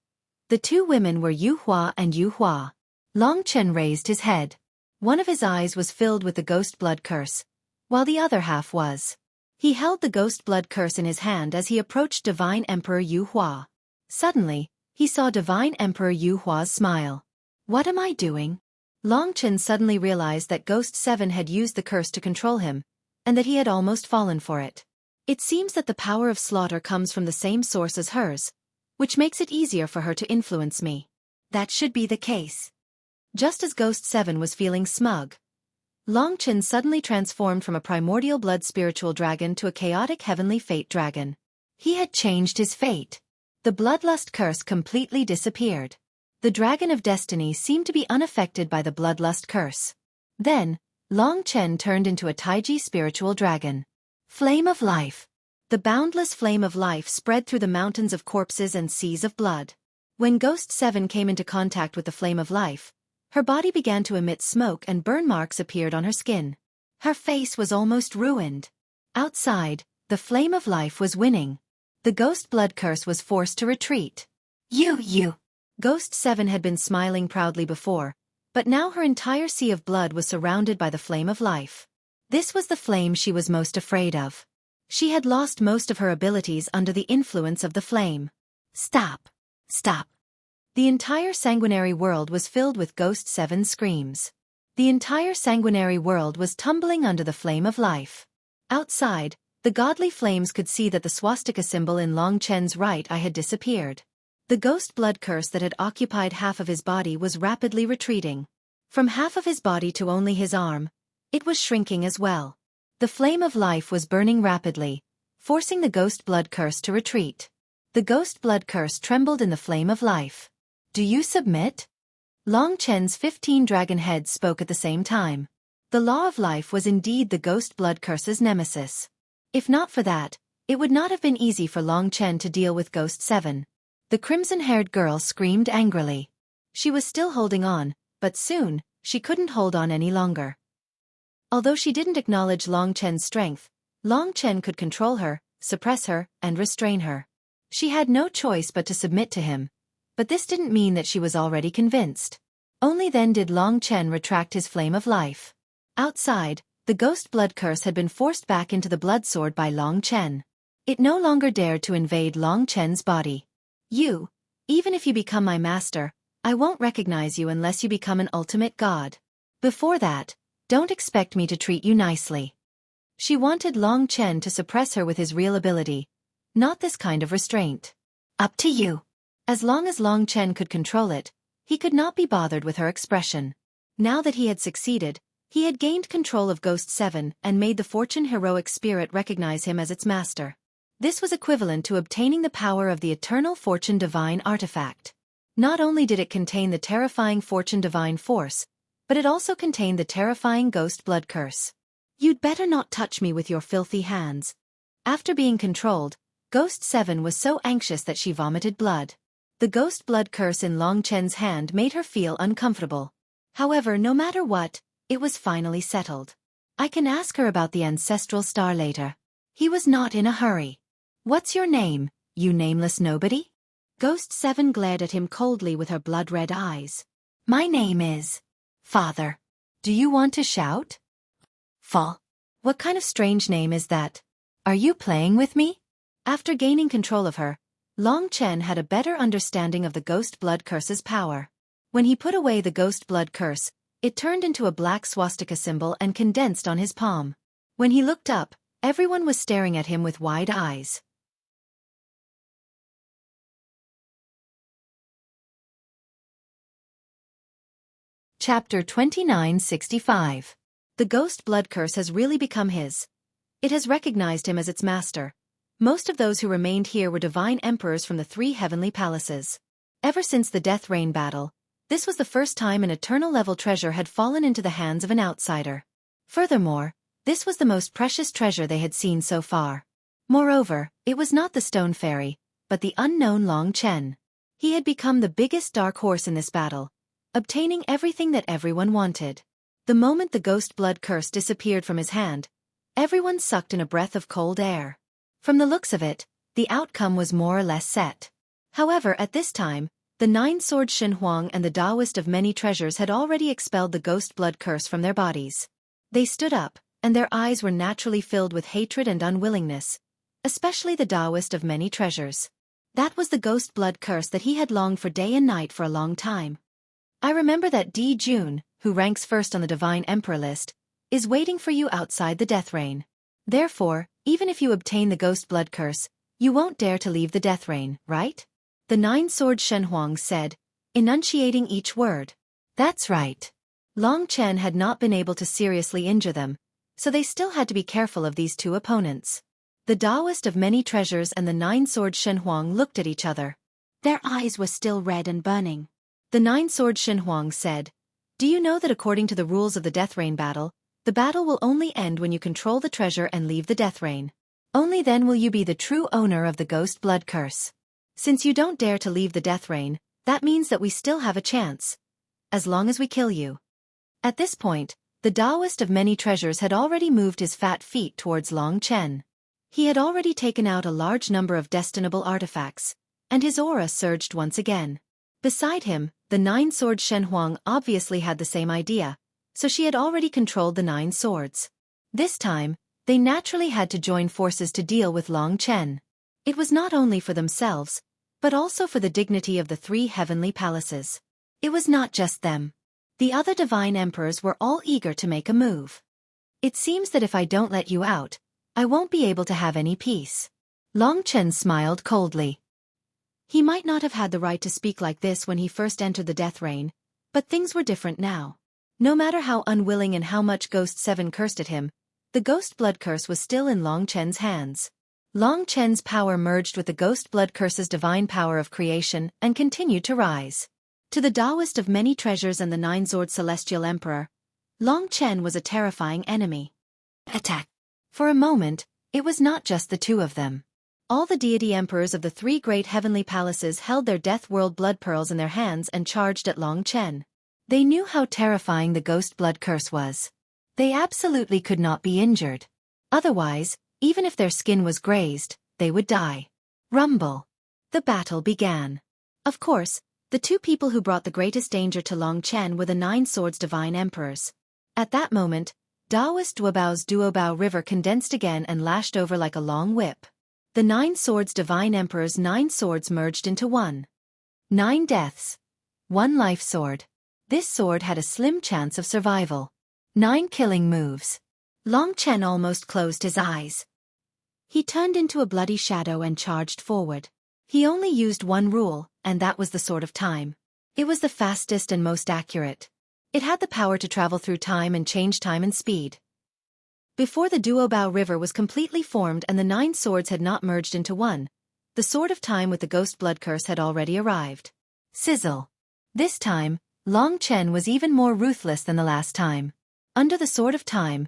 The 2 women were Yu Hua and Yu Hua. Long Chen raised his head. One of his eyes was filled with the ghost blood curse, while the other half was. He held the ghost blood curse in his hand as he approached Divine Emperor Yu Hua. Suddenly, he saw Divine Emperor Yu Hua's smile. "What am I doing?" Long Chen suddenly realized that Ghost 7 had used the curse to control him, and that he had almost fallen for it. It seems that the power of slaughter comes from the same source as hers, which makes it easier for her to influence me. That should be the case. Just as Ghost 7 was feeling smug, Long Chen suddenly transformed from a primordial blood spiritual dragon to a chaotic heavenly fate dragon. He had changed his fate. The bloodlust curse completely disappeared. The dragon of destiny seemed to be unaffected by the bloodlust curse. Then, Long Chen turned into a Taiji spiritual dragon. Flame of life. The boundless flame of life spread through the mountains of corpses and seas of blood. When Ghost 7 came into contact with the flame of life, her body began to emit smoke and burn marks appeared on her skin. Her face was almost ruined. Outside, the flame of life was winning. The ghost blood curse was forced to retreat. You! Ghost 7 had been smiling proudly before, but now her entire sea of blood was surrounded by the flame of life. This was the flame she was most afraid of. She had lost most of her abilities under the influence of the flame. Stop! The entire sanguinary world was filled with Ghost 7's screams. The entire sanguinary world was tumbling under the flame of life. Outside, the godly flames could see that the swastika symbol in Long Chen's right eye had disappeared. The ghost blood curse that had occupied half of his body was rapidly retreating. From half of his body to only his arm, it was shrinking as well. The flame of life was burning rapidly, forcing the ghost blood curse to retreat. The ghost blood curse trembled in the flame of life. Do you submit? Long Chen's 15 dragon heads spoke at the same time. The law of life was indeed the ghost blood curse's nemesis. If not for that, it would not have been easy for Long Chen to deal with Ghost 7. The crimson-haired girl screamed angrily. She was still holding on, but soon, she couldn't hold on any longer. Although she didn't acknowledge Long Chen's strength, Long Chen could control her, suppress her, and restrain her. She had no choice but to submit to him. But this didn't mean that she was already convinced. Only then did Long Chen retract his flame of life. Outside, the ghost blood curse had been forced back into the blood sword by Long Chen. It no longer dared to invade Long Chen's body. Even if you become my master, I won't recognize you unless you become an ultimate god. Before that, don't expect me to treat you nicely. She wanted Long Chen to suppress her with his real ability, not this kind of restraint. Up to you. As long as Long Chen could control it, he could not be bothered with her expression. Now that he had succeeded, he had gained control of Ghost 7 and made the Fortune heroic spirit recognize him as its master. This was equivalent to obtaining the power of the Eternal Fortune Divine artifact. Not only did it contain the terrifying Fortune Divine force, but it also contained the terrifying Ghost Blood Curse. You'd better not touch me with your filthy hands. After being controlled, Ghost 7 was so anxious that she vomited blood. The Ghost Blood Curse in Long Chen's hand made her feel uncomfortable. However, no matter what, it was finally settled. I can ask her about the ancestral star later. He was not in a hurry. What's your name, you nameless nobody? Ghost 7 glared at him coldly with her blood-red eyes. My name is... Father. Do you want to shout? Fa. What kind of strange name is that? Are you playing with me? After gaining control of her, Long Chen had a better understanding of the Ghost Blood Curse's power. When he put away the Ghost Blood Curse, it turned into a black swastika symbol and condensed on his palm. When he looked up, everyone was staring at him with wide eyes. Chapter 2965. The Ghost Blood Curse has really become his. It has recognized him as its master. Most of those who remained here were divine emperors from the 3 heavenly palaces. Ever since the Death Rain battle, this was the first time an eternal-level treasure had fallen into the hands of an outsider. Furthermore, this was the most precious treasure they had seen so far. Moreover, it was not the Stone Fairy, but the unknown Long Chen. He had become the biggest dark horse in this battle, obtaining everything that everyone wanted. The moment the Ghost Blood Curse disappeared from his hand, everyone sucked in a breath of cold air. From the looks of it, the outcome was more or less set. However, at this time, the 9-sword Shen Huang and the Taoist of many treasures had already expelled the Ghost Blood Curse from their bodies. They stood up, and their eyes were naturally filled with hatred and unwillingness, especially the Taoist of many treasures. That was the Ghost Blood Curse that he had longed for day and night for a long time. I remember that Di Jun, who ranks first on the Divine Emperor list, is waiting for you outside the Death Rain. Therefore, even if you obtain the Ghost Blood Curse, you won't dare to leave the Death Rain, right? The 9-sword Shen Huang said, enunciating each word. That's right. Long Chen had not been able to seriously injure them, so they still had to be careful of these 2 opponents. The Taoist of many treasures and the 9-sword Shen Huang looked at each other. Their eyes were still red and burning. The 9-sword Shen Huang said, Do you know that according to the rules of the Death Rain battle, the battle will only end when you control the treasure and leave the Death Rain? Only then will you be the true owner of the ghost blood curse. Since you don't dare to leave the death rain, that means that we still have a chance. As long as we kill you. At this point, the Taoist of many treasures had already moved his fat feet towards Long Chen. He had already taken out a large number of destinable artifacts, and his aura surged once again. Beside him, the nine-sword Shen Huang obviously had the same idea, so she had already controlled the 9 swords. This time, they naturally had to join forces to deal with Long Chen. It was not only for themselves, but also for the dignity of the 3 heavenly palaces. It was not just them. The other divine emperors were all eager to make a move. It seems that if I don't let you out, I won't be able to have any peace. Long Chen smiled coldly. He might not have had the right to speak like this when he first entered the death rain, but things were different now. No matter how unwilling and how much Ghost 7 cursed at him, the ghost blood curse was still in Long Chen's hands. Long Chen's power merged with the ghost blood curse's divine power of creation and continued to rise. To the Taoist of many treasures and the 9-sword celestial emperor, Long Chen was a terrifying enemy. Attack! For a moment, it was not just the 2 of them. All the deity emperors of the 3 great heavenly palaces held their death world blood pearls in their hands and charged at Long Chen. They knew how terrifying the ghost blood curse was. They absolutely could not be injured. Otherwise, even if their skin was grazed, they would die. Rumble. The battle began. Of course, the 2 people who brought the greatest danger to Long Chen were the 9 swords divine emperors. At that moment, Taoist Duobao's Duobao River condensed again and lashed over like a long whip. The 9 swords divine emperor's 9 swords merged into one. 9 deaths. 1 life sword. This sword had a slim chance of survival. 9 killing moves. Long Chen almost closed his eyes. He turned into a bloody shadow and charged forward. He only used one rule, and that was the Sword of Time. It was the fastest and most accurate. It had the power to travel through time and change time and speed. Before the Duobao River was completely formed and the 9 swords had not merged into one, the Sword of Time with the ghost blood curse had already arrived. Sizzle. This time, Long Chen was even more ruthless than the last time. Under the Sword of Time,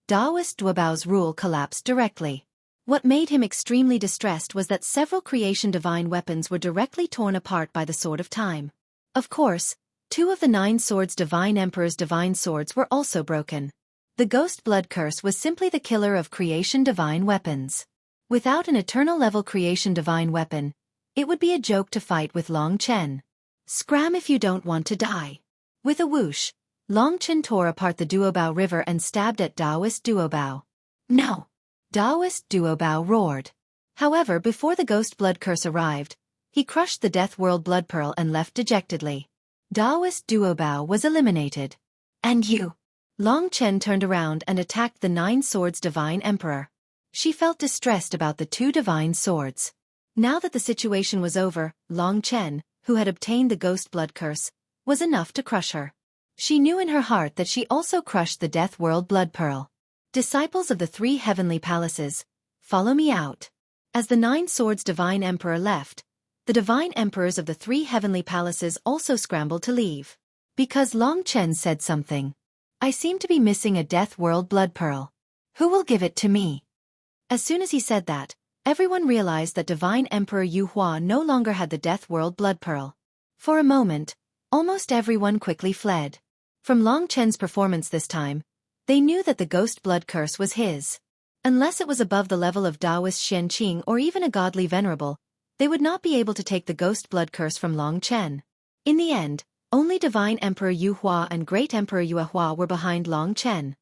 Taoist Duobao's rule collapsed directly. What made him extremely distressed was that several creation divine weapons were directly torn apart by the Sword of Time. Of course, 2 of the 9 swords divine emperor's divine swords were also broken. The ghost blood curse was simply the killer of creation divine weapons. Without an eternal level creation divine weapon, it would be a joke to fight with Long Chen. Scram if you don't want to die. With a whoosh, Long Chen tore apart the Duobao River and stabbed at Taoist Duobao. No! Taoist Duobao roared. However, before the ghost blood curse arrived, he crushed the death world blood pearl and left dejectedly. Taoist Duobao was eliminated. And you? Long Chen turned around and attacked the 9 swords divine emperor. She felt distressed about the 2 divine swords. Now that the situation was over, Long Chen, who had obtained the ghost blood curse, was enough to crush her. She knew in her heart that she also crushed the death world blood pearl. Disciples of the 3 heavenly palaces, follow me out. As the 9 swords divine emperor left, the divine emperors of the 3 heavenly palaces also scrambled to leave. Because Long Chen said something. I seem to be missing a death world blood pearl. Who will give it to me? As soon as he said that, everyone realized that divine emperor Yu Hua no longer had the death world blood pearl. For a moment, almost everyone quickly fled. From Long Chen's performance this time, they knew that the ghost blood curse was his. Unless it was above the level of Taoist Shen Qing or even a godly venerable, they would not be able to take the ghost blood curse from Long Chen. In the end, only Divine Emperor Yu Hua and Great Emperor Yue Hua were behind Long Chen.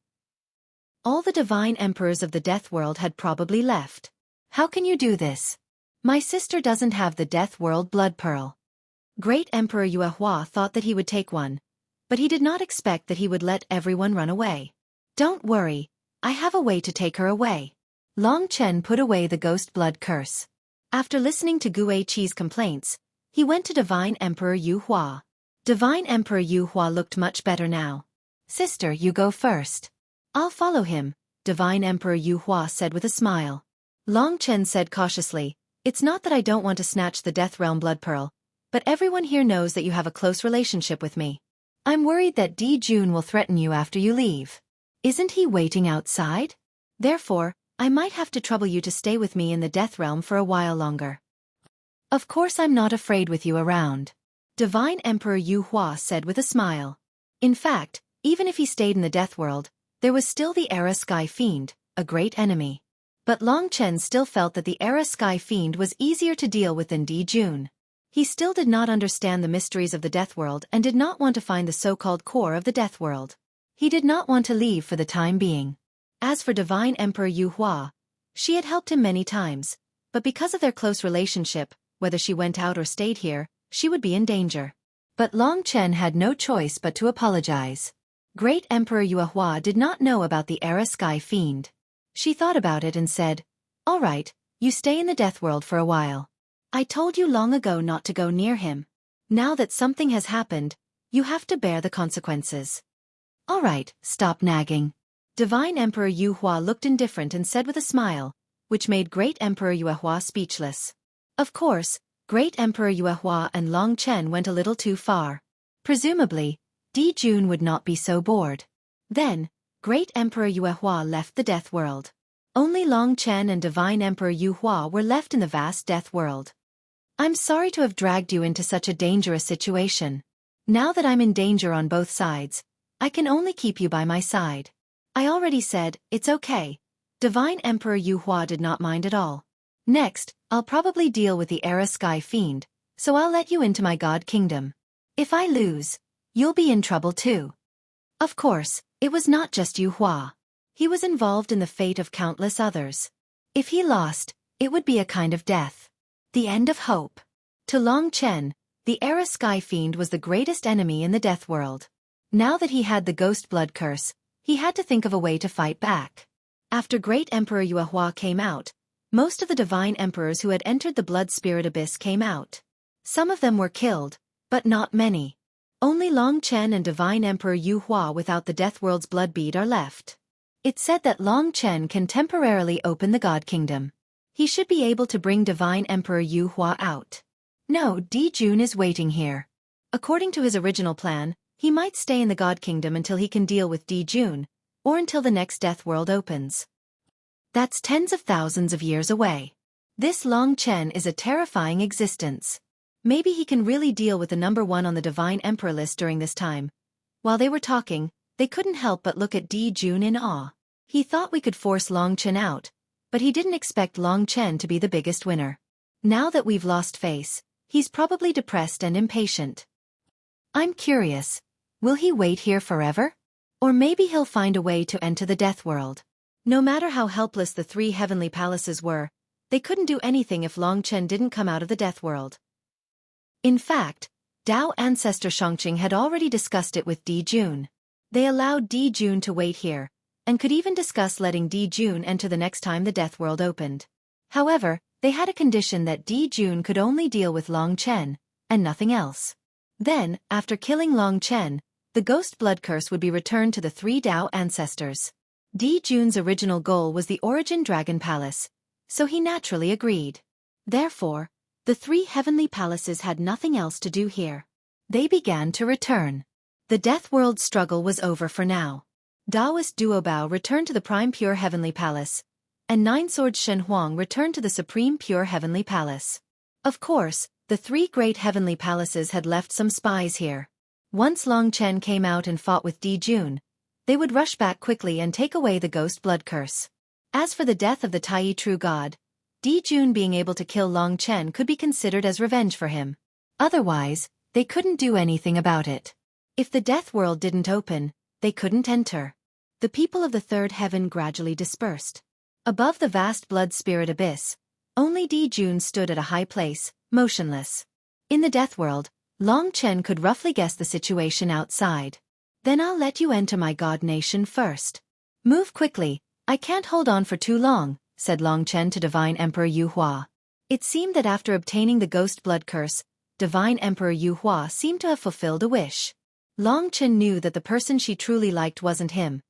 All the divine emperors of the death world had probably left. How can you do this? My sister doesn't have the death world blood pearl. Great Emperor Yue Hua thought that he would take one, but he did not expect that he would let everyone run away. Don't worry, I have a way to take her away. Long Chen put away the ghost blood curse. After listening to Xueqi's complaints, he went to Divine Emperor Yu Hua. Divine Emperor Yu Hua looked much better now. Sister, you go first. I'll follow him, Divine Emperor Yu Hua said with a smile. Long Chen said cautiously, it's not that I don't want to snatch the Death Realm blood pearl, but everyone here knows that you have a close relationship with me. I'm worried that Di Jun will threaten you after you leave. Isn't he waiting outside? Therefore, I might have to trouble you to stay with me in the Death Realm for a while longer. Of course I'm not afraid with you around. Divine Emperor Yu Hua said with a smile. In fact, even if he stayed in the Death World, there was still the Era Sky Fiend, a great enemy. But Long Chen still felt that the Era Sky Fiend was easier to deal with than Di Jun. He still did not understand the mysteries of the Death World and did not want to find the so-called core of the Death World. He did not want to leave for the time being. As for Divine Emperor Yu Hua, she had helped him many times, but because of their close relationship, whether she went out or stayed here, she would be in danger. But Long Chen had no choice but to apologize. Great Emperor Yu Hua did not know about the Era Sky Fiend. She thought about it and said, "All right, you stay in the Death World for a while. I told you long ago not to go near him. Now that something has happened, you have to bear the consequences." "All right, stop nagging." Divine Emperor Yu Hua looked indifferent and said with a smile, which made Great Emperor Yu Hua speechless. Of course, Great Emperor Yu Hua and Long Chen went a little too far. Presumably, Di Jun would not be so bored. Then, Great Emperor Yu Hua left the Death World. Only Long Chen and Divine Emperor Yu Hua were left in the vast Death World. "I'm sorry to have dragged you into such a dangerous situation. Now that I'm in danger on both sides, I can only keep you by my side." "I already said, it's okay." Divine Emperor Yu Hua did not mind at all. "Next, I'll probably deal with the Era Sky Fiend, so I'll let you into my God Kingdom. If I lose, you'll be in trouble too." Of course, it was not just Yu Hua. He was involved in the fate of countless others. If he lost, it would be a kind of death. The end of hope. To Long Chen, the Era Sky Fiend was the greatest enemy in the Death World. Now that he had the Ghost Blood Curse, he had to think of a way to fight back. After Great Emperor Yu Hua came out, most of the Divine Emperors who had entered the Blood Spirit Abyss came out. Some of them were killed, but not many. Only Long Chen and Divine Emperor Yu Hua without the Death World's blood bead are left. It's said that Long Chen can temporarily open the God Kingdom. He should be able to bring Divine Emperor Yu Hua out. No, Di Jun is waiting here. According to his original plan, he might stay in the God Kingdom until he can deal with Di Jun, or until the next Death World opens. That's tens of thousands of years away. This Long Chen is a terrifying existence. Maybe he can really deal with the number one on the Divine Emperor list during this time. While they were talking, they couldn't help but look at Di Jun in awe. He thought we could force Long Chen out, but he didn't expect Long Chen to be the biggest winner. Now that we've lost face, he's probably depressed and impatient. I'm curious, will he wait here forever? Or maybe he'll find a way to enter the Death World. No matter how helpless the three heavenly palaces were, they couldn't do anything if Long Chen didn't come out of the Death World. In fact, Dao ancestor Xueqi had already discussed it with Di Jun. They allowed Di Jun to wait here, and could even discuss letting Di Jun enter the next time the Death World opened. However, they had a condition that Di Jun could only deal with Long Chen, and nothing else. Then, after killing Long Chen, the Ghost Blood Curse would be returned to the three Dao ancestors. Di Jun's original goal was the Origin Dragon Palace, so he naturally agreed. Therefore, the three heavenly palaces had nothing else to do here. They began to return. The Death World struggle was over for now. Taoist Duobao returned to the Prime Pure Heavenly Palace, and Nine-Sword Shen Huang returned to the Supreme Pure Heavenly Palace. Of course, the three great heavenly palaces had left some spies here. Once Long Chen came out and fought with Di Jun, they would rush back quickly and take away the Ghost Blood Curse. As for the death of the Tai True God, Di Jun being able to kill Long Chen could be considered as revenge for him. Otherwise, they couldn't do anything about it. If the Death World didn't open, they couldn't enter. The people of the third heaven gradually dispersed. Above the vast blood spirit abyss, only Di Jun stood at a high place, motionless. In the Death World, Long Chen could roughly guess the situation outside. "Then I'll let you enter my God Nation first. Move quickly, I can't hold on for too long," said Long Chen to Divine Emperor Yu Hua. It seemed that after obtaining the Ghost Blood Curse, Divine Emperor Yu Hua seemed to have fulfilled a wish. Long Chen knew that the person she truly liked wasn't him,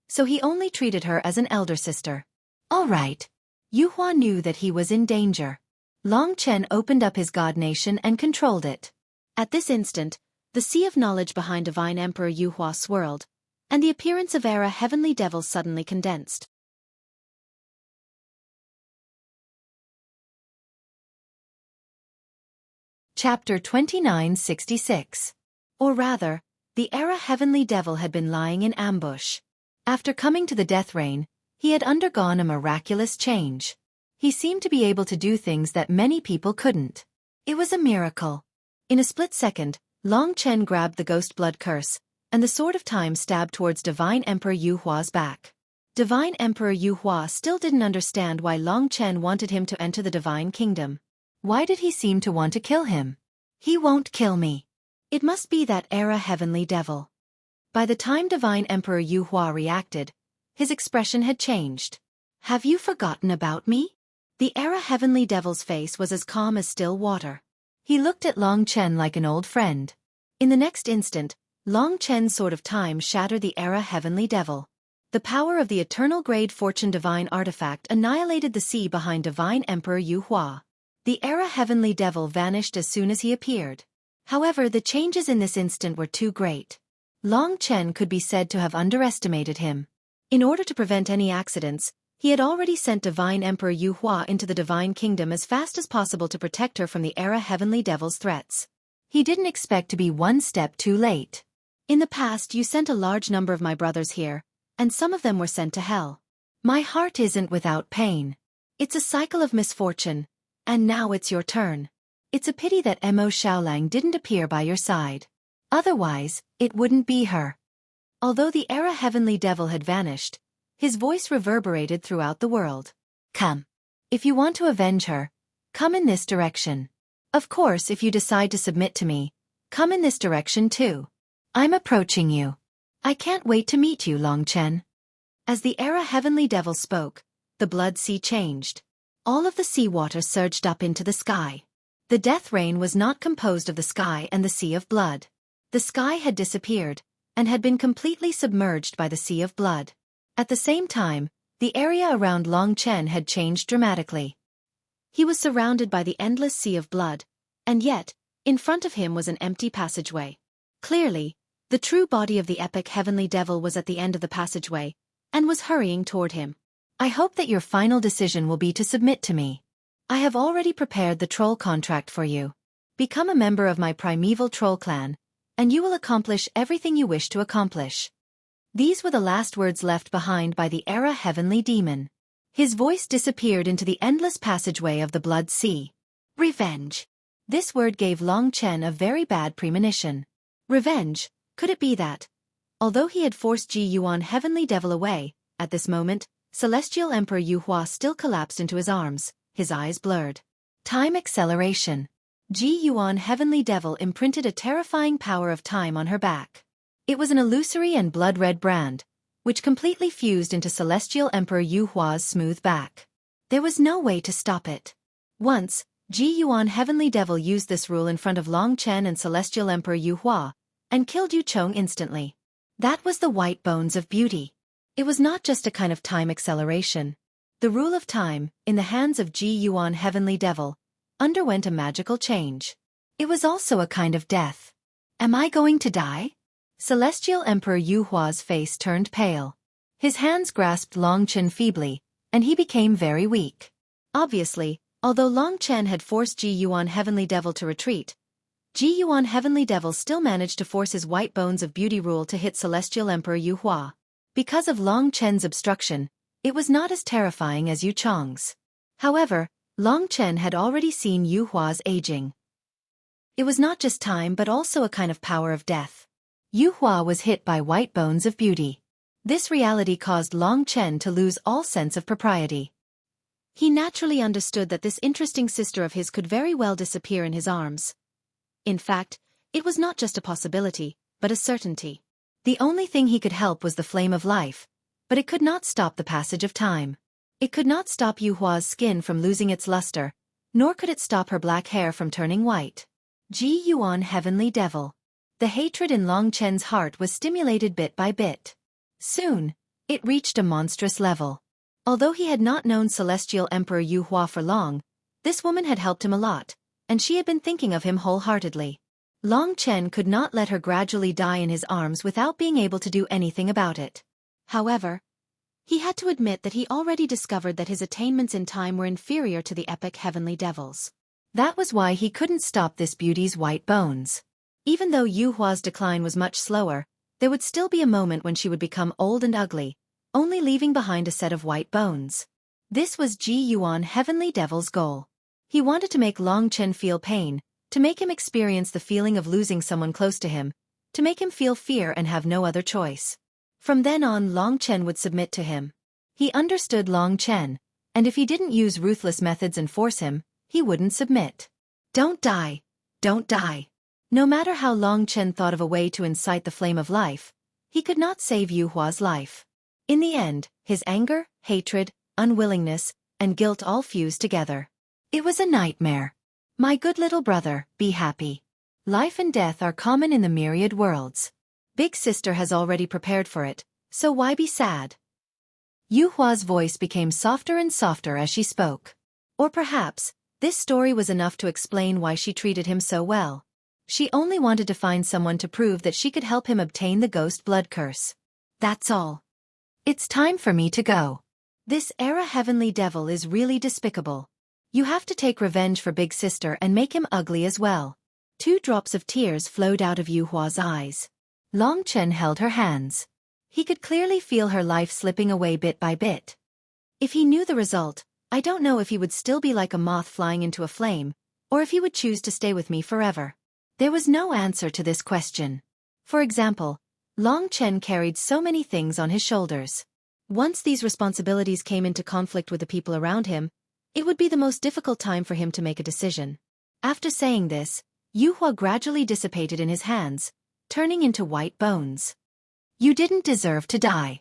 so he only treated her as an elder sister. All right. Yu Hua knew that he was in danger. Long Chen opened up his God Nation and controlled it. At this instant, the sea of knowledge behind Divine Emperor Yu Hua swirled, and the appearance of Era heavenly devils suddenly condensed. Chapter 2966. Or rather, the Era Heavenly Devil had been lying in ambush. After coming to the Death Reign, he had undergone a miraculous change. He seemed to be able to do things that many people couldn't. It was a miracle. In a split second, Long Chen grabbed the ghost blood curse, and the sword of time stabbed towards Divine Emperor Yu Hua's back. Divine Emperor Yu Hua still didn't understand why Long Chen wanted him to enter the Divine Kingdom. Why did he seem to want to kill him? He won't kill me. It must be that Era Heavenly Devil. By the time Divine Emperor Yu Hua reacted, his expression had changed. Have you forgotten about me? The Era Heavenly Devil's face was as calm as still water. He looked at Long Chen like an old friend. In the next instant, Long Chen's sword of time shattered the Era Heavenly Devil. The power of the Eternal Grade Fortune Divine Artifact annihilated the sea behind Divine Emperor Yu Hua. The Era Heavenly Devil vanished as soon as he appeared. However, the changes in this instant were too great. Long Chen could be said to have underestimated him. In order to prevent any accidents, he had already sent Divine Emperor Yu Hua into the Divine Kingdom as fast as possible to protect her from the Era Heavenly Devil's threats. He didn't expect to be one step too late. In the past, you sent a large number of my brothers here, and some of them were sent to hell. My heart isn't without pain. It's a cycle of misfortune, and now it's your turn. It's a pity that Mo Xiaolang didn't appear by your side. Otherwise, it wouldn't be her. Although the Era Heavenly Devil had vanished, his voice reverberated throughout the world. Come. If you want to avenge her, come in this direction. Of course, if you decide to submit to me, come in this direction too. I'm approaching you. I can't wait to meet you, Long Chen. As the Era Heavenly Devil spoke, the blood sea changed. All of the seawater surged up into the sky. The Death Rain was not composed of the sky and the sea of blood. The sky had disappeared, and had been completely submerged by the sea of blood. At the same time, the area around Long Chen had changed dramatically. He was surrounded by the endless sea of blood, and yet, in front of him was an empty passageway. Clearly, the true body of the epic Heavenly Devil was at the end of the passageway, and was hurrying toward him. I hope that your final decision will be to submit to me. I have already prepared the troll contract for you. Become a member of my primeval troll clan, and you will accomplish everything you wish to accomplish. These were the last words left behind by the Era Heavenly Demon. His voice disappeared into the endless passageway of the Blood Sea. Revenge. This word gave Long Chen a very bad premonition. Revenge, could it be that? Although he had forced Ji Yuan Heavenly Devil away, at this moment, Celestial Emperor Yu Hua still collapsed into his arms, his eyes blurred. Time acceleration. Ji Yuan Heavenly Devil imprinted a terrifying power of time on her back. It was an illusory and blood-red brand, which completely fused into Celestial Emperor Yu Hua's smooth back. There was no way to stop it. Once, Ji Yuan Heavenly Devil used this rule in front of Long Chen and Celestial Emperor Yu Hua, and killed Yu Chong instantly. That was the white bones of beauty. It was not just a kind of time acceleration. The rule of time, in the hands of Ji Yuan Heavenly Devil, underwent a magical change. It was also a kind of death. Am I going to die? Celestial Emperor Yu Hua's face turned pale. His hands grasped Long Chen feebly, and he became very weak. Obviously, although Long Chen had forced Ji Yuan Heavenly Devil to retreat, Ji Yuan Heavenly Devil still managed to force his white bones of beauty rule to hit Celestial Emperor Yu Hua. Because of Long Chen's obstruction, it was not as terrifying as Yu Chong's. However, Long Chen had already seen Yu Hua's aging. It was not just time but also a kind of power of death. Yu Hua was hit by white bones of beauty. This reality caused Long Chen to lose all sense of propriety. He naturally understood that this interesting sister of his could very well disappear in his arms. In fact, it was not just a possibility, but a certainty. The only thing he could help was the flame of life, but it could not stop the passage of time. It could not stop Yu Hua's skin from losing its luster, nor could it stop her black hair from turning white. Ji Yuan Heavenly Devil. The hatred in Long Chen's heart was stimulated bit by bit. Soon, it reached a monstrous level. Although he had not known Celestial Emperor Yu Hua for long, this woman had helped him a lot, and she had been thinking of him wholeheartedly. Long Chen could not let her gradually die in his arms without being able to do anything about it. However, he had to admit that he already discovered that his attainments in time were inferior to the epic Heavenly Devil's. That was why he couldn't stop this beauty's white bones. Even though Yu Hua's decline was much slower, there would still be a moment when she would become old and ugly, only leaving behind a set of white bones. This was Ji Yuan Heavenly Devil's goal. He wanted to make Long Chen feel pain, to make him experience the feeling of losing someone close to him, to make him feel fear and have no other choice. From then on, Long Chen would submit to him. He understood Long Chen, and if he didn't use ruthless methods and force him, he wouldn't submit. Don't die. Don't die. No matter how Long Chen thought of a way to incite the flame of life, he could not save Yu Hua's life. In the end, his anger, hatred, unwillingness, and guilt all fused together. It was a nightmare. My good little brother, be happy. Life and death are common in the myriad worlds. Big sister has already prepared for it, so why be sad? Yu Hua's voice became softer and softer as she spoke. Or perhaps, this story was enough to explain why she treated him so well. She only wanted to find someone to prove that she could help him obtain the ghost blood curse. That's all. It's time for me to go. This era Heavenly Devil is really despicable. You have to take revenge for Big Sister and make him ugly as well. 2 drops of tears flowed out of Yu Hua's eyes. Long Chen held her hands. He could clearly feel her life slipping away bit by bit. If he knew the result, I don't know if he would still be like a moth flying into a flame, or if he would choose to stay with me forever. There was no answer to this question. For example, Long Chen carried so many things on his shoulders. Once these responsibilities came into conflict with the people around him, it would be the most difficult time for him to make a decision. After saying this, Yu Hua gradually dissipated in his hands, turning into white bones. You didn't deserve to die.